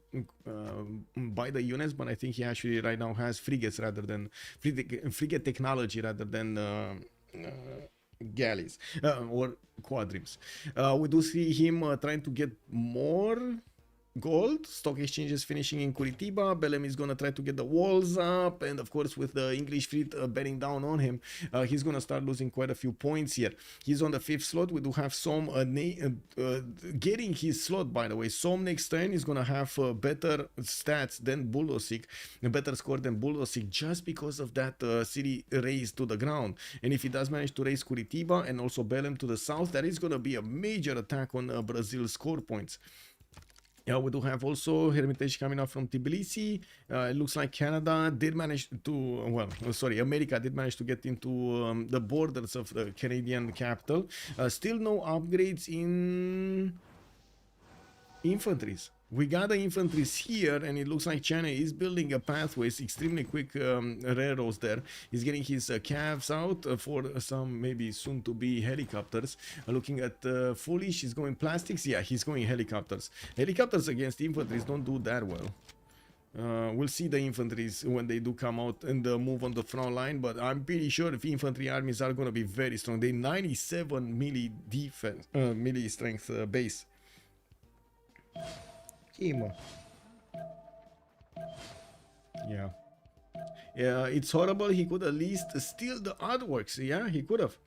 units, but I think he actually right now has frigates rather than frigate technology rather than galleys or quadrims. We do see him trying to get more gold. Stock exchanges finishing in Curitiba. Belém is gonna try to get the walls up, and of course with the English fleet bearing down on him, he's gonna start losing quite a few points here. He's on the 5th slot. We do have Som getting his slot, by the way. Som next turn is gonna have better stats than Buldosik, a better score than Buldosik, just because of that city raise to the ground. And if he does manage to raise Curitiba and also Belém to the south, that is gonna be a major attack on Brazil's score points. Yeah, we do have also Hermitage coming out from Tbilisi. It looks like Canada did manage to, well, sorry, America did manage to get into the borders of the Canadian capital. Still no upgrades in infantries. We got the infantries here, and it looks like China is building a pathways, extremely quick railroads there. He's getting his calves out for some maybe soon to be helicopters. Looking at Foolish, he's going plastics. Yeah, he's going helicopters. Helicopters against infantries don't do that well. We'll see the infantries when they do come out and move on the front line, but I'm pretty sure if infantry armies are going to be very strong. They 97 melee defense, melee strength base. Yeah, it's horrible. He could at least steal the artworks. Yeah, he could have.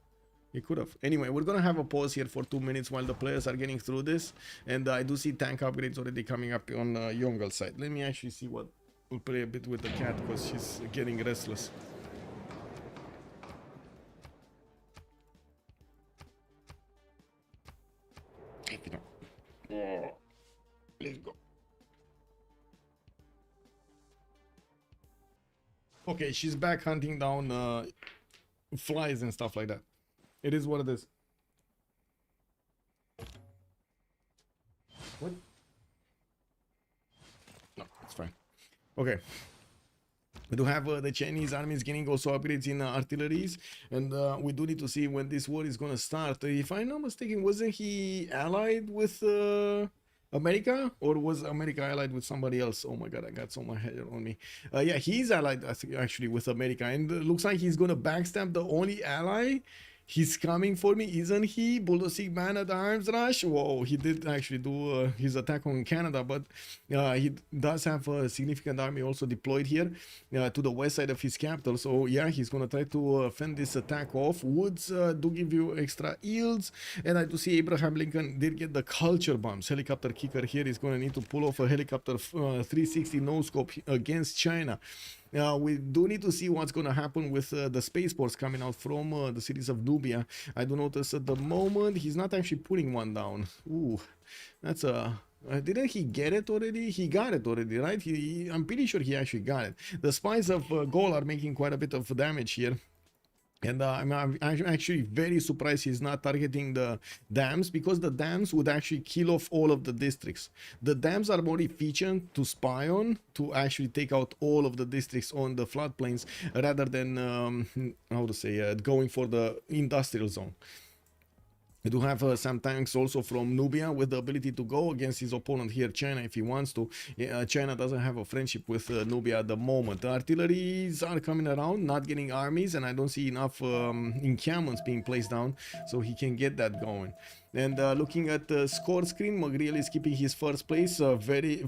Anyway, we're gonna have a pause here for 2 minutes while the players are getting through this, and I do see tank upgrades already coming up on Yongle's side. Let me actually see what we'll play a bit with the cat, because she's getting restless. Let's go. Okay, she's back hunting down flies and stuff like that. It is what it is. What? No, it's fine. Okay. We do have the Chinese army is getting also upgrades in artilleries, and we do need to see when this war is gonna start. If I'm not mistaken, wasn't he allied with America, or was America allied with somebody else? Oh my god, I got so much hair on me. Yeah, he's allied, I think, actually with America, and looks like he's gonna backstab the only ally. He's coming for me, isn't he? Buldosik man at the arms rush. Whoa, he did actually do his attack on Canada, but he does have a significant army also deployed here to the west side of his capital. So yeah, he's gonna try to fend this attack off. Woods do give you extra yields, and I do see Abraham Lincoln did get the culture bombs. Helicopterkicker here is gonna need to pull off a helicopter 360 no scope against China. We do need to see what's going to happen with the spaceports coming out from the cities of Nubia. I do notice at the moment he's not actually putting one down. Ooh, that's a... didn't he get it already? He got it already, right? I'm pretty sure he actually got it. The spies of Gaul are making quite a bit of damage here. And I'm actually very surprised he's not targeting the dams, because the dams would actually kill off all of the districts. The dams are more efficient to spy on, to actually take out all of the districts on the floodplains, rather than, how to say, going for the industrial zone. We do have some tanks also from Nubia with the ability to go against his opponent here, China, if he wants to. China doesn't have a friendship with Nubia at the moment. The artilleries are coming around, not getting armies, and I don't see enough encampments being placed down so he can get that going. And looking at the score screen, Magriel is keeping his first place, very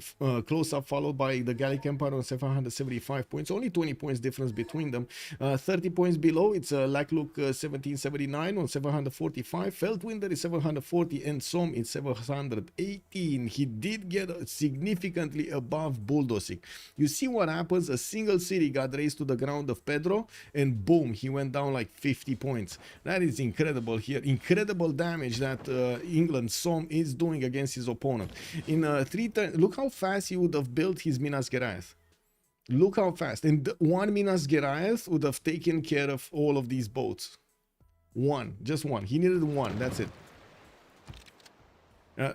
close up, followed by the Gallic Empire on 775 points. Only 20 points difference between them. 30 points below, it's Lakluk 1779 on 745. Feltwind is 740, and Som is 718. He did get significantly above Buldosik. You see what happens? A single city got raised to the ground of Pedro, and boom, he went down like 50 points. That is incredible here. Incredible damage that England Som is doing against his opponent. In 3 turns, look how fast he would have built his Minas Geraeth. Look how fast. And one Minas Geraeth would have taken care of all of these boats. One, just one. He needed one, that's it.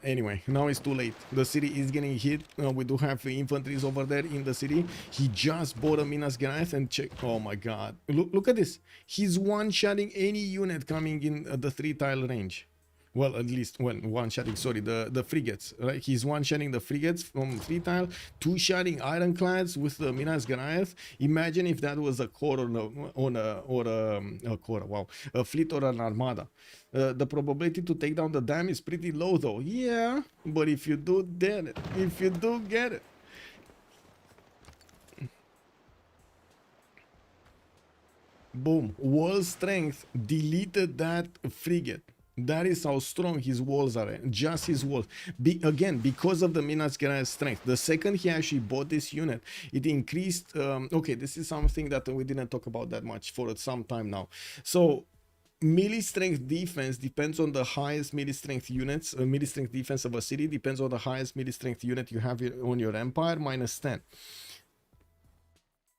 Anyway, now it's too late. The city is getting hit. We do have infantries over there in the city. He just bought a Minas Geraeth and check. Oh my god. Look at this. He's one-shotting any unit coming in the 3-tile range. Well, at least, well, one-shotting, sorry, the frigates, right? He's one-shotting the frigates from 3-tile, 2-shotting ironclads with the Minas Geraeth. Imagine if that was a corps a fleet or an armada. The probability to take down the dam is pretty low, though. Yeah, but if you do get it, boom, wall strength deleted that frigate. That is how strong his walls are, just his walls. Again, because of the Minas Geraeth strength. The second he actually bought this unit, it increased. Okay, this is something that we didn't talk about that much for some time now. So, melee strength defense depends on the highest melee strength units. Melee strength defense of a city depends on the highest melee strength unit you have on your empire, -10.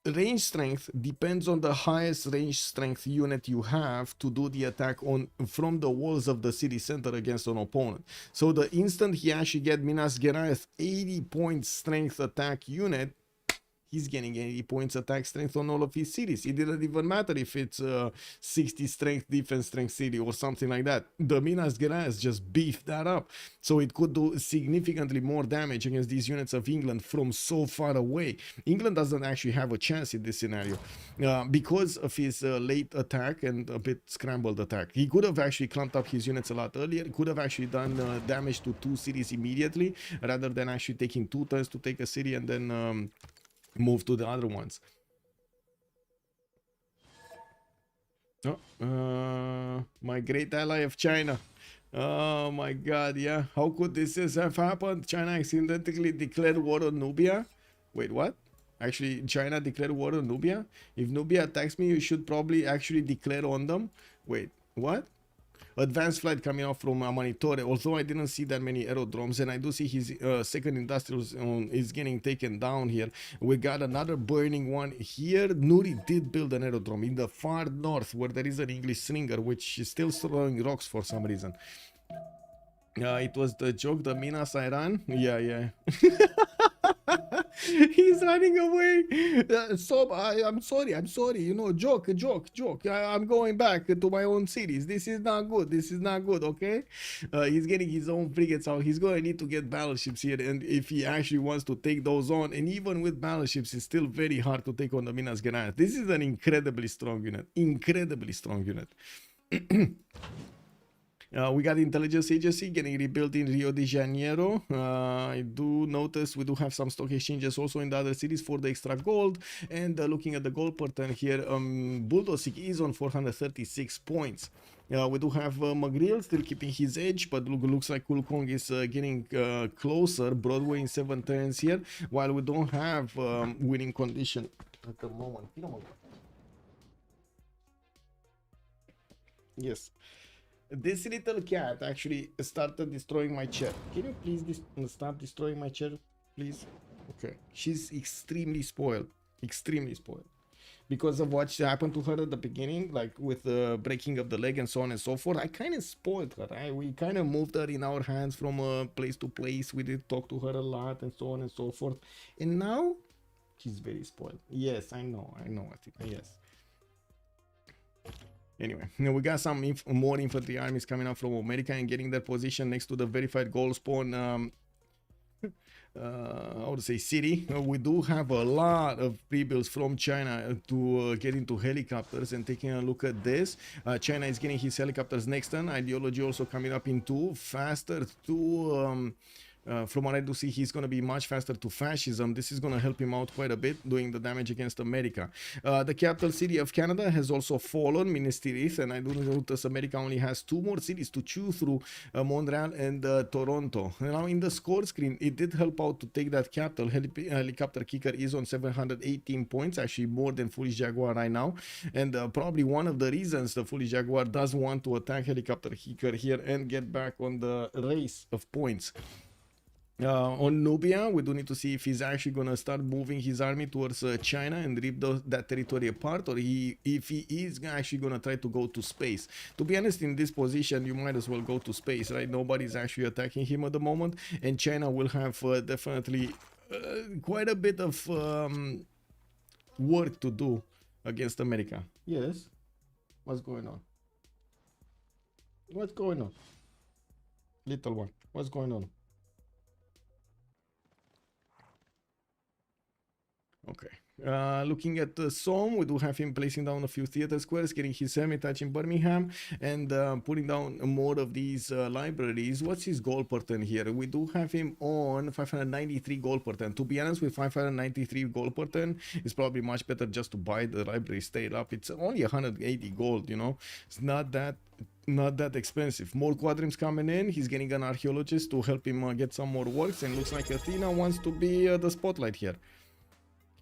Range strength depends on the highest range strength unit you have to do the attack from the walls of the city center against an opponent. So the instant he actually get Minas Geraeth 80 point strength attack unit, he's getting 80 points attack strength on all of his cities. It didn't even matter if it's 60 strength defense strength city or something like that. The Minas Geraeth just beefed that up. So it could do significantly more damage against these units of England from so far away. England doesn't actually have a chance in this scenario because of his late attack and a bit scrambled attack. He could have actually clumped up his units a lot earlier. Could have actually done damage to 2 cities immediately rather than actually taking 2 turns to take a city and then move to the other ones. My great ally of China. Oh my god, yeah. How could this have happened? China accidentally declared war on Nubia. Wait, what? Actually, China declared war on Nubia? If Nubia attacks me, you should probably actually declare on them. Wait, what? Advanced flight coming out from Amanitore, although I didn't see that many aerodromes, and I do see his second industrial zone is getting taken down here. We got another burning one here. Nuri did build an aerodrome in the far north where there is an English slinger which is still throwing rocks for some reason. It was the joke, the Minas Iran. Yeah. He's running away. So I'm sorry. You know, joke. I'm going back to my own cities. This is not good. Okay. He's getting his own frigates out. He's going to need to get battleships here, and if he actually wants to take those on, and even with battleships, it's still very hard to take on the Minas Gerais. This is an incredibly strong unit. We got intelligence agency getting rebuilt in Rio de Janeiro. I do notice we do have some stock exchanges also in the other cities for the extra gold. And looking at the gold pattern here, Buldosik is on 436 points. We do have McGrill still keeping his edge, but looks like CoolCong is getting closer. Broadway in 7 turns here, while we don't have winning condition at the moment. Yes. This little cat actually started destroying my chair. Can you please stop destroying my chair, please? Okay. She's extremely spoiled. Because of what happened to her at the beginning, like with the breaking of the leg and so on and so forth. I kind of spoiled her. We kind of moved her in our hands from place to place. We did talk to her a lot and so on and so forth. And now, she's very spoiled. Yes, I know. Yes. Anyway, now we got some more infantry armies coming up from America and getting their position next to the verified goal spawn, I would say city. We do have a lot of rebuilds from China to get into helicopters, and taking a look at this, China is getting his helicopters next turn. Ideology also coming up in 2, faster to... from what I do see, he's going to be much faster to fascism. This is going to help him out quite a bit, doing the damage against America. The capital city of Canada has also fallen, Ministries, and I do notice America only has 2 more cities to chew through, Montreal and Toronto. Now, in the score screen, it did help out to take that capital. Helicopterkicker is on 718 points, actually more than Foolish Jaguar right now. And probably one of the reasons the Foolish Jaguar does want to attack Helicopterkicker here and get back on the race of points. On Nubia, we do need to see if he's actually going to start moving his army towards China and rip that territory apart, or if he is actually going to try to go to space. To be honest, in this position, you might as well go to space, right? Nobody's actually attacking him at the moment, and China will have definitely quite a bit of work to do against America. Yes? What's going on? What's going on? Little one, what's going on? Okay. Looking at the Somme, we do have him placing down a few theater squares, getting his Hermitage in Birmingham, and putting down more of these libraries. What's his goal per turn here? We do have him on 593 gold per turn. To be honest, with 593 gold per turn, it's probably much better just to buy the library straight up. It's only 180 gold, you know. It's not that expensive. More quadrims coming in. He's getting an archaeologist to help him get some more works, and looks like Athena wants to be the spotlight here.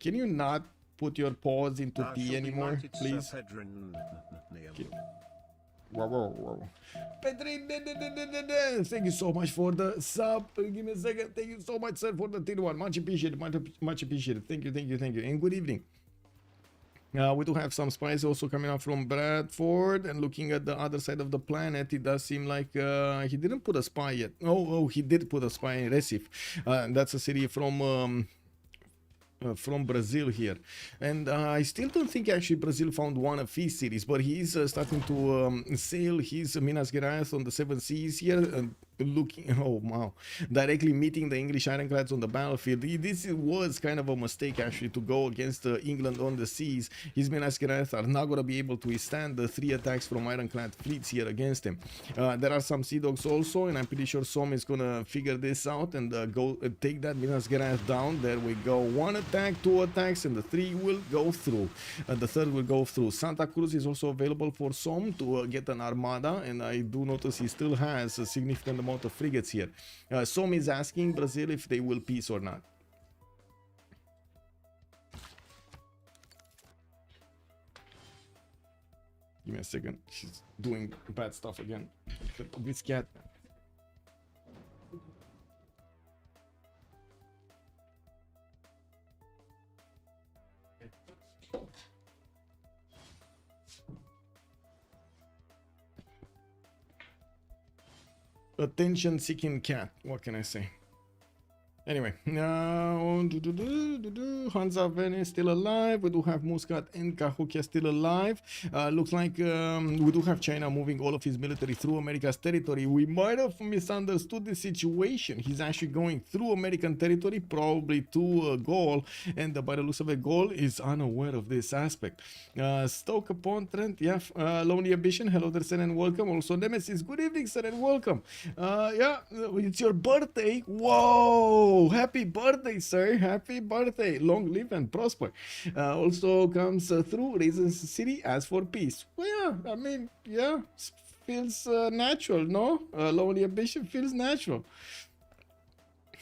Can you not put your paws into tea anymore, please? Whoa. Petrin, thank you so much for the sub. Give me a second. Thank you so much, sir, for the tier 1. Much appreciated. Much appreciated. Thank you. And good evening. We do have some spies also coming up from Bradford, and looking at the other side of the planet, it does seem like he didn't put a spy yet. Oh, he did put a spy in Recife. That's a city from Brazil here, and I still don't think actually Brazil found one of his cities, but he's starting to sail his Minas Gerais on the 7 seas here, looking, oh wow, directly meeting the English ironclads on the battlefield. This was kind of a mistake actually, to go against England on the seas. His Minas Gerais are not going to be able to withstand the 3 attacks from ironclad fleets here against him. There are some sea dogs also, and I'm pretty sure Somme is going to figure this out and go take that Minas Gerais down. There we go. 1 attack, 2 attacks, and the 3 will go through. The 3rd will go through. Santa Cruz is also available for Somme to get an armada, and I do notice he still has a significant amount of frigates here. Somme is asking Brazil if they will peace or not. Give me a second. She's doing bad stuff again. This cat. Attention seeking cat, what can I say? Anyway, Hansa Vene still alive. We do have Muscat and Cahokia still alive. Looks like we do have China moving all of his military through America's territory. We might have misunderstood the situation. He's actually going through American territory, probably to Gaul, and by the looks of it, Gaul is unaware of this aspect. Stoke upon Trent, yeah. Lonely Ambition, hello there, sir, and welcome. Also, Nemesis, good evening, sir, and welcome. Yeah, it's your birthday. Whoa! Happy birthday, sir. Happy birthday. Long live and prosper. Also comes through Reasons City as for peace. Well, yeah, I mean, yeah, feels natural, no? Lonely Ambition feels natural.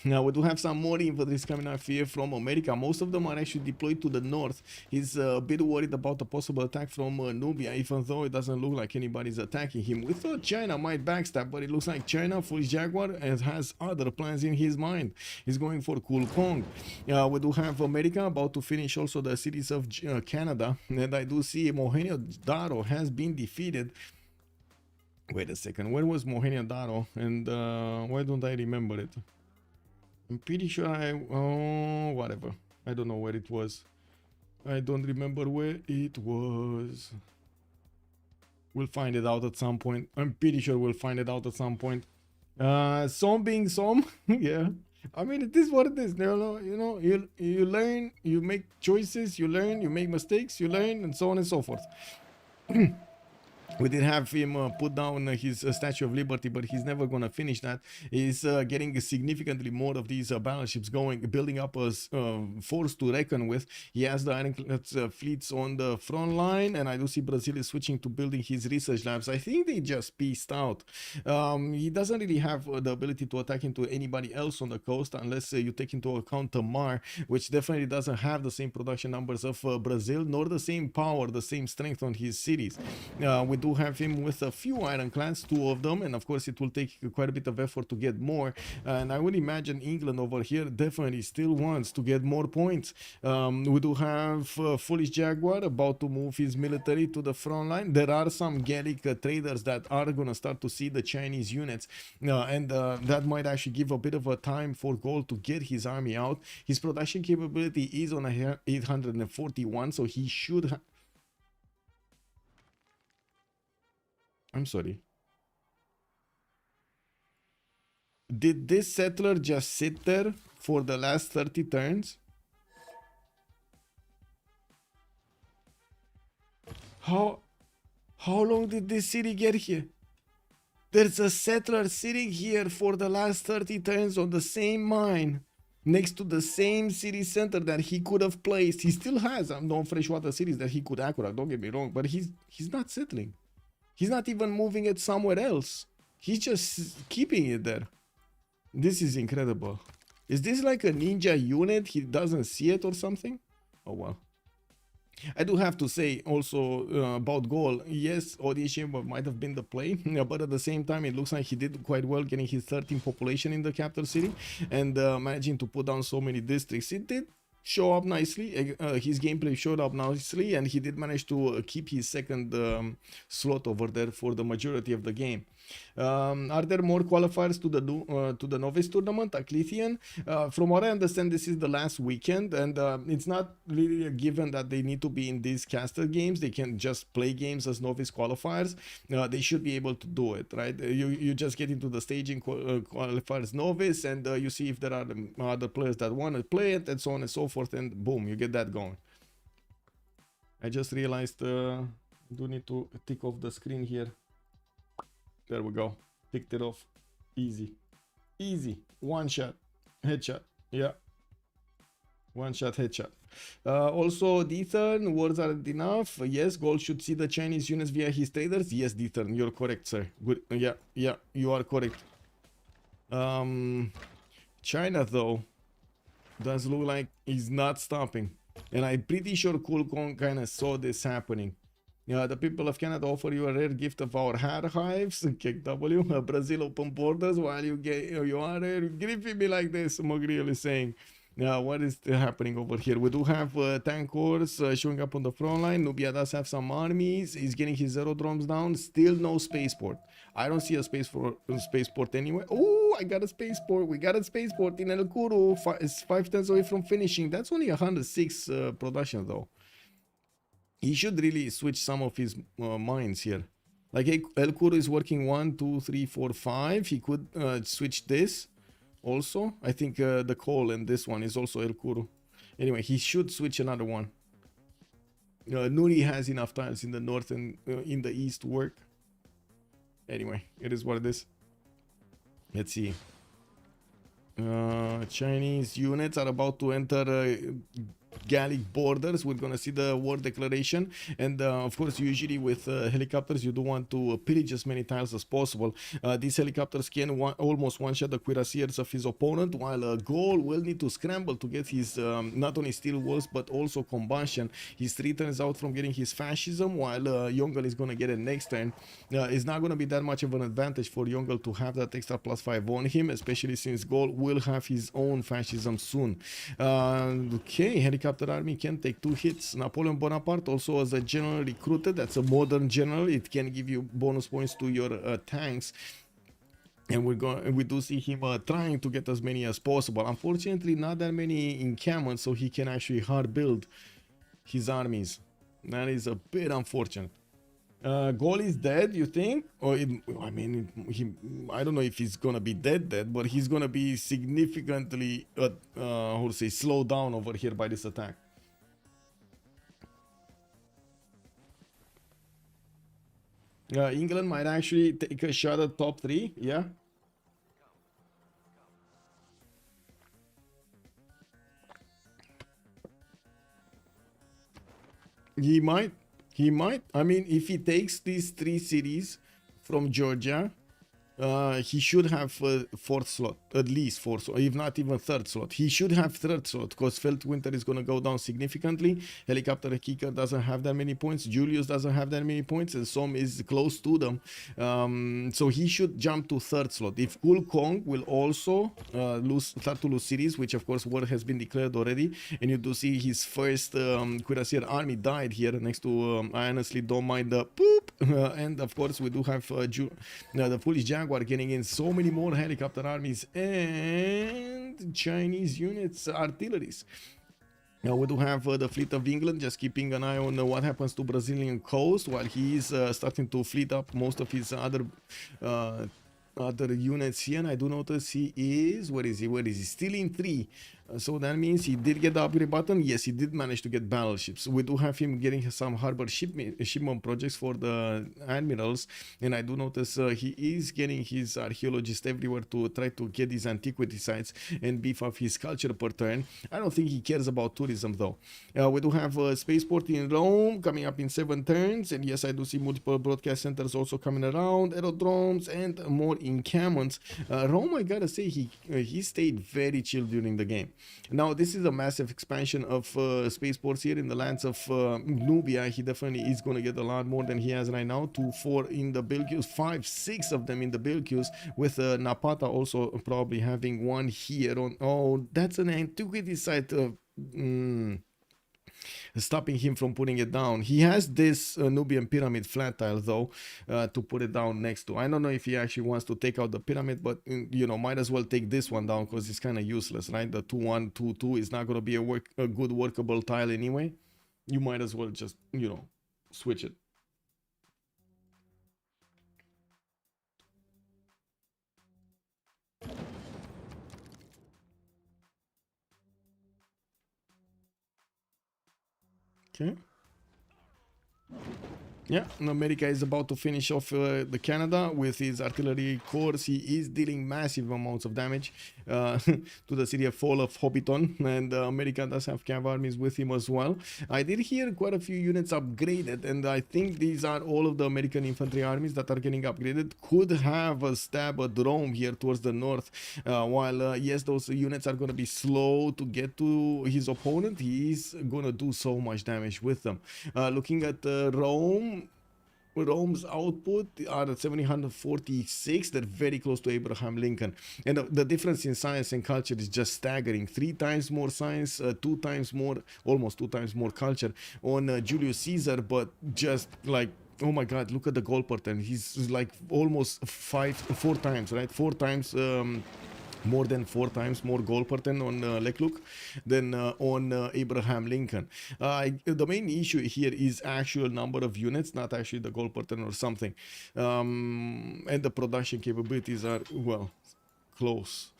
Now we do have some more info that is coming out here from America. Most of them are actually deployed to the north. He's a bit worried about a possible attack from Nubia, even though it doesn't look like anybody's attacking him. We thought China might backstab, but it looks like China, FoolishDragon, and has other plans in his mind. He's going for CoolCong. We do have America about to finish also the cities of Canada, and I do see Mohenjo-Daro has been defeated. Wait a second, where was Mohenjo-Daro, and why don't I remember it? I'm pretty sure oh, whatever. I don't know where it was. I don't remember where it was. We'll find it out at some point. I'm pretty sure we'll find it out at some point. Some being some, yeah. I mean, it is what it is. You learn, you make choices, you learn, you make mistakes, you learn, and so on and so forth. We did have him put down his Statue of Liberty, but he's never going to finish that. He's getting significantly more of these battleships going, building up a force to reckon with. He has the ironclad fleets on the front line, and I do see Brazil is switching to building his research labs. I think they just pieced out. He doesn't really have the ability to attack into anybody else on the coast, unless you take into account Tamar, which definitely doesn't have the same production numbers of Brazil, nor the same power, the same strength on his cities. We do have him with a few ironclads, 2 of them, and of course it will take quite a bit of effort to get more, and I would imagine England over here definitely still wants to get more points. We do have FoolishDragon about to move his military to the front line. There are some Gallic traders that are gonna start to see the Chinese units, and that might actually give a bit of a time for Gaul to get his army out. His production capability is on a 841, so he should I'm sorry. Did this settler just sit there for the last 30 turns? How long did this city get here? There's a settler sitting here for the last 30 turns on the same mine, next to the same city center that he could have placed. He still has no freshwater cities that he could acquire, don't get me wrong, but he's not settling. He's not even moving it somewhere else. He's just keeping it there. This is incredible. Is this like a ninja unit? He doesn't see it or something? Oh well. I do have to say also about Gaul, yes, Odysseum might have been the play, but at the same time it looks like he did quite well getting his 13 population in the capital city and managing to put down so many districts. It did show up nicely, his gameplay showed up nicely, and he did manage to keep his second slot over there for the majority of the game. Are there more qualifiers to the Novice tournament, Aclithian? From what I understand, this is the last weekend, and it's not really a given that they need to be in these caster games. They can just play games as Novice qualifiers. They should be able to do it, right? You just get into the staging qualifiers Novice, and you see if there are other players that want to play it, and so on and so forth, and boom, you get that going. I just realized I do need to tick off the screen here. There we go. Picked it off. Easy. Easy. One shot. Headshot. Yeah. One shot headshot. Also, Deethern, words aren't enough. Yes, Gaul should see the Chinese units via his traders. Yes, Deethern, you're correct, sir. Good. Yeah, you are correct. China, though, does look like he's not stopping. And I'm pretty sure CoolCong kind of saw this happening. The people of Canada offer you a rare gift of our hair hives. KW, Brazil open borders while you are gripping me like this, Mogriel is saying. What is happening over here? We do have tank corps showing up on the front line. Nubia does have some armies. He's getting his aerodromes down. Still no spaceport. I don't see a spaceport anywhere. Oh, I got a spaceport. We got a spaceport in El Kuru. It's 5 turns away from finishing. That's only 106 production though. He should really switch some of his mines here. Like El Kuru is working 1, 2, 3, 4, 5. He could switch this also. I think the coal and this one is also El Kuru. Anyway, he should switch another one. Nuri has enough tiles in the north and in the east to work. Anyway, it is what it is. Let's see. Chinese units are about to enter Gallic borders. We're gonna see the war declaration, and of course, usually with helicopters, you do want to pillage as many tiles as possible. These helicopters can almost one-shot the cuirassiers of his opponent, while Gaul will need to scramble to get his not only steel walls but also combustion. His 3 turns out from getting his fascism, while Yongle is gonna get it next turn. It's not gonna be that much of an advantage for Yongle to have that extra +5 on him, especially since Gaul will have his own fascism soon. Okay, helicopter army can take 2 hits. Napoleon Bonaparte also as a general recruited. That's a modern general. It can give you bonus points to your tanks. And we do see him trying to get as many as possible. Unfortunately, not that many encampments, so he can actually hard build his armies. That is a bit unfortunate. Gaul is dead, you think? Or I mean, I don't know if he's gonna be dead, but he's gonna be significantly, how to say, slowed down over here by this attack. England might actually take a shot at top 3, yeah. He might. He might. I mean, if he takes these 3 cities from Georgia, he should have 4th slot, at least 4th, if not even 3rd slot. He should have 3rd slot because Feltwind is going to go down significantly. Helicopterkicker doesn't have that many points. Julius doesn't have that many points, and Som is close to them. So he should jump to 3rd slot. If CoolCong will also start to lose cities, which of course war has been declared already, and you do see his first cuirassier army died here next to, I honestly don't mind the poop. And of course we do have the FoolishDragon are getting in so many more helicopter armies and Chinese units, artilleries. Now we do have the fleet of England just keeping an eye on what happens to Brazilian coast, while he is starting to fleet up most of his other units here. And I do notice he is, where is he, still in 3. So that means he did get the upgrade button. Yes, he did manage to get battleships. We do have him getting some harbor shipment projects for the admirals, and I do notice he is getting his archaeologists everywhere to try to get these antiquity sites and beef up his culture per turn. I don't think he cares about tourism though. We do have a spaceport in Rome coming up in 7 turns, and yes, I do see multiple broadcast centers also coming around, aerodromes and more encampments. Rome, I gotta say, he stayed very chill during the game. Now this is a massive expansion of spaceports here in the lands of Nubia. He definitely is going to get a lot more than he has right now. 2, 4 in the build queues, 5, 6 of them in the build queues, with Napata also probably having 1 here on. Oh, that's an antiquity site. Stopping him from putting it down. He has this Nubian pyramid flat tile though to put it down next to. I don't know if he actually wants to take out the pyramid, but you know, might as well take this one down because it's kind of useless, right? The 2-1, 2-2 is not going to be a good workable tile anyway. You might as well just, you know, switch it. Okay. Yeah, America is about to finish off the Canada with his artillery corps. He is dealing massive amounts of damage to the city of Fall of Hobbiton, and America does have cav armies with him as well. I did hear quite a few units upgraded, and I think these are all of the American infantry armies that are getting upgraded. Could have a stab at Rome here towards the north, while yes, those units are going to be slow to get to his opponent. He's going to do so much damage with them. Looking at Rome's output are at 746. They're very close to Abraham Lincoln, and the difference in science and culture is just staggering. 3 times more science, 2 times more, almost 2 times more culture on Julius Caesar, but just like Oh my god, look at the goal pattern. He's like almost 4 times, right? 4 times, more than 4 times more goal pattern on Lakluk than on Abraham Lincoln. The main issue here is actual number of units, not actually the goal pattern or something. And the production capabilities are, well, close.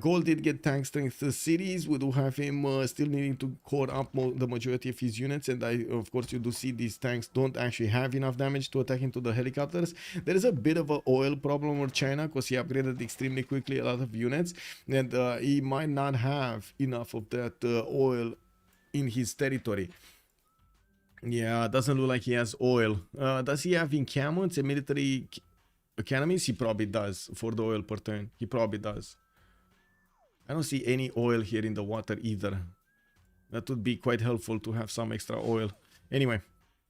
Gaul did get tank strength cities. We do have him still needing to core up the majority of his units, and of course you do see these tanks don't actually have enough damage to attack into the helicopters. There is a bit of an oil problem with China because he upgraded extremely quickly a lot of units, and he might not have enough of that oil in his territory. Yeah, doesn't look like he has oil. Does he have encampments and military economies? He probably does for the oil per turn. He probably does. I don't see any oil here in the water either. That would be quite helpful to have some extra oil. Anyway,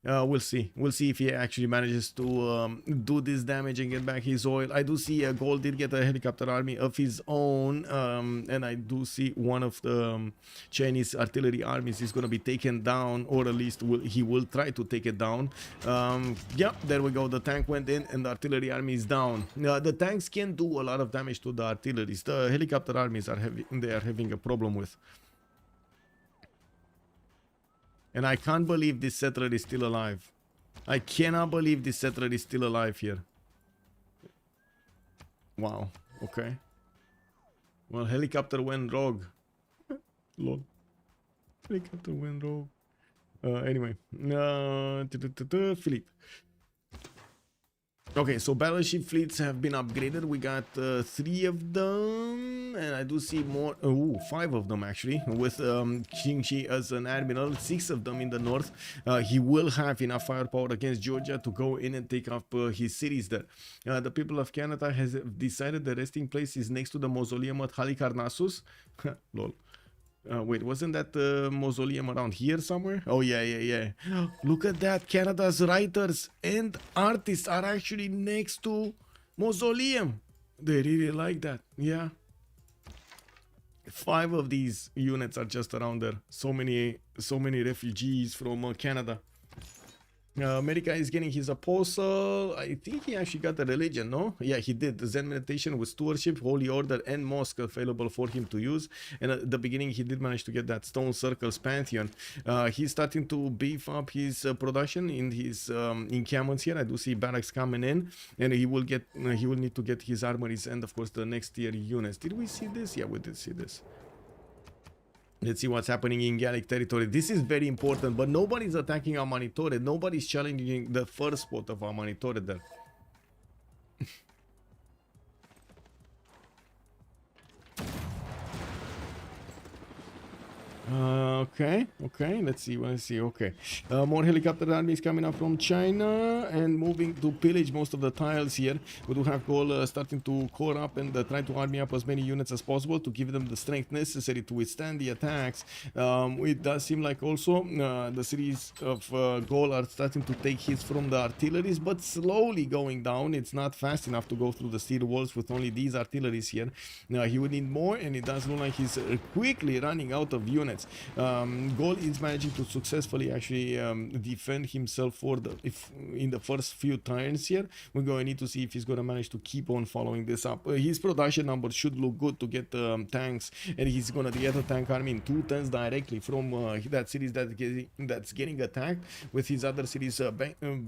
we'll see. We'll see if he actually manages to do this damage and get back his oil. I do see Gaul did get a helicopter army of his own, and I do see one of the Chinese artillery armies is going to be taken down, or at least he will try to take it down. Yeah, there we go. The tank went in and the artillery army is down. The tanks can do a lot of damage to the artilleries. The helicopter armies are having a problem with. And I can't believe this settler is still alive. I cannot believe this settler is still alive here. Wow. Okay. Well, helicopter went rogue. Lol. Helicopter went rogue. Anyway. Philippe. Okay, so battleship fleets have been upgraded. We got 3 of them, and I do see more. Oh, 5 of them actually, with King Shi as an admiral. 6 of them in the north. He will have enough firepower against Georgia to go in and take up his cities there. The people of Canada has decided the resting place is next to the mausoleum at Halicarnassus. Lol. Wait, wasn't that mausoleum around here somewhere? Oh, yeah. Look at that. Canada's writers and artists are actually next to mausoleum. They really like that. Yeah. 5 of these units are just around there. So many refugees from Canada. America is getting his apostle. I think he actually got the religion, no? Yeah, he did. The Zen meditation with stewardship, holy order, and mosque available for him to use. And at the beginning, he did manage to get that stone circles pantheon. He's starting to beef up his production in his encampments here. I do see barracks coming in, and he will need to get his armories and of course the next tier units. Did we see this? Yeah, we did see this. Let's see what's happening in Gallic territory. This is very important, but nobody's attacking our Manitore. Nobody's challenging the first spot of our Manitore there. Okay, let's see. Okay, more helicopter armies coming up from China and moving to pillage most of the tiles here. We do have Gaul starting to core up and try to army up as many units as possible to give them the strength necessary to withstand the attacks. It does seem like also the cities of Gaul are starting to take hits from the artilleries, but slowly going down. It's not fast enough to go through the steel walls with only these artilleries here. He would need more, and it does look like he's quickly running out of units. Gaul is managing to successfully actually defend himself in the first few turns here. We're going to need to see if he's going to manage to keep on following this up. His production numbers should look good to get tanks, and he's going to get a tank army in 2 turns directly from that cities that's getting attacked. With his other cities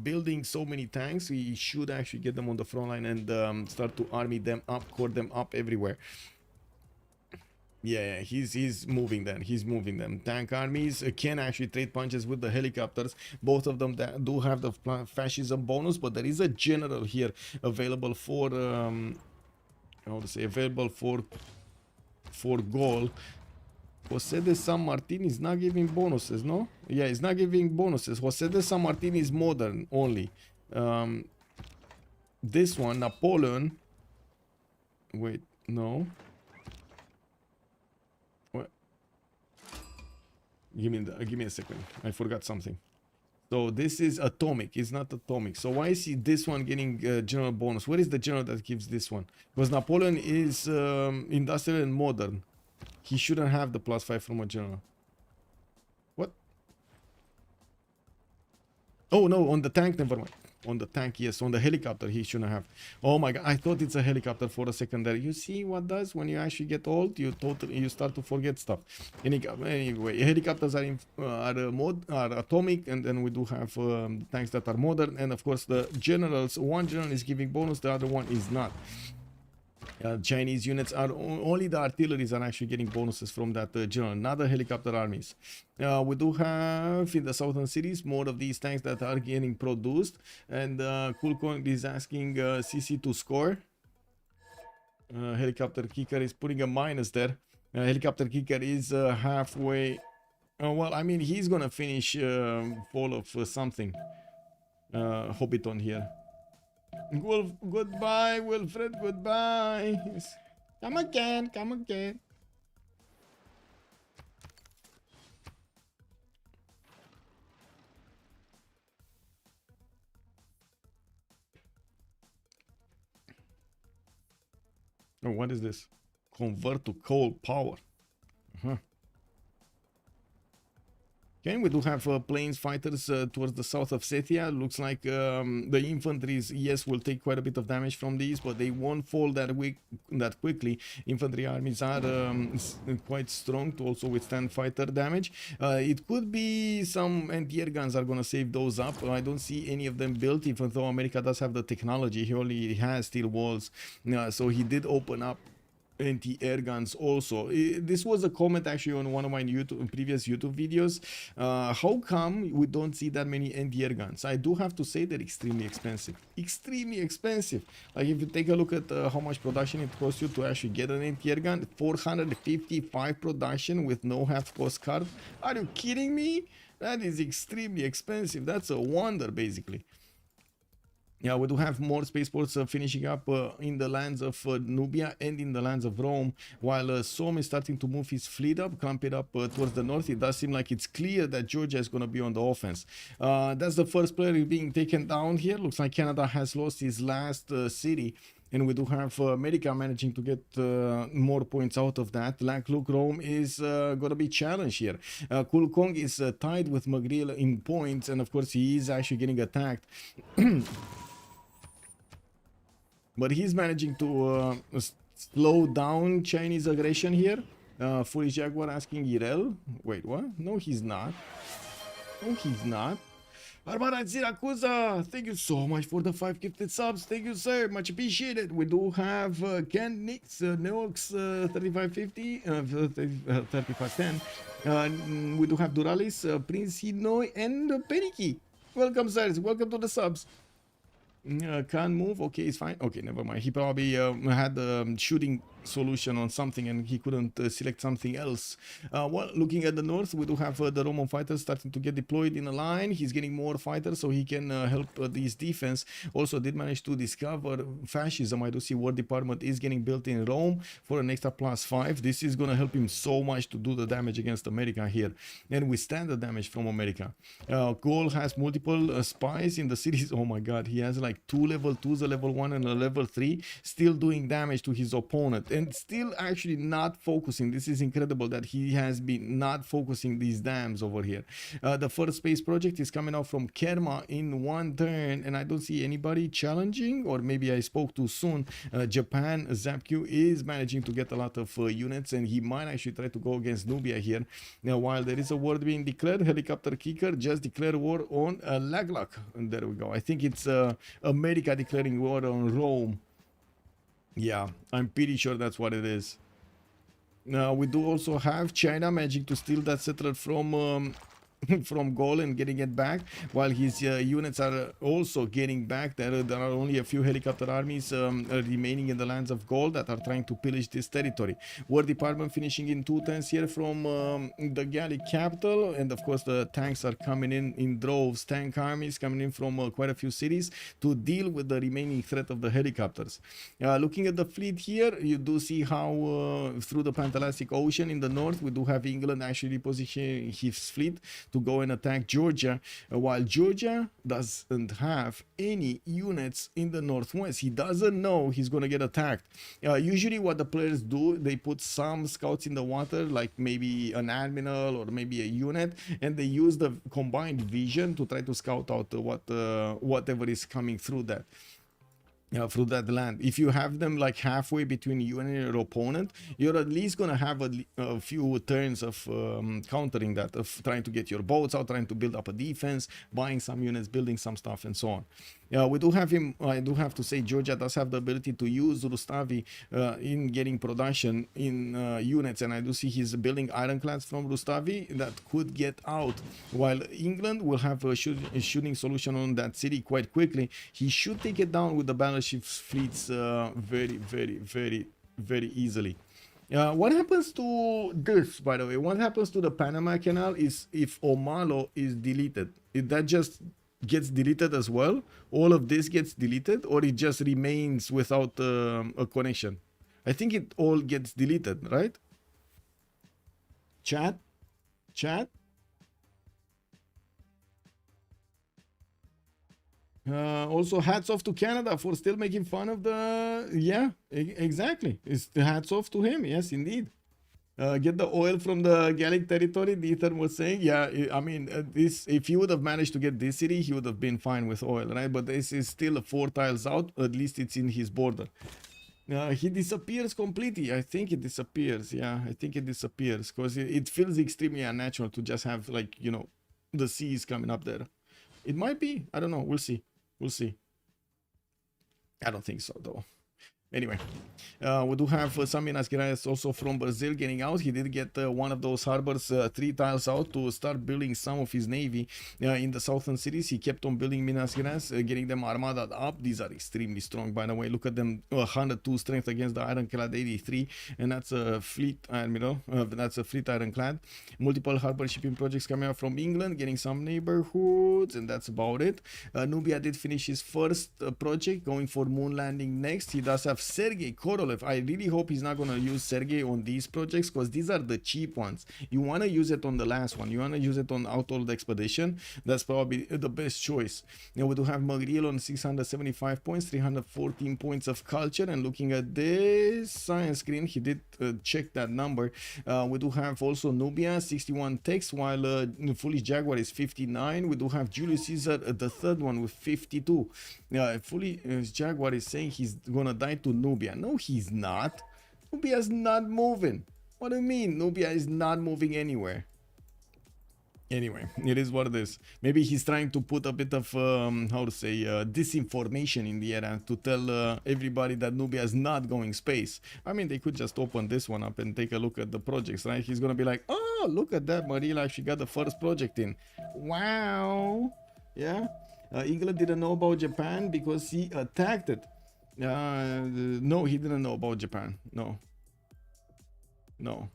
building so many tanks, he should actually get them on the front line and start to army them up, core them up everywhere. Yeah, he's moving them. He's moving them. Tank armies can actually trade punches with the helicopters. Both of them do have the fascism bonus, but there is a general here available for available for Gaul. Jose de San Martin is not giving bonuses, no? Yeah, he's not giving bonuses. Jose de San Martin is modern only. This one, Napoleon. Wait, no. Give me a second. I forgot something. So this is atomic. It's not atomic. So why is this one getting general bonus? Where is the general that gives this one? Because Napoleon is industrial and modern. He shouldn't have the +5 from a general. What? Oh no, on the tank, never mind. On the tank, yes. On the helicopter, he shouldn't have. Oh my god, I thought it's a helicopter for a second there. You see what does when you actually get old? You start to forget stuff. Anyway, helicopters are atomic, and then we do have tanks that are modern, and of course the generals. One general is giving bonus, the other one is not. Chinese units are only the artilleries are actually getting bonuses from that general, not the helicopter armies. We do have in the southern cities more of these tanks that are getting produced, and CoolCong is asking CC to score. Helicopterkicker is putting a minus there. Helicopterkicker is halfway. Well, I mean, he's gonna finish fall of something. Hobbiton here. Wolf, goodbye, Wilfred, goodbye. Come again, come again. Oh, what is this? Convert to coal power. Okay, we do have planes fighters towards the south of Setia. Looks like the infantries, yes, will take quite a bit of damage from these, but they won't fall that quickly. Infantry armies are quite strong to also withstand fighter damage. It could be some anti-air guns are going to save those up. I don't see any of them built, even though America does have the technology. He only has steel walls, so he did open up anti-air guns also. This was a comment actually on one of my previous YouTube videos. How come we don't see that many anti-air guns? I do have to say they're extremely expensive. Extremely expensive. Like if you take a look at how much production it costs you to actually get an anti-air gun, 455 production with no half-cost card. Are you kidding me? That is extremely expensive. That's a wonder basically. Yeah, we do have more spaceports finishing up in the lands of Nubia and in the lands of Rome, while Som is starting to move his fleet up, clamp it up towards the north. It does seem like it's clear that Georgia is going to be on the offense. That's the first player being taken down here. Looks like Canada has lost his last city. And we do have America managing to get more points out of that. Lakluk Rome is going to be challenged here. CoolCong is tied with McGrill in points, and of course he is actually getting attacked. But he's managing to slow down Chinese aggression here. FoolishDragon asking Irel. Wait, what? No, he's not. No, he's not. Barbara Ziracuza, thank you so much for the 5 gifted subs. Thank you, sir. Much appreciated. We do have Ken Nix, Neox 3550, 3510. We do have Duralis, Prince Hinoy, and Periki. Welcome, sirs. Welcome to the subs. Can't move. Okay, it's fine. Okay, never mind. He probably had a shooting solution on something and he couldn't select something else. Well, looking at the north, we do have the Roman fighters starting to get deployed in a line. He's getting more fighters so he can help these defense. Also did manage to discover fascism. I do see War Department is getting built in Rome for an extra +5. This is going to help him so much to do the damage against America here and withstand the damage from America. Gaul has multiple spies in the cities. Oh my god, he has like 2 level 2s, a level 1 and a level 3, still doing damage to his opponent and still actually not focusing. This is incredible that he has been not focusing these dams over here. The first space project is coming out from Kerma in 1 turn and I don't see anybody challenging, or maybe I spoke too soon. Japan, Zappg is managing to get a lot of units and he might actually try to go against Nubia here. Now while there is a war being declared, Helicopterkicker just declared war on Lakluk, and there we go. I think it's America declaring war on Rome. Yeah, I'm pretty sure that's what it is. Now we do also have China managing to steal that settler from from Gaul and getting it back, while his units are also getting back. There are only a few helicopter armies remaining in the lands of Gaul that are trying to pillage this territory. War Department finishing in 2 turns here from the Gallic capital, and of course the tanks are coming in droves. Tank armies coming in from quite a few cities to deal with the remaining threat of the helicopters. Looking at the fleet here, you do see how through the Pantalastic Ocean in the north we do have England actually positioning his fleet to go and attack Georgia, while Georgia doesn't have any units in the northwest. He doesn't know he's going to get attacked. Usually what the players do, they put some scouts in the water, like maybe an admiral or maybe a unit, and they use the combined vision to try to scout out whatever is coming through that. Through that land. If you have them like halfway between you and your opponent, you're at least gonna have a few turns of countering that, of trying to get your boats out, trying to build up a defense, buying some units, building some stuff, and so on. We do have him. I do have to say, Georgia does have the ability to use Rustavi in getting production in units, and I do see he's building ironclads from Rustavi that could get out, while England will have a shooting solution on that city quite quickly. He should take it down with the battleship fleets very easily. What happens to this, by the way? What happens to the Panama Canal is if Omalo is deleted? If that just gets deleted as well, all of this gets deleted, or it just remains without a connection? I think it all gets deleted, right? Chat? Also, hats off to Canada for still making fun of the... Yeah, exactly. It's the hats off to him. Yes, indeed. Get the oil from the Gallic territory, Ethan was saying. Yeah, I mean, this, if he would have managed to get this city, he would have been fine with oil, right? But this is still 4 tiles out. At least it's in his border. He disappears completely. I think it disappears. Yeah, I think it disappears because it feels extremely unnatural to just have, like, you know, the seas coming up there. It might be. I don't know. We'll see. We'll see. I don't think so, though. Anyway, we do have some Minas Gerais also from Brazil getting out. He did get one of those harbors 3 tiles out to start building some of his navy in the southern cities. He kept on building Minas Gerais, getting them armada up. These are extremely strong, by the way. Look at them, 102 strength against the ironclad 83, and that's a fleet admiral. That's a fleet ironclad. Multiple harbor shipping projects coming out from England, getting some neighborhoods, and that's about it. Nubia did finish his first project, going for moon landing next. He does have Sergei Korolev. I really hope he's not going to use Sergei on these projects because these are the cheap ones. You want to use it on the last one. You want to use it on Outworld Expedition. That's probably the best choice. Now we do have Magriel on 675 points, 314 points of culture. And looking at this science screen, he did check that number. We do have also Nubia, 61 text, while Foolish Jaguar is 59. We do have Julius Caesar, the third one, with 52. Foolish Jaguar is saying he's going to die to Nubia. No, he's not. Nubia's not moving. What do you mean? Nubia is not moving anywhere. Anyway, it is what it is. Maybe he's trying to put a bit of, how to say, disinformation in the air to tell everybody that Nubia is not going space. I mean, they could just open this one up and take a look at the projects, right? He's going to be like, oh, look at that. Marila actually got the first project in. Wow. Yeah. England didn't know about Japan because he attacked it. No, he didn't know about Japan. No,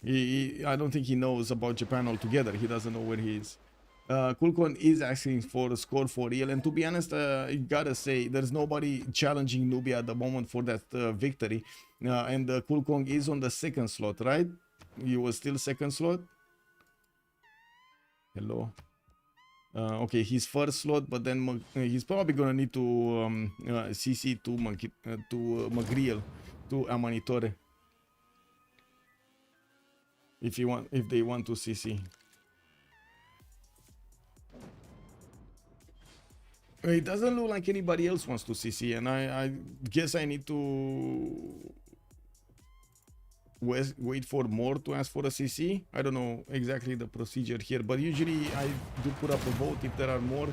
I don't think he knows about Japan altogether. He doesn't know where he is. CoolCong is asking for a score for real, and to be honest, you gotta say there's nobody challenging Nubia at the moment for that victory. And CoolCong is on the second slot, right? You were still second slot. Hello. Okay, his first slot, but then he's probably gonna need to CC to Magriel, to Amanitore, if they want to CC. It doesn't look like anybody else wants to CC, and I guess I need to wait for more to ask for a CC. I don't know exactly the procedure here, but usually I do put up a vote if there are more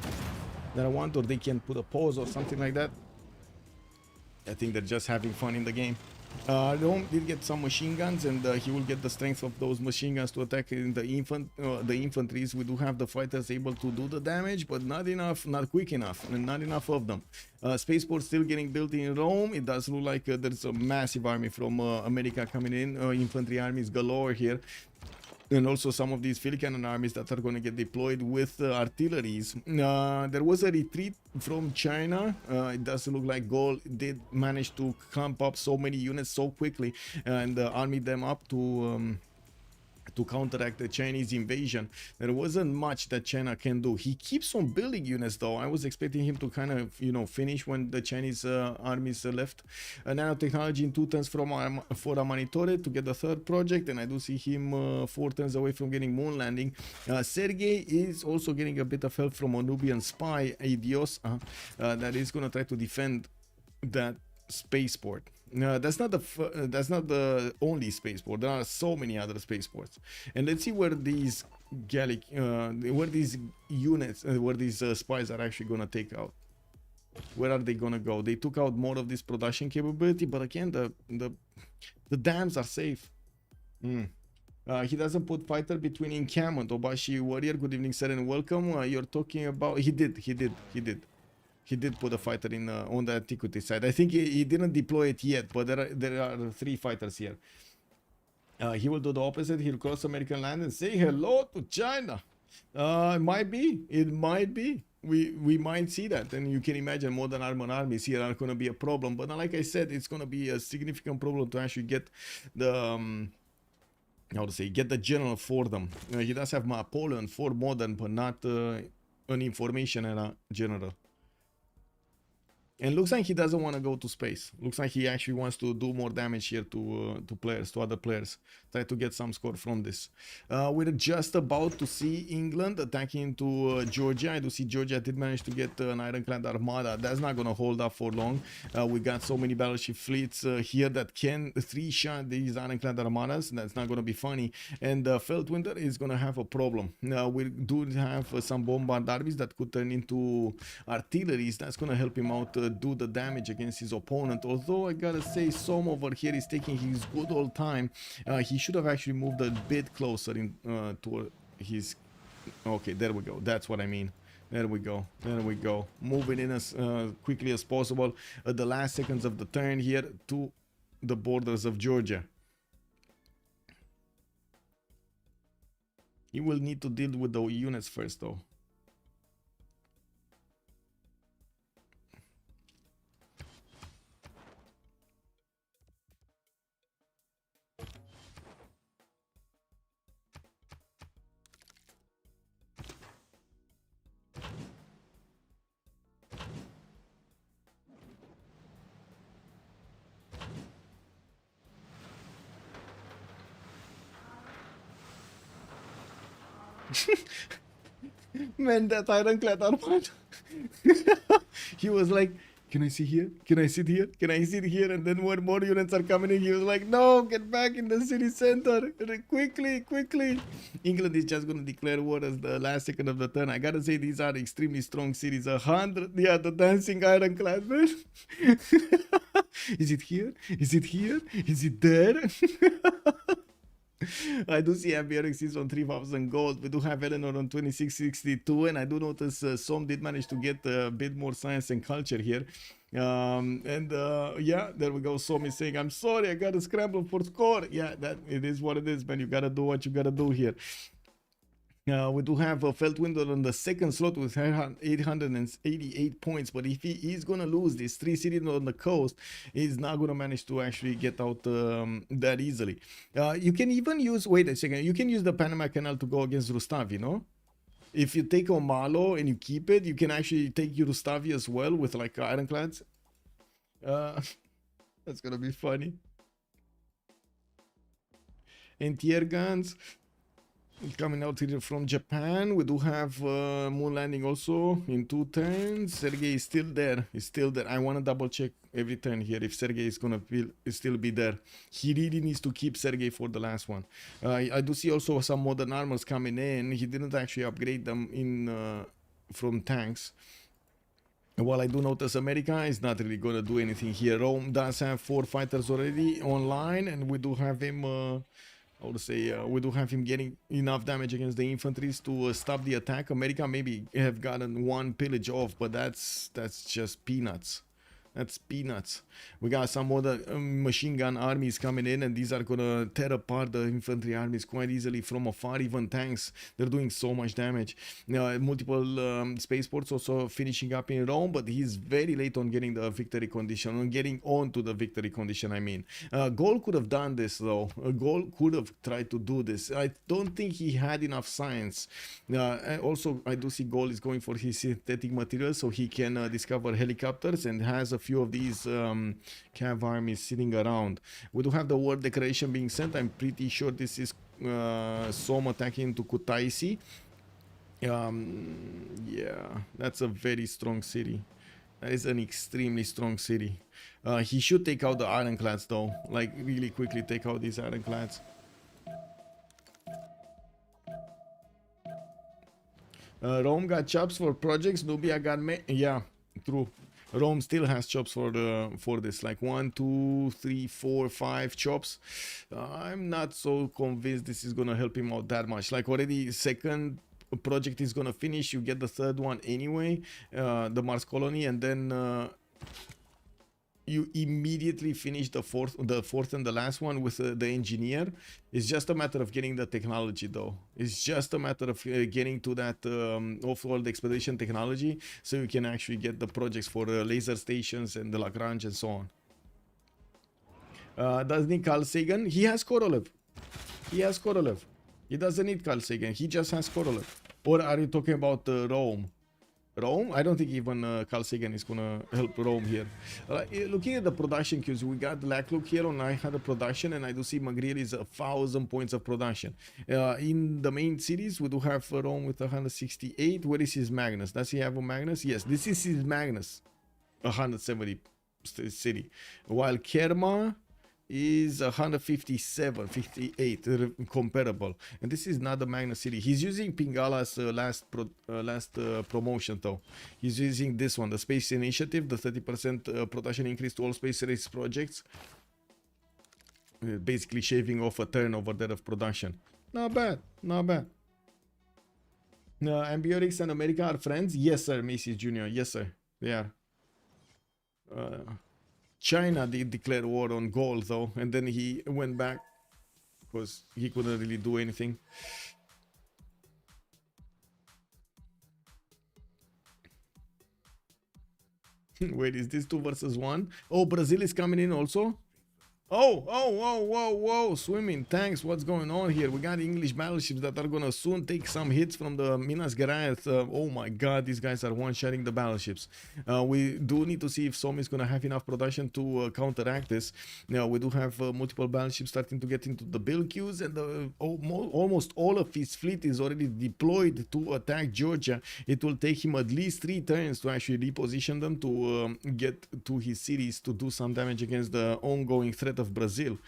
that I want, or they can put a pause or something like that. I think they're just having fun in the game. Rome did get some machine guns, and he will get the strength of those machine guns to attack in the infantries. We do have the fighters able to do the damage, but not enough, not quick enough, and not enough of them. Spaceport still getting built in Rome. It does look like there's a massive army from America coming in. Infantry armies galore here. And also some of these field cannon armies that are going to get deployed with artilleries. There was a retreat from China. It doesn't look like Gaul did manage to camp up so many units so quickly and army them up to to counteract the Chinese invasion. There wasn't much that China can do. He keeps on building units though. I was expecting him to kind of, you know, finish when the Chinese armies left. Nanotechnology in 2 turns for Amanitore to get the 3rd project, and I do see him 4 turns away from getting moon landing. Sergei is also getting a bit of help from a Nubian spy, Idios, that is going to try to defend that spaceport. That's not the only spaceport. There are so many other spaceports, and let's see where these where these units, where these spies are actually gonna take out. Where are they gonna go? They took out more of this production capability, but again, the dams are safe. He doesn't put fighter between encampment. Obashi Warrior, good evening, sir, and welcome. You're talking about he did put a fighter in on the antiquity side. I think he didn't deploy it yet, but there are 3 fighters here. He will do the opposite. He'll cross American land and say hello to China. It might be. We might see that, and you can imagine modern armored armies here are going to be a problem. But like I said, it's going to be a significant problem to actually get the get the general for them. He does have Napoleon for modern, but not an information era general. And looks like he doesn't want to go to space. Looks like he actually wants to do more damage here to other players. Try to get some score from this. We're just about to see England attacking into Georgia. I do see Georgia did manage to get an ironclad armada. That's not going to hold up for long. We got so many battleship fleets here that can 3-shot these ironclad armadas. That's not going to be funny. And Feltwind is going to have a problem. We do have some bombard armies that could turn into artilleries. That's going to help him out do the damage against his opponent. Although I gotta say, Som over here is taking his good old time. He should have actually moved a bit closer in toward his. Okay, there we go. That's what I mean. There we go. Moving in as quickly as possible at the last seconds of the turn here to the borders of Georgia. He will need to deal with the units first though. Man, that ironclad armada. He was like, can I see here? Can I sit here? Can I sit here? And then when more units are coming in, he was like, no, get back in the city center. Quickly. England is just going to declare war as the last second of the turn. I gotta say, these are extremely strong cities. 100, yeah, the dancing ironclad, man. Is it here? Is it there? I do see MBRX on 3000 gold. We do have Eleanor on 2662, and I do notice Som did manage to get a bit more science and culture here. Yeah, there we go. Som is saying, I'm sorry, I gotta scramble for score. Yeah, that it is what it is, man. You gotta do what you gotta do here. We do have Feltwind on the 2nd slot with 888 points, but if he is going to lose these 3 cities on the coast, he's not going to manage to actually get out that easily. You can even use, wait a second, you can use the Panama Canal to go against Rustavi, no? If you take Omalo and you keep it, you can actually take Rustavi as well with like ironclads. That's going to be funny. Anti-air guns. Coming out here from Japan, we do have moon landing also in 2 turns. Sergei is still there. I want to double check every turn here if Sergei is gonna still be there. He really needs to keep Sergei for the last one. I do see also some modern armors coming in. He didn't actually upgrade them in from tanks. While I do notice America is not really gonna do anything here. Rome does have 4 fighters already online, and we do have him. I would say we do have him getting enough damage against the infantries to stop the attack. America maybe have gotten 1 pillage off, but that's just peanuts. That's peanuts. We got some other machine gun armies coming in, and these are gonna tear apart the infantry armies quite easily from afar. Even tanks, they're doing so much damage. Multiple spaceports also finishing up in Rome, but he's very late on getting the victory condition, on getting on to the victory condition, I mean. Gaul could have done this though. Gaul could have tried to do this. I don't think he had enough science. Also, I do see Gaul is going for his synthetic materials so he can discover helicopters, and has a few of these cav armies sitting around. We do have the war declaration being sent. I'm pretty sure this is Som attacking to Kutaisi. Yeah, that's a very strong city. That is an extremely strong city. He should take out the ironclads though, like really quickly take out these ironclads. Rome got chops for projects. Nubia got yeah, true. Rome still has chops for this, like 1, 2, 3, 4, 5 chops. I'm not so convinced this is gonna help him out that much. Like already second project is gonna finish, you get the third one anyway, the Mars colony, and then you immediately finish the fourth and the last one with the engineer. It's just a matter of getting the technology though. It's just a matter of getting to that off-world expedition technology, so you can actually get the projects for laser stations and the Lagrange and so on. Does need Carl Sagan? He has Korolev. He has Korolev. He doesn't need Carl Sagan. He just has Korolev. Or are you talking about Rome? Rome? I don't think even Carl Sagan is gonna help Rome here. Looking at the production queues, we got Lakluk here on 900 production, and I do see Magriel is 1,000 points of production. In the main cities, we do have Rome with 168. Where is his Magnus? Does he have a Magnus? Yes, this is his Magnus. 170 city. While Kerma is 157, 58 comparable, and this is not the Magnus city. He's using Pingala's last promotion though. He's using this one, the Space Initiative, the 30% production increase to all space race projects, basically shaving off a turn over there of production. Not bad, not bad. Ambiorix and America are friends? Yes sir, Macy's Jr. Yes sir, they are. China did declare war on Gaul though, and then he went back because he couldn't really do anything. Wait, is this 2 versus 1? Oh, Brazil is coming in also. Whoa, swimming tanks, what's going on here? We got English battleships that are gonna soon take some hits from the Minas Gerais. Oh my god, these guys are one-shotting the battleships. We do need to see if Som is gonna have enough production to counteract this. Now we do have multiple battleships starting to get into the build queues, and almost all of his fleet is already deployed to attack Georgia. It will take him at least 3 turns to actually reposition them to get to his cities to do some damage against the ongoing threat of Brazil.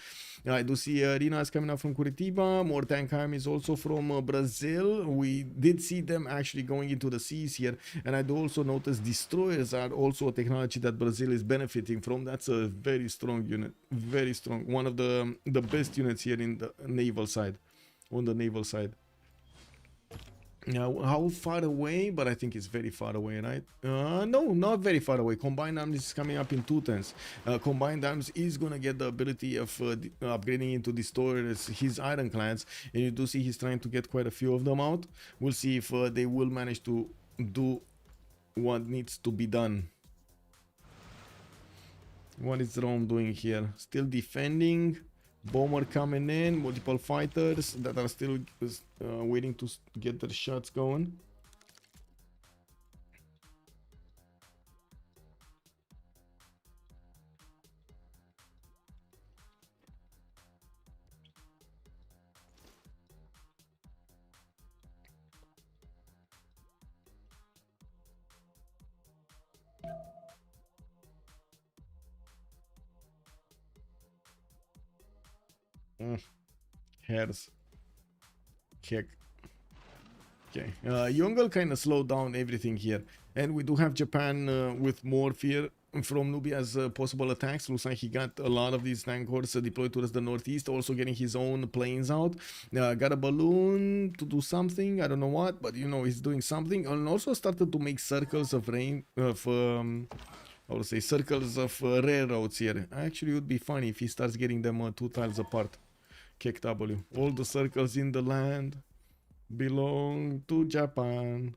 I do see arenas coming up from Curitiba, more tank armies also from Brazil. We did see them actually going into the seas here, and I do also notice destroyers are also a technology that Brazil is benefiting from. That's a very strong unit, very strong, one of the best units here in the naval side, on the naval side. Now, how far away? But I think it's very far away, right? No, not very far away. Combined Arms is coming up in 2 turns. Combined Arms is gonna get the ability of upgrading into destroyers his ironclads, and you do see he's trying to get quite a few of them out. We'll see if they will manage to do what needs to be done. What is Rome doing here? Still defending. Bomber coming in, multiple fighters that are still waiting to get their shots going. Hairs. Kick. Okay. Yongle kind of slowed down everything here. And we do have Japan with more fear from Nubia's possible attacks. Looks like he got a lot of these tank hordes deployed towards the northeast, also getting his own planes out. Got a balloon to do something, I don't know what, but you know, he's doing something. And also started to make circles of rain, of I would say circles of railroads here. Actually, it would be funny if he starts getting them 2 tiles apart. Kick W. All the circles in the land belong to Japan.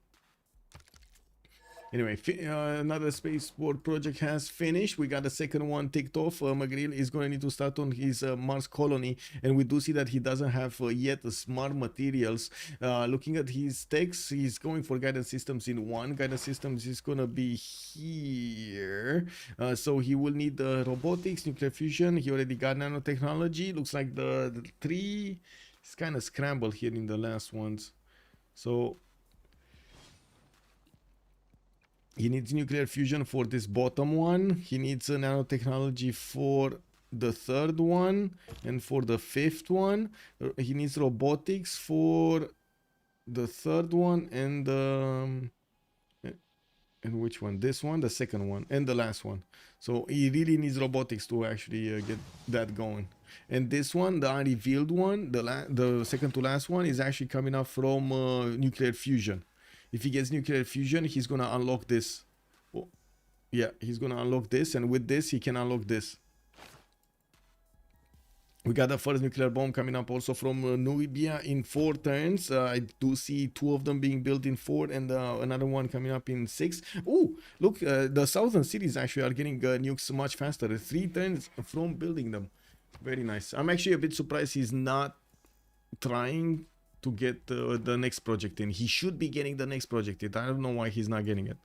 Anyway, another spaceport project has finished. We got the second one ticked off. McGrill is going to need to start on his Mars colony, and we do see that he doesn't have yet the smart materials. Looking at his techs, he's going for guidance systems in 1. Guidance systems is going to be here. So he will need robotics, nuclear fusion. He already got nanotechnology. Looks like the 3 is kind of scrambled here in the last ones. So he needs nuclear fusion for this bottom one. He needs nanotechnology for the 3rd one and for the 5th one. He needs robotics for the 3rd one and which one? This one, the 2nd one, and the last one. So he really needs robotics to actually get that going. And this one, the unrevealed one, the second to last one, is actually coming up from nuclear fusion. If he gets nuclear fusion, he's gonna unlock this. Oh, yeah, he's gonna unlock this, and with this, he can unlock this. We got the first nuclear bomb coming up also from Nubia in 4 turns. I do see 2 of them being built in 4 and another one coming up in 6. Oh, look, the southern cities actually are getting nukes much faster. 3 turns from building them. Very nice. I'm actually a bit surprised he's not trying to get the next project in. He should be getting the next project in. I don't know why he's not getting it.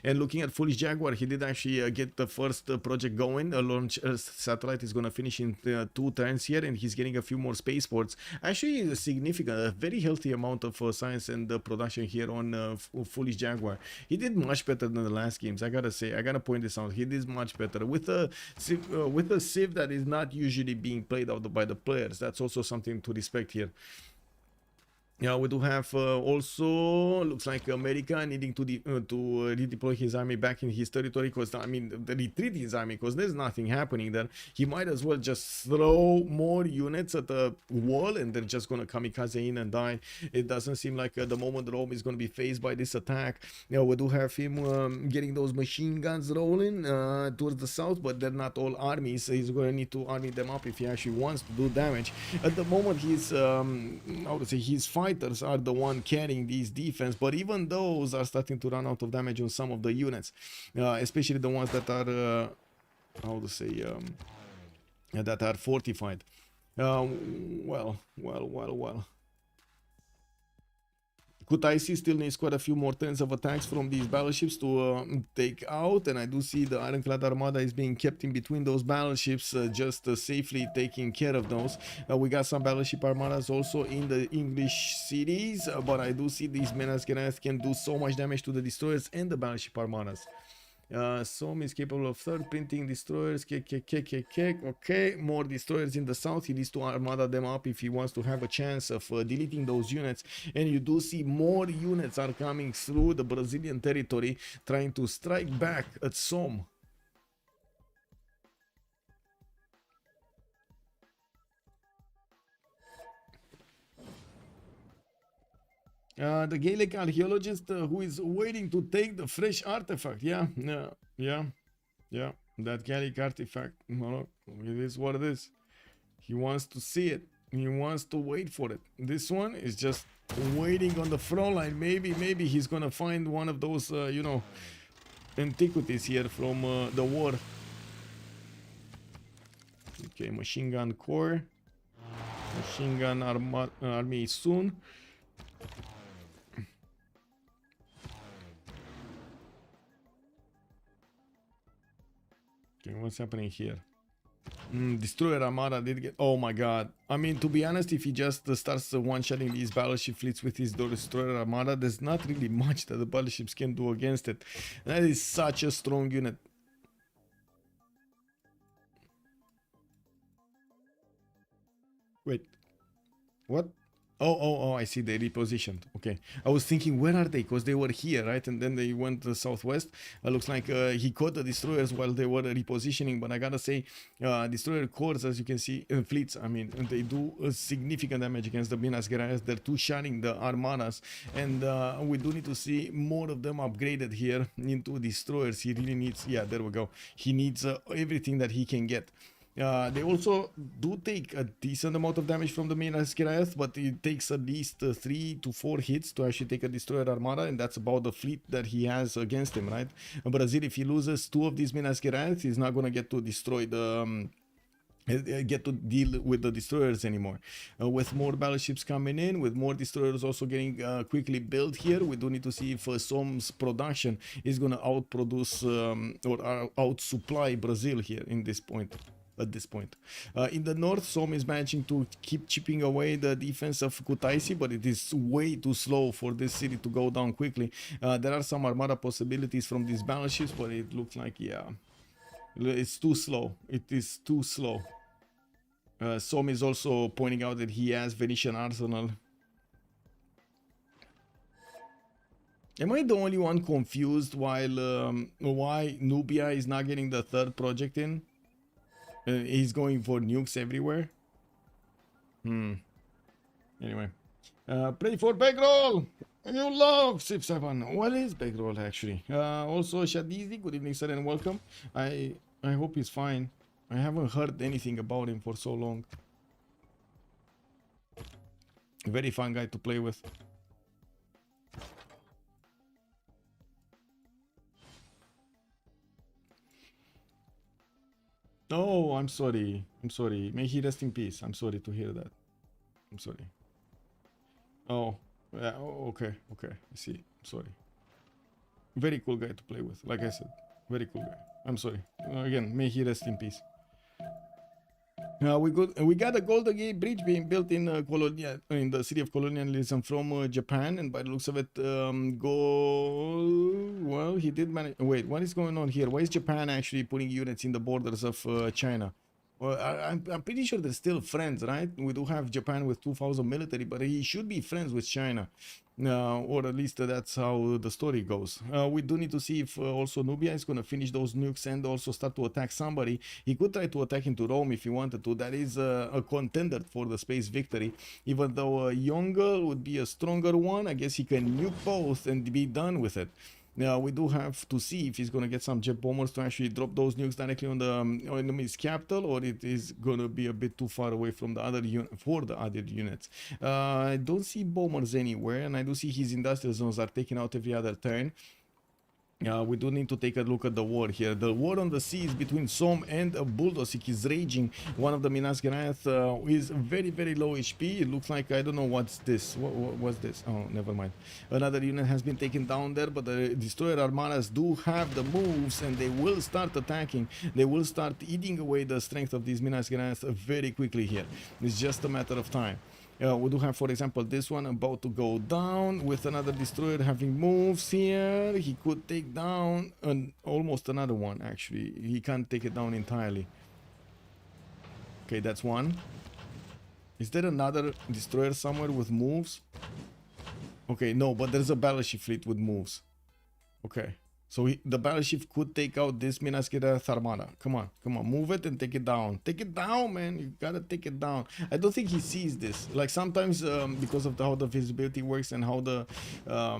And looking at FoolishDragon, he did actually get the first project going. A launch satellite is going to finish in 2 turns here, and he's getting a few more spaceports. Actually, a significant, a very healthy amount of science and production here on FoolishDragon. He did much better than the last games. I gotta say, I gotta point this out. He did much better with a Civ that is not usually being played out by the players. That's also something to respect here. Yeah, we do have also, looks like America needing to redeploy his army back in his territory, because, I mean, retreat his army, because there's nothing happening there. He might as well just throw more units at the wall, and they're just going to kamikaze in and die. It doesn't seem like at the moment Rome is going to be faced by this attack. Yeah, we do have him getting those machine guns rolling towards the south, but they're not all armies, so he's going to need to army them up if he actually wants to do damage. At the moment, he's, I would say, he's fighters are the one carrying these defense, but even those are starting to run out of damage on some of the units, especially the ones that are how to say that are fortified. Well. Kutaisi still needs quite a few more turns of attacks from these battleships to take out, and I do see the Ironclad Armada is being kept in between those battleships, just safely taking care of those. We got some battleship armadas also in the English cities, but I do see these menace can do so much damage to the destroyers and the battleship armadas. Som is capable of third printing destroyers. Okay, more destroyers in the south. He needs to armada them up if he wants to have a chance of deleting those units. And you do see more units are coming through the Brazilian territory, trying to strike back at Som. The Gaelic archaeologist who is waiting to take the fresh artifact. Yeah. That Gaelic artifact. Well, it is what it is. He wants to see it. He wants to wait for it. This one is just waiting on the front line. Maybe he's gonna find one of those, you know, antiquities here from the war. Okay, machine gun corps. Machine gun army soon. What's happening here? Destroyer Armada did get... Oh my god. I mean, to be honest, if he just starts one-shotting these battleship fleets with his Destroyer Armada, there's not really much that the battleships can do against it. That is such a strong unit. Wait. What? Oh, I see. They repositioned. Okay. I was thinking, where are they? Because they were here, right? And then they went to the southwest. Looks like he caught the destroyers while they were repositioning. But I gotta say, destroyer cores, as you can see, fleets, I mean, they do significant damage against the Minas Gerais. They're two-shotting the armadas. And we do need to see more of them upgraded here into destroyers. He really needs, yeah, there we go. He needs everything that he can get. They also do take a decent amount of damage from the Minas Gerais, but it takes at least 3 to 4 hits to actually take a destroyer armada, and that's about the fleet that he has against him, right? Brazil, if he loses 2 of these Minas Gerais, he's not gonna get to destroy the get to deal with the destroyers anymore. With more battleships coming in, with more destroyers also getting quickly built here, we do need to see if SOM's production is gonna outproduce or outsupply Brazil here in this point. At this point, in the north, SOM is managing to keep chipping away the defense of Kutaisi, but it is way too slow for this city to go down quickly. There are some armada possibilities from these battleships, but it looks like, yeah, it's too slow. It is too slow. SOM is also pointing out that he has Venetian arsenal. Am I the only one confused while why Nubia is not getting the 3rd project in? He's going for nukes everywhere. Anyway, pray for Backroll. You love Civ6. What is Backroll actually? Also Shadizi, good evening sir and welcome. I hope he's fine. I haven't heard anything about him for so long. Very fun guy to play with. Oh, I'm sorry. I'm sorry. May he rest in peace. I'm sorry to hear that. I'm sorry. Oh, yeah. Oh, okay. Okay. I see. I'm sorry. Very cool guy to play with. Like I said, very cool guy. I'm sorry. Again, may he rest in peace. We got a Golden Gate Bridge being built in in the city of colonialism from Japan, and by the looks of it, well, he did manage. Wait, what is going on here? Why is Japan actually putting units in the borders of China? Well, I'm pretty sure they're still friends, right? We do have Japan with 2,000 military, but he should be friends with China. Or at least that's how the story goes. We do need to see if also Nubia is going to finish those nukes and also start to attack somebody. He could try to attack into Rome if he wanted to. That is a contender for the space victory. Even though Yongle would be a stronger one, I guess he can nuke both and be done with it. Now we do have to see if he's gonna get some jet bombers to actually drop those nukes directly on the enemy's capital, or it is gonna be a bit too far away from the other units. I don't see bombers anywhere, and I do see his industrial zones are taken out every other turn. We do need to take a look at the war here. The war on the seas between SOM and Buldosik is raging. One of the Minas Gerais is very, very low HP. It looks like, I don't know what's this. What's this? Oh, never mind. Another unit has been taken down there, but the destroyer armadas do have the moves, and they will start attacking. They will start eating away the strength of these Minas Gerais very quickly here. It's just a matter of time. We do have, for example, this one about to go down with another destroyer having moves here. He could take down almost another one, actually. He can't take it down entirely. Okay, that's one. Is there another destroyer somewhere with moves? Okay, no, but there's a battleship fleet with moves. Okay. So the battleship could take out this Minas Gerais armada. Come on, move it and take it down. Take it down, man. You gotta take it down. I don't think he sees this. Like sometimes, because of how the visibility works and how the, how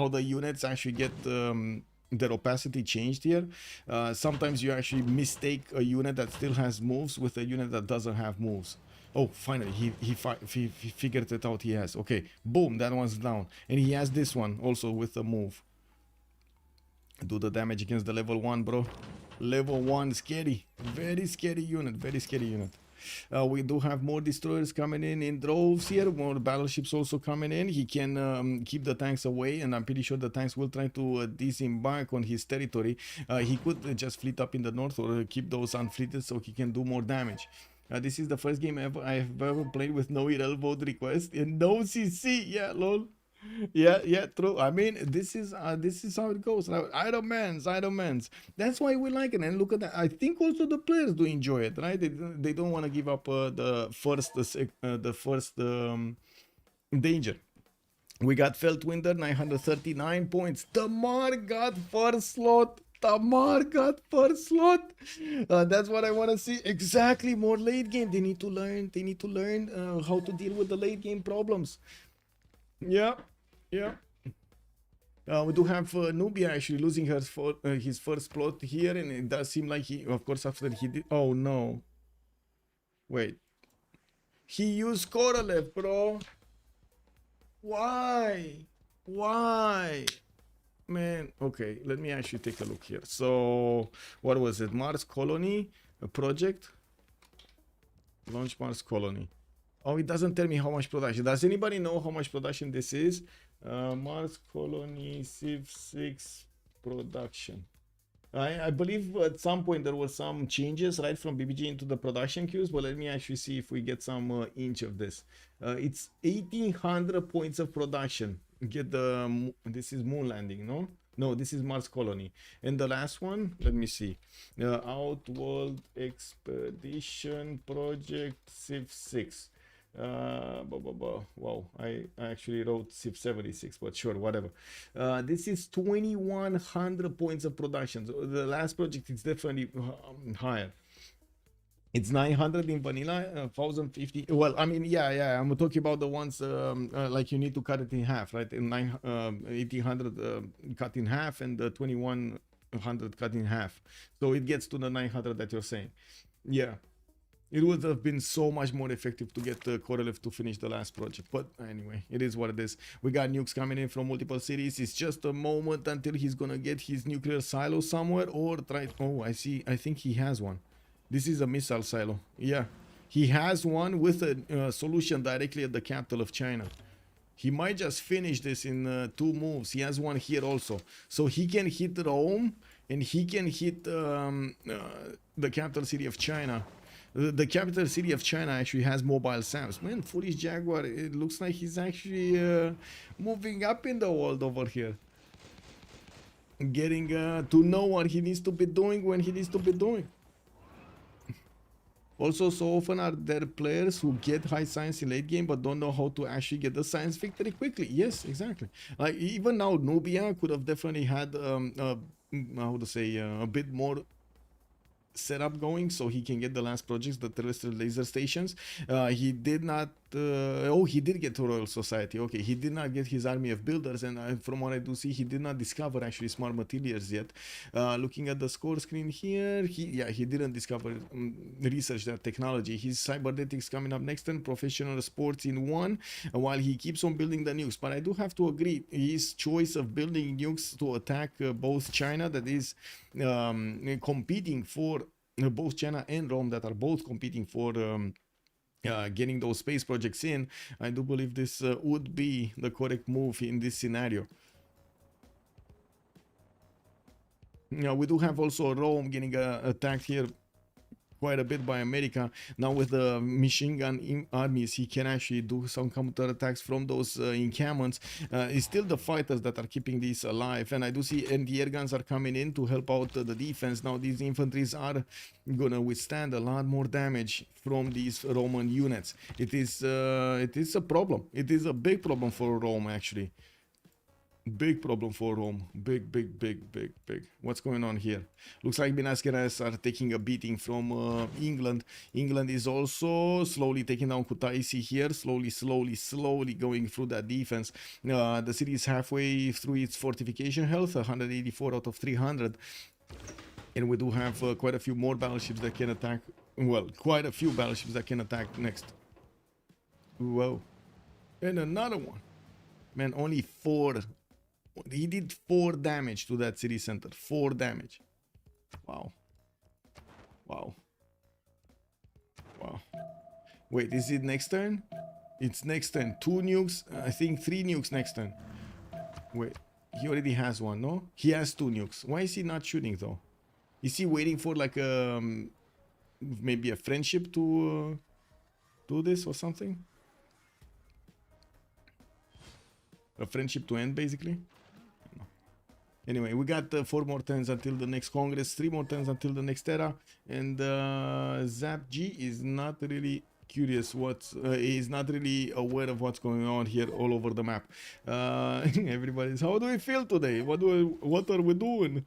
the units actually get their opacity changed here. Sometimes you actually mistake a unit that still has moves with a unit that doesn't have moves. Oh, finally, he figured it out. He has. Okay, boom, that one's down. And he has this one also with a move. Do the damage against the level 1, bro. Level 1, scary. Very scary unit, very scary unit. We do have more destroyers coming in droves here. More battleships also coming in. He can keep the tanks away, and I'm pretty sure the tanks will try to disembark on his territory. He could just fleet up in the north or keep those unfleeted so he can do more damage. This is the first game I have ever played with no IRL vote request and no CC. Yeah, lol. Yeah, true. I mean, this is how it goes. Like, Ironmans. That's why we like it. And look at that. I think also the players do enjoy it, right? They don't want to give up the first danger. We got Feltwinder 939 points. Tamar got first slot. That's what I want to see. Exactly, more late game. They need to learn. How to deal with the late game problems. Yeah. We do have Nubia actually losing his first plot here, and it does seem like he, of course, after he did. Oh no! Wait, he used Korolev, bro. Why? Man, okay, let me actually take a look here. So, what was it? Mars Colony, a project? Launch Mars Colony. Oh, it doesn't tell me how much production. Does anybody know how much production this is? Mars Colony Civ6 production. I believe at some point there were some changes right from BBG into the production queues, but let me actually see if we get some inch of this. It's 1800 points of production. Get the this is moon landing, no, this is Mars Colony. And the last one, let me see, Outworld Expedition Project Civ6. Wow, I actually wrote Civ76, but sure, whatever. This is 2100 points of production. So the last project is definitely higher. It's 900 in vanilla, 1050. Well, I mean, yeah. I'm talking about the ones like you need to cut it in half, right? In 1800 cut in half, and the 2100 cut in half. So it gets to the 900 that you're saying. Yeah. It would have been so much more effective to get Korolev to finish the last project. But anyway, it is what it is. We got nukes coming in from multiple cities. It's just a moment until he's going to get his nuclear silo somewhere or try. Oh, I see. I think he has one. This is a missile silo. Yeah. He has one with a solution directly at the capital of China. He might just finish this in 2 moves. He has one here also. So he can hit Rome and he can hit the capital city of China. The capital city of China actually has mobile SAMs. Man, Foolish Jaguar, it looks like he's actually moving up in the world over here. Getting to know what he needs to be doing when he needs to be doing. Also, so often are there players who get high science in late game but don't know how to actually get the science victory quickly. Yes, exactly. Like even now, Nubia could have definitely had how to say a bit more setup going so he can get the last projects, the terrestrial laser stations. He did not he did get to Royal Society. Okay, he did not get his army of builders, and from what I do see, he did not discover actually smart materials yet. Looking at the score screen here, he didn't discover research that technology. His cybernetics coming up next, and professional sports in 1 while he keeps on building the nukes. But I do have to agree, his choice of building nukes to attack both China, that is competing for both China and Rome, that are both competing for getting those space projects in. I do believe this would be the correct move in this scenario. Now we do have also Rome getting attacked here quite a bit by America. Now with the machine gun armies, he can actually do some counter attacks from those encampments. It's still the fighters that are keeping these alive, and I do see anti-air guns are coming in to help out the defense. Now these infantries are gonna withstand a lot more damage from these Roman units. It is a problem. It is a big problem for Rome actually. Big problem for Rome. Big. What's going on here? Looks like Binaskeras are taking a beating from England. England is also slowly taking down Kutaisi here. Slowly going through that defense. The city is halfway through its fortification health, 184 out of 300. And we do have quite a few more battleships that can attack. Well, quite a few battleships that can attack next. Whoa. And another one. Man, only 4. He did 4 damage to that city center. 4 damage. Wow. Wait, is it next turn? It's next turn. 2 nukes. I think 3 nukes next turn. Wait, he already has one, no? He has 2 nukes. Why is he not shooting though? Is he waiting for like maybe a friendship to do this or something? A friendship to end, basically. Anyway, we got 4 more turns until the next Congress, 3 more turns until the next era, and Zappg is not really curious he's not really aware of what's going on here all over the map. Everybody's, how do we feel today? What are we doing?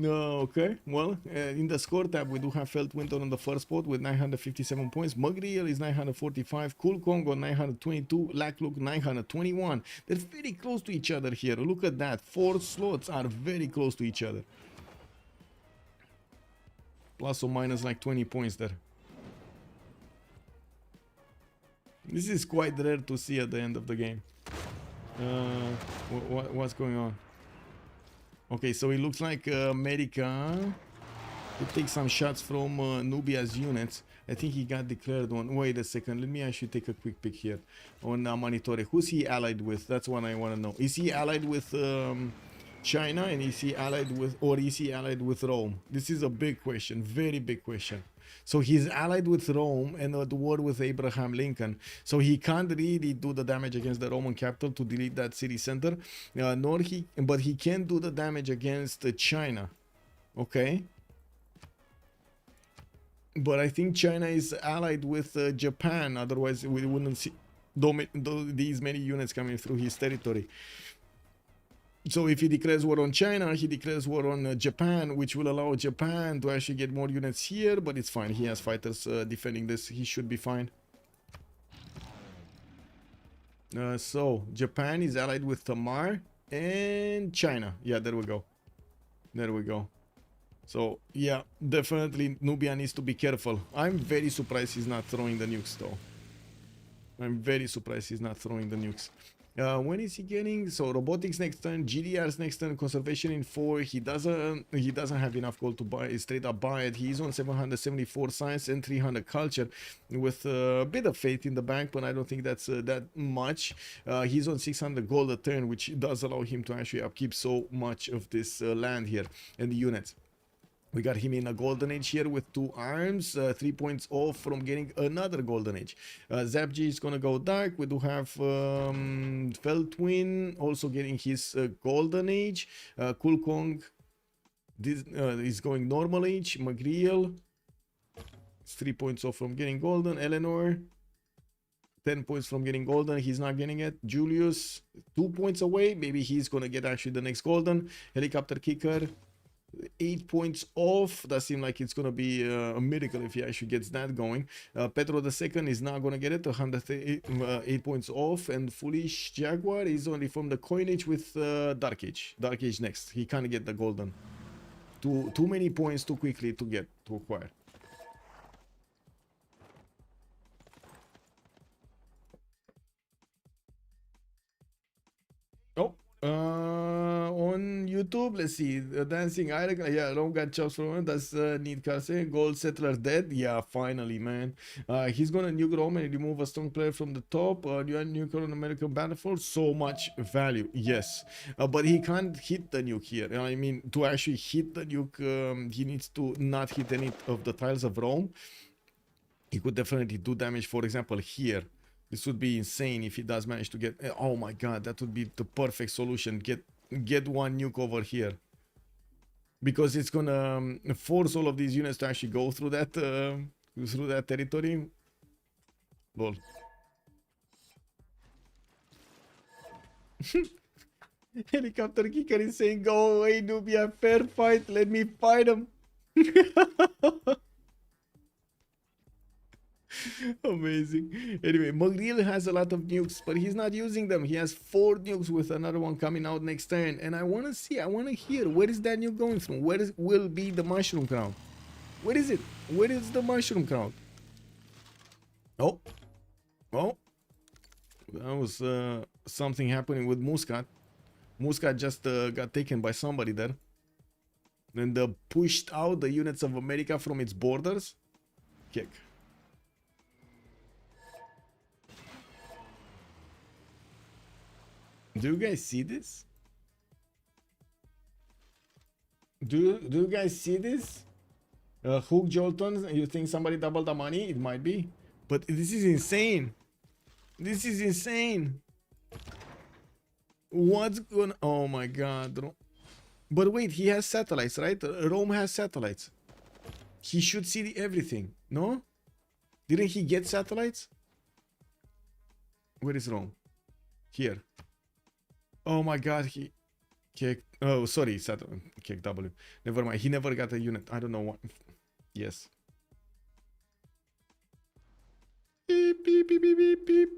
Okay, well, in the score tab we do have Feltwind on the first spot with 957 points. Mugriel is 945, CoolCong on 922, Lakluk 921. They're very close to each other here. Look at that, 4 slots are very close to each other. Plus or minus like 20 points there. This is quite rare to see at the end of the game. What's going on? Okay, so it looks like America could take some shots from Nubia's units. I think he got declared one. Wait a second, let me actually take a quick pick here on Monitore. Who's he allied with? That's what I want to know. Is he allied with China, and is he allied with, or is he allied with Rome? This is a big question, very big question. So he's allied with Rome and at war with Abraham Lincoln. So he can't really do the damage against the Roman capital to delete that city center. But he can do the damage against China. Okay. But I think China is allied with Japan. Otherwise, we wouldn't see these many units coming through his territory. So if he declares war on China, he declares war on Japan, which will allow Japan to actually get more units here, but it's fine. He has fighters defending this. He should be fine. So Japan is allied with Tamar and China. Yeah, there we go. There we go. So yeah, definitely Nubia needs to be careful. I'm very surprised he's not throwing the nukes though. I'm very surprised he's not throwing the nukes. When is he getting? So robotics next turn, GDR's next turn, conservation in 4. He doesn't have enough gold to buy straight up buy it. He's on 774 science and 300 culture with a bit of faith in the bank, but I don't think that's that much. He's on 600 gold a turn, which does allow him to actually upkeep so much of this land here and the units. We got him in a golden age here with 2 arms, 3 points off from getting another golden age. Zappg is gonna go dark. We do have Feltwind also getting his golden age. CoolCong is going normal age. Magriel is 3 points off from getting golden. Eleanor 10 points from getting golden. He's not getting it. Julius 2 points away. Maybe he's gonna get actually the next golden. Helicopterkicker 8 points off. Does seem like it's gonna be a miracle if he actually gets that going. Petro the second is not gonna get it. 108 points off, and Foolish Jaguar is only from the coinage with Dark Age. Dark Age next. He can't get the golden. Too many points too quickly to acquire. Oh, on YouTube, let's see. Dancing Iron, yeah, Rome got chops from him. That's need Carse. Gold Settler dead. Yeah, finally, man. He's gonna nuke Rome and remove a strong player from the top. Nuke on American battlefield. So much value, yes. But he can't hit the nuke here. I mean, to actually hit the nuke, he needs to not hit any of the tiles of Rome. He could definitely do damage, for example, here. This would be insane if he does manage to get... Oh my god, that would be the perfect solution. Get one nuke over here. Because it's gonna force all of these units to actually go through that territory. Lol. Helicopterkicker is saying, go away, Nubia, fair fight, let me fight him. Amazing. Anyway, Mugriel has a lot of nukes, but he's not using them. He has 4 nukes with another one coming out next turn. And I want to see, I want to hear, where is that nuke going from? Where will be the mushroom crown? Where is it? Where is the mushroom crown? Oh. Oh. That was something happening with Muscat. Muscat just got taken by somebody there. And pushed out the units of America from its borders. Kick. Do you guys see this? Do you guys see this? Hook Jolton, you think somebody doubled the money? It might be. But this is insane. This is insane. What's going? Oh my God! But wait, he has satellites, right? Rome has satellites. He should see everything. No? Didn't he get satellites? Where is Rome? Here. Oh my God! He kicked. Oh, sorry, satellite. Kick W. Never mind. He never got a unit. I don't know what. Yes. Beep, beep, beep, beep, beep, beep.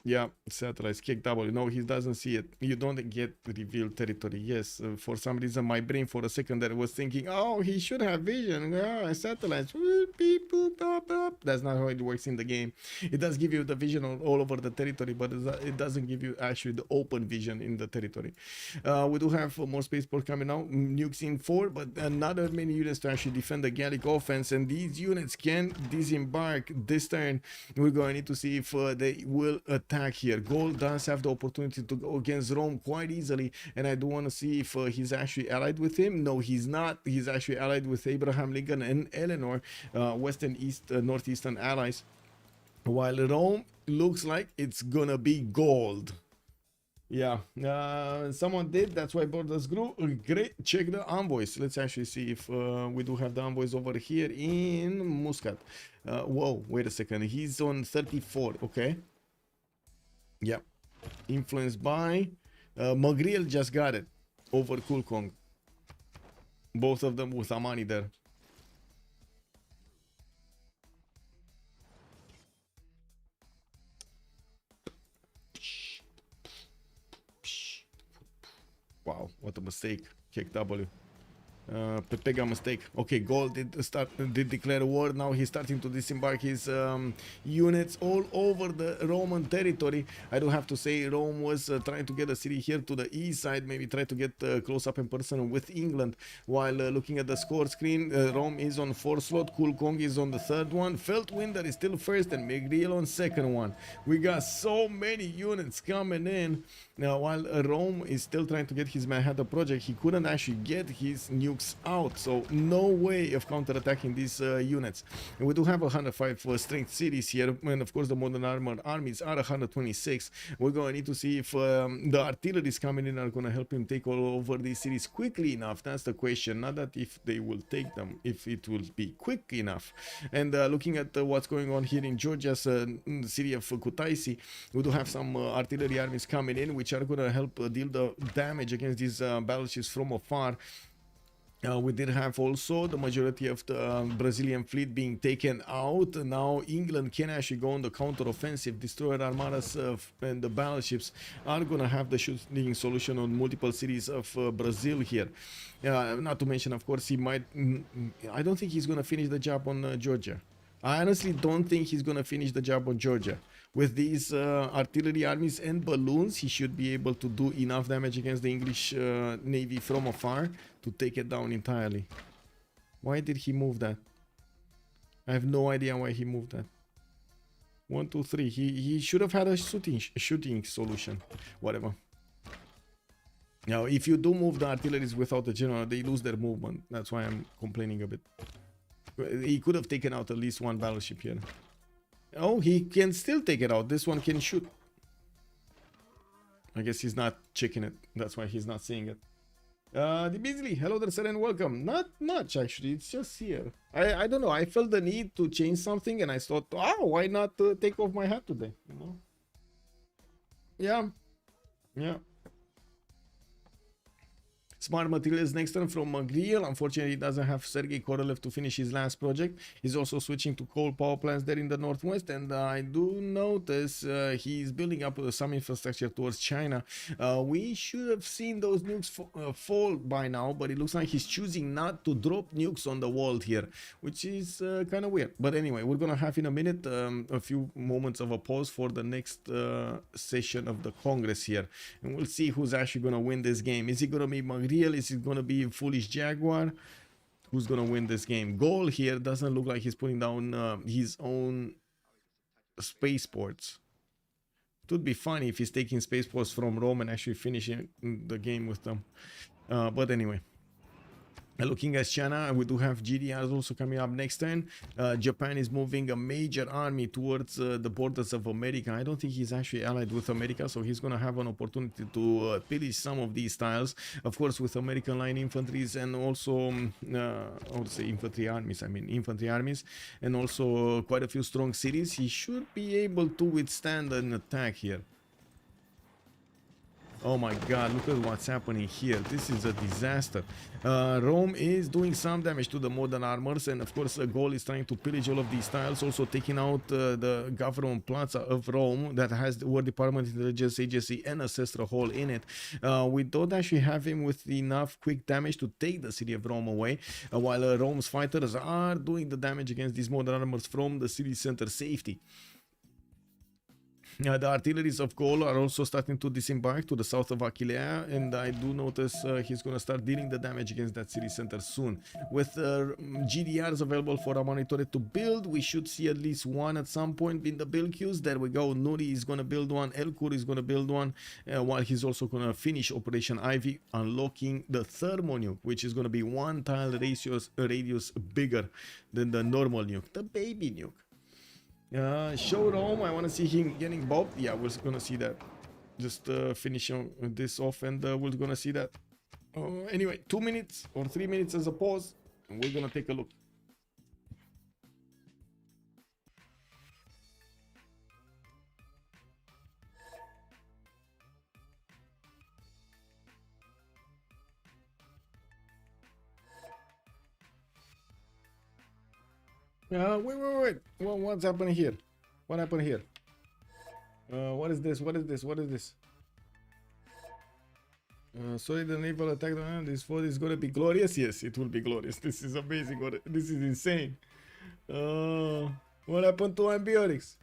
Yeah, satellites, kick W. No, he doesn't see it. You don't get revealed territory. Yes, for some reason, my brain for a second there was thinking, oh, he should have vision. Satellites. Beep, boop, bop, bop. That's not how it works in the game. It does give you the vision all over the territory, but it doesn't give you actually the open vision in the territory. We do have more spaceport coming out. Nukes in 4, but another many units to actually defend the Gallic offense, and these units can disembark this turn. We're going to need to see if they will attack here. Gaul does have the opportunity to go against Rome quite easily, and I do want to see if he's actually allied with him. No, he's not. He's actually allied with Abraham Lincoln and Eleanor, western east northeastern allies, while Rome looks like it's gonna be gold. Yeah, someone did. That's why borders grew. Great. Check the envoys. Let's actually see if we do have the envoys over here in Muscat. Whoa, wait a second. He's on 34. Okay. Yeah. Influenced by Magriel just got it over CoolCong. Both of them with Amani there. Wow, what a mistake. Kick W. Pega mistake. Okay, Gaul did declare war. Now he's starting to disembark his units all over the Roman territory. I do have to say Rome was trying to get a city here to the east side, maybe try to get close up in person with England. While looking at the score screen, Rome is on 4th slot, CoolCong is on the 3rd one, Feltwind is still 1st, and Megriel on 2nd one. We got so many units coming in. Now, while Rome is still trying to get his Manhattan project, he couldn't actually get his nukes out, so no way of counterattacking these units. And we do have 105 strength cities here, and of course the modern armored armies are 126. We're going to need to see if the artillery is coming in are going to help him take all over these cities quickly enough. That's the question, not that if they will take them, if it will be quick enough. And looking at what's going on here in Georgia's city of Kutaisi, we do have some artillery armies coming in, which are going to help deal the damage against these battleships from afar. We did have also the majority of the Brazilian fleet being taken out. Now England can actually go on the counter-offensive. Destroyer armadas and the battleships are going to have the shooting solution on multiple cities of Brazil here. Not to mention, of course, he might... I don't think he's going to finish the job on Georgia. I honestly don't think he's going to finish the job on Georgia. With these artillery armies and balloons, he should be able to do enough damage against the English Navy from afar to take it down entirely. Why did he move that? I have no idea why he moved that. 1, 2, 3. He should have had a shooting solution. Whatever. Now, if you do move the artilleries without a general, they lose their movement. That's why I'm complaining a bit. He could have taken out at least one battleship here. Oh, he can still take it out. This one can shoot. I guess he's not checking it. That's why he's not seeing it. The Beasley, hello there, sir, and welcome. Not much, actually. It's just here. I don't know. I felt the need to change something, and I thought, oh, why not take off my hat today? You know? Yeah. Smart Materials next turn from Griel. Unfortunately, he doesn't have Sergei Korolev to finish his last project. He's also switching to coal power plants there in the northwest, and I do notice he's building up some infrastructure towards China. We should have seen those nukes fall by now, but it looks like he's choosing not to drop nukes on the wall here, which is kind of weird. But anyway, we're gonna have in a minute a few moments of a pause for the next session of the Congress here, and we'll see who's actually gonna win this game. Is it gonna be Magriel? Is it gonna be Foolish Jaguar? Who's gonna win this game? Gaul here doesn't look like he's putting down his own spaceports. It would be funny if he's taking spaceports from Rome and actually finishing the game with them. But anyway, Looking at China, we do have GDRs also coming up next turn. Japan is moving a major army towards the borders of America. I don't think he's actually allied with America, so he's going to have an opportunity to pillage some of these tiles. Of course, with American line infantries and also, I would say infantry armies, and also quite a few strong cities. He should be able to withstand an attack here. Oh my god, look at what's happening here. This is a disaster. Rome is doing some damage to the modern armors, and of course Gaul is trying to pillage all of these tiles, also taking out the government plaza of Rome that has the War Department, Intelligence Agency and Ancestral Hall in it. We don't actually have him with enough quick damage to take the city of Rome away, while Rome's fighters are doing the damage against these modern armors from the city center safety. The artilleries of Gaul are also starting to disembark to the south of Aquileia, and I do notice he's going to start dealing the damage against that city center soon. With GDRs available for Amanitore to build, we should see at least one at some point in the build queues. There we go. Nuri is going to build one, Elkur is going to build one, while he's also going to finish Operation Ivy, unlocking the thermo nuke, which is going to be one tile radius bigger than the normal nuke, the baby nuke. Show Rome, I want to see him getting bobbed. Yeah, we're gonna see that. Just finishing this off, and we're gonna see that. Anyway, 2 minutes or 3 minutes as a pause, and we're gonna take a look. Wait. What's happening here? What happened here? What is this? What is this? What is this? Sorry, the naval attack. This fort is gonna be glorious. Yes, it will be glorious. This is amazing. This is insane. What happened to Ambiorix?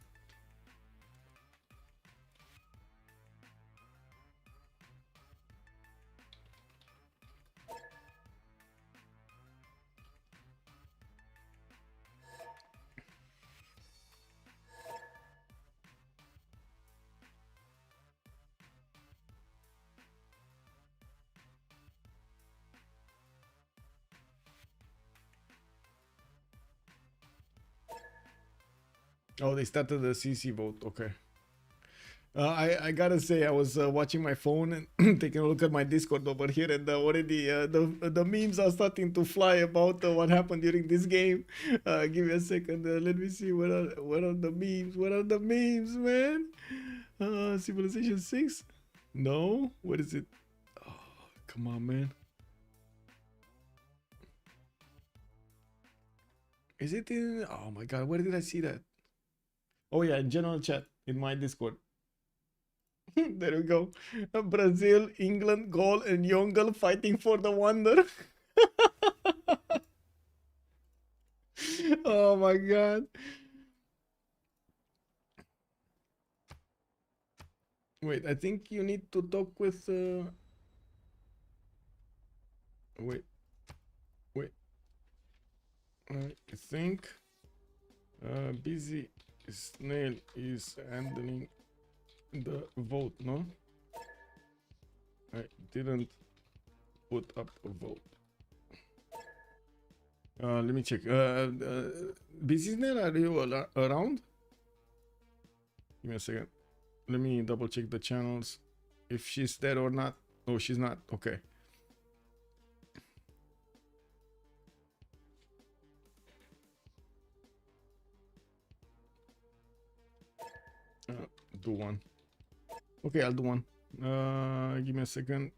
Oh, they started the CC vote. Okay. I gotta say, I was watching my phone and taking a look at my Discord over here, and already the memes are starting to fly about what happened during this game. Give me a second. Let me see what are the memes. What are the memes, man? Civilization 6? No. What is it? Oh, come on, man. Is it in? Oh my god, where did I see that? Oh yeah, in general chat in my Discord. There we go. Brazil, England, Gaul, and Yongle fighting for the wonder. Oh my god. Wait, I think you need to talk with. Wait. I think busy snail is handling the vote, no? I didn't put up a vote. Let me check. Busy snail, are you around? Give me a second. Let me double check the channels. If she's there or not. Oh, she's not. Okay. Do one. Okay, I'll do one. Give me a second.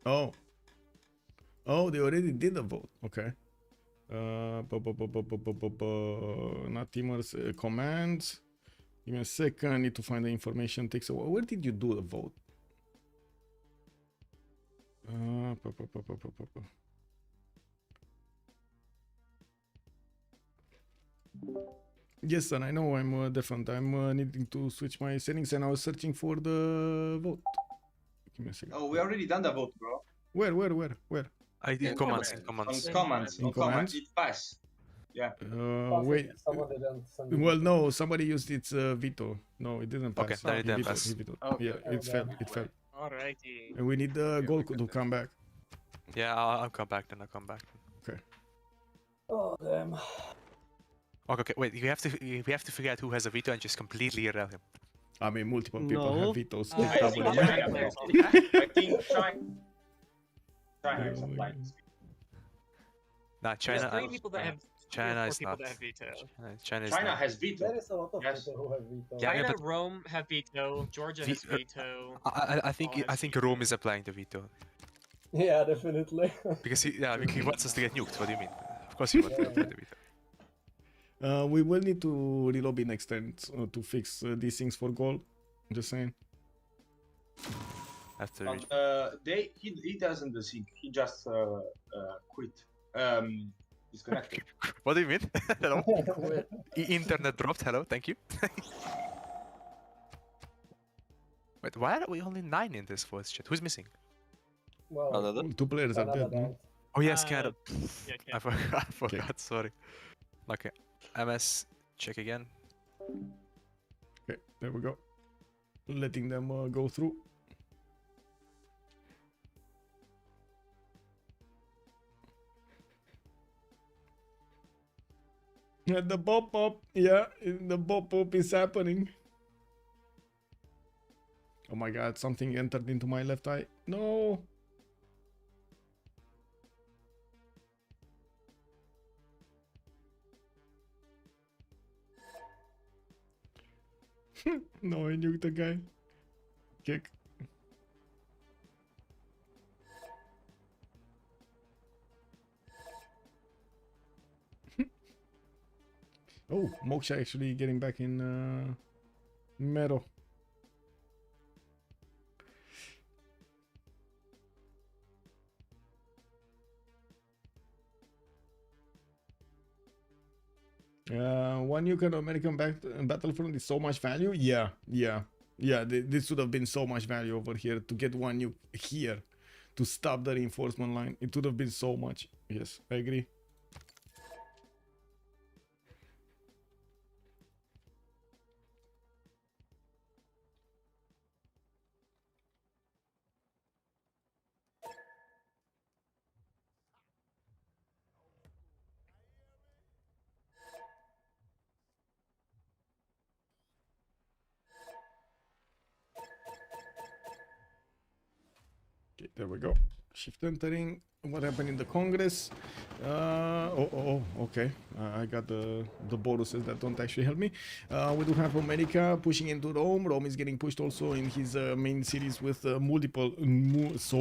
Oh, they already did the vote. Okay. Not Tamar's commands. Give me a second. I need to find the information. Takes a while. Where did you do the vote? Yes, son, I know I'm different. I'm needing to switch my settings, and I was searching for the vote. Give me a second. Oh, we already done the vote, bro. Where? I did commands. On commands. It passed. Yeah. Wait. Well, no, somebody used its veto. No, it didn't pass. Okay, then it didn't pass. Yeah, it fell. Alrighty. And we need Gaul to come back. Yeah, I'll come back then. I'll come back. Okay. Oh damn. Okay, wait. We have to figure out who has a veto and just completely erase him. I mean, multiple people have vetoes. I think China has a blind veto. Nah, China. There's 3 people that have. China is people not. that have veto. China has veto. There is a lot of Yes. people who have veto. Yeah, China, but- Rome have veto. Georgia has veto. I think Rome is applying the veto Yeah, definitely. because he wants us to get nuked. What do you mean? Of course he wants to apply the veto. We will need to relobby next turn to fix these things for Gaul. Just saying. After He doesn't think. He just quit. Disconnected. What do you mean? Hello? Internet dropped. Hello, thank you. Wait, why are we only 9 in this voice chat? Who's missing? Well, 2 players are dead. No? Oh yes, Canada. Yeah, I forgot. Sorry. Okay. MS, check again. Okay, there we go. Letting them go through. Yeah, the pop-up. Yeah, the pop-up is happening. Oh my god, something entered into my left eye. No. No, I nuked the guy. Kick. Oh, Moksha actually getting back in Mero. One nuke on American Battlefront is so much value. Yeah. This would have been so much value over here to get one nuke here to stop the reinforcement line. It would have been so much. Yes, I agree. Okay, there we go. Shift entering. What happened in the Congress? Okay. I got the bonuses that don't actually help me. We do have America pushing into Rome. Rome is getting pushed also in his main cities with so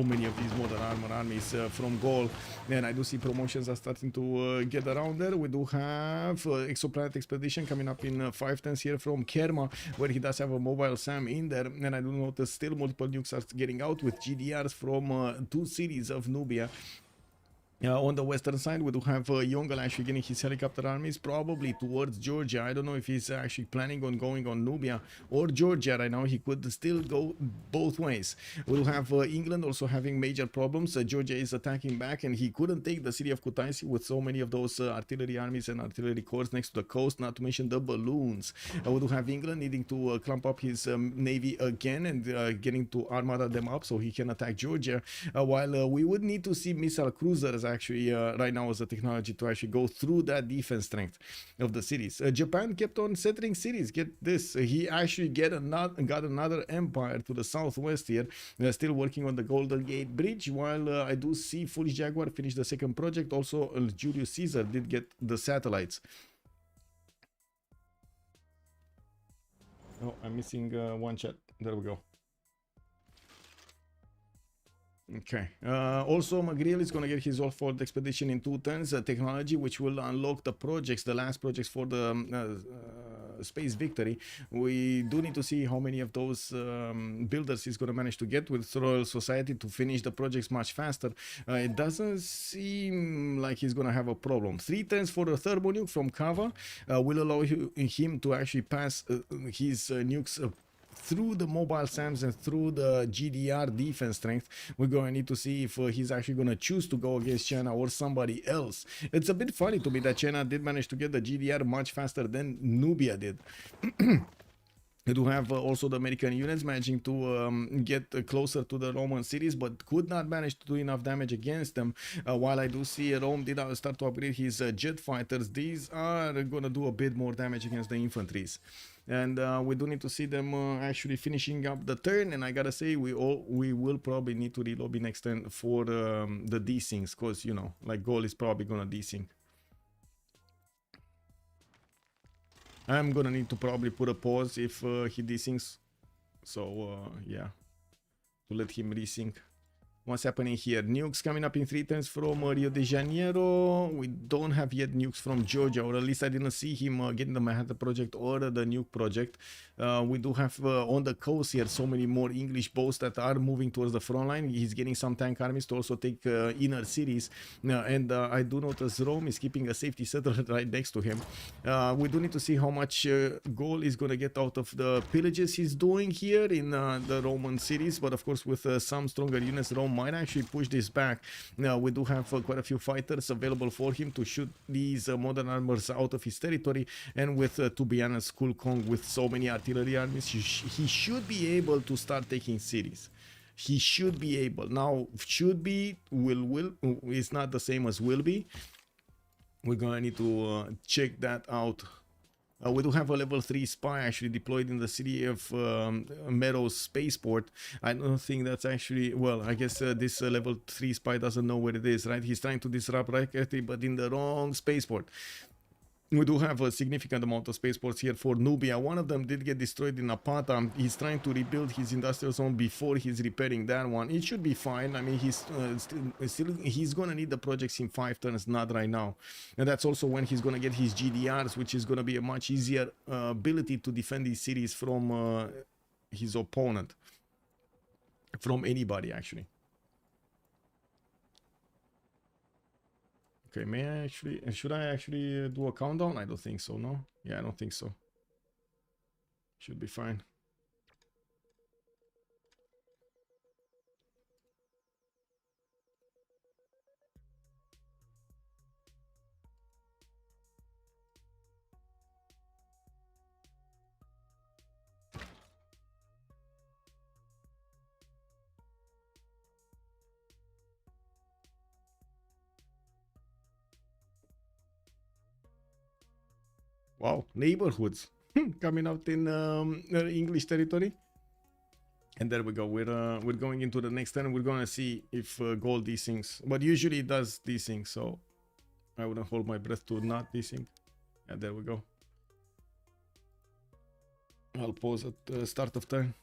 many of these modern armor armies from Gaul. And I do see promotions are starting to get around there. We do have Exoplanet Expedition coming up in 5 turns here from Kerma, where he does have a mobile SAM in there. And I do notice still multiple nukes are getting out with GDRs from 2 cities of Nubia. On the western side, we do have Yongle actually getting his helicopter armies probably towards Georgia. I don't know if he's actually planning on going on Nubia or Georgia right now. He could still go both ways. We do have England also having major problems. Georgia is attacking back, and he couldn't take the city of Kutaisi with so many of those artillery armies and artillery corps next to the coast, not to mention the balloons. We do have England needing to clump up his navy again and getting to armada them up so he can attack Georgia, while we would need to see missile cruisers actually right now as a technology to actually go through that defense strength of the cities. Japan kept on settling cities. Get this, he actually got another empire to the southwest here. They're still working on the Golden Gate Bridge, while I do see Foolish Jaguar finish the second project. Also Julius Caesar did get the satellites. Oh, I'm missing one chat. There we go. Okay. Also, McGreal is going to get his off-world expedition in 2 turns. Technology which will unlock the projects, the last projects for the Space Victory. We do need to see how many of those builders he's going to manage to get with Royal Society to finish the projects much faster. It doesn't seem like he's going to have a problem. 3 turns for the thermo nuke from Kava will allow him to actually pass his nukes through the mobile SAMs and through the GDR defense strength. We're going to need to see if he's actually going to choose to go against China or somebody else. It's a bit funny to me that China did manage to get the GDR much faster than Nubia did. We do have also the American units managing to get closer to the Roman cities, but could not manage to do enough damage against them. While I do see Rome did start to upgrade his jet fighters, these are going to do a bit more damage against the infantries. And we do need to see them actually finishing up the turn. And I gotta say, we will probably need to relobby next turn for the desyncs, because, you know, like Gaul is probably going to desync. I'm gonna need to probably put a pause if he desyncs. So yeah, to let him resync. What's happening here? Nukes coming up in 3 turns from Rio de Janeiro. We don't have yet nukes from Georgia, or at least I didn't see him getting the Manhattan Project or the nuke project. We do have on the coast here so many more English boats that are moving towards the front line. He's getting some tank armies to also take inner cities. And I do notice Rome is keeping a safety settlement right next to him. We do need to see how much Gaul is going to get out of the pillages he's doing here in the Roman cities. But of course, with some stronger units, Rome might actually push this back. Now we do have quite a few fighters available for him to shoot these modern armors out of his territory, and with to be honest, CoolCong with so many artillery armies, he should be able to start taking cities. He should be able. Now should be will is not the same as will be. We're gonna need to check that out. We do have a level 3 spy actually deployed in the city of Meadows Spaceport. I don't think that's actually, well, I guess this level 3 spy doesn't know where it is, right? He's trying to disrupt Raketi, but in the wrong spaceport. We do have a significant amount of spaceports here for Nubia. One of them did get destroyed in Apata. He's trying to rebuild his industrial zone before he's repairing that one. It should be fine. I mean, he's he's going to need the projects in 5 turns, not right now. And that's also when he's going to get his GDRs, which is going to be a much easier ability to defend these cities from his opponent. From anybody, actually. Okay, may I actually, should I actually do a countdown? I don't think so, no? Yeah, I don't think so. Should be fine. Wow, neighborhoods coming out in English territory. And there we go. We're going into the next turn. We're gonna see if Gaul desyncs, but usually it does desync, so I wouldn't hold my breath to not desync. And there we go. I'll pause at the start of turn.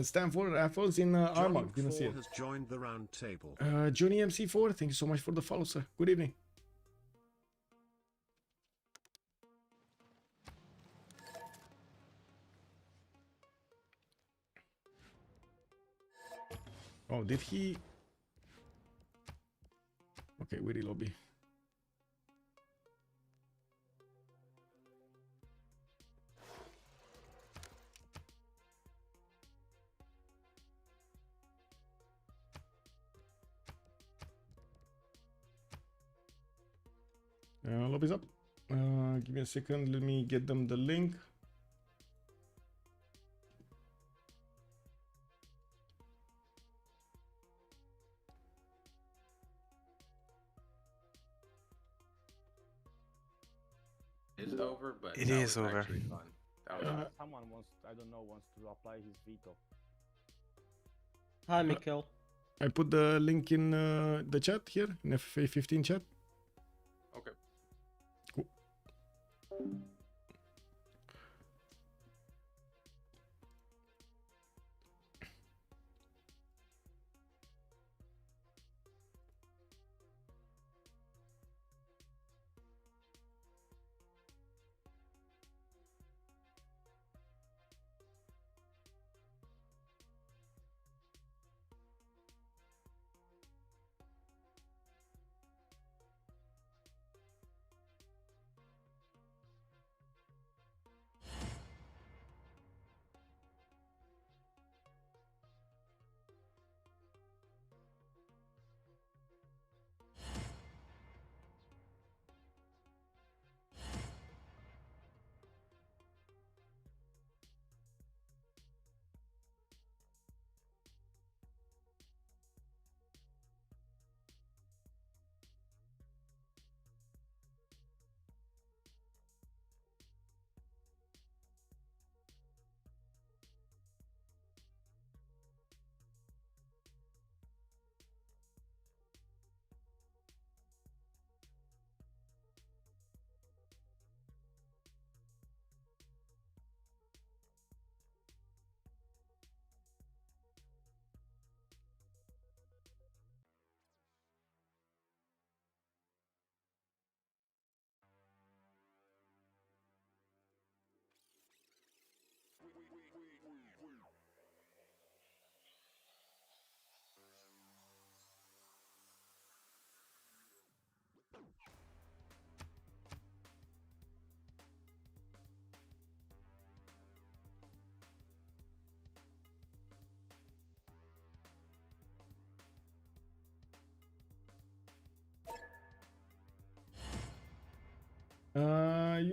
Stanford Raffles in Armagh. Didn't see it. Has joined the round table. Johnny MC4, thank you so much for the follow, sir. Good evening. Oh, did he? Okay, we relobby. Lobby's up. Give me a second. Let me get them the link. It's over, but it is over. Actually fun. Someone wants, I don't know, wants to apply his veto. Hi, Mikkel. I put the link in the chat here, in FA15 chat. Okay. Cool.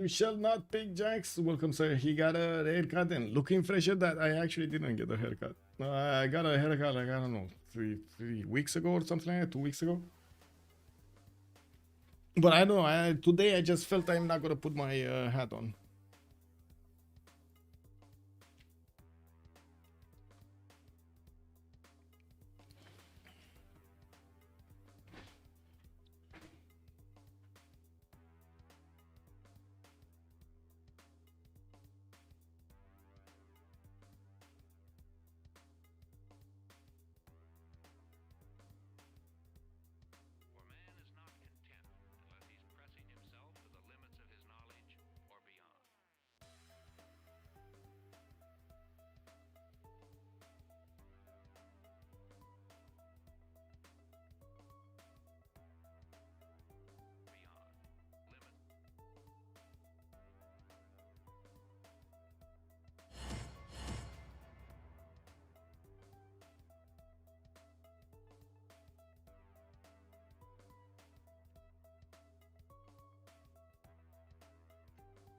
You shall not pick Jax. Welcome, sir. He got a haircut and looking fresher. That I actually didn't get a haircut. I got a haircut like, I don't know, three weeks ago or something like that, 2 weeks ago. But I don't know. Today I just felt I'm not gonna put my hat on.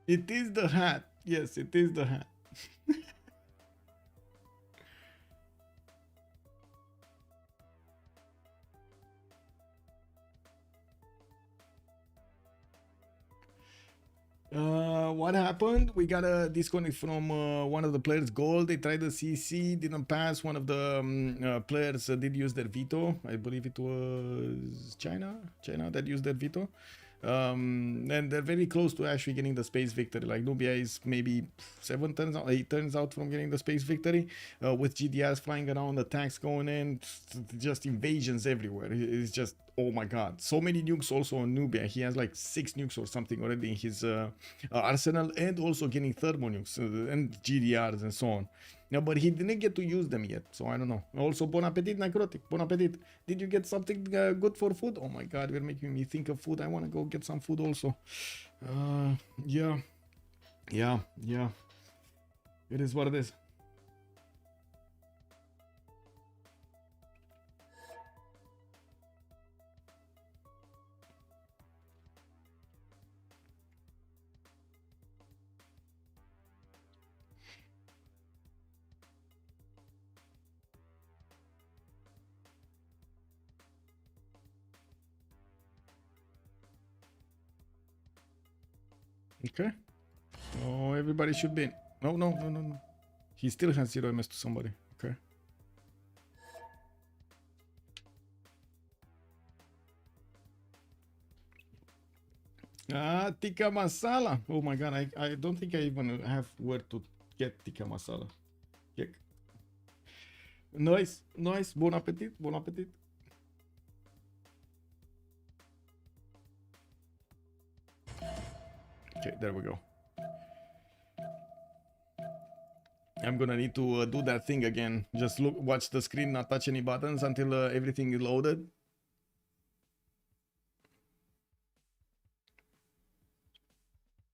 It is the hat. Yes, it is the hat. What happened? We got a disconnect from one of the players, Gaul. They tried the CC, didn't pass. One of the players did use their veto. I believe it was China that used their veto. And they're very close to actually getting the space victory. Like Nubia is maybe 8 turns out from getting the space victory, with GDRs flying around, attacks going in, just invasions everywhere. It's just, oh my god, so many nukes also on Nubia. He has like 6 nukes or something already in his arsenal, and also getting thermo nukes and GDRs and so on. No, but he didn't get to use them yet, so I don't know. Also, bon appetit, Necrotic. Bon appetit. Did you get something good for food? Oh my god, you're making me think of food. I want to go get some food also. Yeah. It is what it is. Okay. Oh, everybody should be. No. He still has 0 MS to somebody. Okay. Tikka masala. Oh my god, I don't think I even have where to get tikka masala. Yek. Nice. Bon appetit. Okay, there we go. I'm gonna need to do that thing again. Just watch the screen, not touch any buttons until everything is loaded.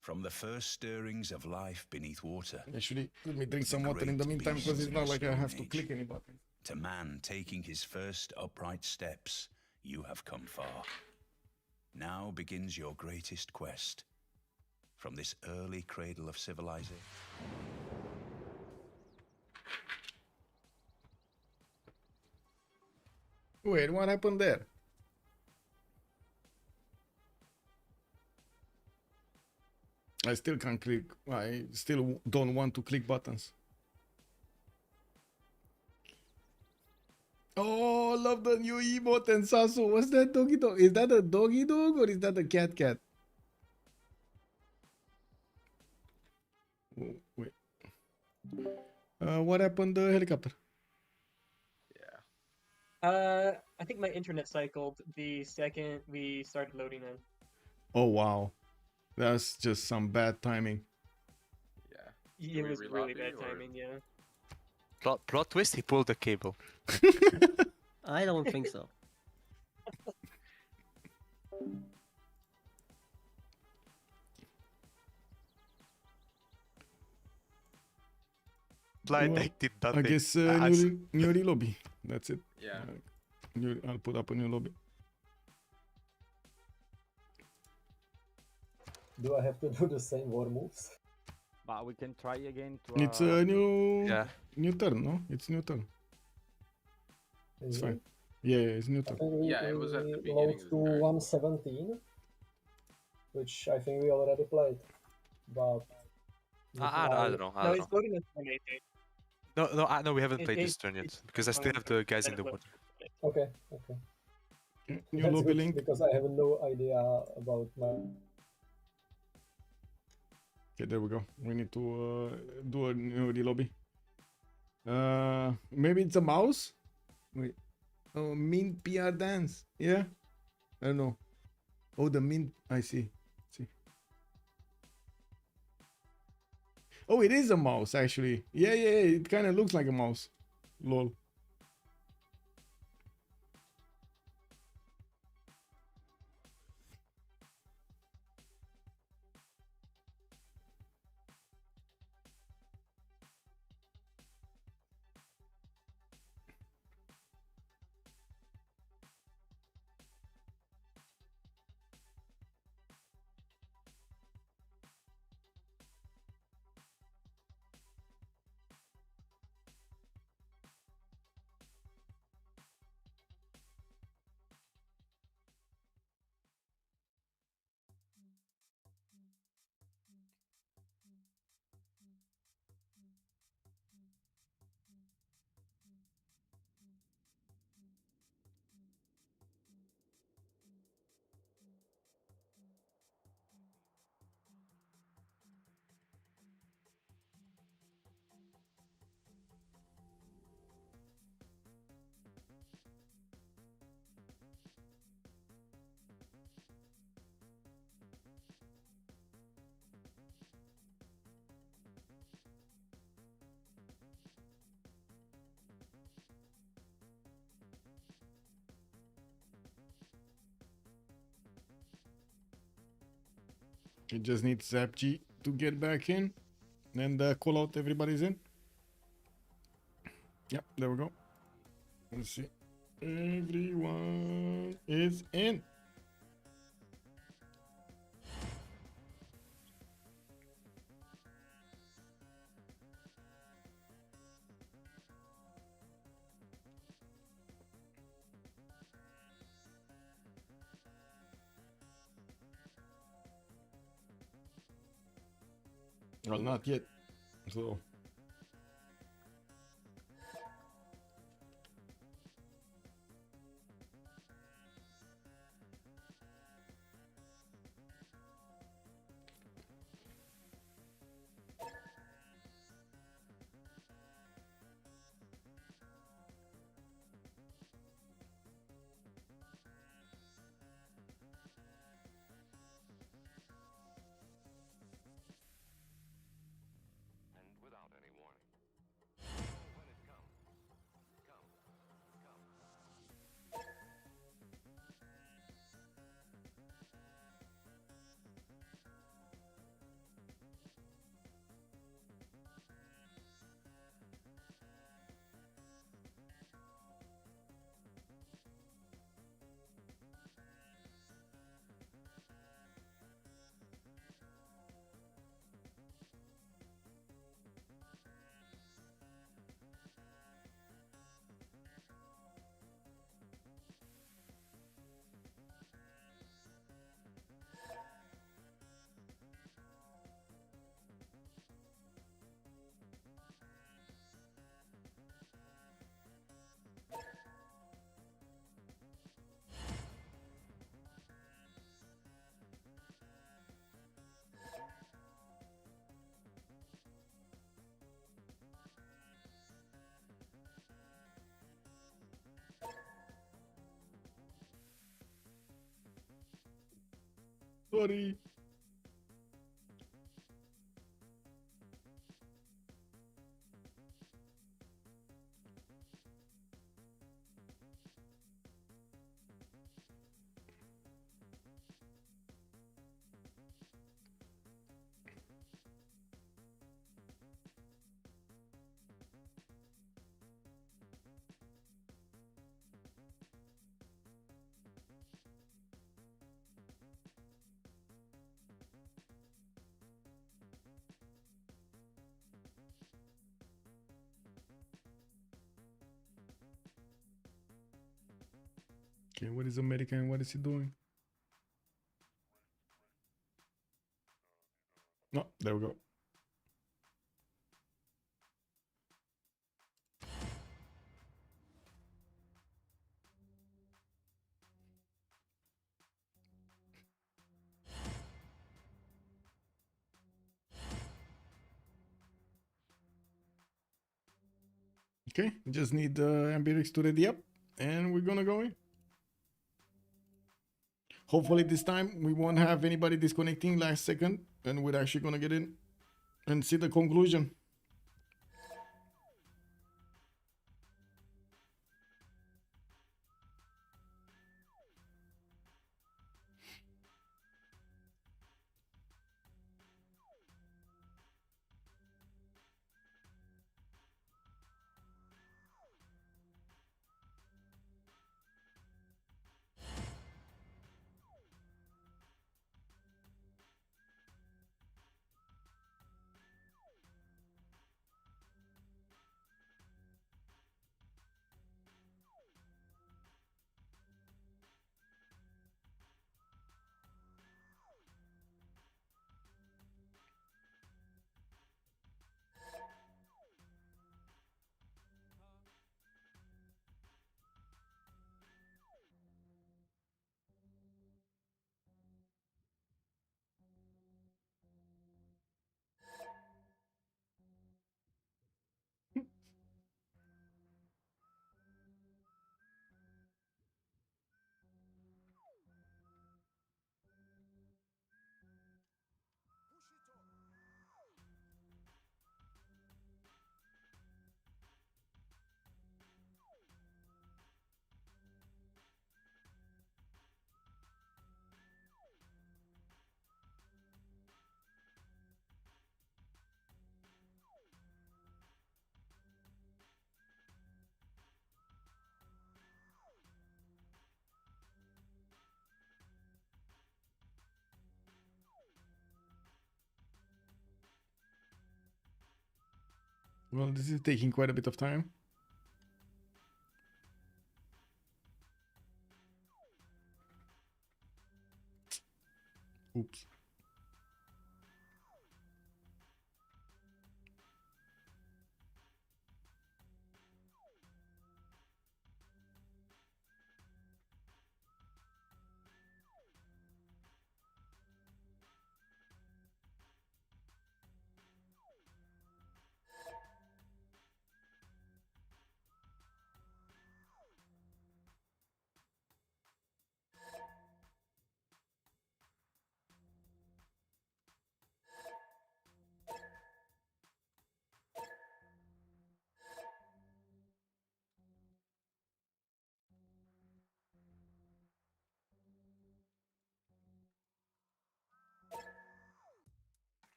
From the first stirrings of life beneath water. Actually, let me drink some water in the meantime, because it's not like I have to click any button. To man taking his first upright steps, you have come far. Now begins your greatest quest. From this early cradle of civilization. Wait, what happened there? I still can't click. I still don't want to click buttons. Oh, love the new emote and Sasu. What's that doggy dog? Is that a doggy dog or is that a cat? Oh, wait. What happened to the helicopter? I think my internet cycled the second we started loading in. Oh wow, that's just some bad timing. Yeah, it was really bad timing. Yeah. Plot twist, he pulled the cable. I don't think so. Blind deck did nothing. I guess new lobby. That's it. Yeah. I'll put up a new lobby. Do I have to do the same war moves? But we can try again to. It's a Yeah. new turn, no? It's new turn. It's fine. Yeah, it's new turn. Yeah, it was at the Load beginning of to the turn. 117, which I think we already played. But I don't know. No, he's loading at 118. No, we haven't played It- this turn yet because I still have the guys in the water. okay, okay. New That's lobby good, link. because I have no idea about my. Okay, there we go. We need to do a new lobby. Maybe it's a mouse. Wait. Oh, mint PR dance. Yeah. I don't know. Oh, the mint. I see. Oh, it is a mouse actually. Yeah. It kind of looks like a mouse. Lol. It just needs Zappg to get back in and call out everybody's in. Yep, there we go. Let's see. Everyone is in. Well, not yet. So. Sorry. Okay, what is America and what is he doing? No, there we go. Okay, just need Ambirix to ready up and we're gonna go in. Hopefully this time we won't have anybody disconnecting last second and we're actually gonna get in and see the conclusion. Well, this is taking quite a bit of time. Oops.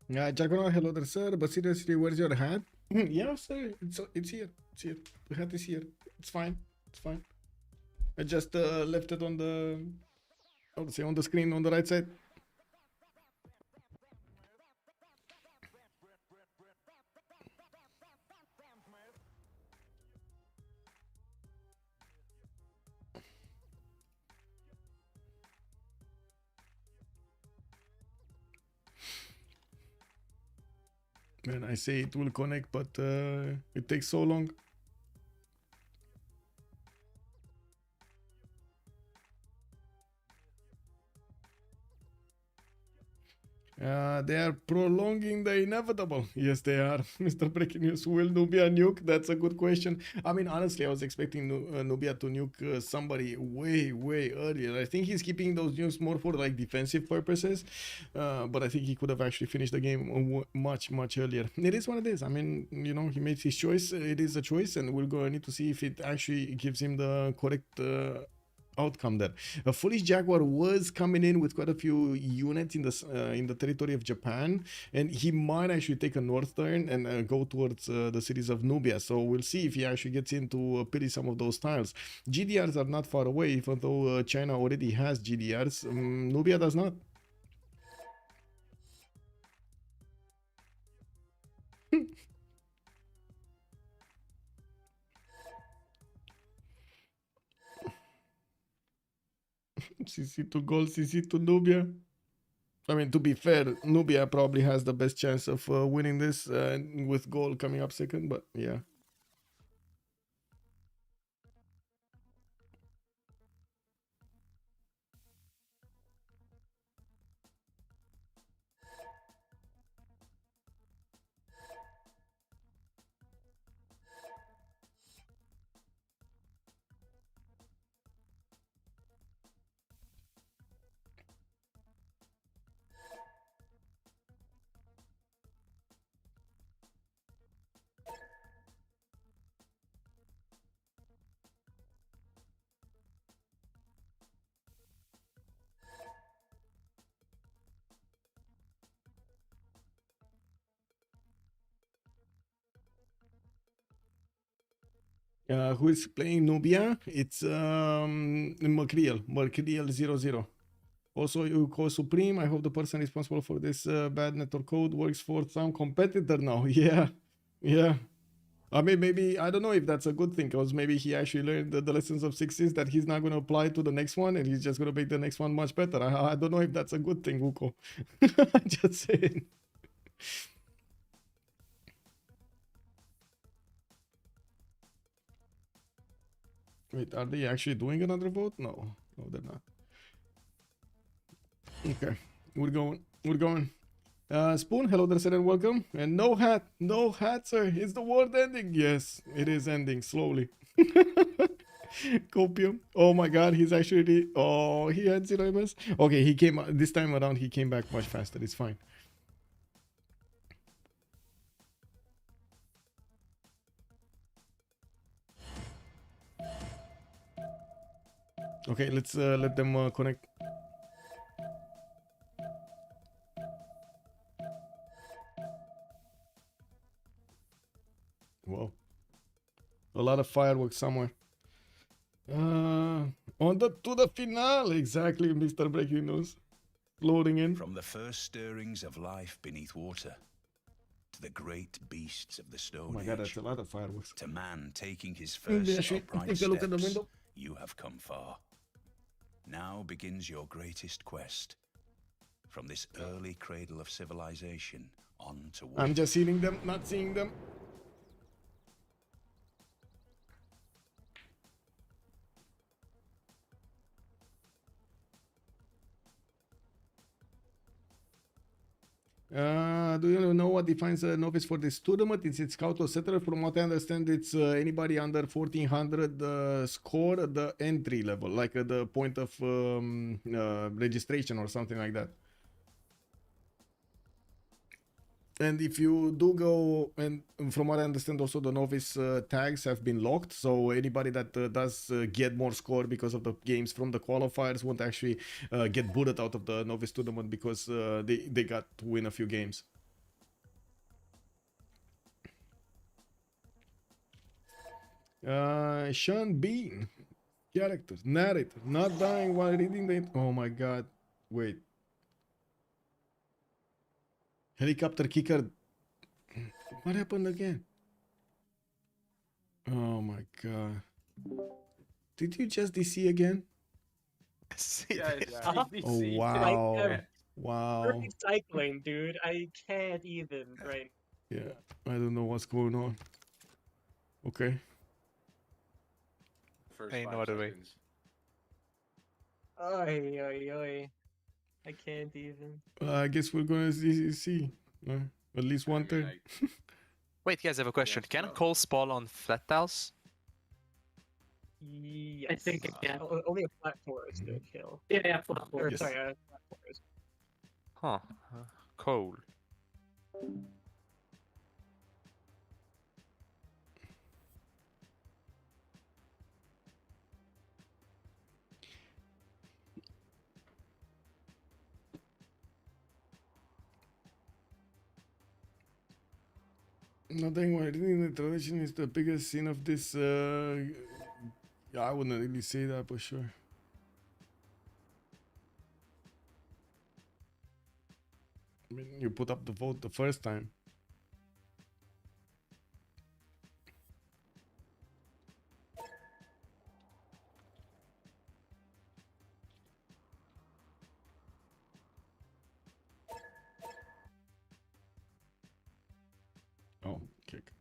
Jacono, hello there, sir. But seriously, where's your hat? Yeah, sir. It's here. It's here. The hat is here. It's fine. It's fine. I just left it on the, I would say, on the screen on the right side. Man, I say it will connect, but it takes so long. They are prolonging the inevitable. Yes, they are. Mr. Breaking News, will Nubia nuke? That's a good question. I mean, honestly, I was expecting Nubia to nuke somebody way, way earlier. I think he's keeping those nukes more for like defensive purposes. But I think he could have actually finished the game much, much earlier. It is what it is. I mean, you know, he made his choice. It is a choice, and we're going to need to see if it actually gives him the correct outcome there. A Foolish Jaguar was coming in with quite a few units in the territory of Japan, and he might actually take a north turn and go towards the cities of Nubia. So we'll see if he actually gets into pity some of those tiles. GDRs are not far away, even though China already has GDRs. Nubia does not. CC to Gaul, CC to Nubia. I mean, to be fair, Nubia probably has the best chance of winning this with Gaul coming up second, but yeah. Who is playing Nubia? It's Mercurial 00. Also, you call Supreme. I hope the person responsible for this bad network code works for some competitor now. Yeah, yeah. I mean, maybe, I don't know if that's a good thing, because maybe he actually learned the lessons of 6 that he's not going to apply to the next one, and he's just going to make the next one much better. I don't know if that's a good thing, Uko. Just saying. Wait, are they actually doing another vote? No, they're not. Okay, we're going. Spoon, hello there, sir, and welcome. And no hat, sir. Is the world ending? Yes, it is ending slowly. Copium. Oh my God, he's actually. Oh, he had 0 MS. Okay, he came this time around. He came back much faster. It's fine. Okay, let's let them connect. Whoa. A lot of fireworks somewhere. To the finale. Exactly, Mr. Breaking News. Loading in. From the first stirrings of life beneath water to the great beasts of the Stone Age. Oh my God, that's a lot of fireworks. To man taking his first upright steps, you have come far. Now begins your greatest quest. From this early cradle of civilization on to war. I'm just hearing them, not seeing them. Do you know what defines a novice for this tournament? It's scout or settler. From what I understand, it's anybody under 1400 score at the entry level, like at the point of registration or something like that. And if you do go, and from what I understand, also the novice tags have been locked. So anybody that does get more score because of the games from the qualifiers won't actually get booted out of the novice tournament because they got to win a few games. Sean Bean, characters, narrator, not dying while reading the. Oh my God! Wait. Helicopterkicker. What happened again? Oh my God. Did you just DC again? Oh wow. Wow. Recycling, dude. I can't even, right? Yeah, I don't know what's going on. Okay. Ain't no other way. Oy, oy, oy. I can't even. I guess we're gonna see. At least one turn. Wait, guys, I have a question. Can Cole spawn on flat tiles? Yes. I think it can. Only a flat forest to kill. Yeah, flat Or, forest. sorry, a flat forest. Huh. Cole. Nothing more. I think the tradition is the biggest sin of this. Yeah, I wouldn't really say that for sure. I mean, you put up the vote the first time. Oh, kick.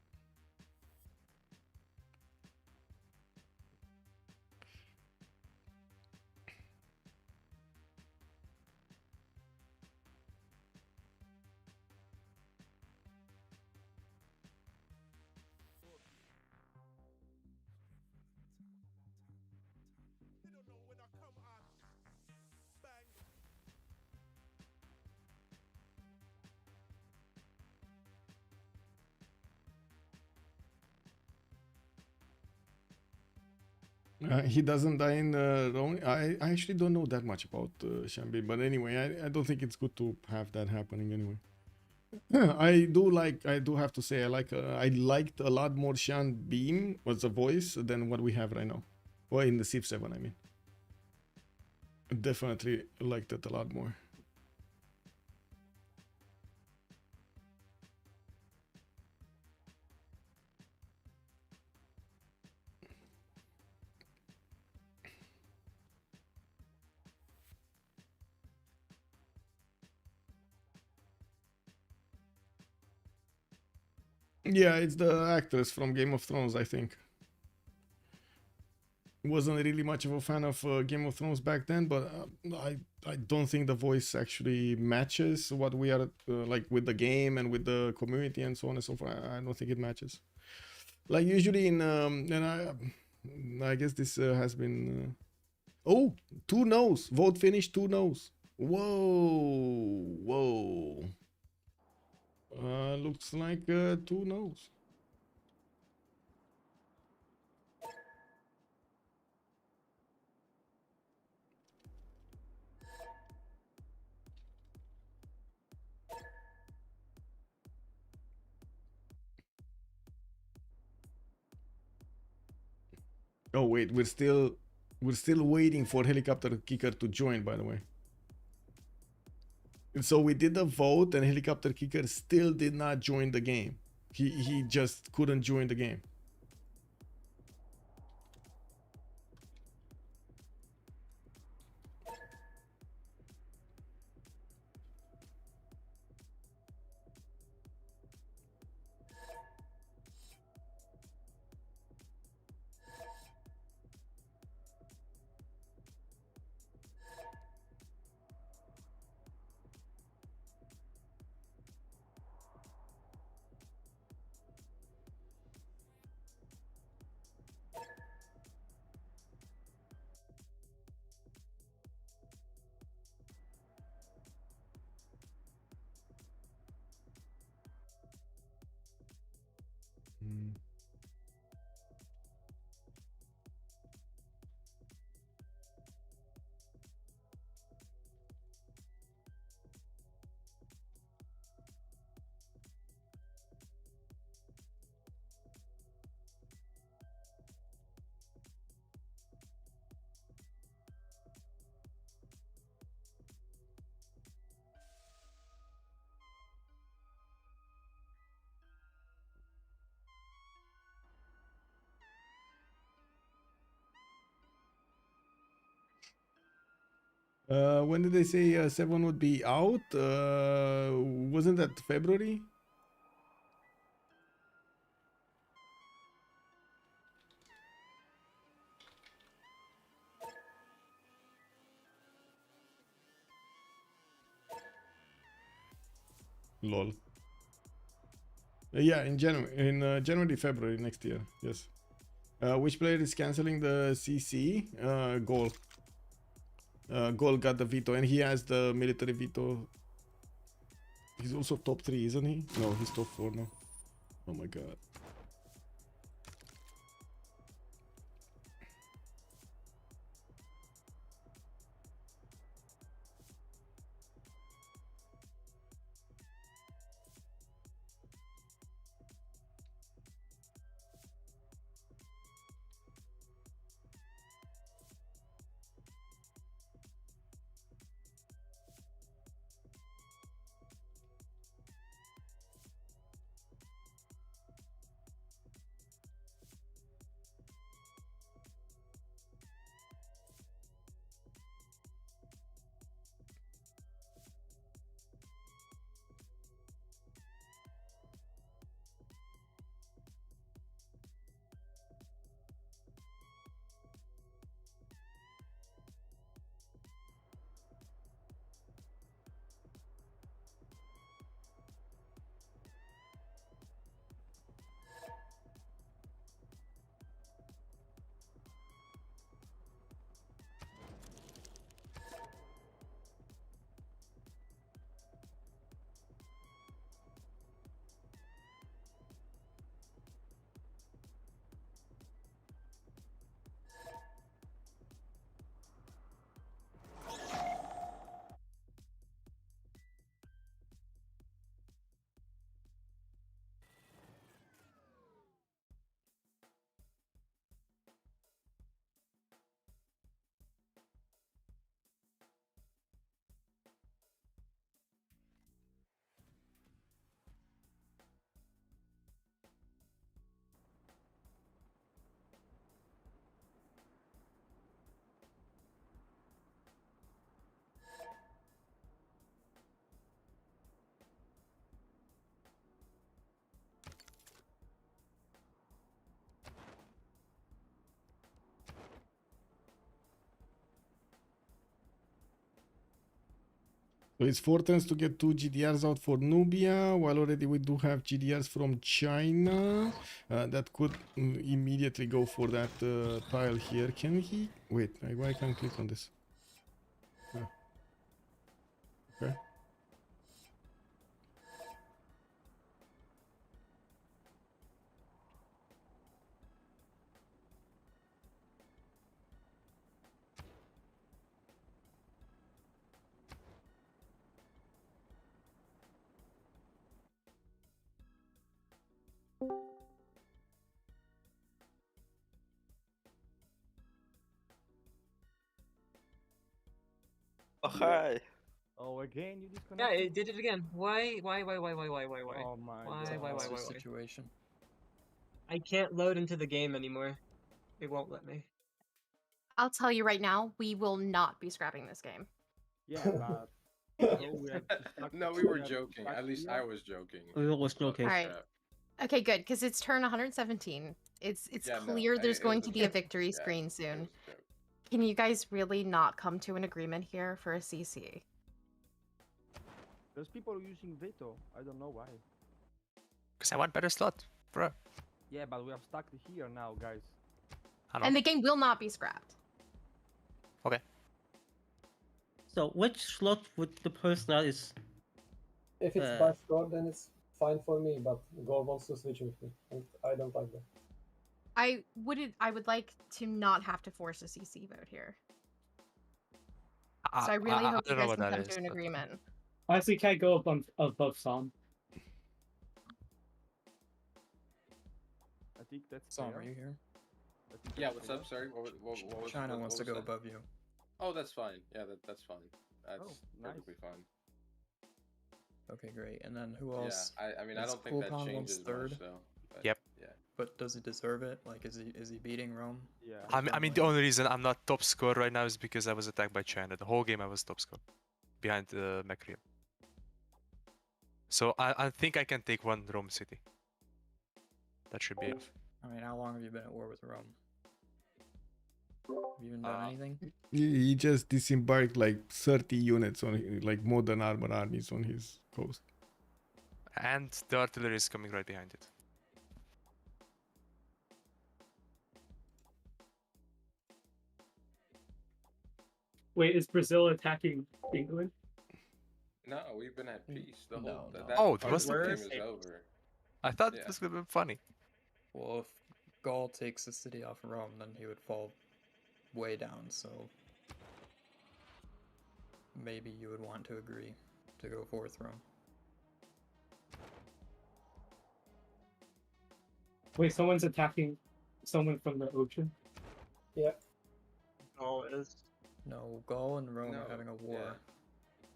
He doesn't die in wrong. I actually don't know that much about Shambi, but anyway, I don't think it's good to have that happening anyway. I do have to say I liked a lot more Shan Beam was the voice than what we have right now. Well, in the Civ7, I mean. Definitely liked it a lot more. Yeah, it's the actress from Game of Thrones, I think. Wasn't really much of a fan of Game of Thrones back then, but I don't think the voice actually matches what we are like with the game and with the community and so on and so forth. I don't think it matches. Like usually in and I guess this has been oh, 2 no's. Vote finished, 2 no's. Whoa. Looks like 2 no's. Oh wait, we're still waiting for Helicopterkicker to join, by the way. And so we did the vote and Helicopterkicker still did not join the game. He just couldn't join the game. When did they say 7 would be out? Wasn't that February? Lol. Yeah, in January, February next year. Yes. Which player is canceling the CC? Gaul. Gaul got the veto, and he has the military veto. He's also top 3, isn't he? No, he's top 4 now. Oh my god. So it's 4 turns to get 2 GDRs out for Nubia, while already we do have GDRs from China. That could immediately go for that tile here. Can he? Wait, why can't I click on this? Okay. Oh, hi. Oh, again you disconnected? Yeah, it did it again. Why? Oh my god. Why? Situation. I can't load into the game anymore. It won't let me. I'll tell you right now, we will not be scrapping this game. Yeah, but No, we were joking. At least I was joking. We was joking. All right. Okay, good, because it's turn 117. It's Yeah, clear no, there's it going was to a be a joke. victory Yeah, screen it soon. was a joke. Can you guys really not come to an agreement here for a CC? There's people using veto. I don't know why. Because I want better slot, bro. Yeah, but we have stuck here now, guys. And the game will not be scrapped. Okay. So which slot would the person that is? If it's by score, then it's fine for me. But Gaul wants to switch with me, and I don't like that. I would like to not have to force a CC vote here. So I really hope you guys can come to an agreement. I think I go above Sam. I think that's Sam, fair. are you here? Yeah, what's up? Sorry, what was China wants to go that? above you. Oh, that's fine. Yeah, that's fine. That's nice. perfectly fine. Okay, great. And then who else? Yeah, I mean, I don't think that CoolCong changes third. much, though. But, Yep. Yeah. But does he deserve it? Like, is he beating Rome? Yeah. I mean, the only reason I'm not top score right now is because I was attacked by China. The whole game I was top score, behind Macreal. So I think I can take one Rome city. That should be enough. I mean, how long have you been at war with Rome? Have you even done anything? He just disembarked like 30 units on like modern armor armies on his coast. And the artillery is coming right behind it. Wait, is Brazil attacking England? No, we've been at peace. The whole No. Oh, part was of the the game peace? is over. I thought Yeah. it was gonna be funny. Well, if Gaul takes the city off Rome, then he would fall way down, so maybe you would want to agree to go fourth Rome. Wait, someone's attacking someone from the ocean? Yeah. Gaul is. No, Gaul and Rome No, are having a war.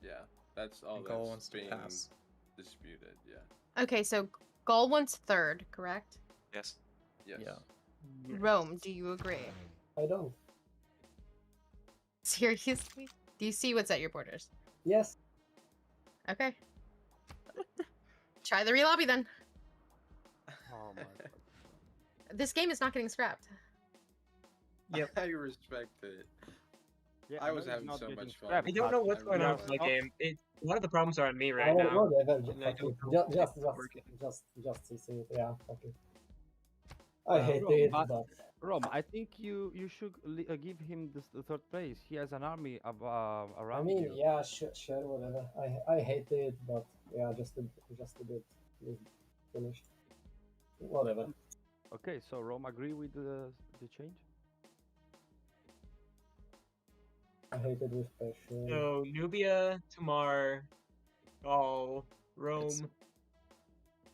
Yeah, that's all And Gaul that's wants to being pass. disputed. Yeah. Okay, so Gaul wants third, correct? Yes. Yes. Yeah. Rome, do you agree? I don't. Seriously? Do you see what's at your borders? Yes. Okay. Try the relobby then. Oh my god. This game is not getting scrapped. Yep. I respect it. Yeah, I was know it's having not so getting much fun. scrapped, I don't know what's going on really with my game. A lot of the problems are on me I right will now. whatever. And I Fuck don't it. know if Just it's working. CC it. Yeah, fuck it. I hate it, but Rome, I think you should give him the third place. He has an army of, I around mean, you. yeah, sure, whatever. I hate it, but yeah, just a bit finished. Whatever. Okay, so Rome agree with the change? I hate it with passion. So Nubia, Tamar, Gaul, Rome,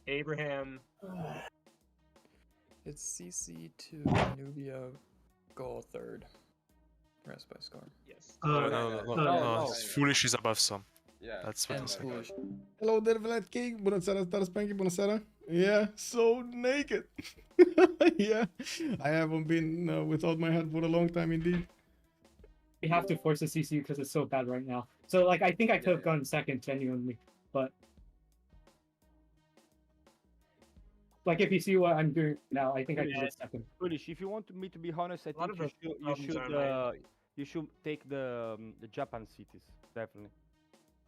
Abraham. It's CC to Nubia, Gaul third. Rest by score. Yes. No. Foolish is above some. Yeah. That's what And I'm saying. Foolish. Hello there, Feltwind. Bună seara, Star Spanky. Bună seara. Yeah, so naked. Yeah, I haven't been without my hat for a long time indeed. We have to force a CC because it's so bad right now. So, like, I think I could have gone second, genuinely. But, like, if you see what I'm doing now, I think I could have second. Foolish, if you want me to be honest, I lot think of the you should take the Japan cities, definitely.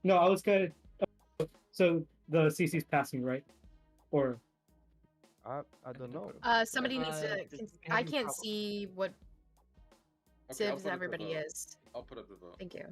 No, I was good. So, the CC's passing, right? Or... I don't know. Somebody needs to... I can't see what Okay, I'll Civs put up the everybody vote. is. I'll put up the vote. Thank you.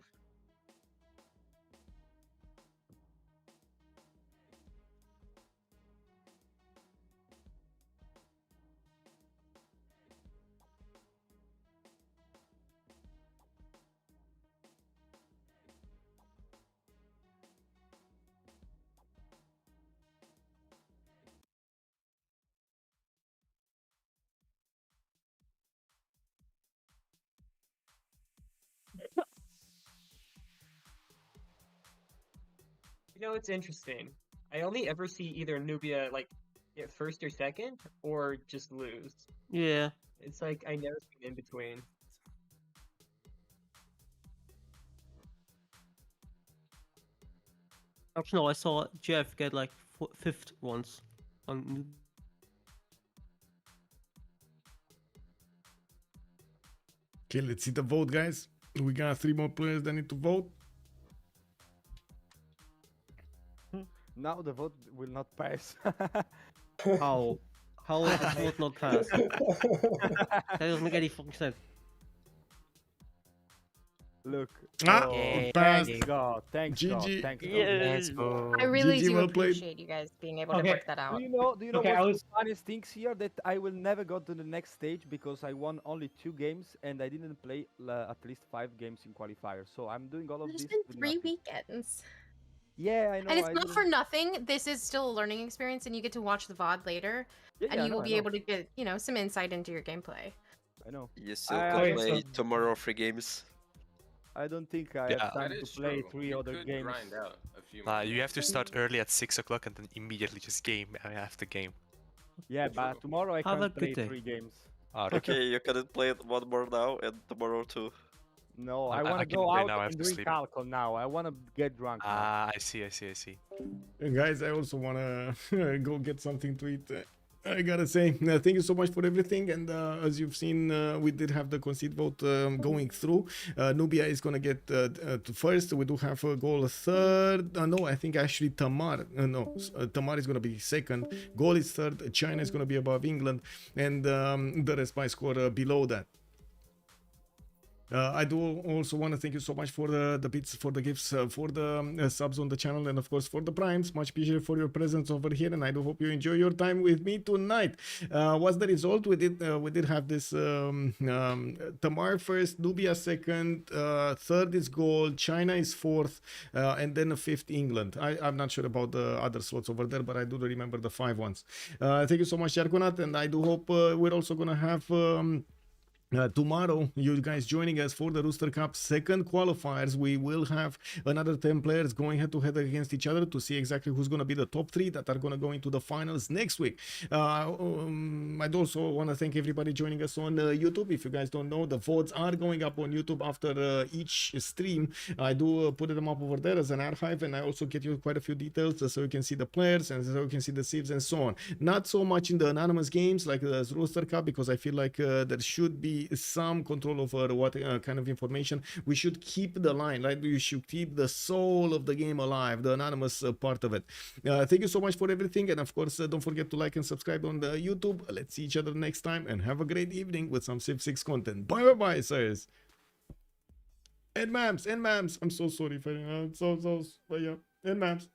You know, it's interesting. I only ever see either Nubia like get first or second, or just lose. Yeah. It's like I never see in between. Actually, no, I saw Jeff get like fifth once on. Okay, let's see the vote, guys. We got 3 more players that need to vote. Now the vote will not pass. How? How will the vote not pass? That doesn't make any fucking sense. Look. It passed. Thanks God. Thanks God. GG. Thanks God. Yes. I really GG, do well played. appreciate you guys being able to Okay. work that out. Do you know Okay, what's the funniest things here? That I will never go to the next stage because I won only 2 games and I didn't play at least 5 games in qualifier. So I'm doing all of There's this. been with 3 nothing. weekends. Yeah, I know. And it's I not didn't- for nothing. This is still a learning experience, and you get to watch the VOD later, Yeah, and I you know, will I be know. able to get, you know, some insight into your gameplay. I know. You still I- can I- play tomorrow 3 games. I don't think I Yeah. have time That to is play true. 3 You other could games. grind out a few more You have to games. start early at 6 o'clock and then immediately just game after game. Yeah, but tomorrow I Have a can't play good day. 3 games. Okay, you can play it one more now and tomorrow too. No, I I want to can go play out now, I have and to drink sleep. alcohol now. I want to get drunk. now. Ah, I see. And guys, I also want to go get something to eat. I gotta say, thank you so much for everything. And as you've seen, we did have the concede vote going through. Nubia is gonna get to first. We do have Gaul third. No, I think actually Tamar. Tamar is gonna be second. Gaul is third. China is gonna be above England, and the rest by score below that. I do also want to thank you so much for the bits, for the gifts, for the subs on the channel, and of course for the primes. Much appreciated for your presence over here, and I do hope you enjoy your time with me tonight. What's the result? We did have this Tamar first, Nubia second, third is Gaul, China is fourth, and then a fifth England. I'm not sure about the other slots over there, but I do remember the 5 ones. Thank you so much, Yarkonat, and I do hope we're also gonna have tomorrow you guys joining us for the Rooster Cup second qualifiers. We will have another 10 players going head to head against each other to see exactly who's going to be the top 3 that are going to go into the finals next week. I'd also want to thank everybody joining us on YouTube. If you guys don't know, the votes are going up on YouTube after each stream. I do put them up over there as an archive, and I also get you quite a few details so you can see the players and so you can see the civs and so on. Not so much in the anonymous games like the Rooster Cup, because I feel like there should be some control over what kind of information. We should keep the line, right? We should keep the soul of the game alive, the anonymous part of it. Thank you so much for everything, and of course don't forget to like and subscribe on the YouTube. Let's see each other next time, and have a great evening with some Civ6 content. Bye bye, sirs. And mams, I'm so sorry for but yeah, and mams.